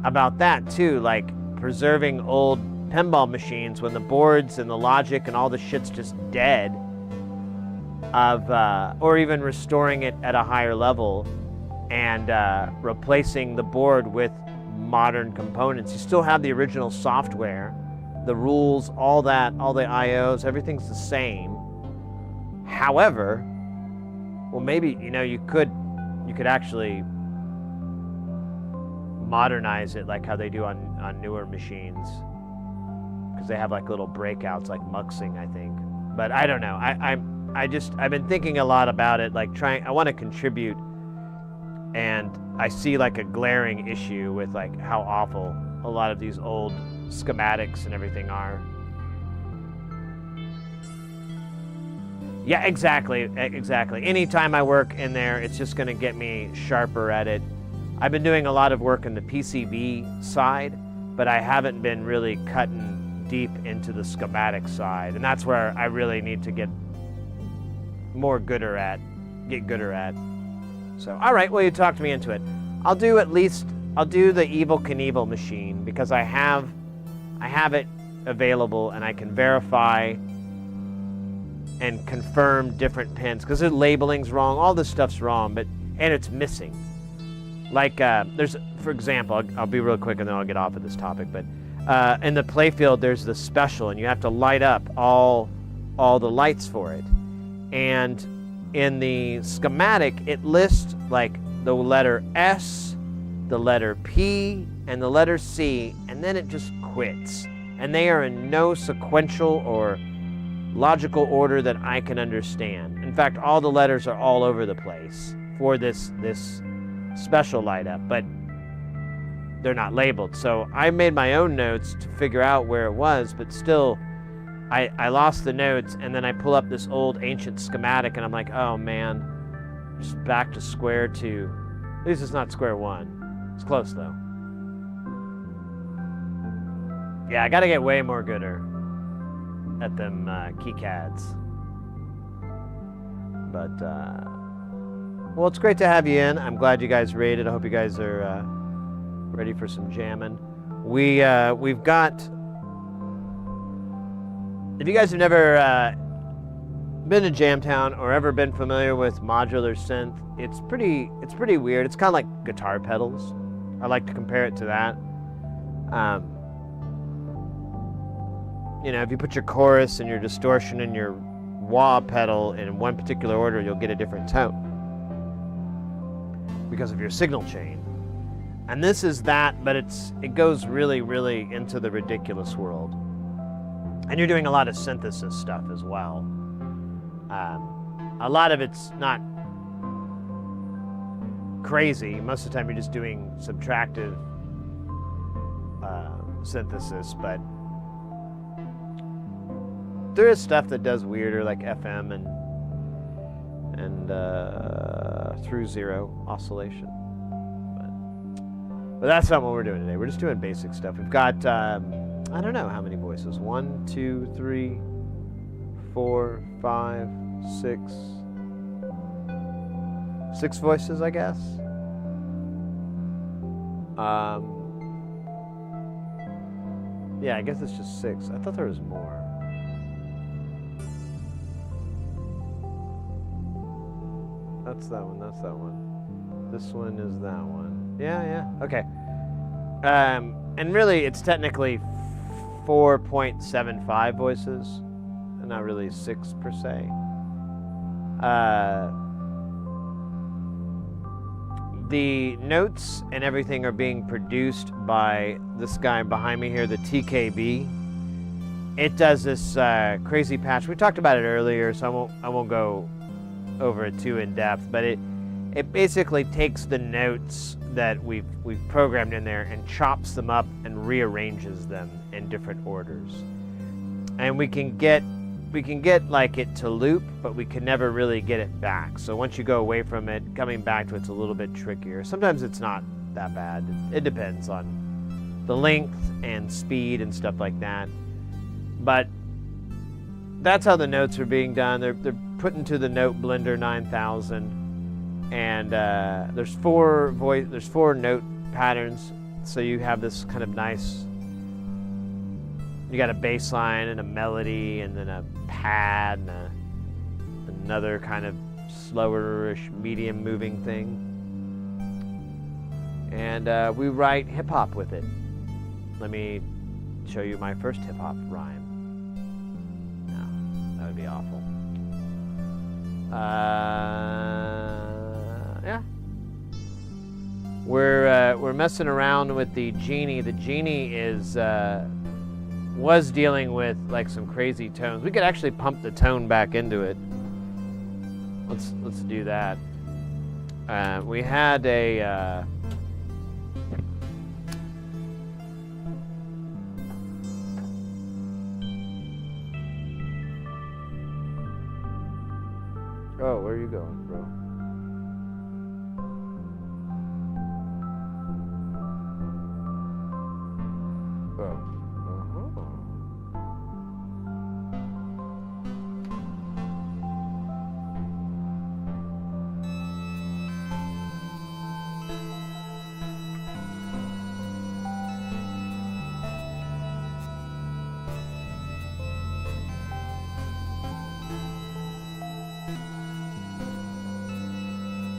about that too, like preserving old pinball machines when the boards and the logic and all the shit's just dead, or even restoring it at a higher level and replacing the board with modern components. You still have the original software, the rules, all that, all the IOs, everything's the same. However, well, maybe, you could actually modernize it like how they do on newer machines, because they have like little breakouts, like muxing, I think. But I don't know. I've been thinking a lot about it, like I want to contribute, and I see like a glaring issue with like how awful a lot of these old schematics and everything are. Yeah, exactly. Anytime I work in there, it's just going to get me sharper at it. I've been doing a lot of work in the PCB side, but I haven't been really cutting deep into the schematic side, and that's where I really need to get gooder at. So, all right, well, you talked me into it. I'll do the Evel Knievel machine, because I have it available, and I can verify and confirm different pins, because the labeling's wrong, all this stuff's wrong, and it's missing. Like, there's, for example, I'll be real quick and then I'll get off of this topic, but in the playfield, there's the special, and you have to light up all the lights for it. And in the schematic, it lists like the letter S, the letter P, and the letter C, and then it just quits. And they are in no sequential or logical order that I can understand. In fact, all the letters are all over the place for this special light up, but they're not labeled. So I made my own notes to figure out where it was, but still, I lost the notes, and then I pull up this old ancient schematic, and I'm like, oh man, just back to square two. At least it's not square one. It's close though. Yeah, I gotta get way more gooder at them keycads. But, well, it's great to have you in. I'm glad you guys raided. I hope you guys are ready for some jamming. We've got... If you guys have never been to Jamtown or ever been familiar with modular synth, it's pretty weird. It's kind of like guitar pedals. I like to compare it to that. If you put your chorus and your distortion and your wah pedal in one particular order, you'll get a different tone because of your signal chain. And this is that, but it goes really, really into the ridiculous world. And you're doing a lot of synthesis stuff as well. A lot of it's not crazy. Most of the time you're just doing subtractive synthesis, but there is stuff that does weirder, like FM and through zero oscillation. But that's not what we're doing today. We're just doing basic stuff. We've got, I don't know how many voices. 1, 2, 3, 4, 5, 6. 6 voices, I guess. Yeah, I guess it's just 6. I thought there was more. That's that one, that's that one. This one is that one. Yeah, okay. And really, it's technically 4.75 voices, and not really 6 per se. The notes and everything are being produced by this guy behind me here, the TKB. It does this crazy patch. We talked about it earlier, so I won't go over it too in depth, but it basically takes the notes that we've programmed in there and chops them up and rearranges them in different orders. And we can get like it to loop, but we can never really get it back. So once you go away from it, coming back to it's a little bit trickier. Sometimes it's not that bad. It depends on the length and speed and stuff like that. But that's how the notes are being done. They're put into the Note Blender 9000, and there's four note patterns. So you have this kind of nice. You got a bass line and a melody, and then a pad, and another kind of slower-ish, medium moving thing. And we write hip hop with it. Let me show you my first hip hop rhyme. No, that would be awful. Yeah. We're messing around with the Genie. The Genie was dealing with like some crazy tones. We could actually pump the tone back into it. Let's do that. We had a oh, where are you going, bro? Oh.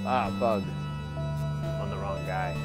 Ah, bug. On the wrong guy.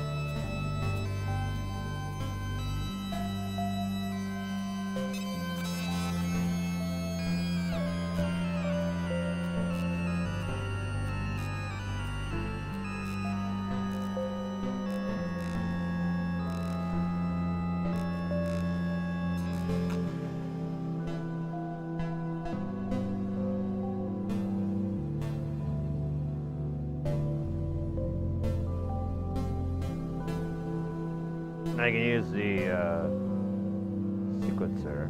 I can use the sequencer.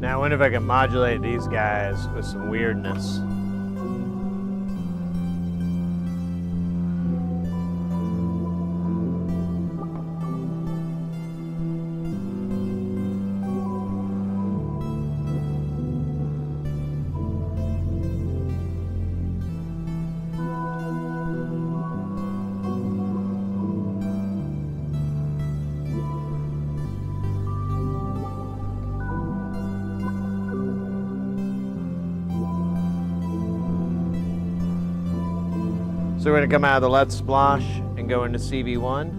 Now I wonder if I can modulate these guys with some weirdness. So we're gonna come out of the Let's Splosh and go into CV1.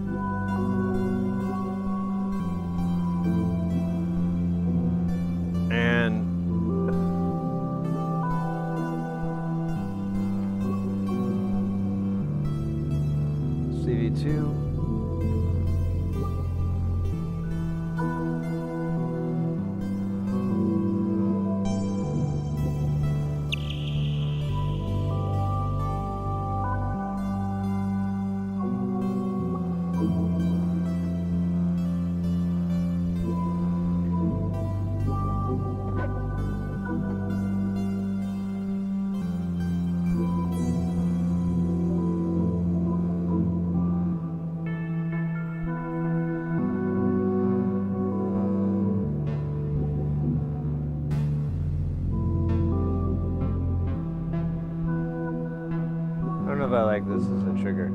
And CV2. I don't know if I like this as a trigger.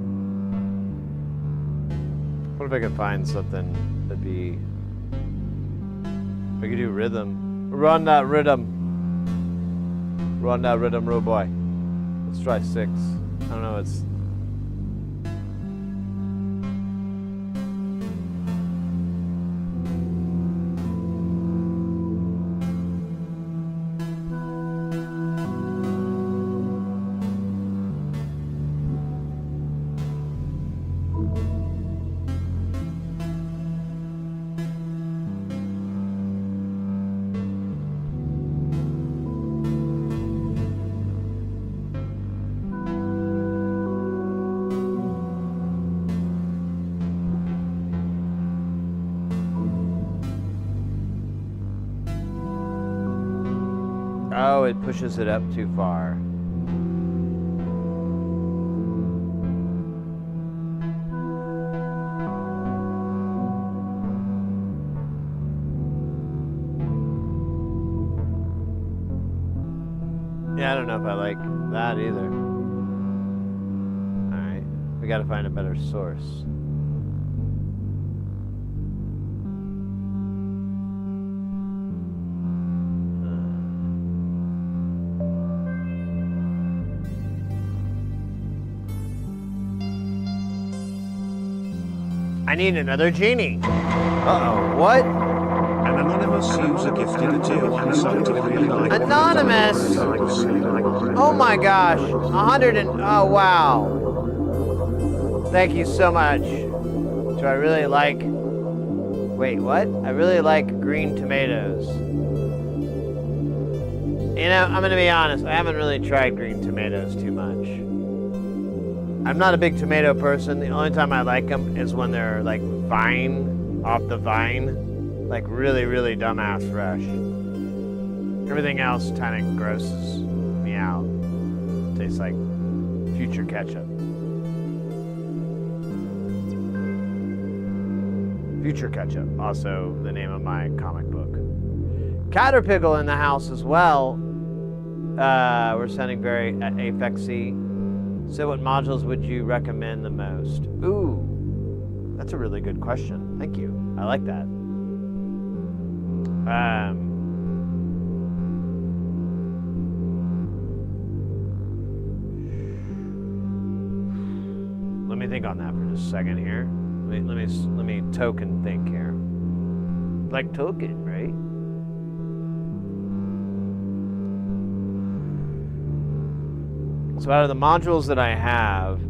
What if I could find something that'd be... I could do rhythm. Run that rhythm. Run that rhythm, road boy. Let's try 6. I don't know, it's... Oh, it pushes it up too far. Yeah, I don't know if I like that either. Alright, we gotta find a better source. I need another genie. Uh-oh, what? An anonymous user gifted a tier 1 sub to really like Anonymous! Oh my gosh, 100 and... oh wow. Thank you so much. Do I really like... Wait, what? I really like green tomatoes. You know, I'm gonna be honest, I haven't really tried green tomatoes too much. I'm not a big tomato person. The only time I like them is when they're like off the vine, like really, really dumbass fresh. Everything else kind of grosses me out. Tastes like future ketchup. Future Ketchup, also the name of my comic book. Caterpillar in the house as well. We're sounding very affecty. So what modules would you recommend the most? Ooh, that's a really good question. Thank you. I like that. Let me think on that for just a second here. Let me token think here. Like token, right? So out of the modules that I have,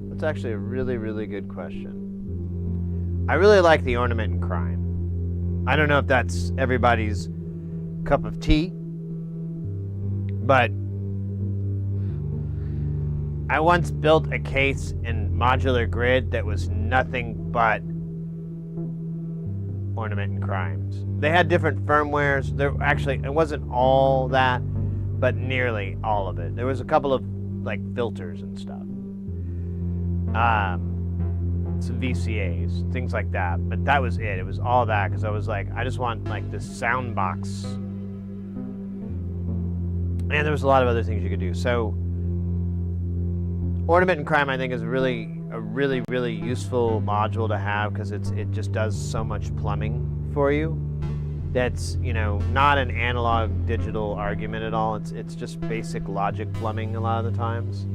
that's actually a really, really good question. I really like the Ornament and Crime. I don't know if that's everybody's cup of tea, but I once built a case in Modular Grid that was nothing but Ornament and Crimes. They had different firmwares. It wasn't all that, but nearly all of it. There was a couple of like filters and stuff. Some VCAs, things like that, but that was it. It was all that because I was like, I just want like this sound box And there was a lot of other things you could do. So Ornament and Crime, I think, is a really useful module to have because it just does so much plumbing for you. That's, you know, not an analog digital argument at all. It's just basic logic plumbing a lot of the times.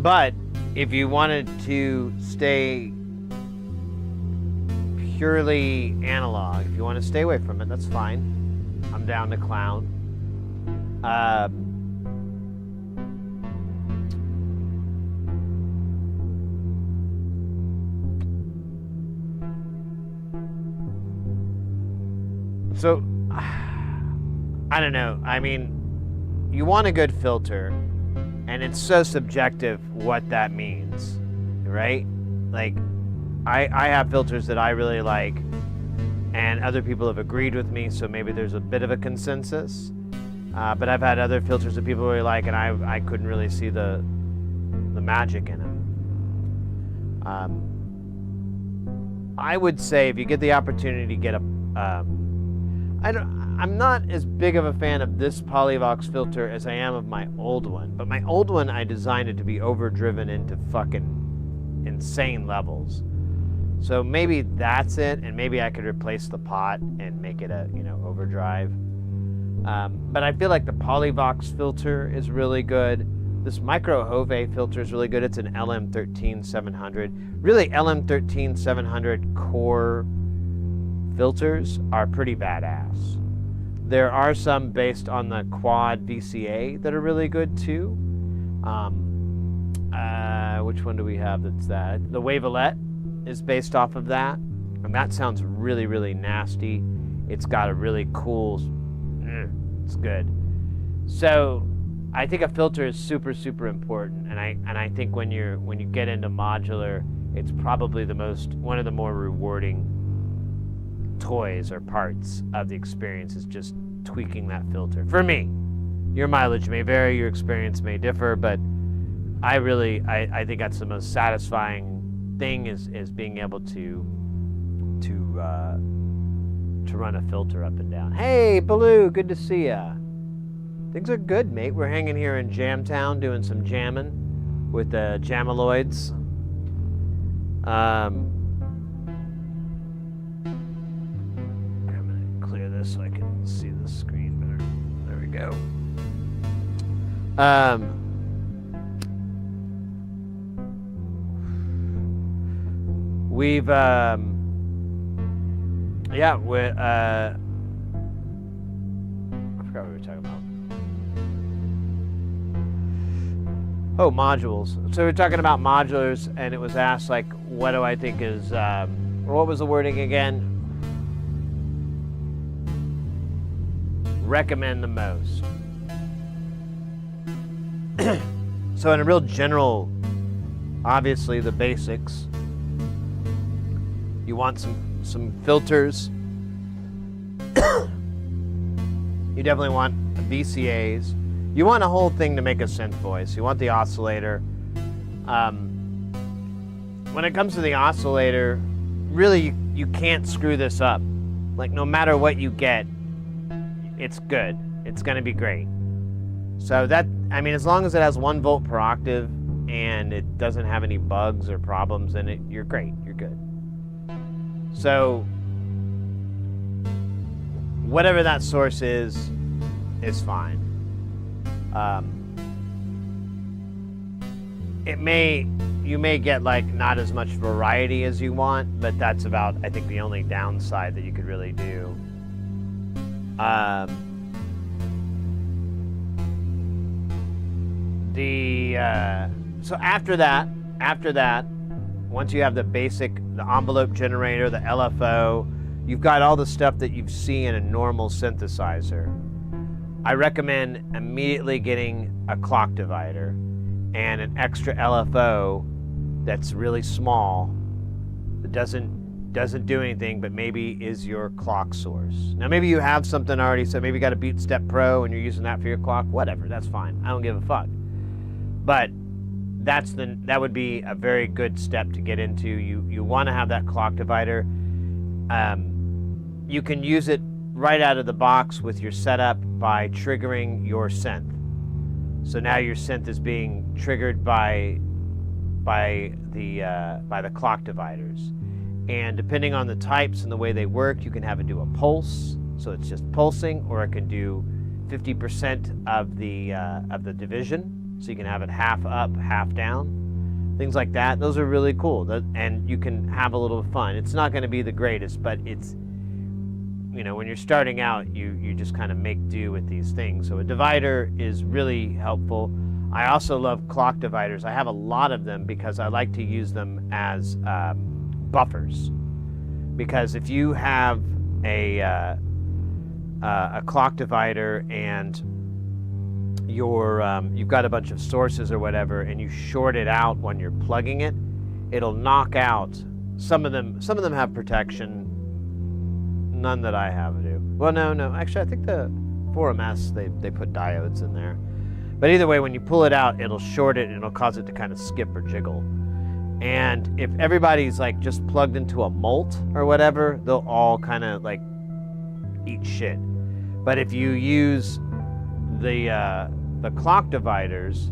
But if you wanted to stay purely analog, if you want to stay away from it, that's fine. I'm down to clown. So, I don't know. I mean, you want a good filter, and it's so subjective what that means, right? Like, I have filters that I really like, and other people have agreed with me, so maybe there's a bit of a consensus. But I've had other filters that people really like, and I couldn't really see the magic in them. I would say if you get the opportunity to get a I'm not as big of a fan of this Polyvox filter as I am of my old one. But my old one, I designed it to be overdriven into fucking insane levels. So maybe that's it, and maybe I could replace the pot and make it a, you know, overdrive. But I feel like the Polyvox filter is really good. This Micro Hove filter is really good. It's an LM13700. Really, LM13700 core filters are pretty badass. There are some based on the Quad VCA that are really good too. Which one do we have that's that? The Wavelet is based off of that. And that sounds really nasty. It's got a really cool, it's good. So I think a filter is super important. And I think when you get into modular, it's probably one of the more rewarding toys or parts of the experience is just tweaking that filter. For me, your mileage may vary, your experience may differ, but I think that's the most satisfying thing is being able to run a filter up and down. Hey, Baloo, good to see ya. Things are good, mate. We're hanging here in Jamtown doing some jamming with the Jamaloids. So I can see the screen better. There we go. We've I forgot what we were talking about. Oh, modules. So we're talking about modulars, and it was asked, like, what do I think is, what was the wording again? Recommend the most. So in a real general, obviously the basics, you want some filters. You definitely want VCAs. You want a whole thing to make a synth voice. You want the oscillator. When it comes to the oscillator, really you can't screw this up. Like, no matter what you get, it's good. It's going to be great. So that, I mean, as long as it has 1 volt per octave and it doesn't have any bugs or problems in it, you're great. You're good. So whatever that source is fine. You may get, like, not as much variety as you want, but that's about, I think, the only downside that you could really do. So after that, once you have the envelope generator, the LFO, you've got all the stuff that you see in a normal synthesizer. I recommend immediately getting a clock divider and an extra LFO that's really small, that doesn't do anything, but maybe is your clock source. Now maybe you have something already, so maybe you got a Beat Step Pro and you're using that for your clock. Whatever, that's fine. I don't give a fuck. But that would be a very good step to get into. You want to have that clock divider. You can use it right out of the box with your setup by triggering your synth. So now your synth is being triggered by the clock dividers. And depending on the types and the way they work, you can have it do a pulse, so it's just pulsing, or it can do 50% of the division, so you can have it half up, half down, things like that. Those are really cool, and you can have a little fun. It's not going to be the greatest, but it's, you know, when you're starting out, you just kind of make do with these things. So a divider is really helpful. I also love clock dividers. I have a lot of them because I like to use them as buffers. Because if you have a clock divider and you've got a bunch of sources or whatever, and you short it out when you're plugging it, it'll knock out. Some of them have protection. None that I have do. Well, no. Actually, I think the 4MS they put diodes in there. But either way, when you pull it out, it'll short it and it'll cause it to kind of skip or jiggle. And if everybody's like just plugged into a mult or whatever, they'll all kind of like eat shit. But if you use the clock dividers,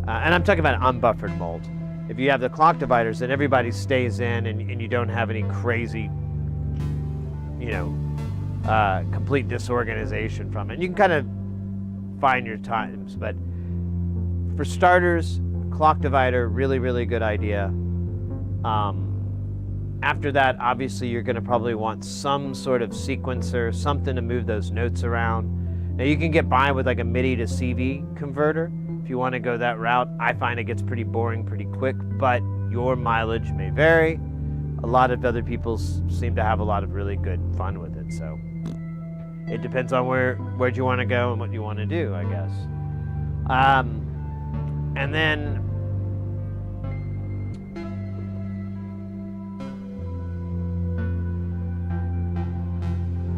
and I'm talking about unbuffered mult, if you have the clock dividers, then everybody stays in and you don't have any crazy, you know, complete disorganization from it. And you can kind of find your times, but for starters, clock divider, really, really good idea. After that, obviously, you're going to probably want some sort of sequencer, something to move those notes around. Now, you can get by with like a MIDI to CV converter if you want to go that route. I find it gets pretty boring pretty quick, but your mileage may vary. A lot of other people seem to have a lot of really good fun with it, so it depends on where you want to go and what you want to do, I guess. And then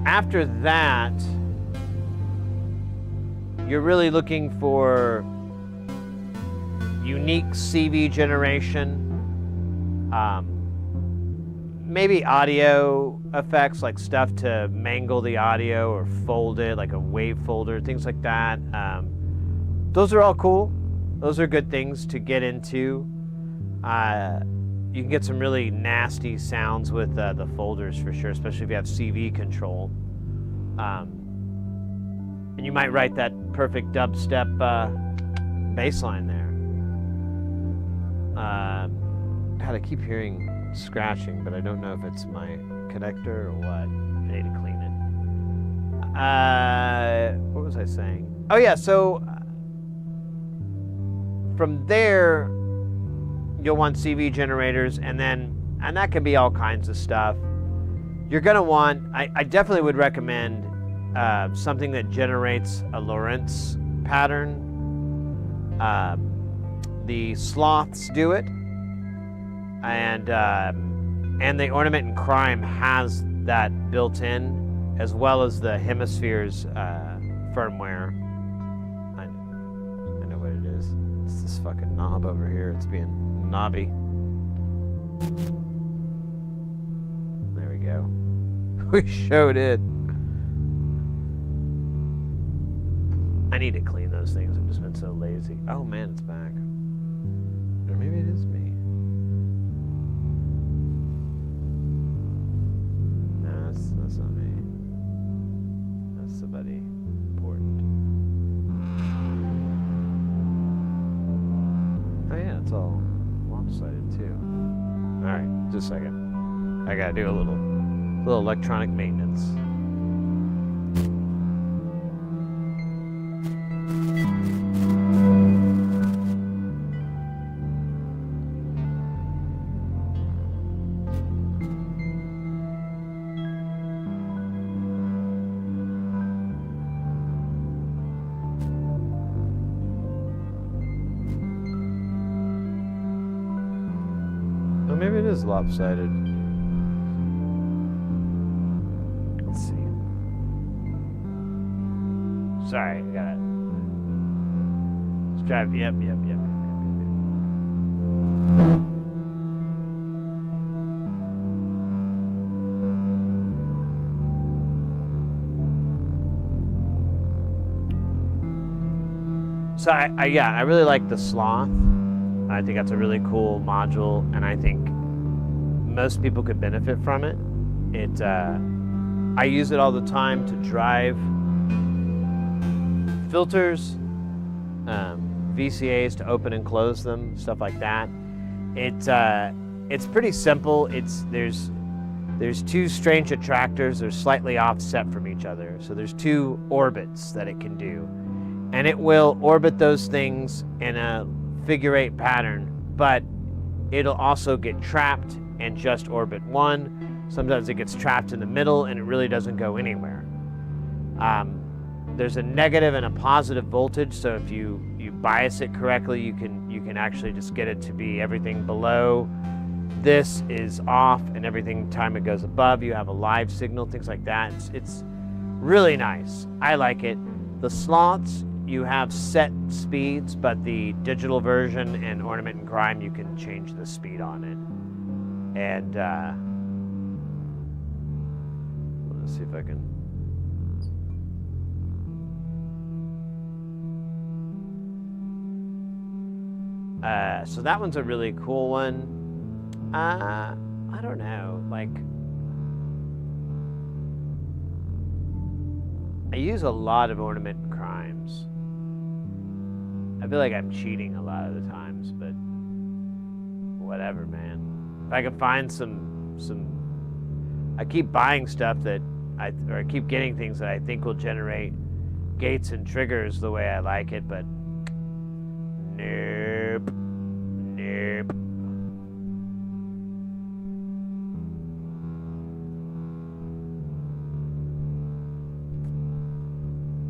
after that, you're really looking for unique CV generation, maybe audio effects, like stuff to mangle the audio or fold it, like a wave folder, things like that. Those are all cool. Those are good things to get into. You can get some really nasty sounds with the folders for sure, especially if you have CV control. And you might write that perfect dubstep bass line there. God, I keep hearing scratching, but I don't know if it's my connector or what. I need to clean it. What was I saying? Oh yeah, so from there you'll want CV generators, and that can be all kinds of stuff. You're gonna want, I definitely would recommend something that generates a Lorentz pattern. The sloths do it, and the Ornament and Crime has that built in, as well as the Hemispheres firmware. I know what it is. It's this fucking knob over here. It's being knobby. There we go. We showed it. I need to clean those things. I've just been so lazy. Oh man, it's back. Or maybe it is me. No, that's not me. That's somebody important. Oh yeah, it's all lopsided too. Alright, just a second. I gotta do a little electronic maintenance. Oh, maybe it is lopsided. Let's see. Sorry, I got it. Let's drive. Yep. So I really like the sloth. I think that's a really cool module, and I think most people could benefit from it. I use it all the time to drive filters, VCAs to open and close them, stuff like that. It's pretty simple. There's two strange attractors. They're slightly offset from each other. So there's two orbits that it can do. And it will orbit those things in a figure 8 pattern, but it'll also get trapped and just orbit one. Sometimes it gets trapped in the middle and it really doesn't go anywhere. There's a negative and a positive voltage, so if you bias it correctly, you can actually just get it to be everything below this is off, and everything time it goes above, you have a live signal, things like that. It's really nice. I like it. The sloths, you have set speeds, but the digital version and Ornament and Crime, you can change the speed on it. And let's see if I can. So that one's a really cool one. I don't know, like, I use a lot of Ornament and Crimes. I feel like I'm cheating a lot of the times, but whatever, man. If I can find I keep buying stuff that I keep getting things that I think will generate gates and triggers the way I like it, but nope.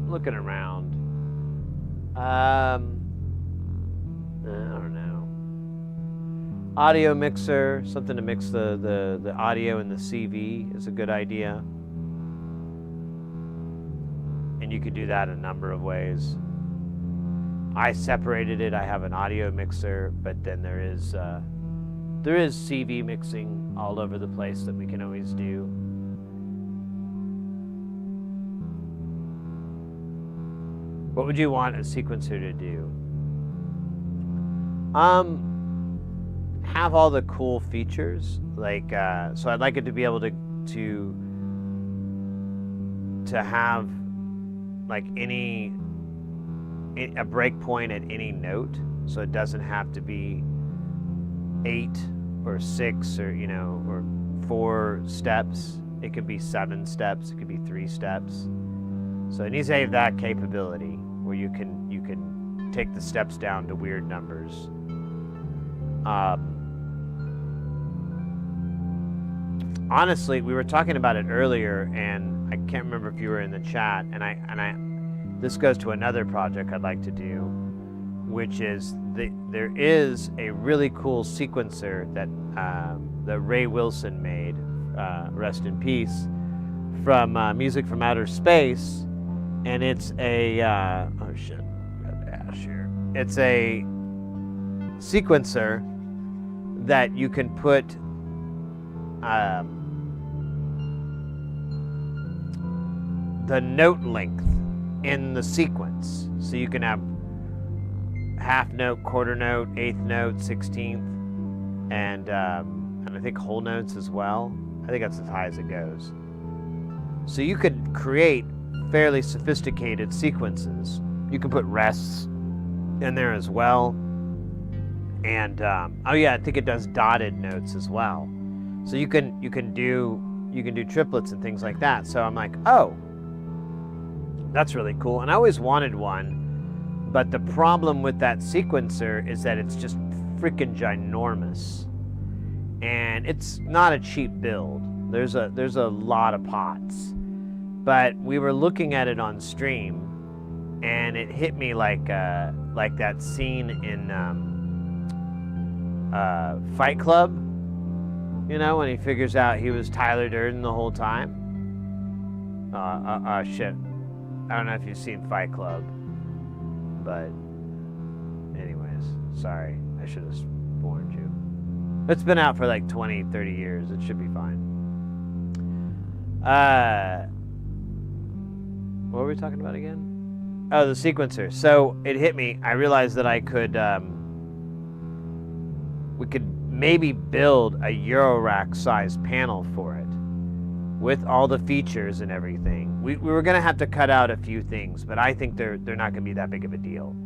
Looking around. I don't know. Audio mixer, something to mix the audio and the CV is a good idea. And you could do that a number of ways. I separated it. I have an audio mixer, but then there is CV mixing all over the place that we can always do. What would you want a sequencer to do? Have all the cool features, like so I'd like it to be able to have like a breakpoint at any note, so it doesn't have to be 8 or 6 or or 4 steps. It could be 7 steps. It could be 3 steps. So it needs to have that capability where you can take the steps down to weird numbers. Honestly, we were talking about it earlier, and I can't remember if you were in the chat. And this goes to another project I'd like to do, which is there is a really cool sequencer that Ray Wilson made, rest in peace, from Music from Outer Space. And it's a oh shit, got Ash here. It's a sequencer that you can put the note length in the sequence, so you can have half note, quarter note, eighth note, 16th, and I think whole notes as well. I think that's as high as it goes. So you could create fairly sophisticated sequences. You can put rests in there as well, and oh yeah, I think it does dotted notes as well. So you can do triplets and things like that. So I'm like, oh, that's really cool. And I always wanted one, but the problem with that sequencer is that it's just freaking ginormous, and it's not a cheap build. There's a lot of pots. But we were looking at it on stream, and it hit me like that scene in Fight Club. When he figures out he was Tyler Durden the whole time. Shit. I don't know if you've seen Fight Club, but anyways, sorry. I should have warned you. It's been out for like 20, 30 years. It should be fine. What were we talking about again? Oh, the sequencer. So it hit me. I realized that I could, we could maybe build a Eurorack sized panel for it with all the features and everything. We were going to have to cut out a few things, but I think they're not going to be that big of a deal.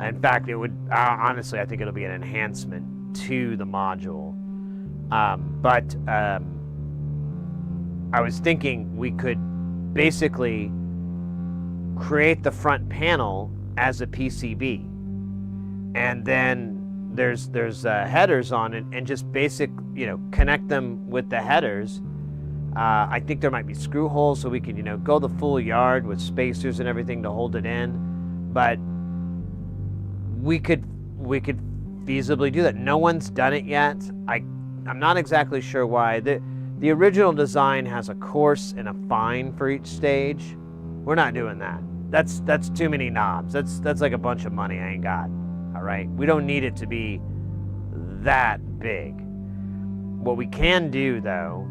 In fact, it would, honestly, I think it'll be an enhancement to the module. But I was thinking we could basically create the front panel as a PCB, and then there's headers on it, and just connect them with the headers. I think there might be screw holes, so we can go the full yard with spacers and everything to hold it in. But we could feasibly do that. No one's done it yet. I'm not exactly sure why. The original design has a coarse and a fine for each stage. We're not doing that. That's too many knobs. That's like a bunch of money I ain't got. All right? We don't need it to be that big. What we can do, though,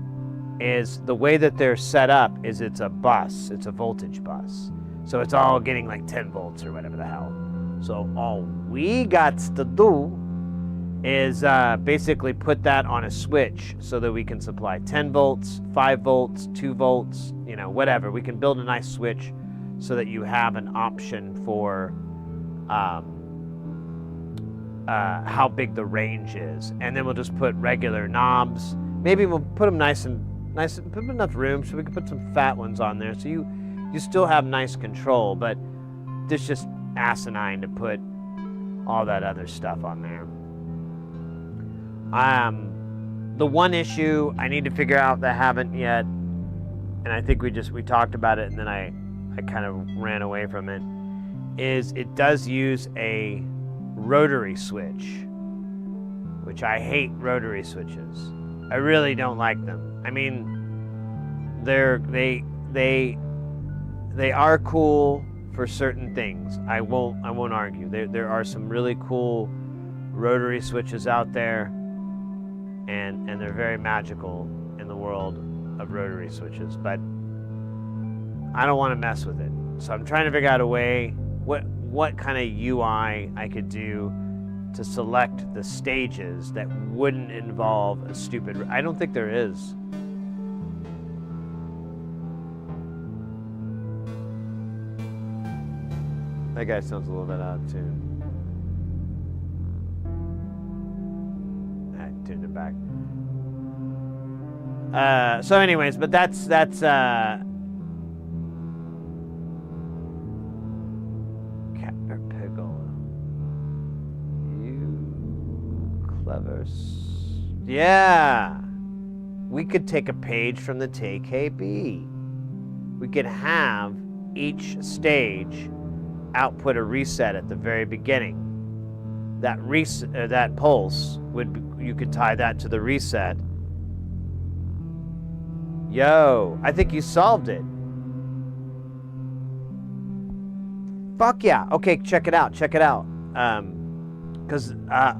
is the way that they're set up is it's a bus. It's a voltage bus. So it's all getting like 10 volts or whatever the hell. So all we got to do is basically put that on a switch so that we can supply 10 volts, 5 volts, 2 volts, whatever. We can build a nice switch so that you have an option for how big the range is. And then we'll just put regular knobs. Maybe we'll put them nice, put enough room so we can put some fat ones on there so you still have nice control, but it's just asinine to put all that other stuff on there. The one issue I need to figure out that I haven't yet, and I think we talked about it and then I kind of ran away from it, is it does use a rotary switch, which I hate rotary switches. I really don't like them. I mean, they are cool for certain things. I won't argue. There are some really cool rotary switches out there, and they're very magical in the world of rotary switches, but I don't want to mess with it. So I'm trying to figure out a way, what kind of UI I could do to select the stages that wouldn't involve a stupid... I don't think there is. That guy sounds a little bit out of tune. I tuned it back. So anyways, but that's Yeah, we could take a page from the TKB. We could have each stage output a reset at the very beginning. That pulse you could tie that to the reset. Yo, I think you solved it. Fuck yeah. Okay, check it out.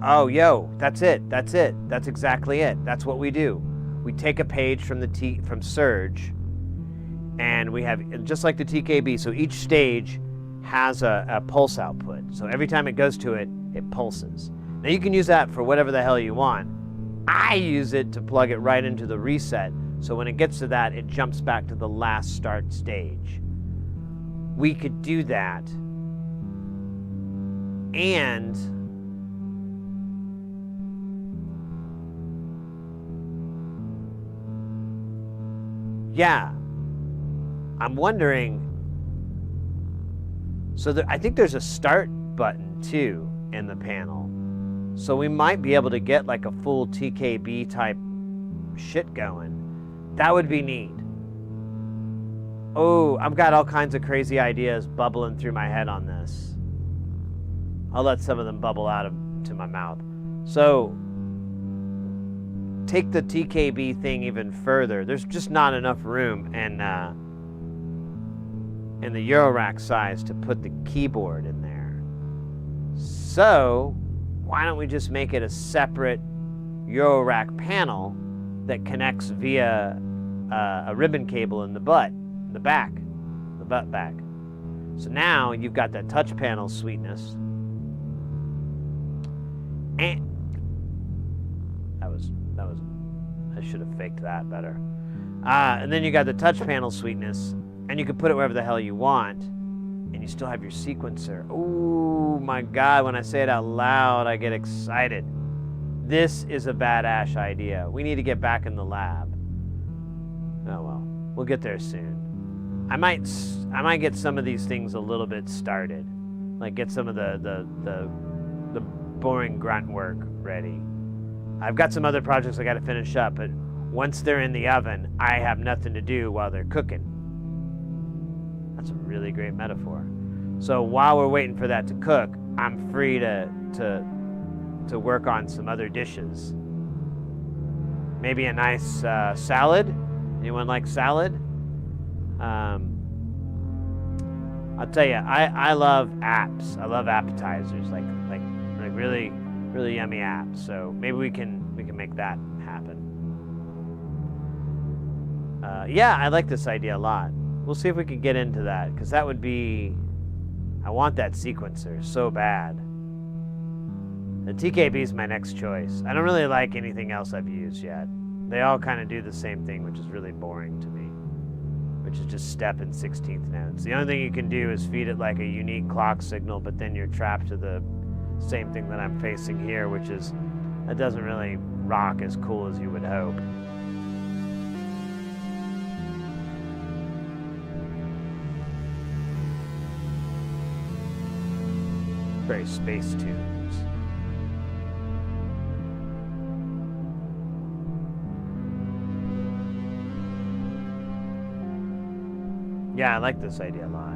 Oh, yo, that's it. That's exactly it. That's what we do. We take a page from Surge, and we have, just like the TKB, so each stage has a pulse output. So every time it goes to it, it pulses. Now you can use that for whatever the hell you want. I use it to plug it right into the reset, so when it gets to that, it jumps back to the last start stage. We could do that. And yeah, I'm wondering, so I think there's a start button too in the panel. So we might be able to get like a full TKB type shit going. That would be neat. Oh, I've got all kinds of crazy ideas bubbling through my head on this. I'll let some of them bubble out to my mouth. So take the TKB thing even further. There's just not enough room in the Eurorack size to put the keyboard in there. So why don't we just make it a separate Eurorack panel that connects via a ribbon cable in the butt back. So now you've got that touch panel sweetness. And I should have faked that better. And then you got the touch panel sweetness, and you can put it wherever the hell you want, and you still have your sequencer. Oh my God, when I say it out loud, I get excited. This is a badass idea. We need to get back in the lab. Oh well, we'll get there soon. I might get some of these things a little bit started, like get some of the boring grunt work ready. I've got some other projects I got to finish up, but once they're in the oven, I have nothing to do while they're cooking. That's a really great metaphor. So while we're waiting for that to cook, I'm free to work on some other dishes. Maybe a nice salad. Anyone like salad? I'll tell you, I love apps. I love appetizers, like really yummy apps. So maybe we can make that happen. Yeah, I like this idea a lot. We'll see if we can get into that, because that would be, I want that sequencer so bad. The TKB is my next choice. I don't really like anything else I've used yet. They all kind of do the same thing, which is really boring to me, which is just step and 16th notes. The only thing you can do is feed it like a unique clock signal, but then you're trapped to the same thing that I'm facing here, which is, that doesn't really rock as cool as you would hope. Very space tunes. Yeah, I like this idea a lot.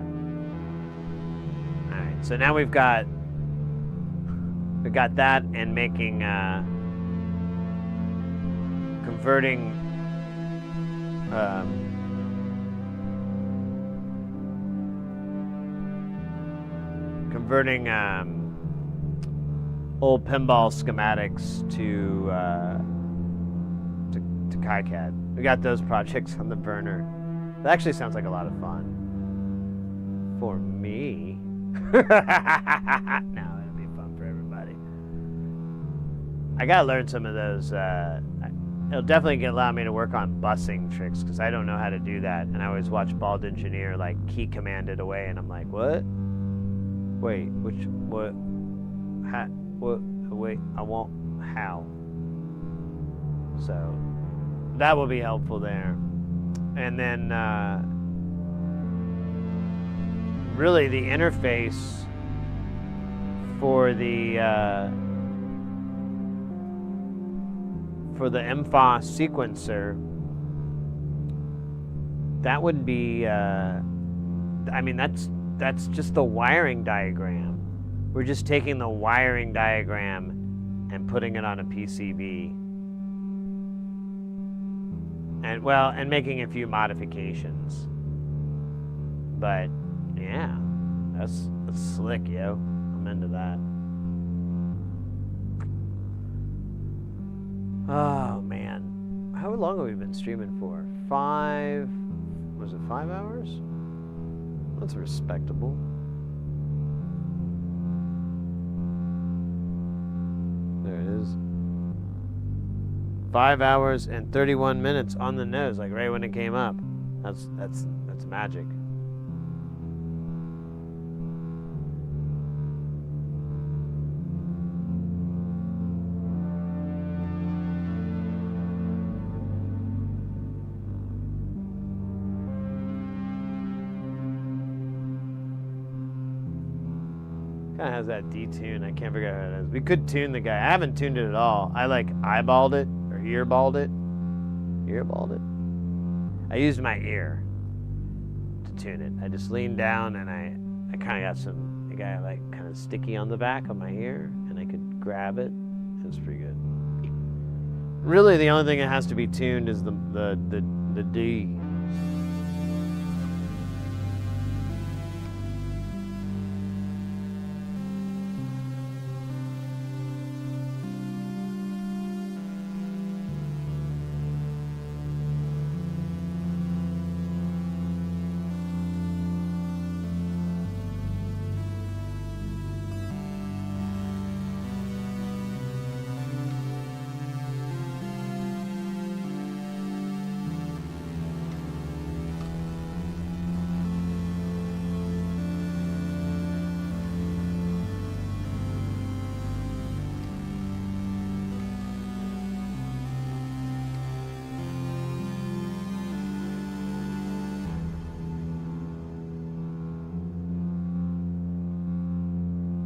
All right, so now we've got that, and making converting old pinball schematics to KiCad. We got those projects on the burner. That actually sounds like a lot of fun for me. No, it'll be fun for everybody. I gotta learn some of those. It'll definitely allow me to work on busing tricks, because I don't know how to do that, and I always watch Bald Engineer like key command it away, and I'm like, what? Wait, what? Wait, I won't. How? So that will be helpful there. And then really the interface for the MFOS sequencer, that would be I mean, that's just the wiring diagram. We're just taking the wiring diagram and putting it on a PCB. And making a few modifications. But yeah, that's slick, yo. I'm into that. Oh man, how long have we been streaming for? 5 hours? That's respectable. There it is. 5 hours and 31 minutes on the nose, like right when it came up. That's magic. Kind of has that detune. I can't figure out how it is. We could tune the guy. I haven't tuned it at all. I like eyeballed it or earballed it. Earballed it? I used my ear to tune it. I just leaned down and I kind of got the guy like kind of sticky on the back of my ear, and I could grab it. It was pretty good. Really, the only thing that has to be tuned is the D.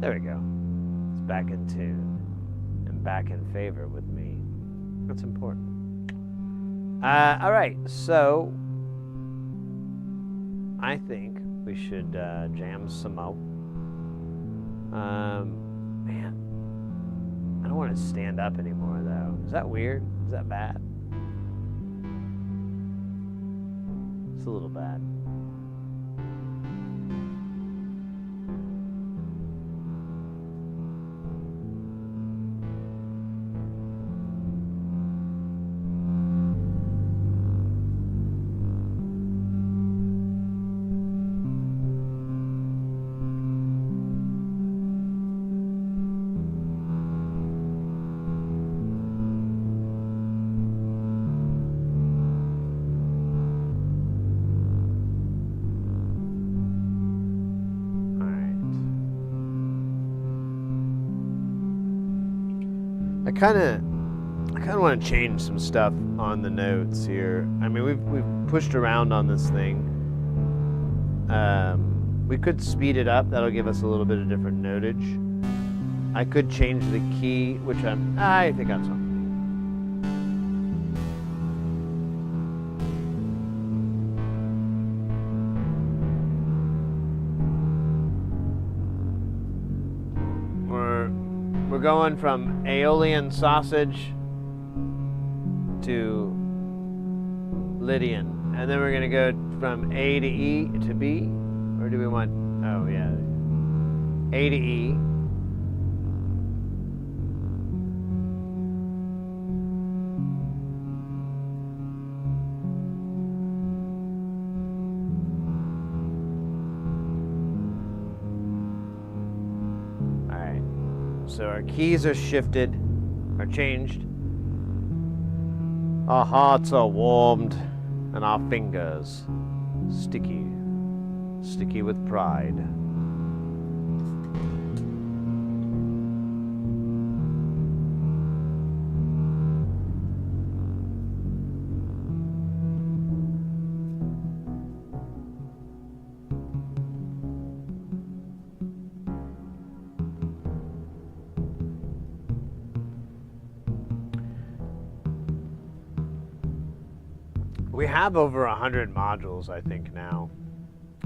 There we go. It's back in tune and back in favor with me. That's important. All right, so I think we should jam some more. Man, I don't want to stand up anymore, though. Is that weird? Is that bad? It's a little bad. I kind of want to change some stuff on the notes here. I mean, we've pushed around on this thing. We could speed it up. That'll give us a little bit of different notage. I could change the key, which I think I'm something. We're going from Aeolian sausage to Lydian. And then we're going to go from A to E to B. Or do we want... Oh, yeah. A to E. So our keys are shifted, are changed. Our hearts are warmed, and our fingers sticky with pride. We have over 100 modules, I think, now.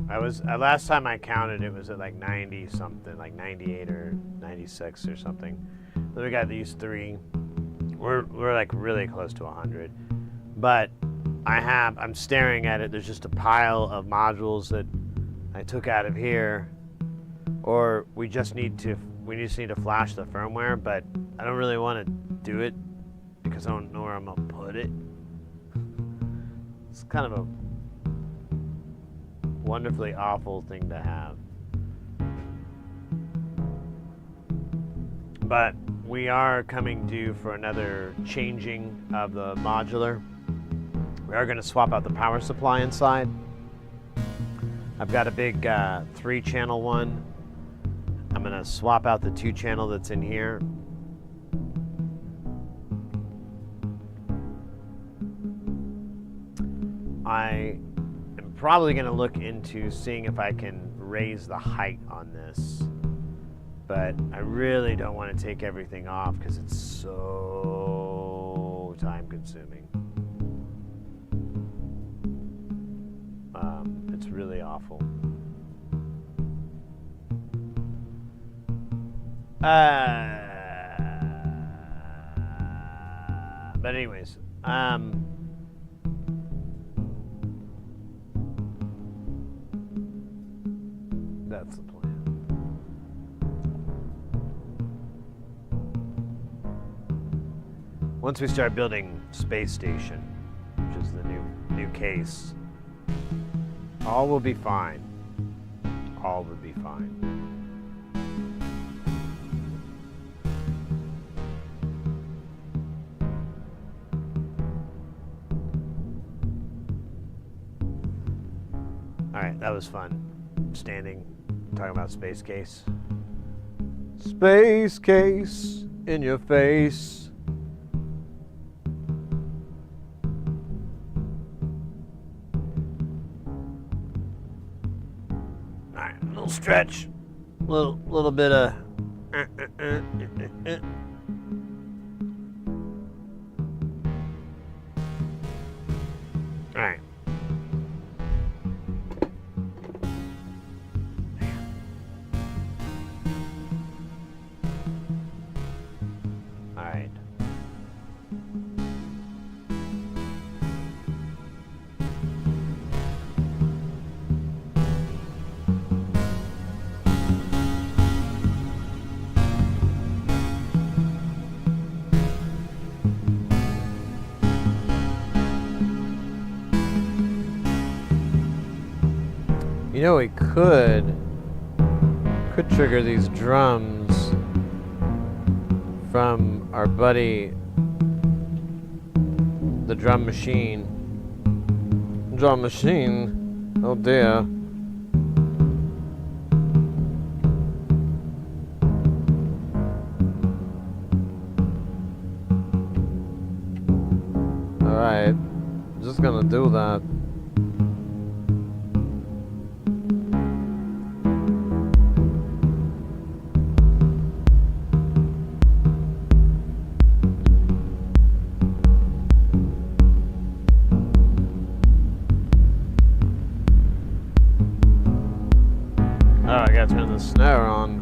Last time I counted, it was at like 90 something, like 98 or 96 or something. Then we got these three. We're like really close to 100. But I'm staring at it. There's just a pile of modules that I took out of here, or we just need to flash the firmware. But I don't really want to do it because I don't know where I'm gonna put it. It's kind of a wonderfully awful thing to have. But we are coming due for another changing of the modular. We are going to swap out the power supply inside. I've got a big 3-channel one. I'm going to swap out the 2-channel that's in here. I am probably going to look into seeing if I can raise the height on this, but I really don't want to take everything off because it's so time consuming. It's really awful. But anyways, that's the plan. Once we start building Space Station, which is the new case, all will be fine. All will be fine. All right, that was fun. Standing, talking about Space Case. Space Case in your face. All right, a little stretch, little bit of Alright. Alright. You know, we could trigger these drums from our buddy, the drum machine. Drum machine? Oh dear. Alright, just gonna do that. Oh, I gotta turn the snare on.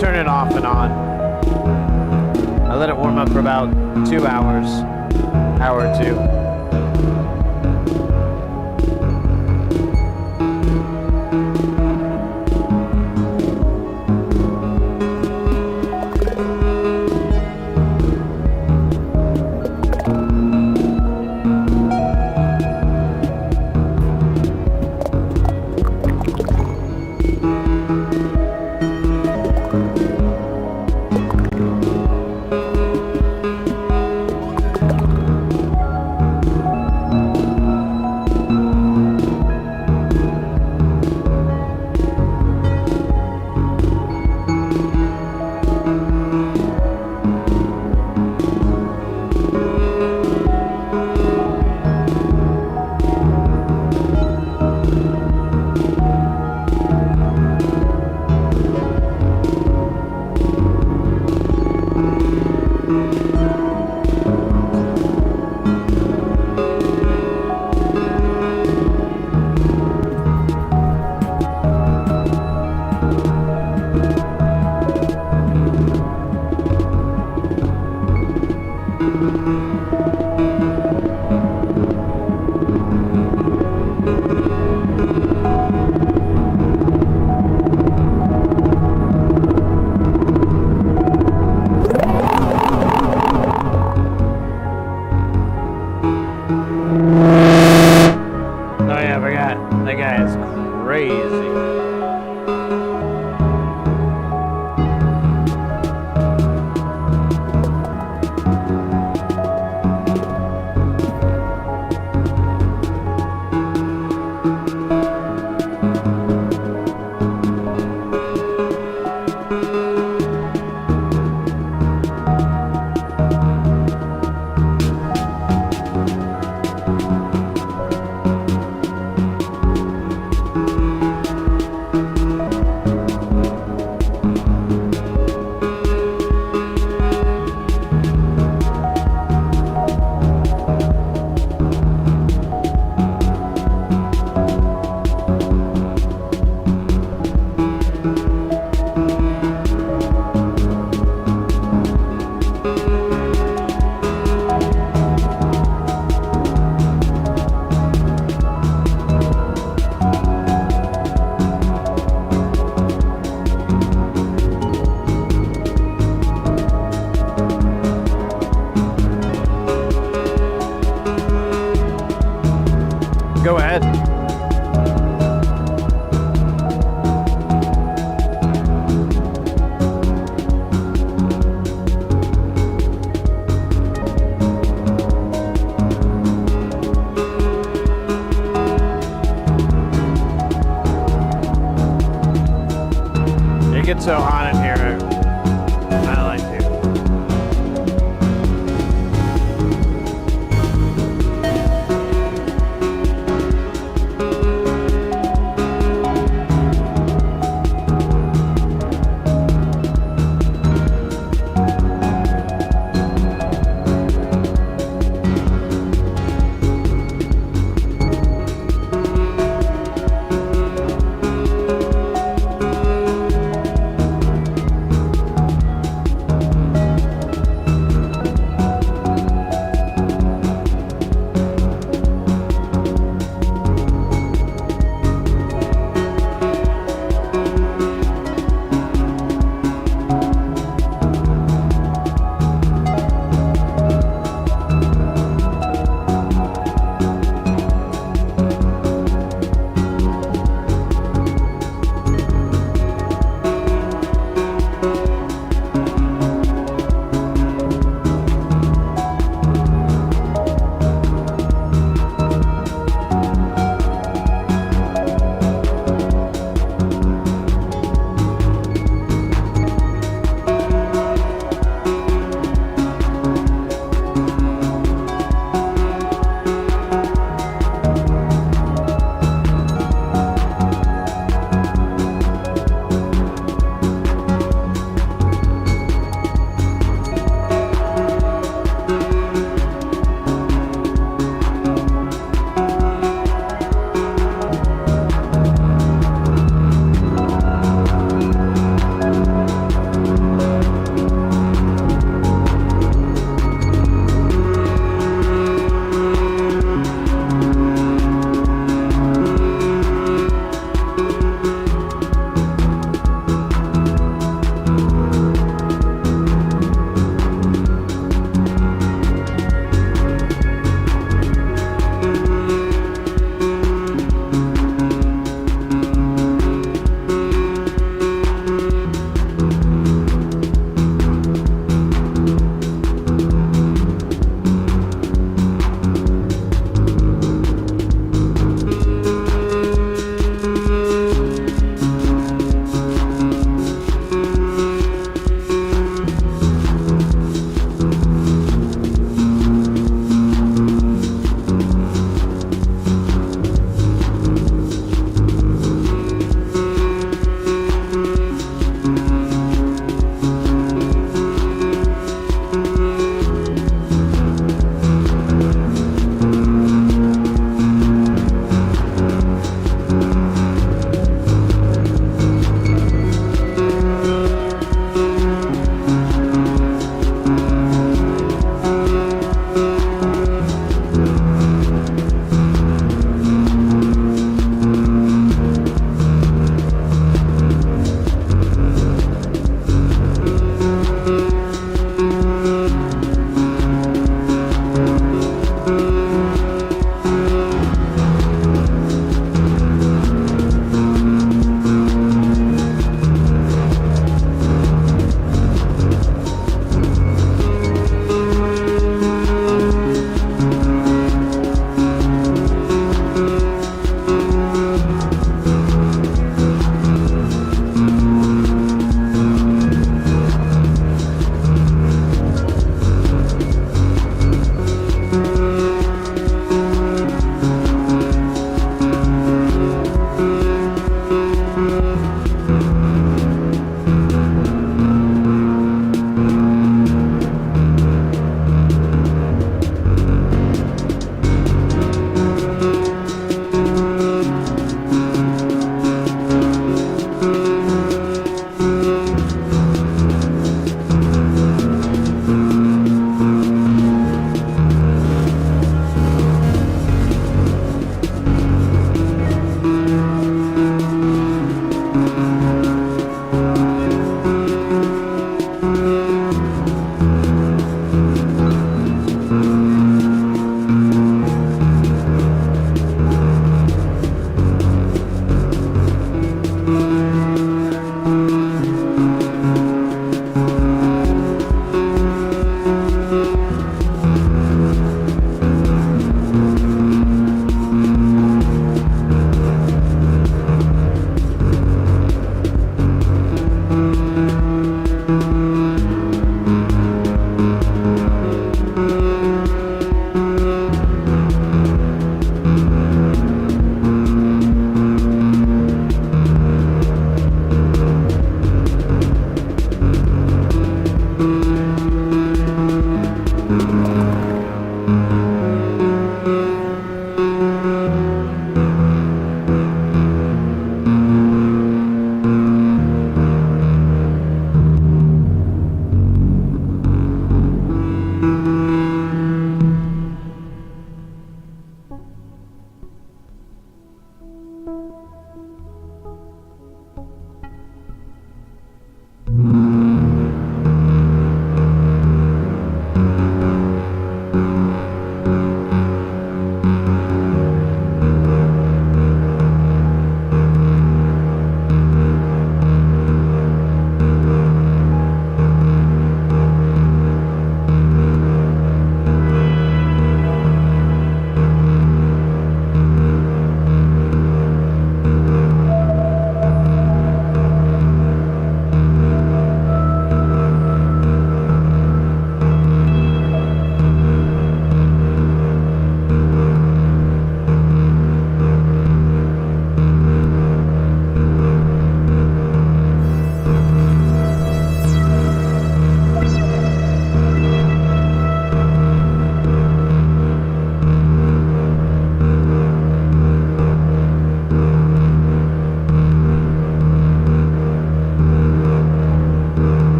turn it off and on. I let it warm up for about 2 hours, hour or two. That guy is crazy. Go ahead. It gets so hot in here. I like to.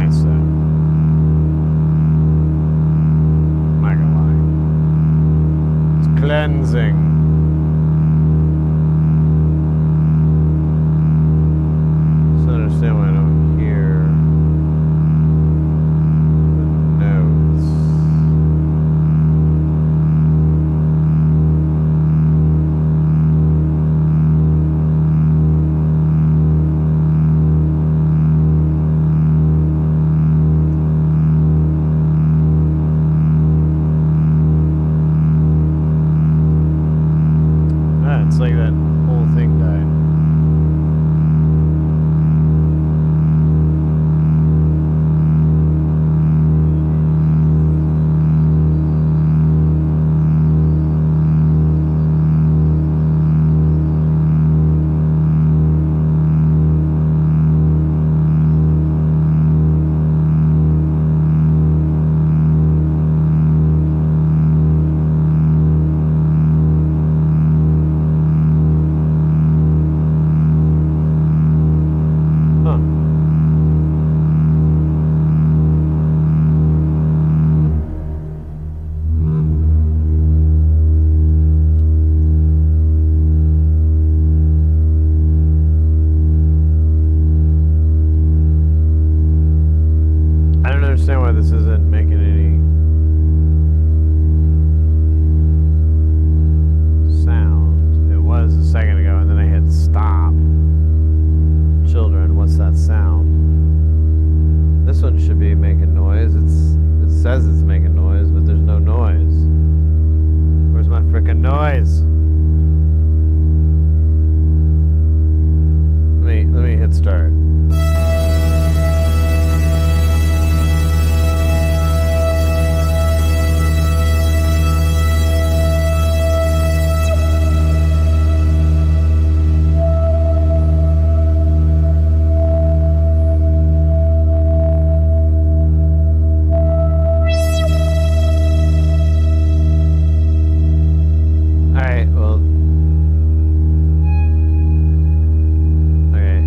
nice though. I'm not gonna lie. It's cleansing. Just understand why I don't hear the notes. It's like that whole thing died. I don't understand why this isn't making any sound. It was a second ago, and then I hit stop. Children, what's that sound? This one should be making noise. It says it's making noise, but there's no noise. Where's my frickin' noise? Let me hit start. Alright, well. Okay.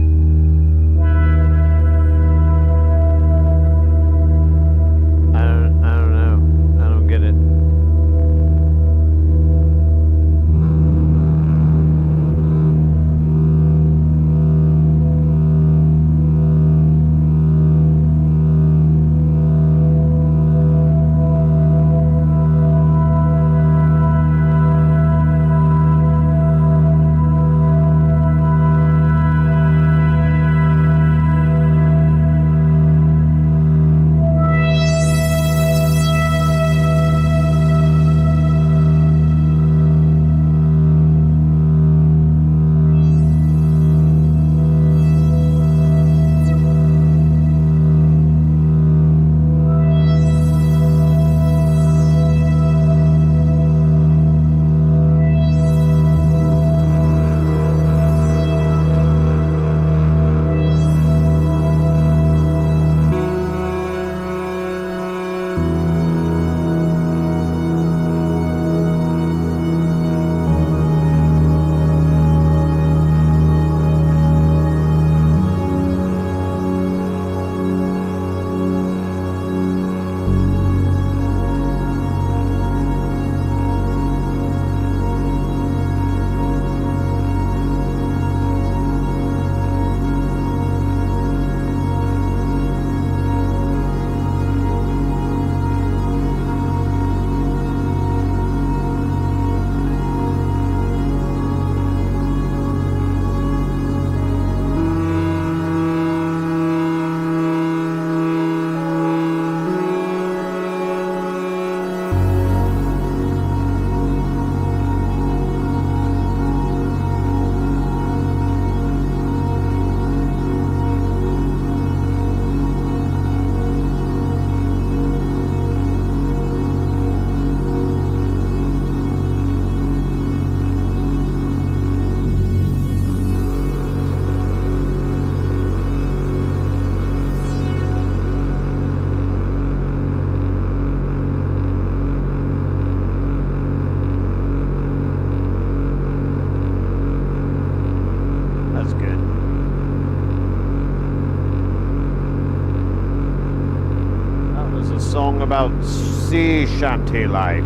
song about sea shanty life.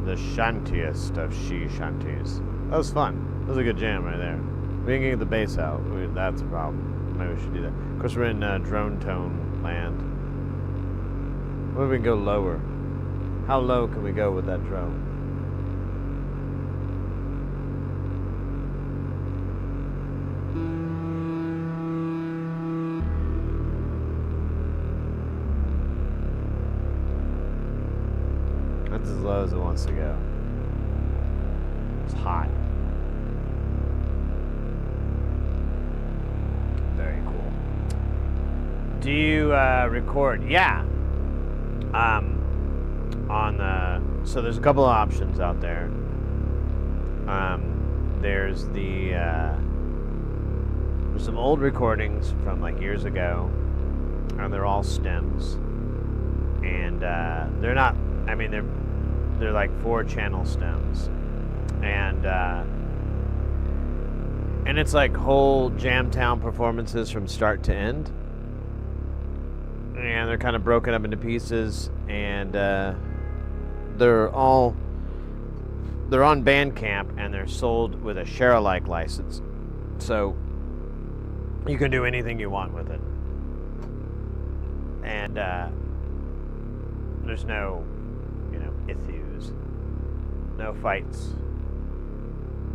The shantiest of sea shanties. That was fun. That was a good jam right there. We didn't get the bass out. That's a problem. Maybe we should do that. Of course, we're in drone tone land. What if we can go lower? How low can we go with that drone? That's as low as it wants to go. It's hot. Very cool. Do you record? Yeah. So there's a couple of options out there. There's some old recordings from like years ago, and they're all stems, and they're not. I mean, they're like 4-channel stems, and it's like whole Jamtown performances from start to end, and they're kind of broken up into pieces, and they're on Bandcamp, and they're sold with a share-alike license, so you can do anything you want with it, and there's no issues, no fights,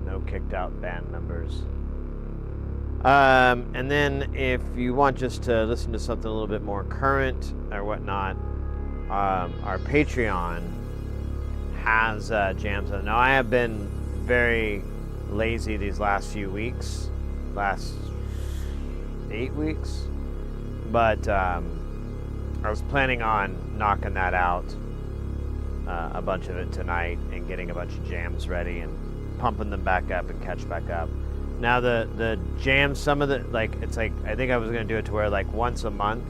no kicked out band members. And then if you want just to listen to something a little bit more current or whatnot, our Patreon has jams on it. Now, I have been very lazy these last few weeks, last 8 weeks, but I was planning on knocking that out, a bunch of it tonight, and getting a bunch of jams ready and pumping them back up and catch back up. Now the jams, some of the, like, it's like, I think I was going to do it to where like once a month,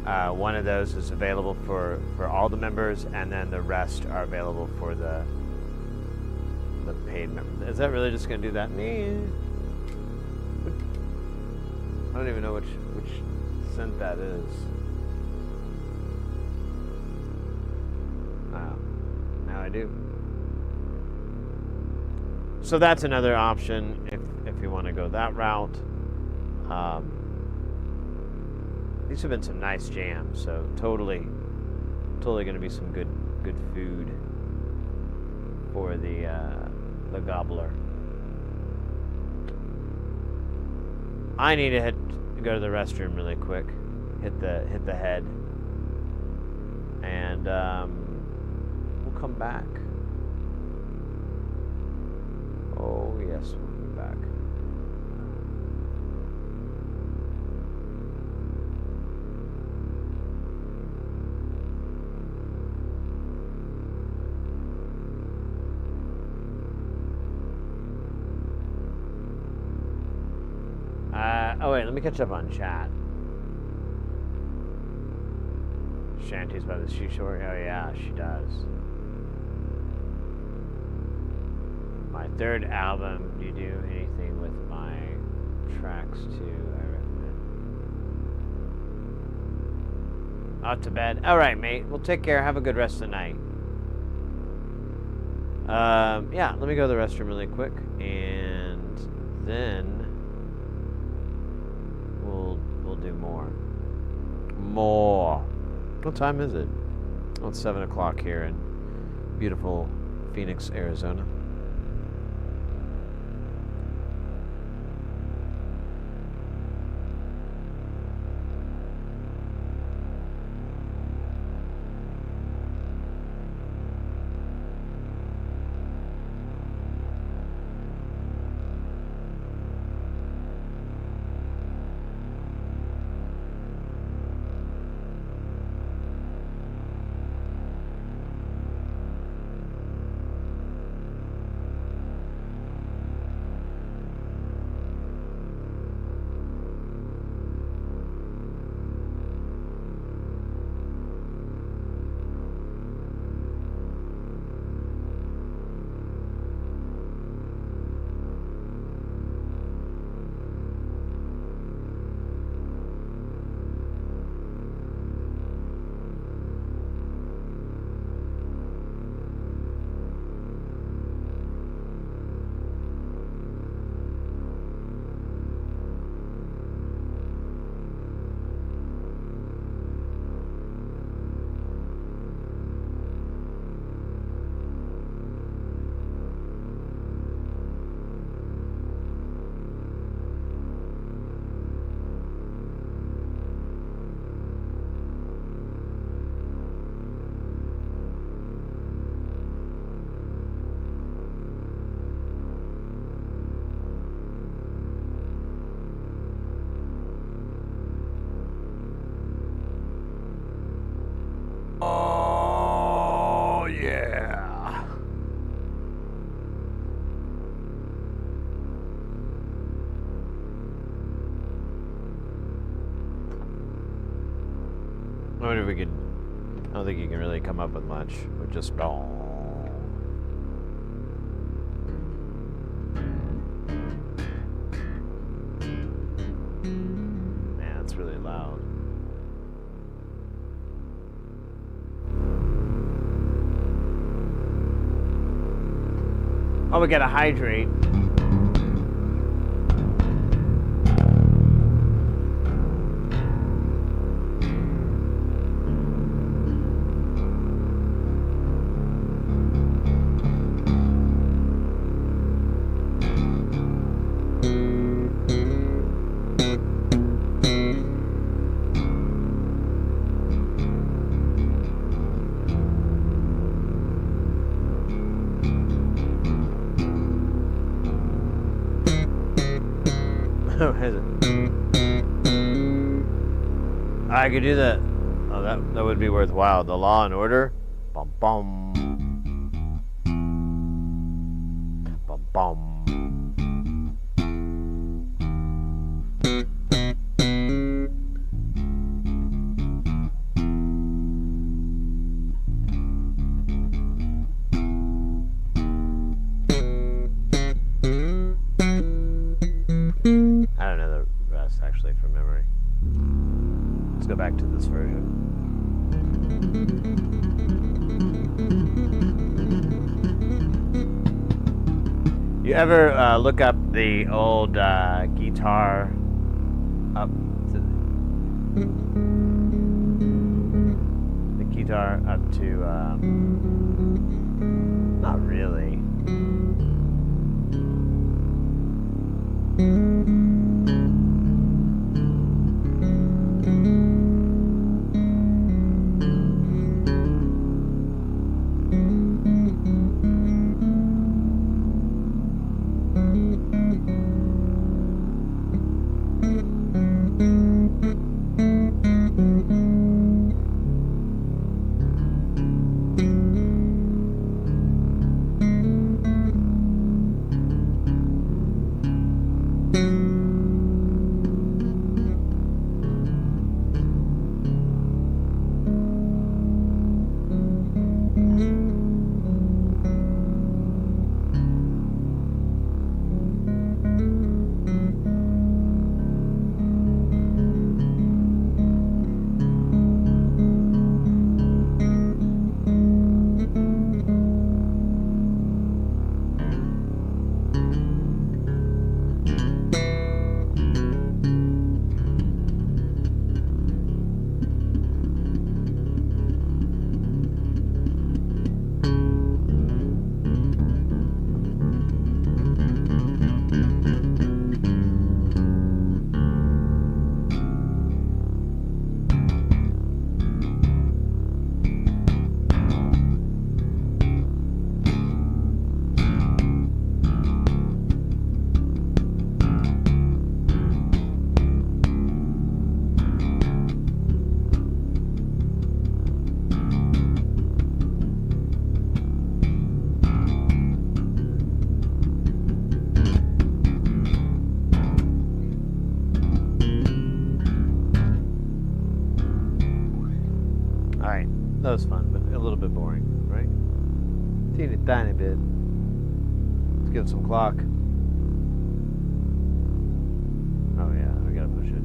one of those is available for all the members, and then the rest are available for the paid members. Is that really just going to do that? I don't even know which synth that is. Now I do. So that's another option if you want to go that route. These have been some nice jams, so totally going to be some good food for the gobbler. I need to go to the restroom really quick, hit the head, and we'll come back. Oh yes, we'll be back. Oh wait, let me catch up on chat. Shanties by the seashore. Oh yeah, she does. My third album. Do you do anything with my tracks too? I recommend. Out to bed. All right, mate. Well, take care. Have a good rest of the night. Yeah. Let me go to the restroom really quick, and then we'll do more. What time is it? Well, it's 7 o'clock here in beautiful Phoenix, Arizona. I wonder if we could. I don't think you can really come up with much with just. Man, it's really loud. Oh, we gotta hydrate. Is it? I could do that. Oh, that would be worthwhile. The Law and Order. Bum bum. Bum bum. I don't know the rest actually from memory. Let's go back to this version. You ever look up the old guitar up to the guitar up to not really. That was fun, but a little bit boring, right? Teeny tiny bit. Let's give it some clock. Oh yeah, we gotta push it.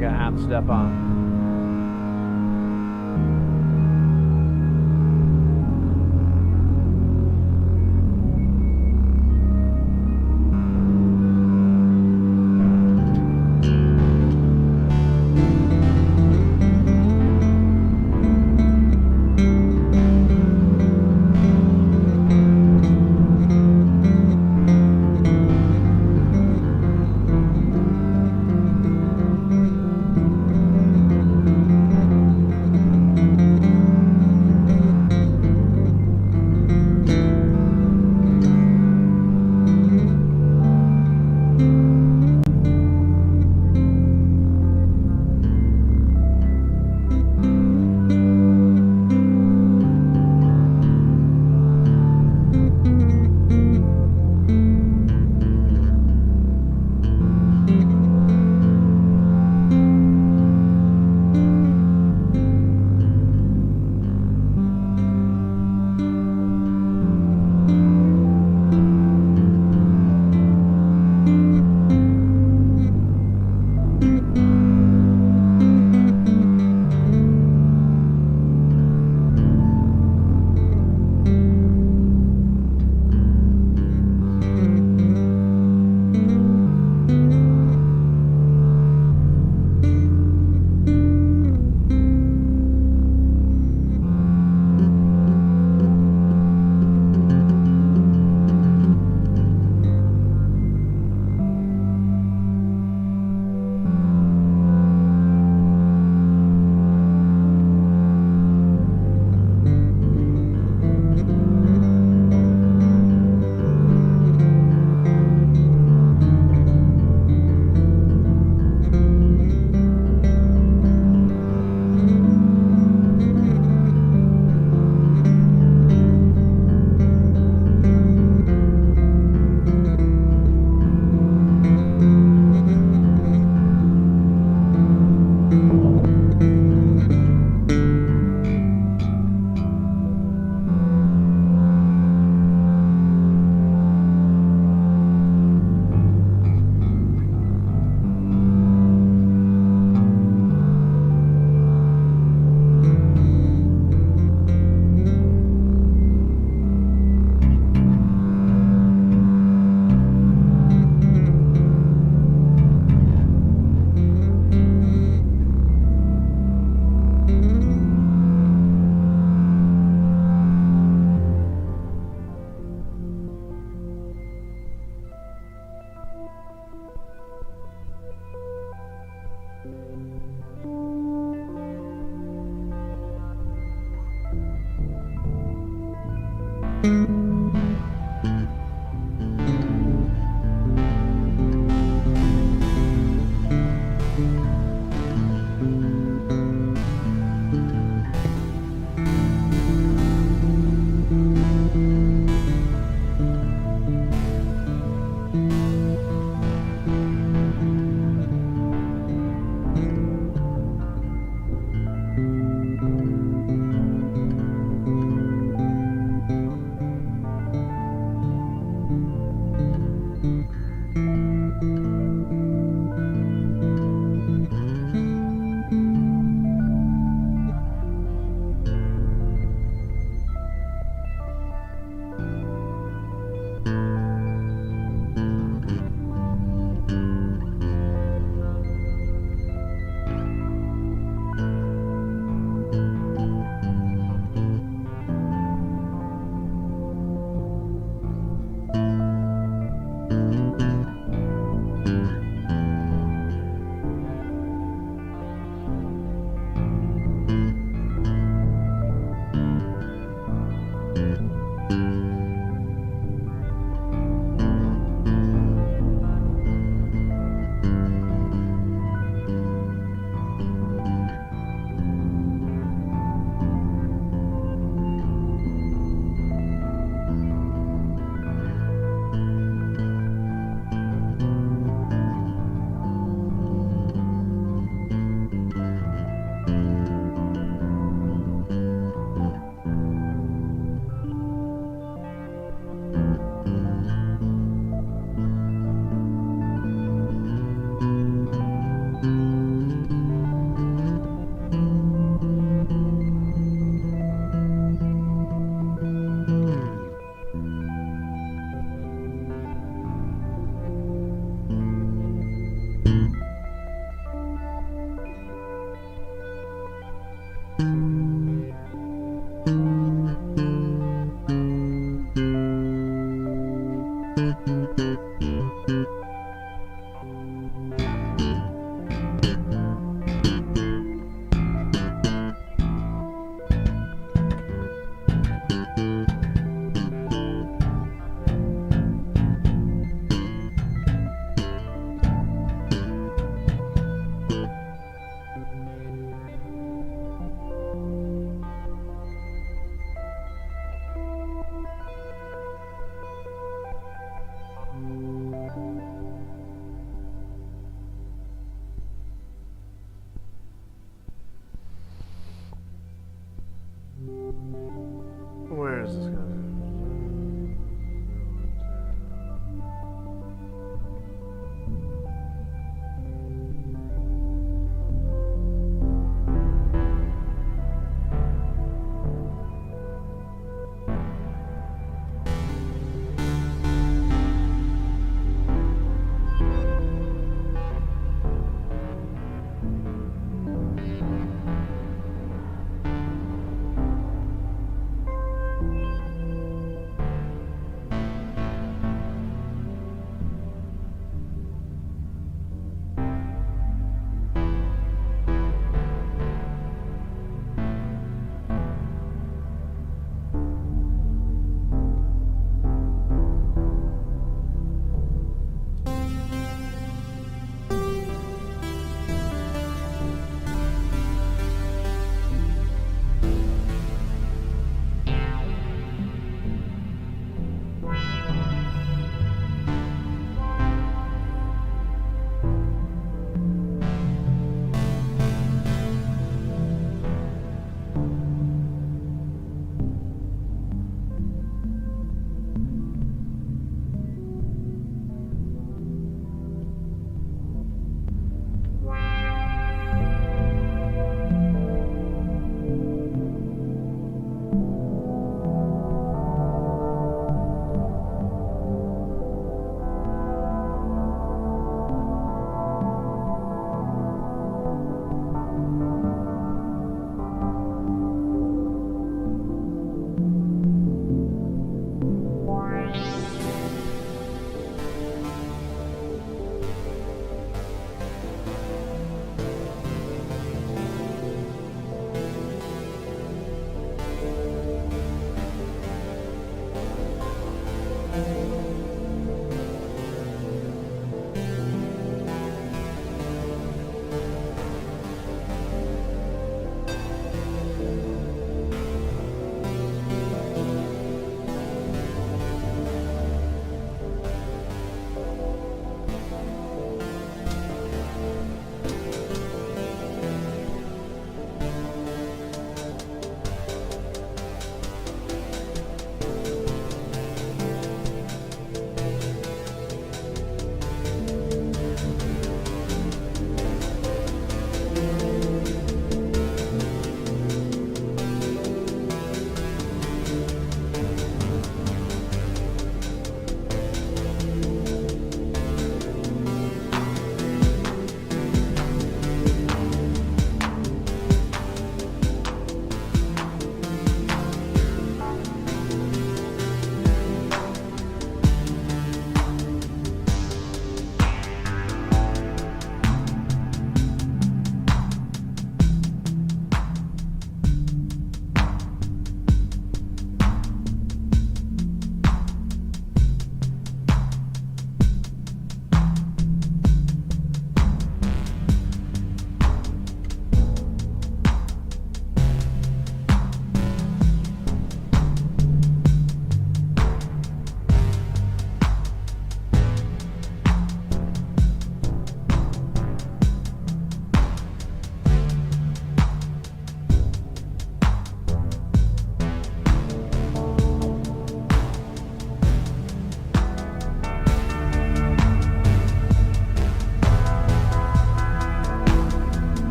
like a half step on.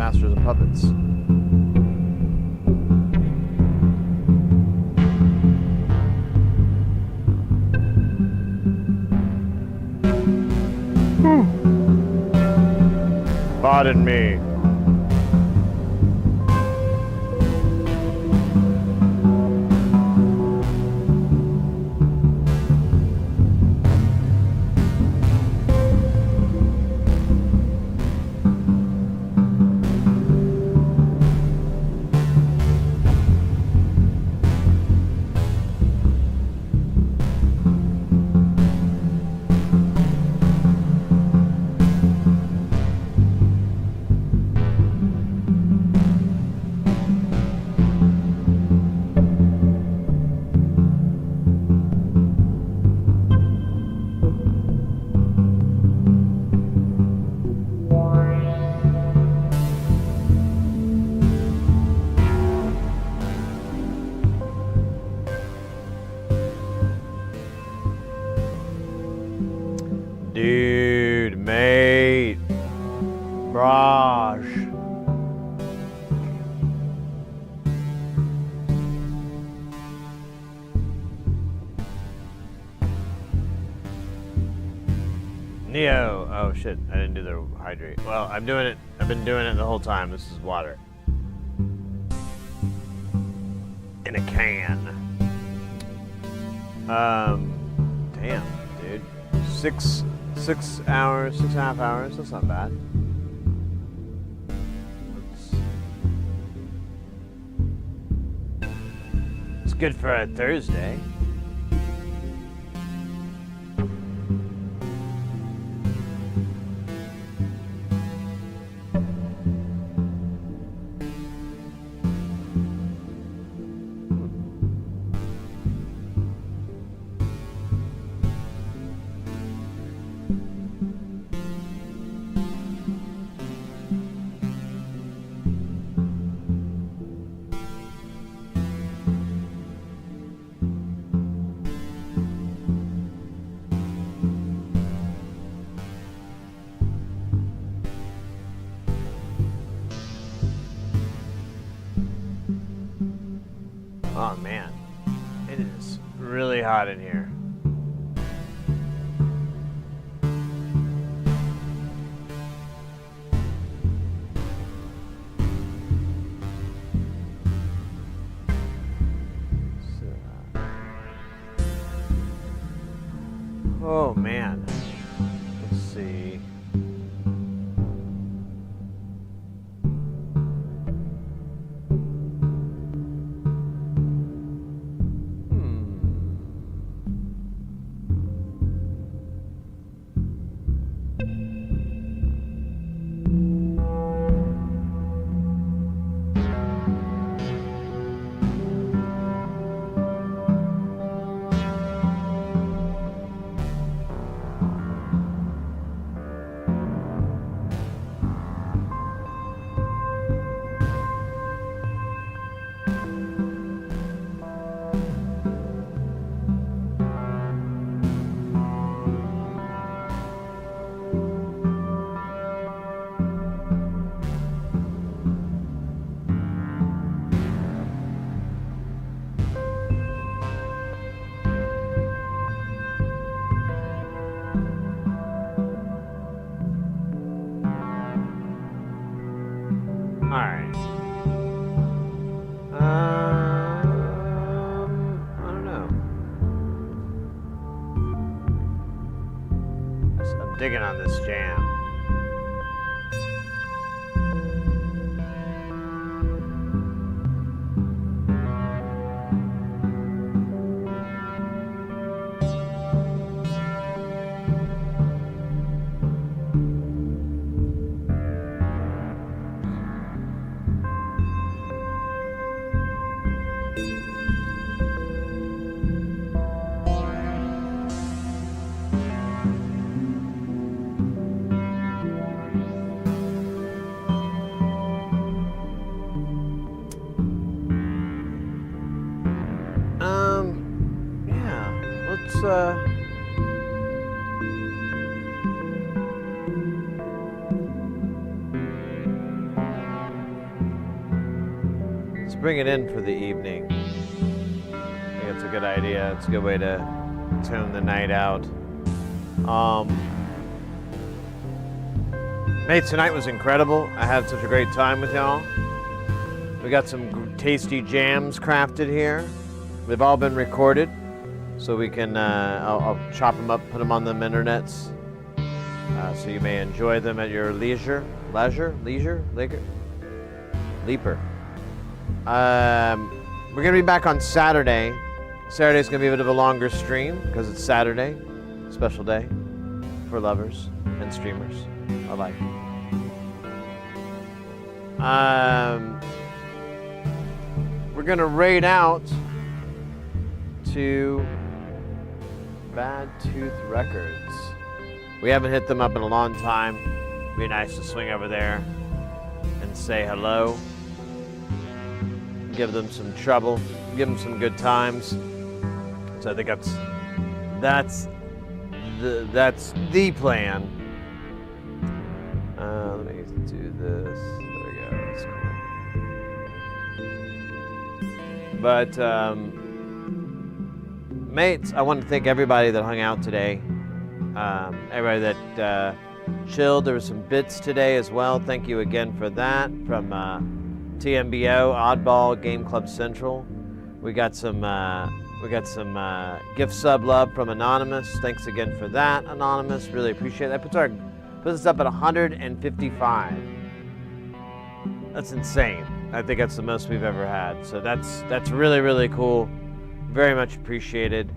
Masters of Puppets. Pardon me. Dude, mate, Raj. Neo. Oh shit, I didn't do the hydrate. Well, I'm doing it. I've been doing it the whole time. This is water. In a can. Damn, dude. 6 hours, 6.5 hours, that's not bad. It's good for a Thursday. Oh man, it is really hot in here. Oh man, let's see. Alright. I don't know. I'm digging on this jam. bring it in for the evening. I think it's a good idea. It's a good way to tune the night out. Mate, tonight was incredible. I had such a great time with y'all. We got some tasty jams crafted here. They've all been recorded, so we can, I'll chop them up, put them on the internets, so you may enjoy them at your leisure. Leaper. We're gonna be back on Saturday. Saturday's gonna be a bit of a longer stream because it's Saturday, special day for lovers and streamers alike. We're gonna raid out to Bad Tooth Records. We haven't hit them up in a long time. Be nice to swing over there and say hello. Give them some trouble. Give them some good times. So I think that's the plan. Let me do this. There we go. That's cool. But mates, I want to thank everybody that hung out today. Everybody that chilled. There were some bits today as well. Thank you again for that from TMBO, Oddball, Game Club Central. We got some gift sub love from Anonymous. Thanks again for that, Anonymous. Really appreciate it. That puts us up at 155. That's insane. I think that's the most we've ever had. So that's really, really cool. Very much appreciated.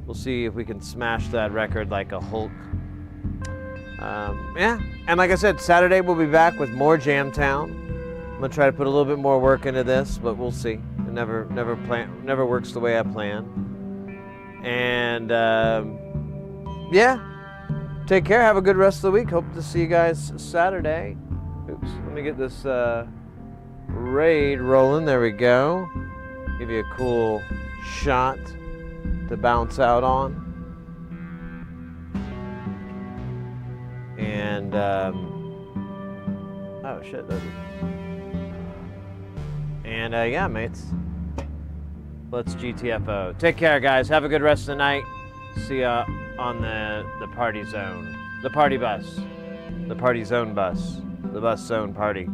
We'll see if we can smash that record like a Hulk. Yeah, and like I said, Saturday we'll be back with more Jamtown. I'm gonna try to put a little bit more work into this, but we'll see. It never works the way I plan. And yeah, take care. Have a good rest of the week. Hope to see you guys Saturday. Oops, let me get this raid rolling. There we go. Give you a cool shot to bounce out on. And oh shit, and yeah, mates, let's GTFO. Take care, guys. Have a good rest of the night. See ya on the party zone, the party bus, the party zone bus, the bus zone party.